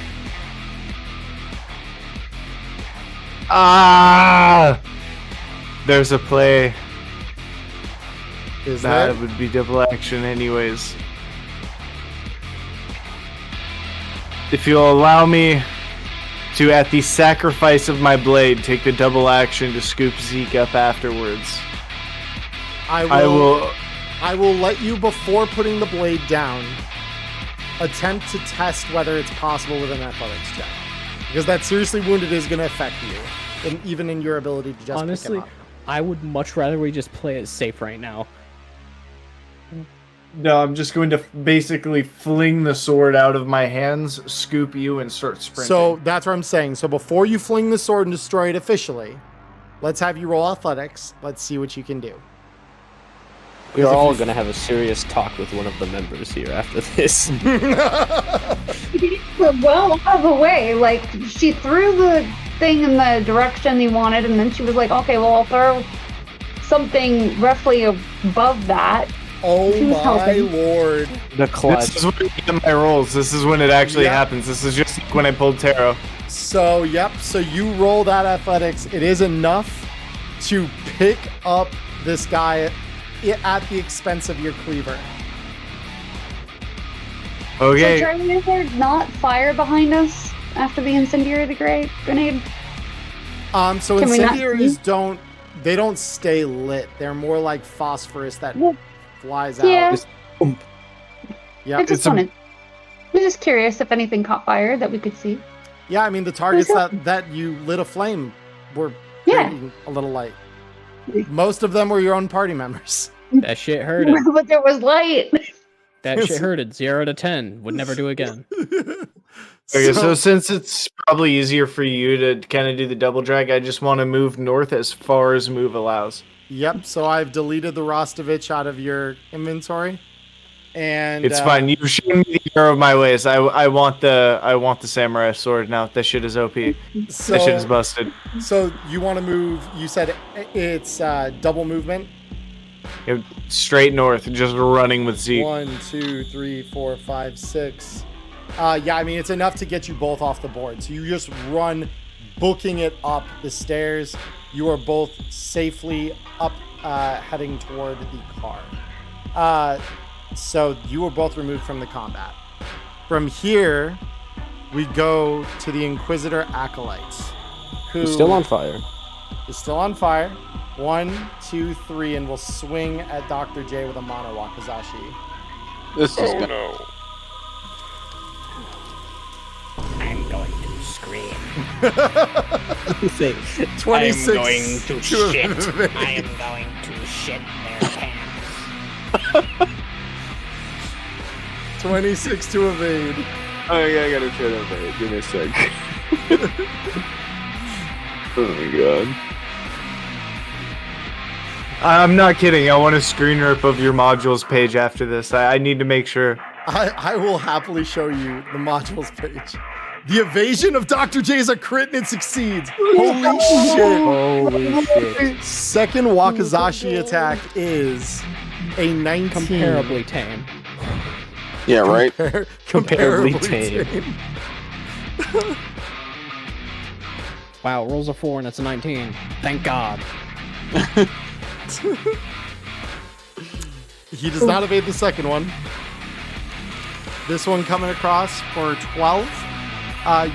there's a play. Is that there? would be double action anyways. If you'll allow me to, at the sacrifice of my blade, take the double action to scoop Zeke up afterwards. I will let you, before putting the blade down, attempt to test whether it's possible with an athletics check. Because that seriously wounded is going to affect you, and even in your ability to just honestly, pick him up. I would much rather we just play it safe right now. No, I'm just going to basically fling the sword out of my hands, scoop you, and start sprinting. So that's what I'm saying. So before you fling the sword and destroy it officially, let's have you roll athletics. Let's see what you can do. We are all going to have a serious talk with one of the members here after this. Well, out of the way, like, she threw the thing in the direction you wanted, and then she was like, okay, well, I'll throw something roughly above that. Oh my lord. The clutch. This is when I get my rolls. This is when it actually happens. This is just like when I pulled tarot. So, yep. So you roll that athletics. It is enough to pick up this guy at the expense of your cleaver. Okay. So try to not fire behind us after the incendiary grenade. So Can incendiaries don't stay lit. They're more like phosphorus that flies out. Yeah. Yeah. I was just curious if anything caught fire that we could see. Yeah, I mean the targets that you lit a flame were creating a little light. Most of them were your own party members. That shit hurted. But there was light. That shit hurted. 0 to 10. Would never do again. Okay, so since it's probably easier for you to kind of do the double drag, I just want to move north as far as move allows. Yep, so I've deleted the Rostovich out of your inventory. And it's fine. You've shown me the error of my ways. I want the samurai sword now. That shit is OP. That shit is busted. So you want to move? You said it's double movement. Yeah, straight north, just running with Zeke. 1, 2, 3, 4, 5, 6. Yeah, I mean it's enough to get you both off the board. So you just run, booking it up the stairs. You are both safely up, heading toward the car. So you were both removed from the combat. From here, we go to the Inquisitor Acolytes, who He's still on fire. Is still on fire. 1, 2, 3, and will swing at Dr. J with a mono wakizashi. This is gonna... no. I'm going to scream. 26 I'm going to shit. I am going to shit their pants. 26 to evade. Oh yeah, I gotta try that right. Give me a sec. Oh my god. I'm not kidding. I want a screen rip of your modules page after this. I need to make sure. I will happily show you the modules page. The evasion of Dr. J is a crit and it succeeds. Holy shit. Holy shit. Second Wakizashi attack is a 19. Comparably tame. Yeah, right? Comparably tame. Wow, rolls a 4 and it's a 19. Thank God. He does not evade the second one. This one coming across for 12.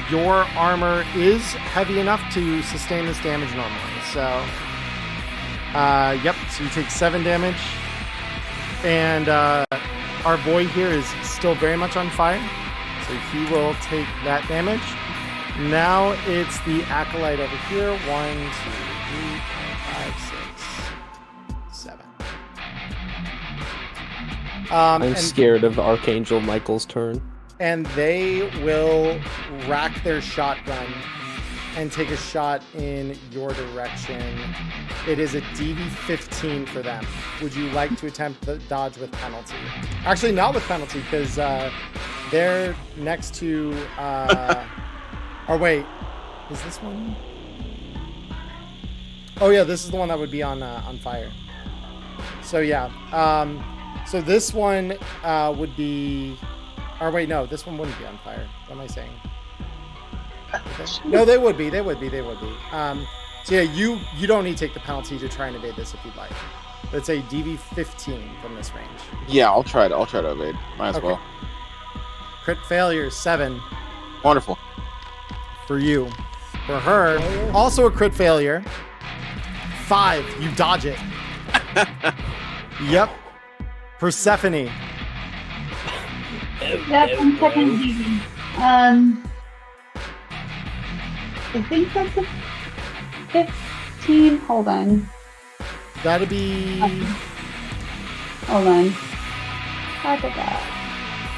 Your armor is heavy enough to sustain this damage normally. So, yep. So you take 7 damage. And our boy here is still very much on fire. So he will take that damage. Now it's the Acolyte over here. 1, 2, 3, 4, 5, 6, 7. I'm scared of Archangel Michael's turn. And they will rack their shotgun and take a shot in your direction. It is a DV-15 for them. Would you like to attempt the dodge with penalty? Actually, not with penalty, because they're next to... or wait, is this one? Oh yeah, this is the one that would be on fire. So yeah, so this one would be... Or wait, no, this one wouldn't be on fire. What am I saying? Okay. No, they would be. So yeah, you don't need to take the penalty to try and evade this if you'd like. It's a DV-15 from this range. Yeah, I'll try to evade. Might as well. Crit failure, 7. Wonderful. For you. For her, also a crit failure. 5. You dodge it. Yep. Persephone. That's on second DV. I think that's a 15. Hold on. That'd be... Hold on.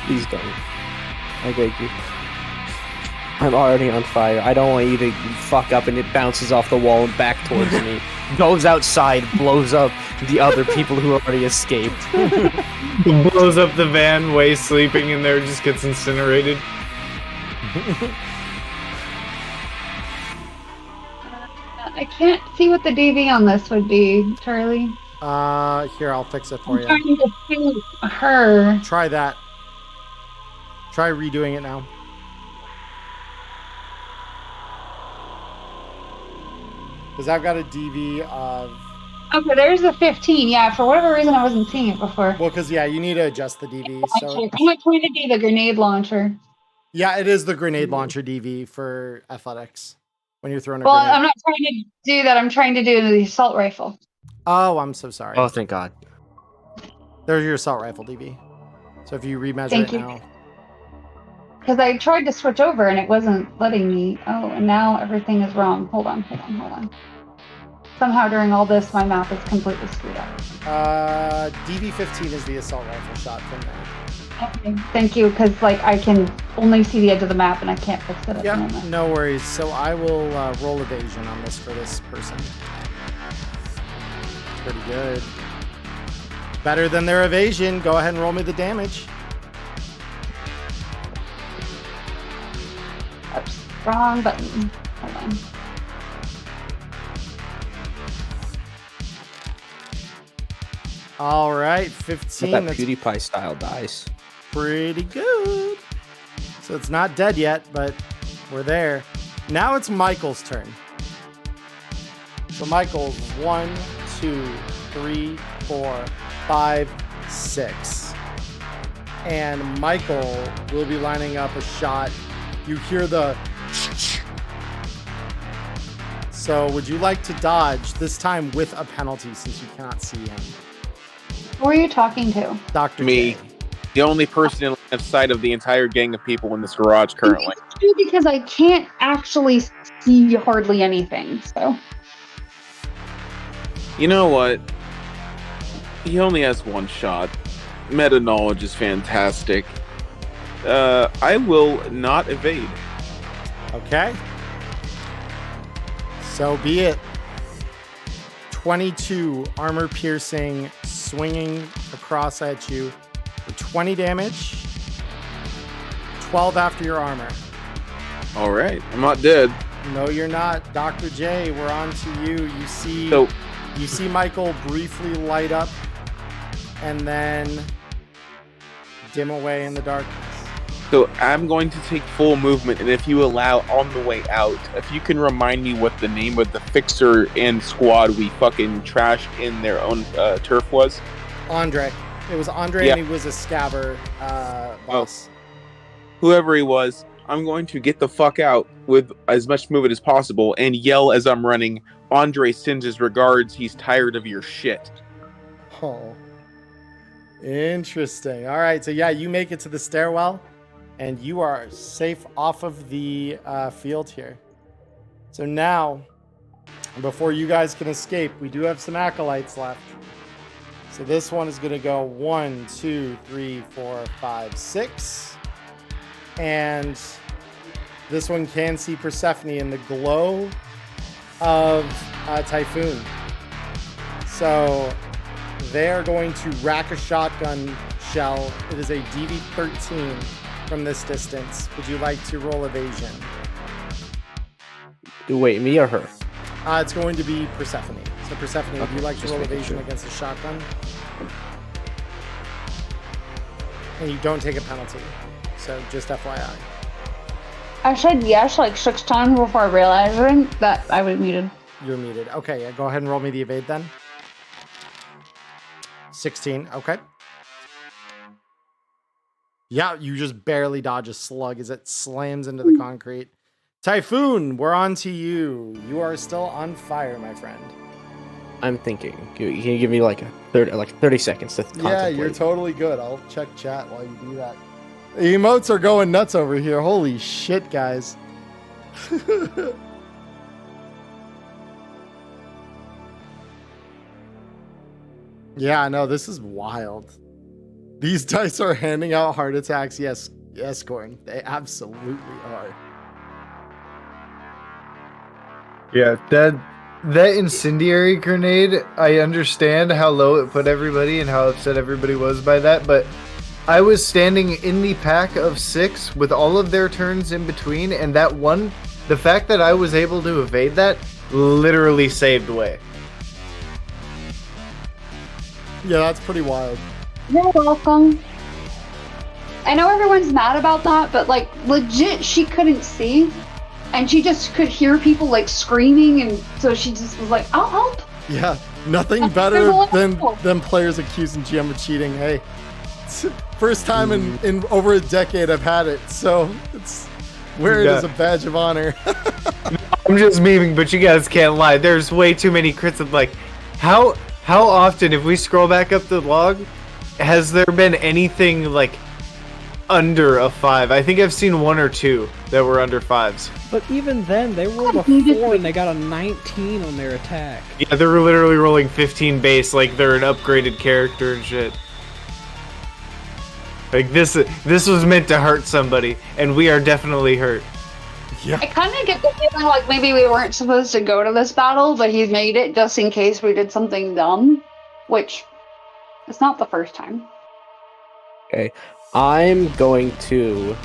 Please don't. I beg you. I'm already on fire. I don't want you to fuck up and it bounces off the wall and back towards me. Goes outside, blows up the other people who already escaped. Blows up the van, Way sleeping in there, just gets incinerated. I can't see what the DV on this would be, Charlie. Here, I'll fix it for you. I'm trying to shoot her. Try that. Try redoing it now. Because I've got a DV of... Okay, there's a 15. Yeah, for whatever reason, I wasn't seeing it before. Well, because, yeah, you need to adjust the DV. So... I'm not trying to do the grenade launcher. Yeah, it is the grenade launcher DV for athletics. When you're throwing a Well, grenade. I'm not trying to do that. I'm trying to do the assault rifle. Oh, I'm so sorry. Oh, thank God. There's your assault rifle DV. So if you remeasure Thank it you. now. Because I tried to switch over and it wasn't letting me. Oh, and now everything is wrong. Hold on. Somehow during all this, my map is completely screwed up. DV-15 is the assault rifle shot from there. Okay, thank you, because like I can only see the edge of the map and I can't fix it at the moment. No worries. So I will roll evasion on this for this person. Pretty good. Better than their evasion. Go ahead and roll me the damage. Oops, wrong button. Hold on. All right, 15. That That's PewDiePie style dice. pretty good. So it's not dead yet, but we're there. Now it's Michael's turn. So Michael's 1, 2, 3, 4, 5, 6. And Michael will be lining up a shot. You hear the... So would you like to dodge, this time with a penalty since you cannot see him? Who are you talking to? Dr. Me. J. The only person in line of sight of the entire gang of people in this garage currently. It's true because I can't actually see hardly anything, so. You know what? He only has one shot. Meta knowledge is fantastic. I will not evade. Okay. So be it. 22 armor piercing, swinging across at you for 20 damage. 12 after your armor. All right, I'm not dead. No, you're not. Dr. J, we're on to you. You see Michael briefly light up and then dim away in the darkness. So I'm going to take full movement, and if you allow, on the way out, if you can remind me what the name of the fixer and squad we fucking trashed in their own turf was. Andre. It was Andre, Yeah. and he was a scabber boss. Whoever he was, I'm going to get the fuck out with as much movement as possible and yell as I'm running, Andre sends his regards, he's tired of your shit. Oh. Interesting. All right, so yeah, you make it to the stairwell. And you are safe off of the field here. So now, before you guys can escape, we do have some acolytes left. So this one is going to go 1, 2, 3, 4, 5, 6. And this one can see Persephone in the glow of Typhoon. So they are going to rack a shotgun shell. It is a DV-13. From this distance. Would you like to roll evasion? Wait, me or her? It's going to be Persephone. So Persephone, would Okay, you like to just roll making evasion sure. against a shotgun? And you don't take a penalty. So just FYI. I said yes like 6 times before realizing that I was muted. You're muted. Okay, yeah, go ahead and roll me the evade then. 16, okay. Yeah, you just barely dodge a slug as it slams into the concrete. Typhoon, we're on to you. You are still on fire, my friend. I'm thinking. Can you give me like 30 seconds to contemplate? Yeah, you're totally good. I'll check chat while you do that. The emotes are going nuts over here. Holy shit, guys. Yeah, no, this is wild. These dice are handing out heart attacks. Yes, Gordon. They absolutely are. Yeah, that incendiary grenade, I understand how low it put everybody and how upset everybody was by that, but I was standing in the pack of 6 with all of their turns in between, and that one, the fact that I was able to evade that literally saved way. Yeah, that's pretty wild. You're welcome. I know everyone's mad about that, but like legit she couldn't see. And she just could hear people like screaming, and so she just was like, I'll help. Yeah, nothing better than players accusing GM of cheating. Hey, it's first time in over a decade I've had it, so it's wear it as a badge of honor. I'm just memeing, but you guys can't lie. There's way too many crits of like, how often, if we scroll back up the log, has there been anything like under a 5. I think I've seen 1 or 2 that were under 5s. But even then, they rolled a 4 and they got a 19 on their attack. Yeah, they're literally rolling 15 base like they're an upgraded character and shit. Like, this was meant to hurt somebody, and we are definitely hurt. Yeah. I kind of get the feeling like maybe we weren't supposed to go to this battle, but he's made it just in case we did something dumb, which is not the first time. Okay, I'm going to.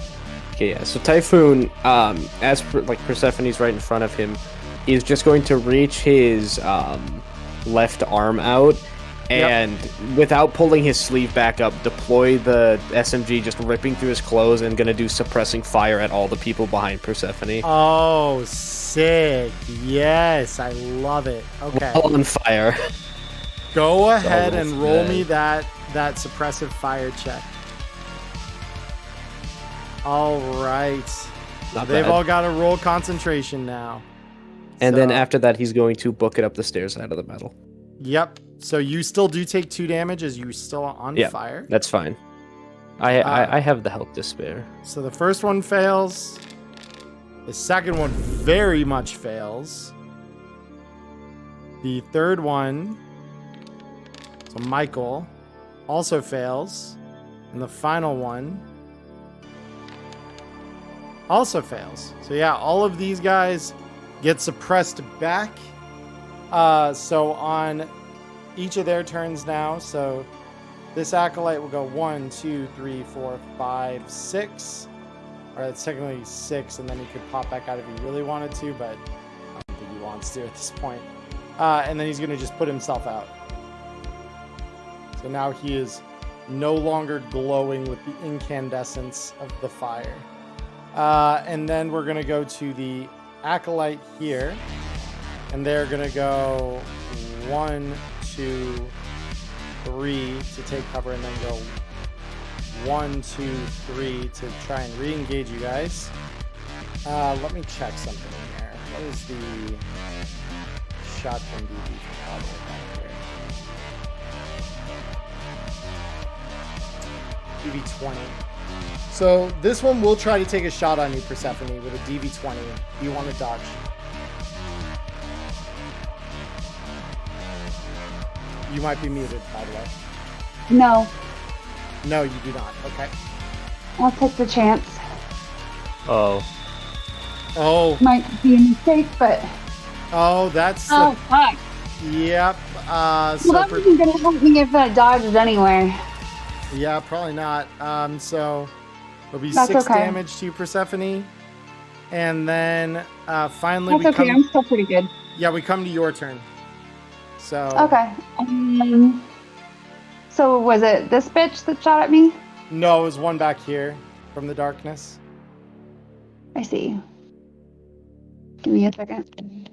Okay, yeah. So Typhoon, Persephone's right in front of him, is just going to reach his left arm out, and without pulling his sleeve back up, deploy the SMG, just ripping through his clothes, and gonna do suppressing fire at all the people behind Persephone. Oh, sick! Yes, I love it. Okay, While on fire. go ahead and Almost roll dead. me that suppressive fire check. All right, Not they've bad. all got to roll concentration now. And then So- after that, he's going to book it up the stairs out of the battle. Yep. So you still do take 2 damage as you still are on Yeah. fire. That's fine. I have the health to spare. So the first one fails. The second one very much fails. The third one, so Michael, also fails. And the final one also fails. So yeah, all of these guys get suppressed back. So on each of their turns now, so this acolyte will go 1, 2, 3, 4, 5, 6. Or it's technically 6, and then he could pop back out if he really wanted to, but I don't think he wants to at this point. And then he's going to just put himself out. So now he is no longer glowing with the incandescence of the fire. And then we're going to go to the acolyte here. And they're going to go 1, 2, 3 to take cover, and then go 1, 2, 3 to try and re-engage you guys. Let me check something in here. What is the shotgun DB compatible back here? DV20. So this one will try to take a shot on you, Persephone, with a DV20. You want to dodge. You might be muted, by the way. No, No, you do not. Okay. I'll take the chance. Oh. Oh, Might be a mistake, but that's oh fuck. yep. Well, So that wasn't gonna help me if that dodged anyway. yeah, probably not. So it'll be That's 6 okay. damage to you, Persephone, and then finally That's we okay. come. I'm still pretty good. Yeah, we come to your turn. So Okay. So was it this bitch that shot at me? no, it was one back here from the darkness. I see. Give me a second.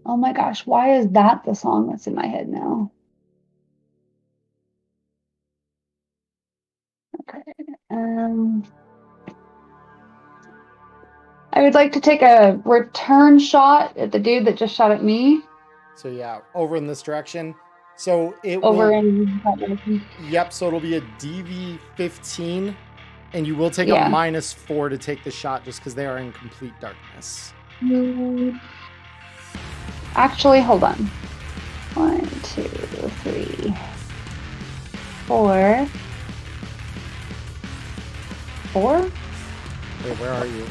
Oh my gosh, why is that the song that's in my head now? Okay. I would like to take a return shot at the dude that just shot at me. So yeah, over in this direction. So it Over will. in that direction. Yep. So it'll be a DV15, and you will take Yeah. a -4 to take the shot just because they are in complete darkness. Actually, hold on. 1, 2, 3, 4. 4? Wait, where are you?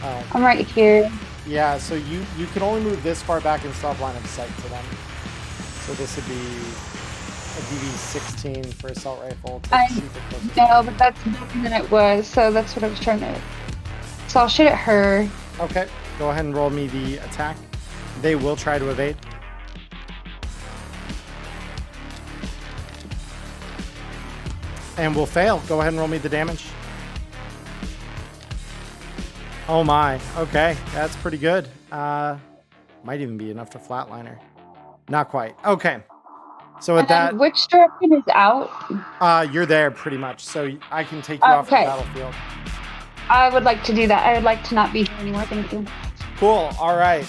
Oh, I'm right here. yeah. So you can only move this far back and stop line of sight to them. So this would be a DV16 for assault rifle. To I shoot the closest. No, but that's better than it was, so that's what I was trying to. So I'll shoot at her. Okay, go ahead and roll me the attack. They will try to evade. And will fail. Go ahead and roll me the damage. Oh my. Okay, that's pretty good. Might even be enough to flatliner. Not quite. Okay. So with that, And which direction is out? you're there pretty much. So I can take you off the Okay. battlefield. I would like to do that. I would like to not be here anymore. Thank you. Cool. All right.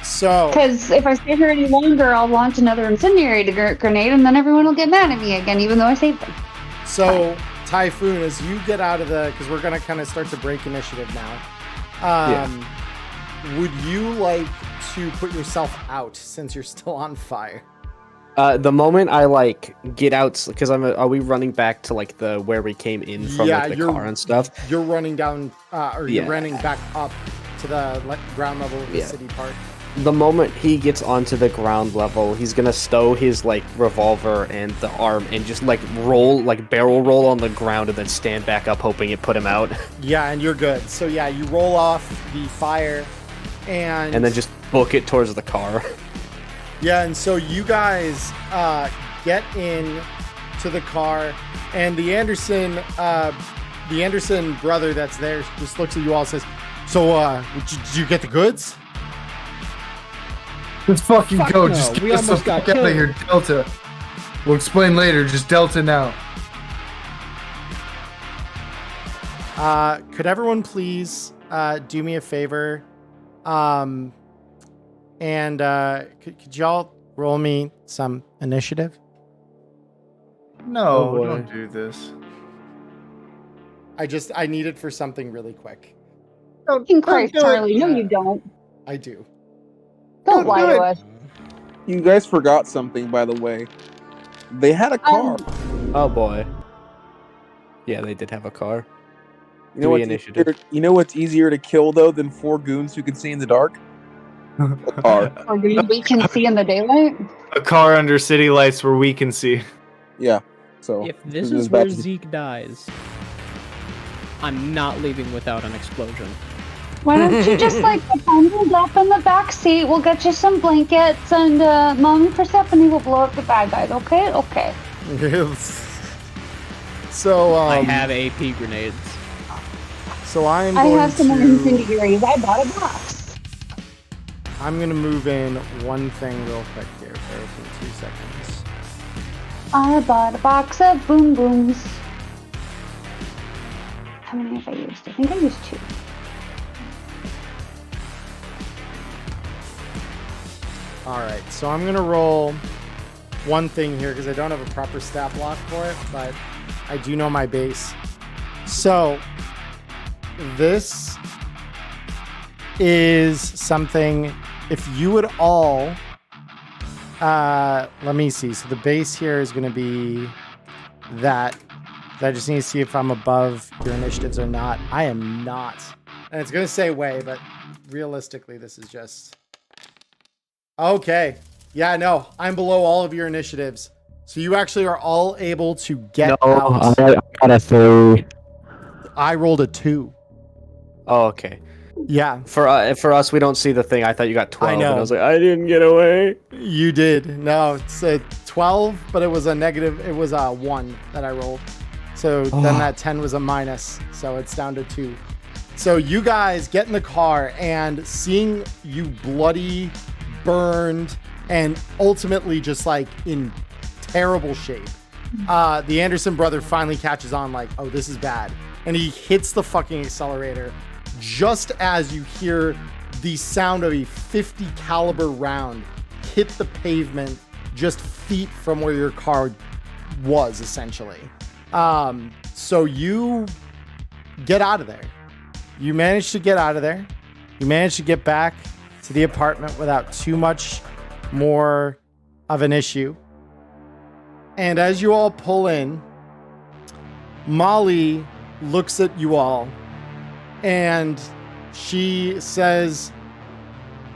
So, Because if I stay here any longer, I'll launch another incendiary grenade, and then everyone will get mad at me again, even though I saved them. so Typhoon, as you get out of because we're gonna kind of start to break initiative now. Would you like to put yourself out since you're still on fire? The moment I like get out, because are we running back to like the where we came in from like, the car and stuff? You're running down, you're running back up to the ground level of the city part. The moment he gets onto the ground level, he's gonna stow his like revolver and the arm and just like barrel roll on the ground and then stand back up, hoping it put him out. Yeah, and you're good. So yeah, you roll off the fire, and then just book it towards the car. Yeah, and so you guys get in to the car, and the Anderson brother that's there just looks at you all and says, "So, did you get the goods?" Let's fucking go. No. Just We get us the almost got fuck out of killed. here, Delta. We'll explain later. Just Delta now. Could everyone please do me a favor? And could y'all roll me some initiative? No, boy. don't do this. I need it for something really quick. Fucking Christ, do it. Charlie. No, you don't. I do. Don't lie do to it. us. You guys forgot something, by the way. They had a car. Oh boy. Yeah, they did have a car. You know, what's easier to kill though than 4 goons who can see in the dark? A car. Or do we can see in the daylight? A car under city lights where we can see. Yeah. So If this is is where back to- Zeke dies, I'm not leaving without an explosion. Why don't you just like bundle up in the back seat? We'll get you some blankets, and Mom and Persephone will blow up the bad guys. Okay? Okay. So I have AP grenades. So I I have some more incendiaries. I bought a box. I'm gonna move in one thing real quick here. Bear with me 2 seconds. I bought a box of boom booms. How many have I used? I think I used 2. All right, so I'm gonna roll one thing here because I don't have a proper stat block for it, but I do know my base. So this is something, if you would all, let me see. So the base here is gonna be that. I just need to see if I'm above your initiatives or not. I am not. And it's gonna say way, but realistically, this is just... Okay. Yeah, no, I'm below all of your initiatives. So you actually are all able to get out. I got a 3. I rolled a 2. Oh, okay. Yeah, For us, we don't see the thing. I thought you got 12. I know. And I was like, I didn't get away. you did. No, it's a 12, but it was a negative. It was a 1 that I rolled. So then that 10 was a minus. So it's down to 2. So you guys get in the car, and seeing you bloody, burned, and ultimately just like in terrible shape, the Anderson brother finally catches on like, oh, this is bad. And he hits the fucking accelerator just as you hear the sound of a 50 caliber round hit the pavement just feet from where your car was, essentially. So you get out of there. You manage to get out of there. You manage to get back to the apartment without too much more of an issue. And as you all pull in, Molly looks at you all and she says,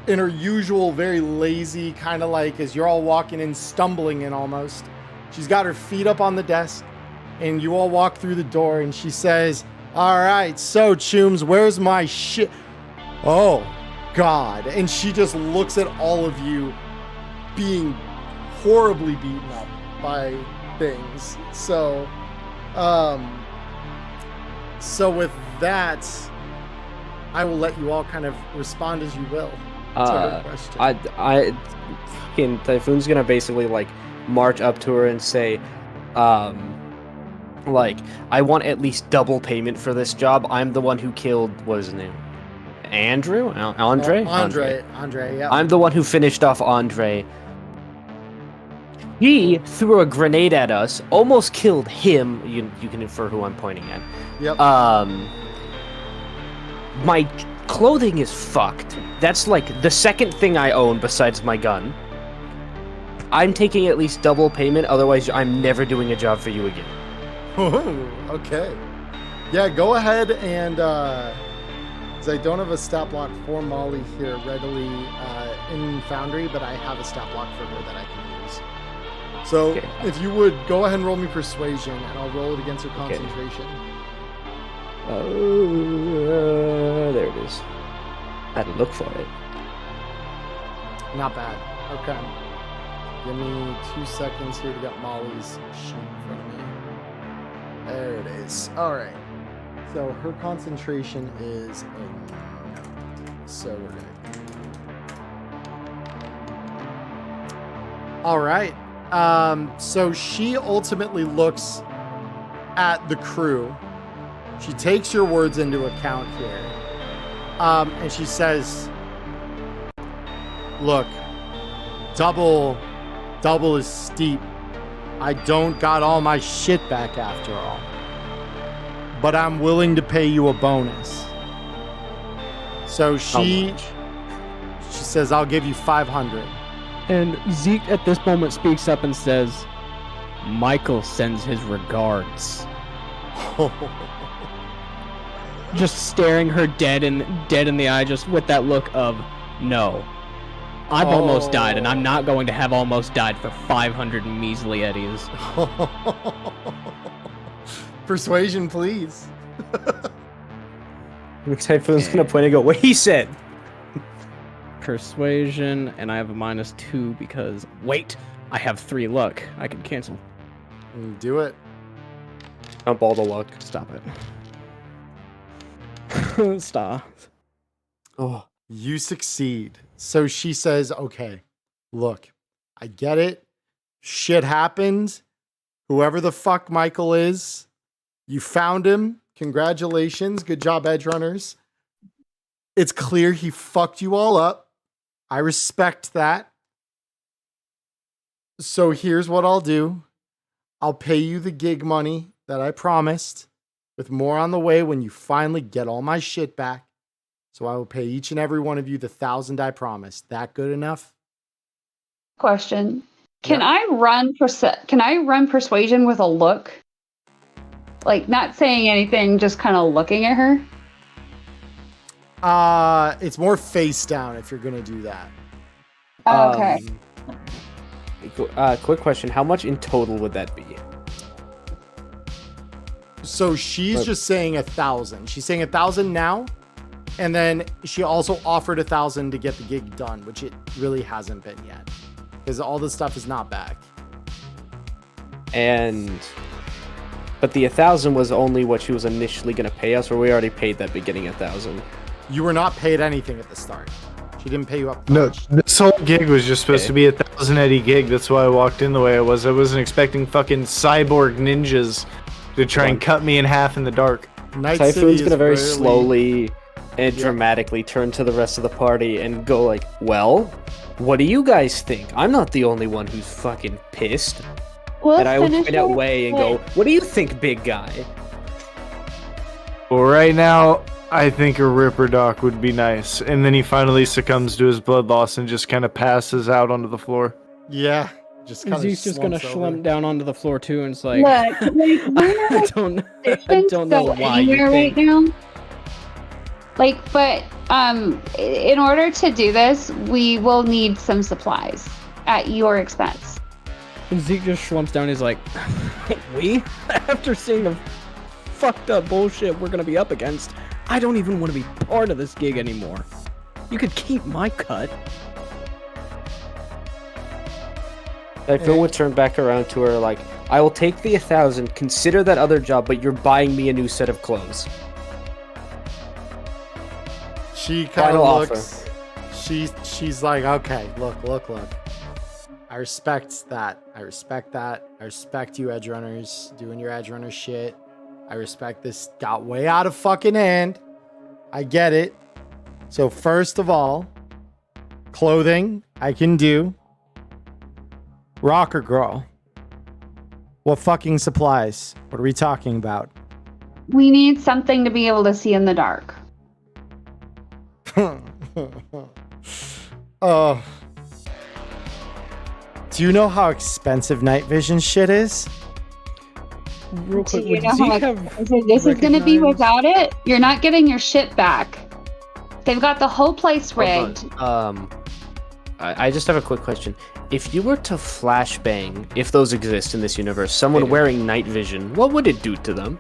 in her usual very lazy kind of like, as you're all walking in, stumbling in almost, she's got her feet up on the desk and you all walk through the door and she says, all right, so Chooms, where's my shit? Oh God. And she just looks at all of you being horribly beaten up by things. So with that, I will let you all kind of respond as you will. That's a good question. Fucking Typhoon's gonna basically like march up to her and say, like, I want at least double payment for this job. I'm the one who killed, what is his name? Andrew? Andre? Andre, yeah. I'm the one who finished off Andre. He threw a grenade at us, almost killed him. You can infer who I'm pointing at. Yep. My clothing is fucked. That's like the second thing I own besides my gun. I'm taking at least double payment, otherwise I'm never doing a job for you again. Okay. Yeah, go ahead and, because I don't have a stat block for Molly here readily in Foundry, but I have a stat block for her that I can use. So Okay. if you would, go ahead and roll me Persuasion, and I'll roll it against her concentration. There it is. I had to look for it. Not bad. Okay. Give me 2 seconds here to get Molly's sheet in front of me. There it is. All right. So her concentration is a note. So we're gonna. All right. So she ultimately looks at the crew. She takes your words into account here. And she says, look, double is steep. I don't got all my shit back after all. But I'm willing to pay you a bonus. So she says, I'll give you 500. And Zeke at this moment speaks up and says, Michael sends his regards. Just staring her dead in the eye, just with that look of, no. I've almost died, and I'm not going to have almost died for 500 measly eddies. Persuasion, please. Typhoon's gonna point and go, what he said. Persuasion, and I have a -2 because, wait, I have 3 luck. I can cancel. Do it. Dump all the luck. Stop it. Stop. Oh. You succeed. So she says, okay, look, I get it. Shit happened. Whoever the fuck Michael is, you found him. Congratulations. Good job, Edge Runners. It's clear he fucked you all up. I respect that. So here's what I'll do. I'll pay you the gig money that I promised, with more on the way when you finally get all my shit back. So I will pay each and every one of you the 1,000 I promised. That good enough? Question. Can Yeah. I run persuasion with a look? Like not saying anything, just kind of looking at her? It's more face down if you're gonna do that. Okay. Quick question. How much in total would that be? So she's just saying 1,000. She's saying 1,000 now, and then she also offered 1,000 to get the gig done, which it really hasn't been yet, because all this stuff is not back. But the 1,000 was only what she was initially going to pay us, or we already paid that beginning 1,000? You were not paid anything at the start. She didn't pay you up. No, this whole gig was just supposed to be a 1,000 Eddie gig. That's why I walked in the way I was. I wasn't expecting fucking cyborg ninjas to try and cut me in half in the dark. Night Typhoon's City going to is very rarely- slowly and dramatically turn to the rest of the party and go like, well, what do you guys think? I'm not the only one who's fucking pissed. We'll And I will finish point out it Way and go, what do you think, big guy? Well, right now, I think a Ripper Doc would be nice. And then he finally succumbs to his blood loss and just kind of passes out onto the floor. Yeah, just kind of. Zeke's just gonna slump down onto the floor too, and it's like, Look, I don't know why you anywhere think. right now. Like, but in order to do this, we will need some supplies at your expense. And Zeke just slumps down. He's like, we? After seeing the fucked up bullshit we're gonna be up against, I don't even want to be part of this gig anymore. You could keep my cut. Typhoon would turn back around to her like, I will take the 1,000, consider that other job, but you're buying me a new set of clothes. She kind Final of offer. looks. She's like, okay, look. I respect that. I respect you, Edge Runners, doing your Edge Runner shit. I respect this got way out of fucking hand. I get it. So first of all, clothing I can do. Rocker girl. What fucking supplies? What are we talking about? We need something to be able to see in the dark. Oh. Do you know how expensive night vision shit is? Real quick, Do you would know Zeke how have this is going to be recognized- without it? You're not getting your shit back. They've got the whole place rigged. I just have a quick question. If you were to flashbang, if those exist in this universe, someone wearing night vision, what would it do to them?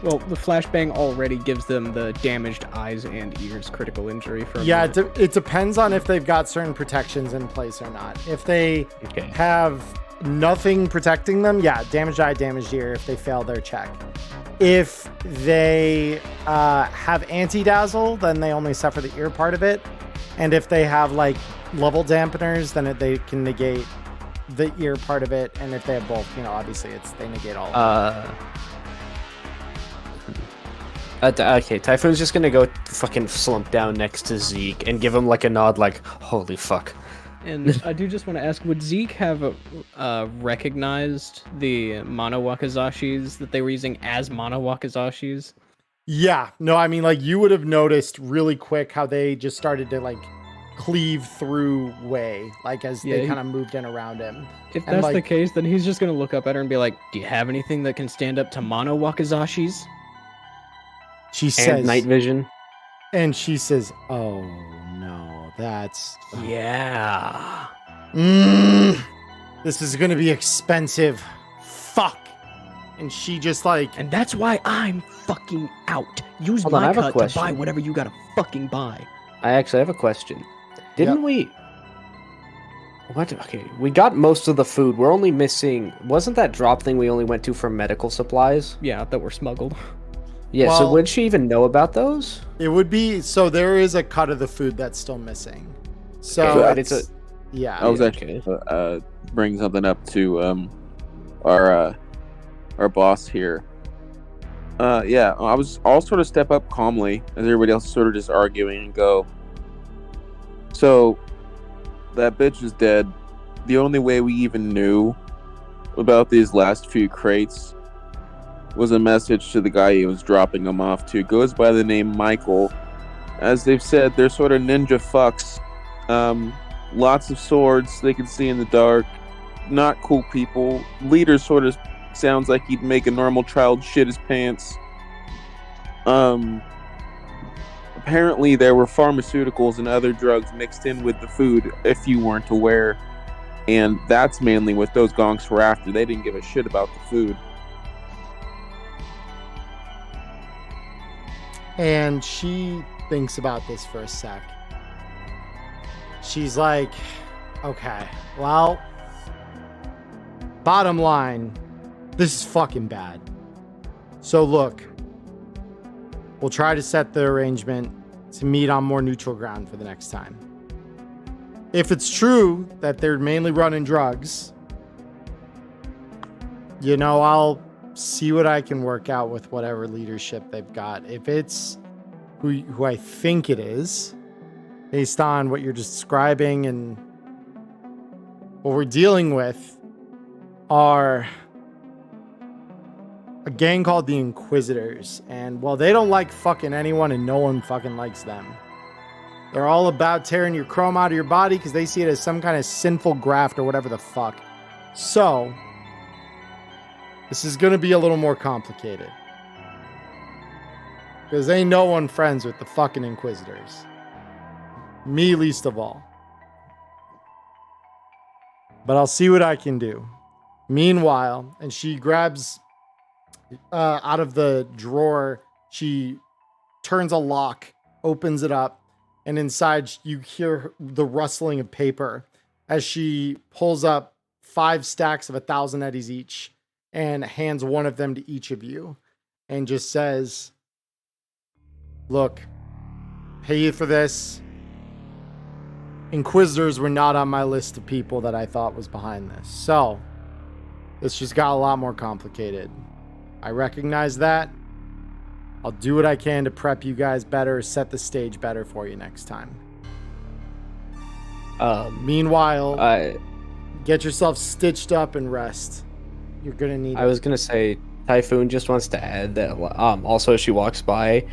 Well, the flashbang already gives them the damaged eyes and ears critical injury from. Yeah, it depends on if they've got certain protections in place or not. If they have nothing protecting them, yeah, damaged eye, damaged ear if they fail their check. If they have anti-dazzle, then they only suffer the ear part of it. And if they have like level dampeners, then they can negate the ear part of it. And if they have both, you know, obviously they negate all of it. Okay, Typhoon's just gonna go fucking slump down next to Zeke and give him like a nod like, holy fuck. And I do just want to ask, would Zeke have recognized the Mono Wakazashis that they were using as Mono Wakazashis? Yeah, no, I mean, like, you would have noticed really quick how they just started to, like, cleave through Wei, like, as they kind of moved in around him. If that's the case, then he's just going to look up at her and be like, do you have anything that can stand up to Mono Wakazashis? She says... night vision. And she says, oh, no, that's... Yeah. This is going to be expensive. Fuck. And she just like... And that's why I'm fucking out. Use Hold on, I my have a cut to question. buy whatever you gotta fucking buy. I actually have a question. Didn't we... What? Okay, we got most of the food. We're only missing... Wasn't that drop thing we only went to for medical supplies? Yeah, that were smuggled. Yeah, so would she even know about those? It would be... So there is a cut of the food that's still missing. So Okay, it's... Yeah. I was actually bring something up to our boss here. I'll sort of step up calmly as everybody else is sort of just arguing and go, so that bitch is dead. The only way we even knew about these last few crates was a message to the guy he was dropping them off to. Goes by the name Michael. As they've said, they're sort of ninja fucks. Lots of swords they can see in the dark. Not cool people. Leader sort of sounds like he'd make a normal child shit his pants. Apparently there were pharmaceuticals and other drugs mixed in with the food, if you weren't aware. And that's mainly what those gonks were after. They didn't give a shit about the food. And she thinks about this for a sec. She's like, okay, well, bottom line, this is fucking bad. So look, we'll try to set the arrangement to meet on more neutral ground for the next time. If it's true that they're mainly running drugs, you know, I'll see what I can work out with whatever leadership they've got. If it's who I think it is, based on what you're describing and what we're dealing with, are a gang called the Inquisitors. And well, they don't like fucking anyone and no one fucking likes them. They're all about tearing your chrome out of your body because they see it as some kind of sinful graft or whatever the fuck. So this is going to be a little more complicated. Because ain't no one friends with the fucking Inquisitors. Me least of all. But I'll see what I can do. Meanwhile, and she grabs out of the drawer, she turns a lock, opens it up, and inside you hear the rustling of paper as she pulls up 5 stacks of 1,000 eddies each and hands one of them to each of you and just says, look, pay you for this. Inquisitors were not on my list of people that I thought was behind this. So, this just got a lot more complicated. I recognize that. I'll do what I can to prep you guys better, set the stage better for you next time. Meanwhile, get yourself stitched up and rest. You're gonna need I was gonna say, Typhoon just wants to add that also as she walks by,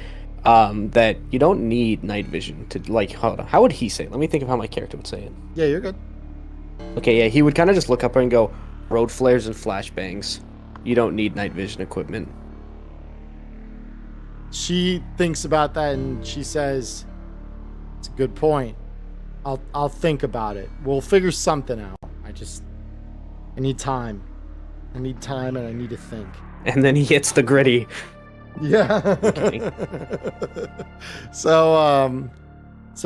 that you don't need night vision to, like, hold on, how would he say it? Let me think of how my character would say it. Yeah, you're good. Okay, yeah, he would kind of just look up and go, road flares and flashbangs. You don't need night vision equipment. She thinks about that and she says, it's a good point. I'll think about it. We'll figure something out. I need time. I need time and I need to think. And then he hits the gritty. Yeah. So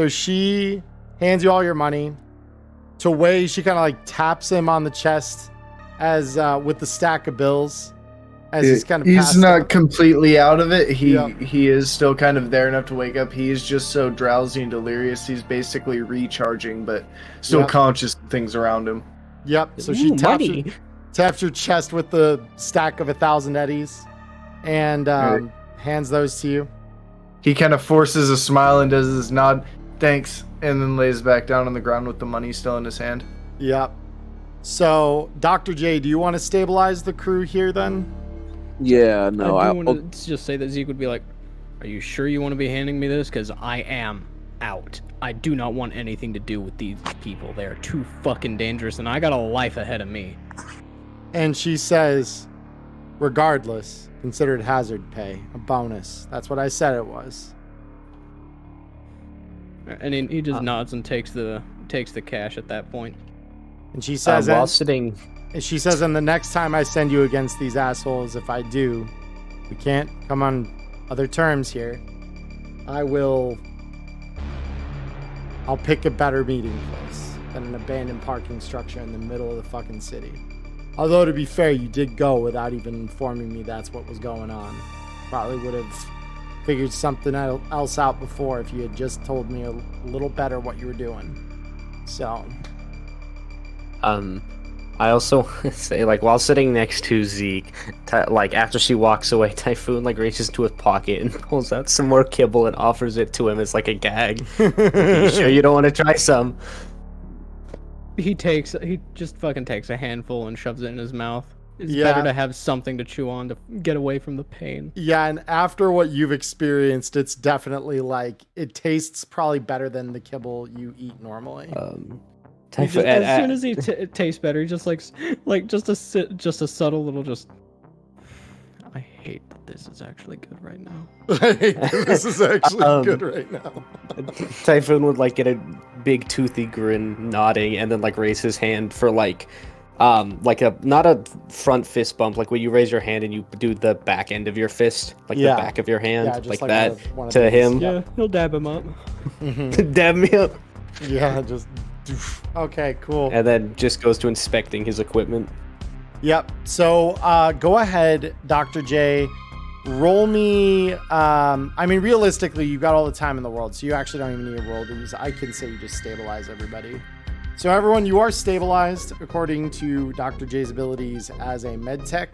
she hands you all your money. To Wei, she kind of like taps him on the chest as with the stack of bills. As he's kind of he's not out. Completely out of it. He is still kind of there enough to wake up. He is just so drowsy and delirious. He's basically recharging, but still conscious of things around him. Yep. So she taps your chest with the stack of 1,000 eddies, and hands those to you. He kind of forces a smile and does this nod, thanks, and then lays back down on the ground with the money still in his hand. Yep. So, Dr. J, do you want to stabilize the crew here then? Yeah, no. I do want to just say that Zeke would be like, are you sure you want to be handing me this? Because I am out. I do not want anything to do with these people. They are too fucking dangerous, and I got a life ahead of me. And she says, regardless, consider it hazard pay, a bonus. That's what I said it was. And he just nods and takes the cash at that point. And she says, while sitting... She says, and the next time I send you against these assholes, if I do, we can't come on other terms here. I'll pick a better meeting place than an abandoned parking structure in the middle of the fucking city. Although, to be fair, you did go without even informing me that's what was going on. Probably would have figured something else out before if you had just told me a little better what you were doing. So... I also say, like, while sitting next to Zeke, like, after she walks away, Typhoon, like, reaches into his pocket and pulls out some more kibble and offers it to him as, like, a gag. You sure you don't want to try some? He just fucking takes a handful and shoves it in his mouth. It's better to have something to chew on to get away from the pain. Yeah, and after what you've experienced, it's definitely, like, it tastes probably better than the kibble you eat normally. As soon as he tastes better, he just like just a subtle little just. I hate that this is actually good right now. I hate that this is actually good right now. Typhoon would like get a big toothy grin, nodding, and then like raise his hand for like a not a front fist bump, like when you raise your hand and you do the back end of your fist, like the back of your hand, like that to him. Yeah, he'll dab him up. Dab me up. Yeah, just. Okay, cool. And then just goes to inspecting his equipment. Yep. So go ahead, Dr. J. Roll me. I mean, realistically, you've got all the time in the world, so you actually don't even need to roll these. I can say you just stabilize everybody. So everyone, you are stabilized according to Dr. J's abilities as a med tech.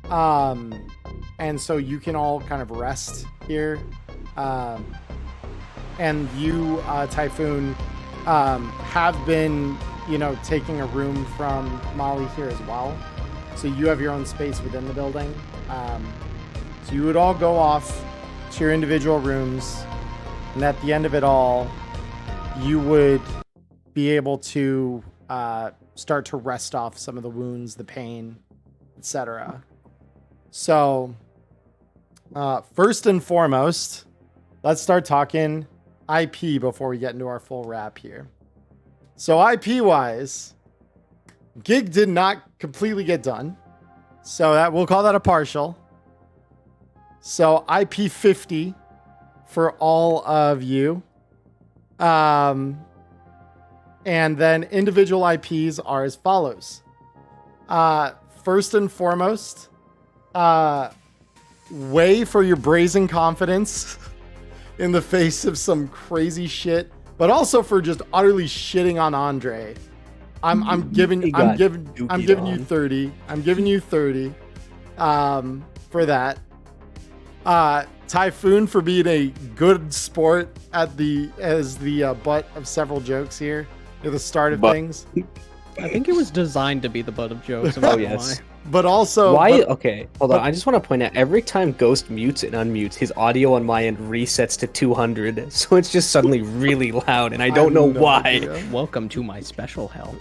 And so you can all kind of rest here. And you, Typhoon, have been, taking a room from Molly here as well. So you have your own space within the building. So you would all go off to your individual rooms. And at the end of it all, you would be able to start to rest off some of the wounds, the pain, etc. So first and foremost, let's start talking IP before we get into our full wrap here. So IP wise, gig did not completely get done. So that we'll call that a partial. So IP 50 for all of you. And then individual IPs are as follows. First and foremost, Way for your brazen confidence in the face of some crazy shit, but also for just utterly shitting on Andre. I'm giving you 30. I'm giving you 30 for that. Typhoon for being a good sport as the butt of several jokes here at the start of things. I think it was designed to be the butt of jokes. Oh, yes. But also... Okay, hold on. I just want to point out, every time Ghost mutes and unmutes, his audio on my end resets to 200. So it's just suddenly really loud, and I don't know why. Idea. Welcome to my special hell.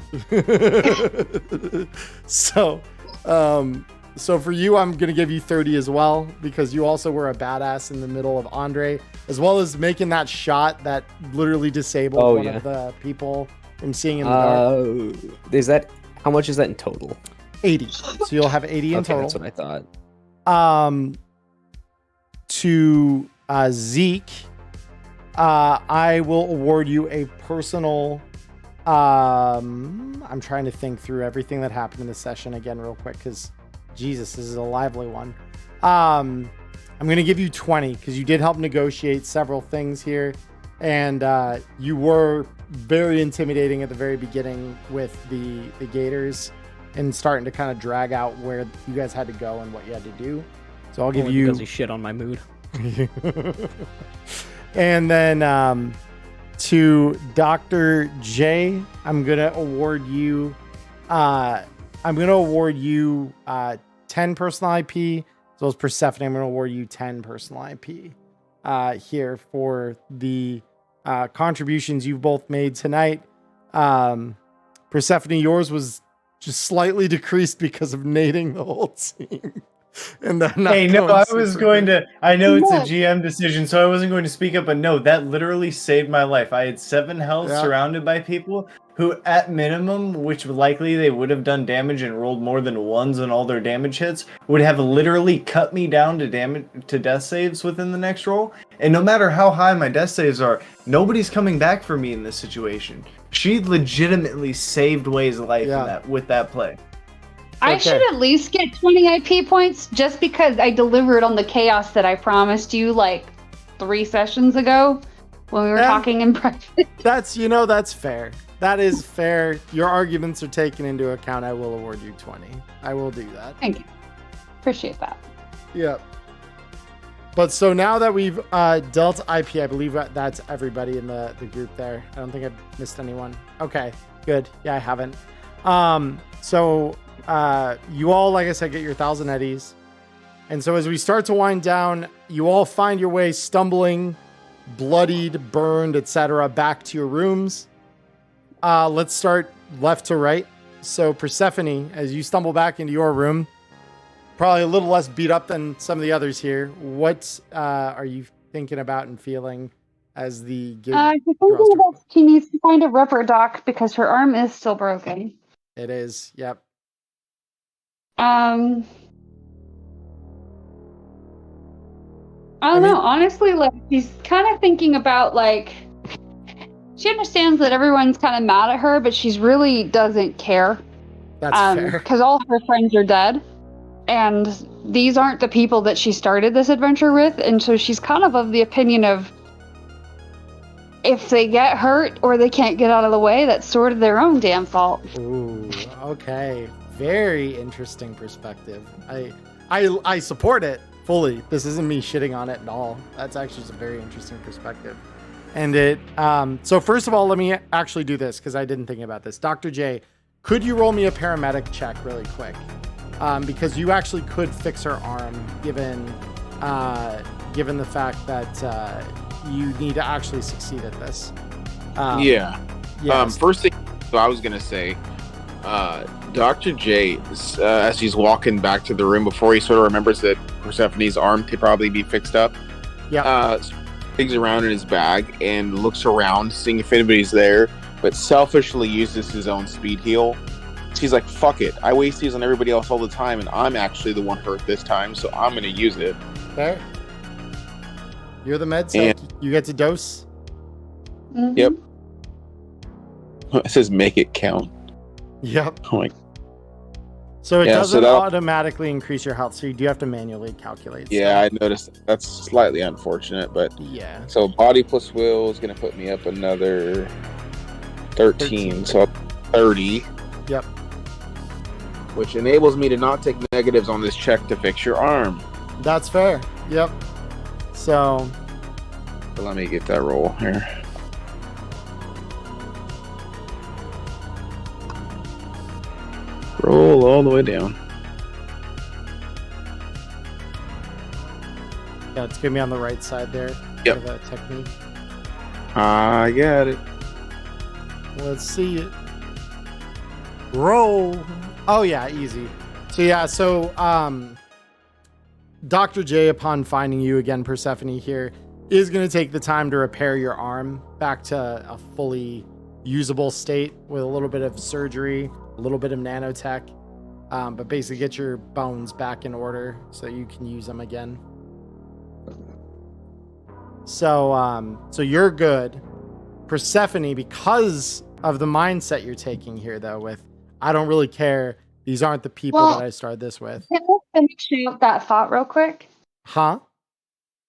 So for you, I'm going to give you 30 as well, because you also were a badass in the middle of Andre, as well as making that shot that literally disabled one of the people from seeing in the dark. How much is that in total? 80. So you'll have 80 in total. That's what I thought. To Zeke, I will award you a personal... I'm trying to think through everything that happened in the session again real quick, because Jesus, this is a lively one. I'm going to give you 20 because you did help negotiate several things here, and you were very intimidating at the very beginning with the Gators and starting to kind of drag out where you guys had to go and what you had to do. So I'll give you... because he shit on my mood. And then to Dr. J, I'm going to award you... 10 personal IP. As well as Persephone, I'm going to award you 10 personal IP here for the contributions you've both made tonight. Persephone, yours was just slightly decreased because of nading the whole team. And then I was going to... I know it's a GM decision, so I wasn't going to speak up, but no, that literally saved my life. I had 7 health surrounded by people who, at minimum, which likely they would have done damage and rolled more than 1s on all their damage hits, would have literally cut me down to death saves within the next roll. And no matter how high my death saves are, nobody's coming back for me in this situation. She legitimately saved Way's life with that play. I should at least get 20 IP points just because I delivered on the chaos that I promised you like 3 sessions ago when we were talking in private. That's fair. That is fair. Your arguments are taken into account. I will award you 20. I will do that. Thank you. Appreciate that. Yeah. But so now that we've dealt IP, I believe that's everybody in the group there. I don't think I've missed anyone. Okay, good. Yeah, I haven't. So you all, like I said, get your 1,000 eddies. And so as we start to wind down, you all find your way stumbling, bloodied, burned, etc., back to your rooms. Let's start left to right. So Persephone, as you stumble back into your room, probably a little less beat up than some of the others here. What are you thinking about and feeling as the gig she's thinking that she needs to find a rubber dock because her arm is still broken. It is, yep. I don't know. Honestly, like, she's kind of thinking about, like, she understands that everyone's kind of mad at her, but she really doesn't care. That's fair. Because all her friends are dead. And these aren't the people that she started this adventure with. And so she's kind of the opinion of if they get hurt or they can't get out of the way, that's sort of their own damn fault. Ooh, okay. Very interesting perspective. I support it fully. This isn't me shitting on it at all. That's actually just a very interesting perspective. And so first of all, let me actually do this because I didn't think about this. Dr. J, could you roll me a paramedic check really quick? Because you actually could fix her arm given the fact that you need to actually succeed at this. Yes. First thing I was going to say, Dr. J, as he's walking back to the room before he sort of remembers that Persephone's arm could probably be fixed up, digs around in his bag and looks around, seeing if anybody's there, but selfishly uses his own speed heal. He's like, fuck it. I waste these on everybody else all the time, and I'm actually the one hurt this time, so I'm going to use it. Okay. You're the med tech. You get to dose? Mm-hmm. Yep. It says make it count. Yep. I'm like, so it doesn't automatically increase your health, so you do have to manually calculate. Yeah, I noticed. That's slightly unfortunate, but yeah. So body plus will is going to put me up another 13. So 30. Yep. Which enables me to not take negatives on this check to fix your arm. That's fair. Yep. So Let me get that roll here. Roll all the way down. yeah, it's gonna be on the right side there. Yep. For that technique. I got it. Let's see it. Roll. Oh yeah, easy. So Dr. J, upon finding you again, Persephone here, is going to take the time to repair your arm back to a fully usable state with a little bit of surgery, a little bit of nanotech, but basically get your bones back in order so you can use them again. So you're good. Persephone, because of the mindset you're taking here, though, with I don't really care. These aren't the people that I started this with. Can I finish out that thought real quick? Huh?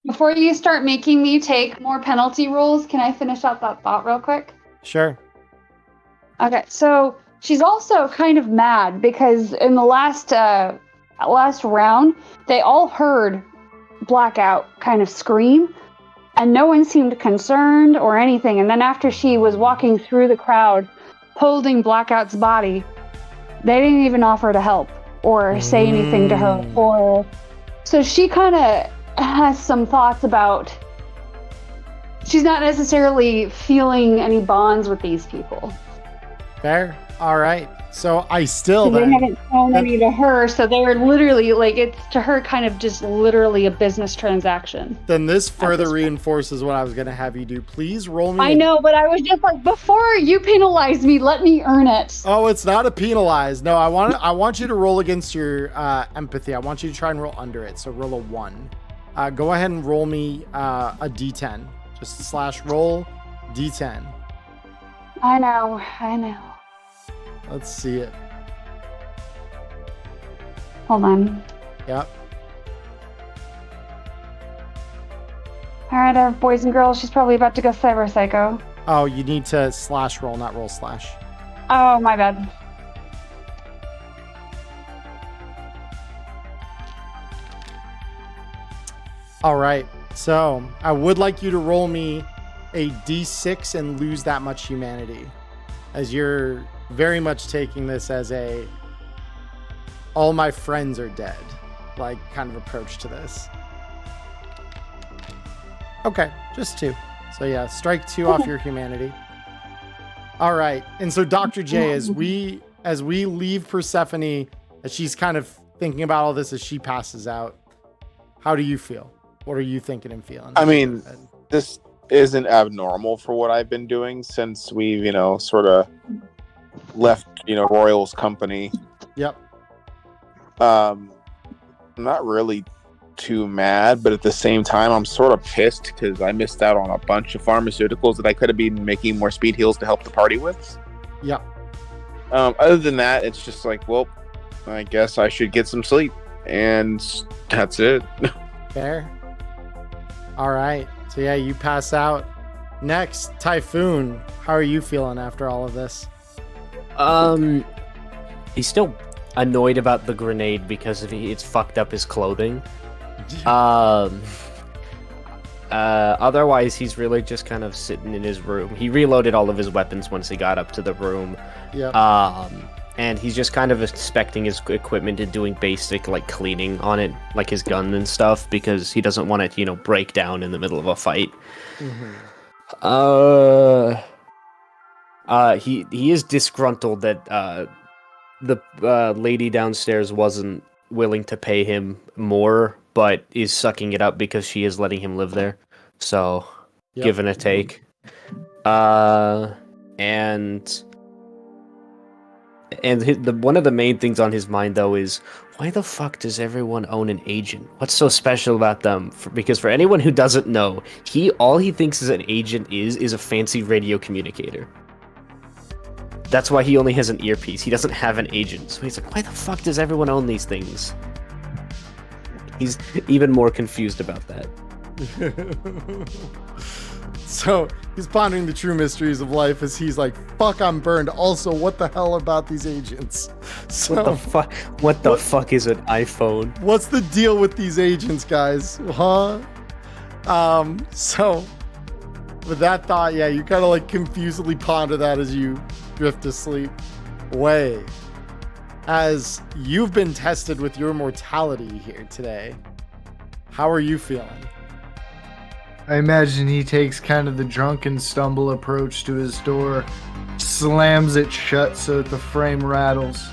Before you start making me take more penalty rolls, can I finish out that thought real quick? Sure. Okay, so she's also kind of mad because in the last round, they all heard Blackout kind of scream, and no one seemed concerned or anything. And then after she was walking through the crowd, holding Blackout's body, they didn't even offer to help or say anything to her. So she kind of has some thoughts about she's not necessarily feeling any bonds with these people. Fair. All right. So I still They haven't shown any to her, so they're literally like, it's to her kind of just literally a business transaction. Then this further reinforces what I was going to have you do. Please roll me. I know, but I was just like, before you penalize me, let me earn it. Oh, it's not a penalize. No, I want you to roll against your empathy. I want you to try and roll under it. So roll a 1. Go ahead and roll me a d10. Just /roll d10. I know. Let's see it. Hold on. Yep. All right, boys and girls, she's probably about to go cyber psycho. Oh, you need to /roll, not roll /. Oh, my bad. All right. So I would like you to roll me a d6 and lose that much humanity, as you're very much taking this as a all my friends are dead like kind of approach to this. Okay, just 2. So yeah, strike 2 off your humanity. All right. And so Dr. J, as we leave Persephone, as she's kind of thinking about all this as she passes out, how do you feel? What are you thinking and feeling? I mean, this isn't abnormal for what I've been doing since we've, sort of left, Royal's company. Yep. I'm not really too mad, but at the same time, I'm sort of pissed because I missed out on a bunch of pharmaceuticals that I could have been making more speed heals to help the party with. Yep. Other than that, it's just like, well, I guess I should get some sleep, and that's it. Fair. All right. So yeah, you pass out. Next, Typhoon. How are you feeling after all of this? He's still annoyed about the grenade because it's fucked up his clothing. Otherwise, he's really just kind of sitting in his room. He reloaded all of his weapons once he got up to the room. Yeah. And he's just kind of inspecting his equipment and doing basic cleaning on it, like his gun and stuff, because he doesn't want it, break down in the middle of a fight. He is disgruntled that the lady downstairs wasn't willing to pay him more, but is sucking it up because she is letting him live there. So, give and a take. And one of the main things on his mind, though, is why the fuck does everyone own an agent? What's so special about them? Because for anyone who doesn't know, all he thinks is an agent is a fancy radio communicator. That's why he only has an earpiece. He doesn't have an agent. So he's like, why the fuck does everyone own these things? He's even more confused about that. So he's pondering the true mysteries of life as he's like, fuck, I'm burned. Also, what the hell about these agents? So What the fuck is an iPhone? What's the deal with these agents, guys? Huh? So with that thought, yeah, you kind of like confusedly ponder that as you drift to sleep. Way, as you've been tested with your mortality here today, how are you feeling? I imagine he takes kind of the drunken stumble approach to his door, slams it shut so that the frame rattles,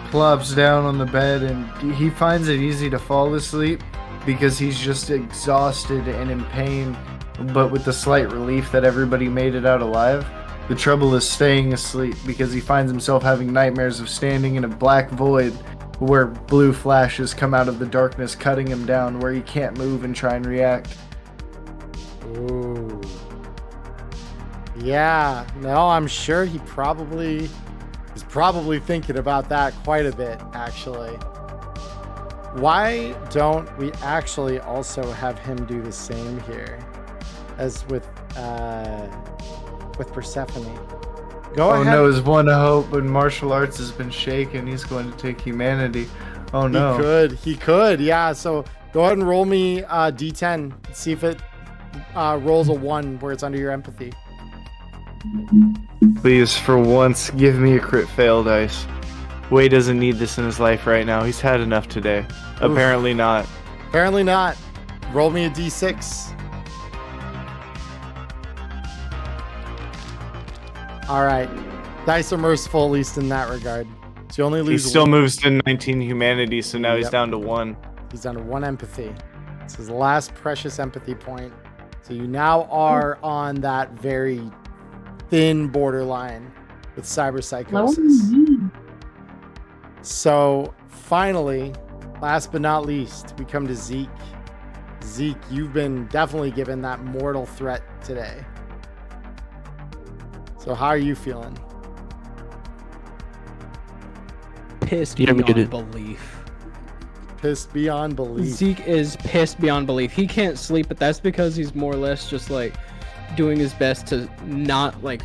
plops down on the bed, and he finds it easy to fall asleep because he's just exhausted and in pain, but with the slight relief that everybody made it out alive. The trouble is staying asleep because he finds himself having nightmares of standing in a black void where blue flashes come out of the darkness, cutting him down, where he can't move and try and react. Ooh. Yeah, no, I'm sure he's probably thinking about that quite a bit, actually. Why don't we actually also have him do the same here as with Persephone? Go ahead. Oh no, his one hope, but martial arts has been shaken. He's going to take humanity. Oh no. He could, yeah. So go ahead and roll me D10. See if it rolls a 1 where it's under your empathy. Please, for once, give me a crit fail dice. Wei doesn't need this in his life right now. He's had enough today. Oof. Apparently not. Apparently not. Roll me a D6. All right. Dice are merciful, at least in that regard. So you only lose. He still moves to 19 humanity, so now he's down to 1. He's down to 1 empathy. It's his last precious empathy point. So you now are on that very thin borderline with cyberpsychosis. So finally, last but not least, we come to Zeke. Zeke, you've been definitely given that mortal threat today. So how are you feeling? Pissed beyond belief. Pissed beyond belief. Zeke is pissed beyond belief. He can't sleep, but that's because he's more or less just like doing his best to not like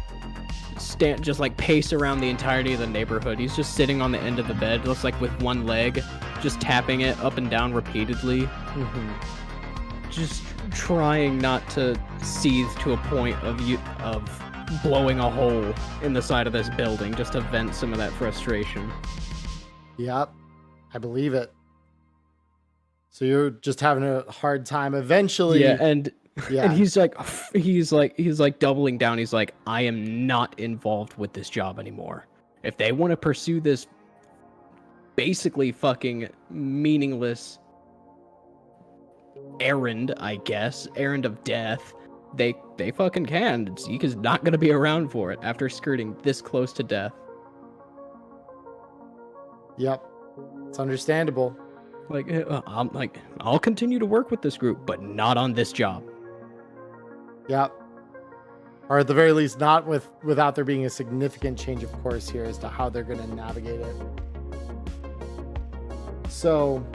just like pace around the entirety of the neighborhood. He's just sitting on the end of the bed, looks like with one leg, just tapping it up and down repeatedly. Mm-hmm. Just trying not to seethe to a point of blowing a hole in the side of this building just to vent some of that frustration. Yep, I believe it. So you're just having a hard time. Eventually, and he's like doubling down. He's like, I am not involved with this job anymore. If they want to pursue this basically fucking meaningless errand of death, they fucking can. Zeke is not going to be around for it after skirting this close to death. Yep, it's understandable. I'll continue to work with this group, but not on this job. Yep. Or at the very least, not without there being a significant change of course here as to how they're going to navigate it. So,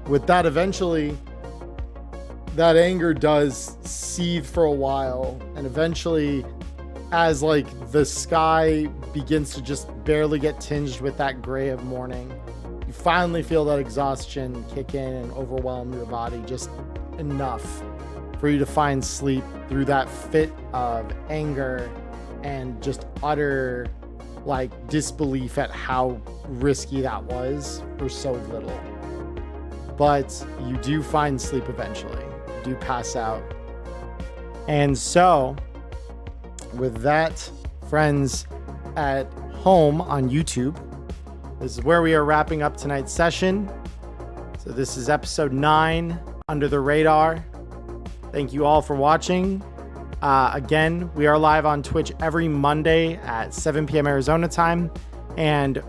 with that, eventually, that anger does seethe for a while, and eventually, as like the sky begins to just barely get tinged with that gray of morning, you finally feel that exhaustion kick in and overwhelm your body just enough for you to find sleep through that fit of anger and just utter like disbelief at how risky that was for so little. But you do find sleep eventually. You do pass out. And so, with that, friends at home on YouTube, this is where we are wrapping up tonight's session. So this is episode 9, Under the Radar. Thank you all for watching. Again, we are live on Twitch every Monday at 7 p.m. Arizona time. And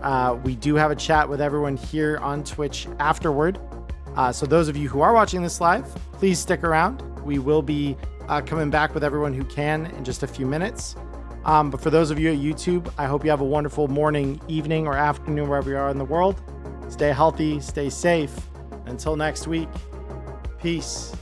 we do have a chat with everyone here on Twitch afterward. So those of you who are watching this live, please stick around. We will be coming back with everyone who can in just a few minutes. But for those of you at YouTube, I hope you have a wonderful morning, evening, or afternoon, wherever you are in the world. Stay healthy, stay safe. Until next week, peace.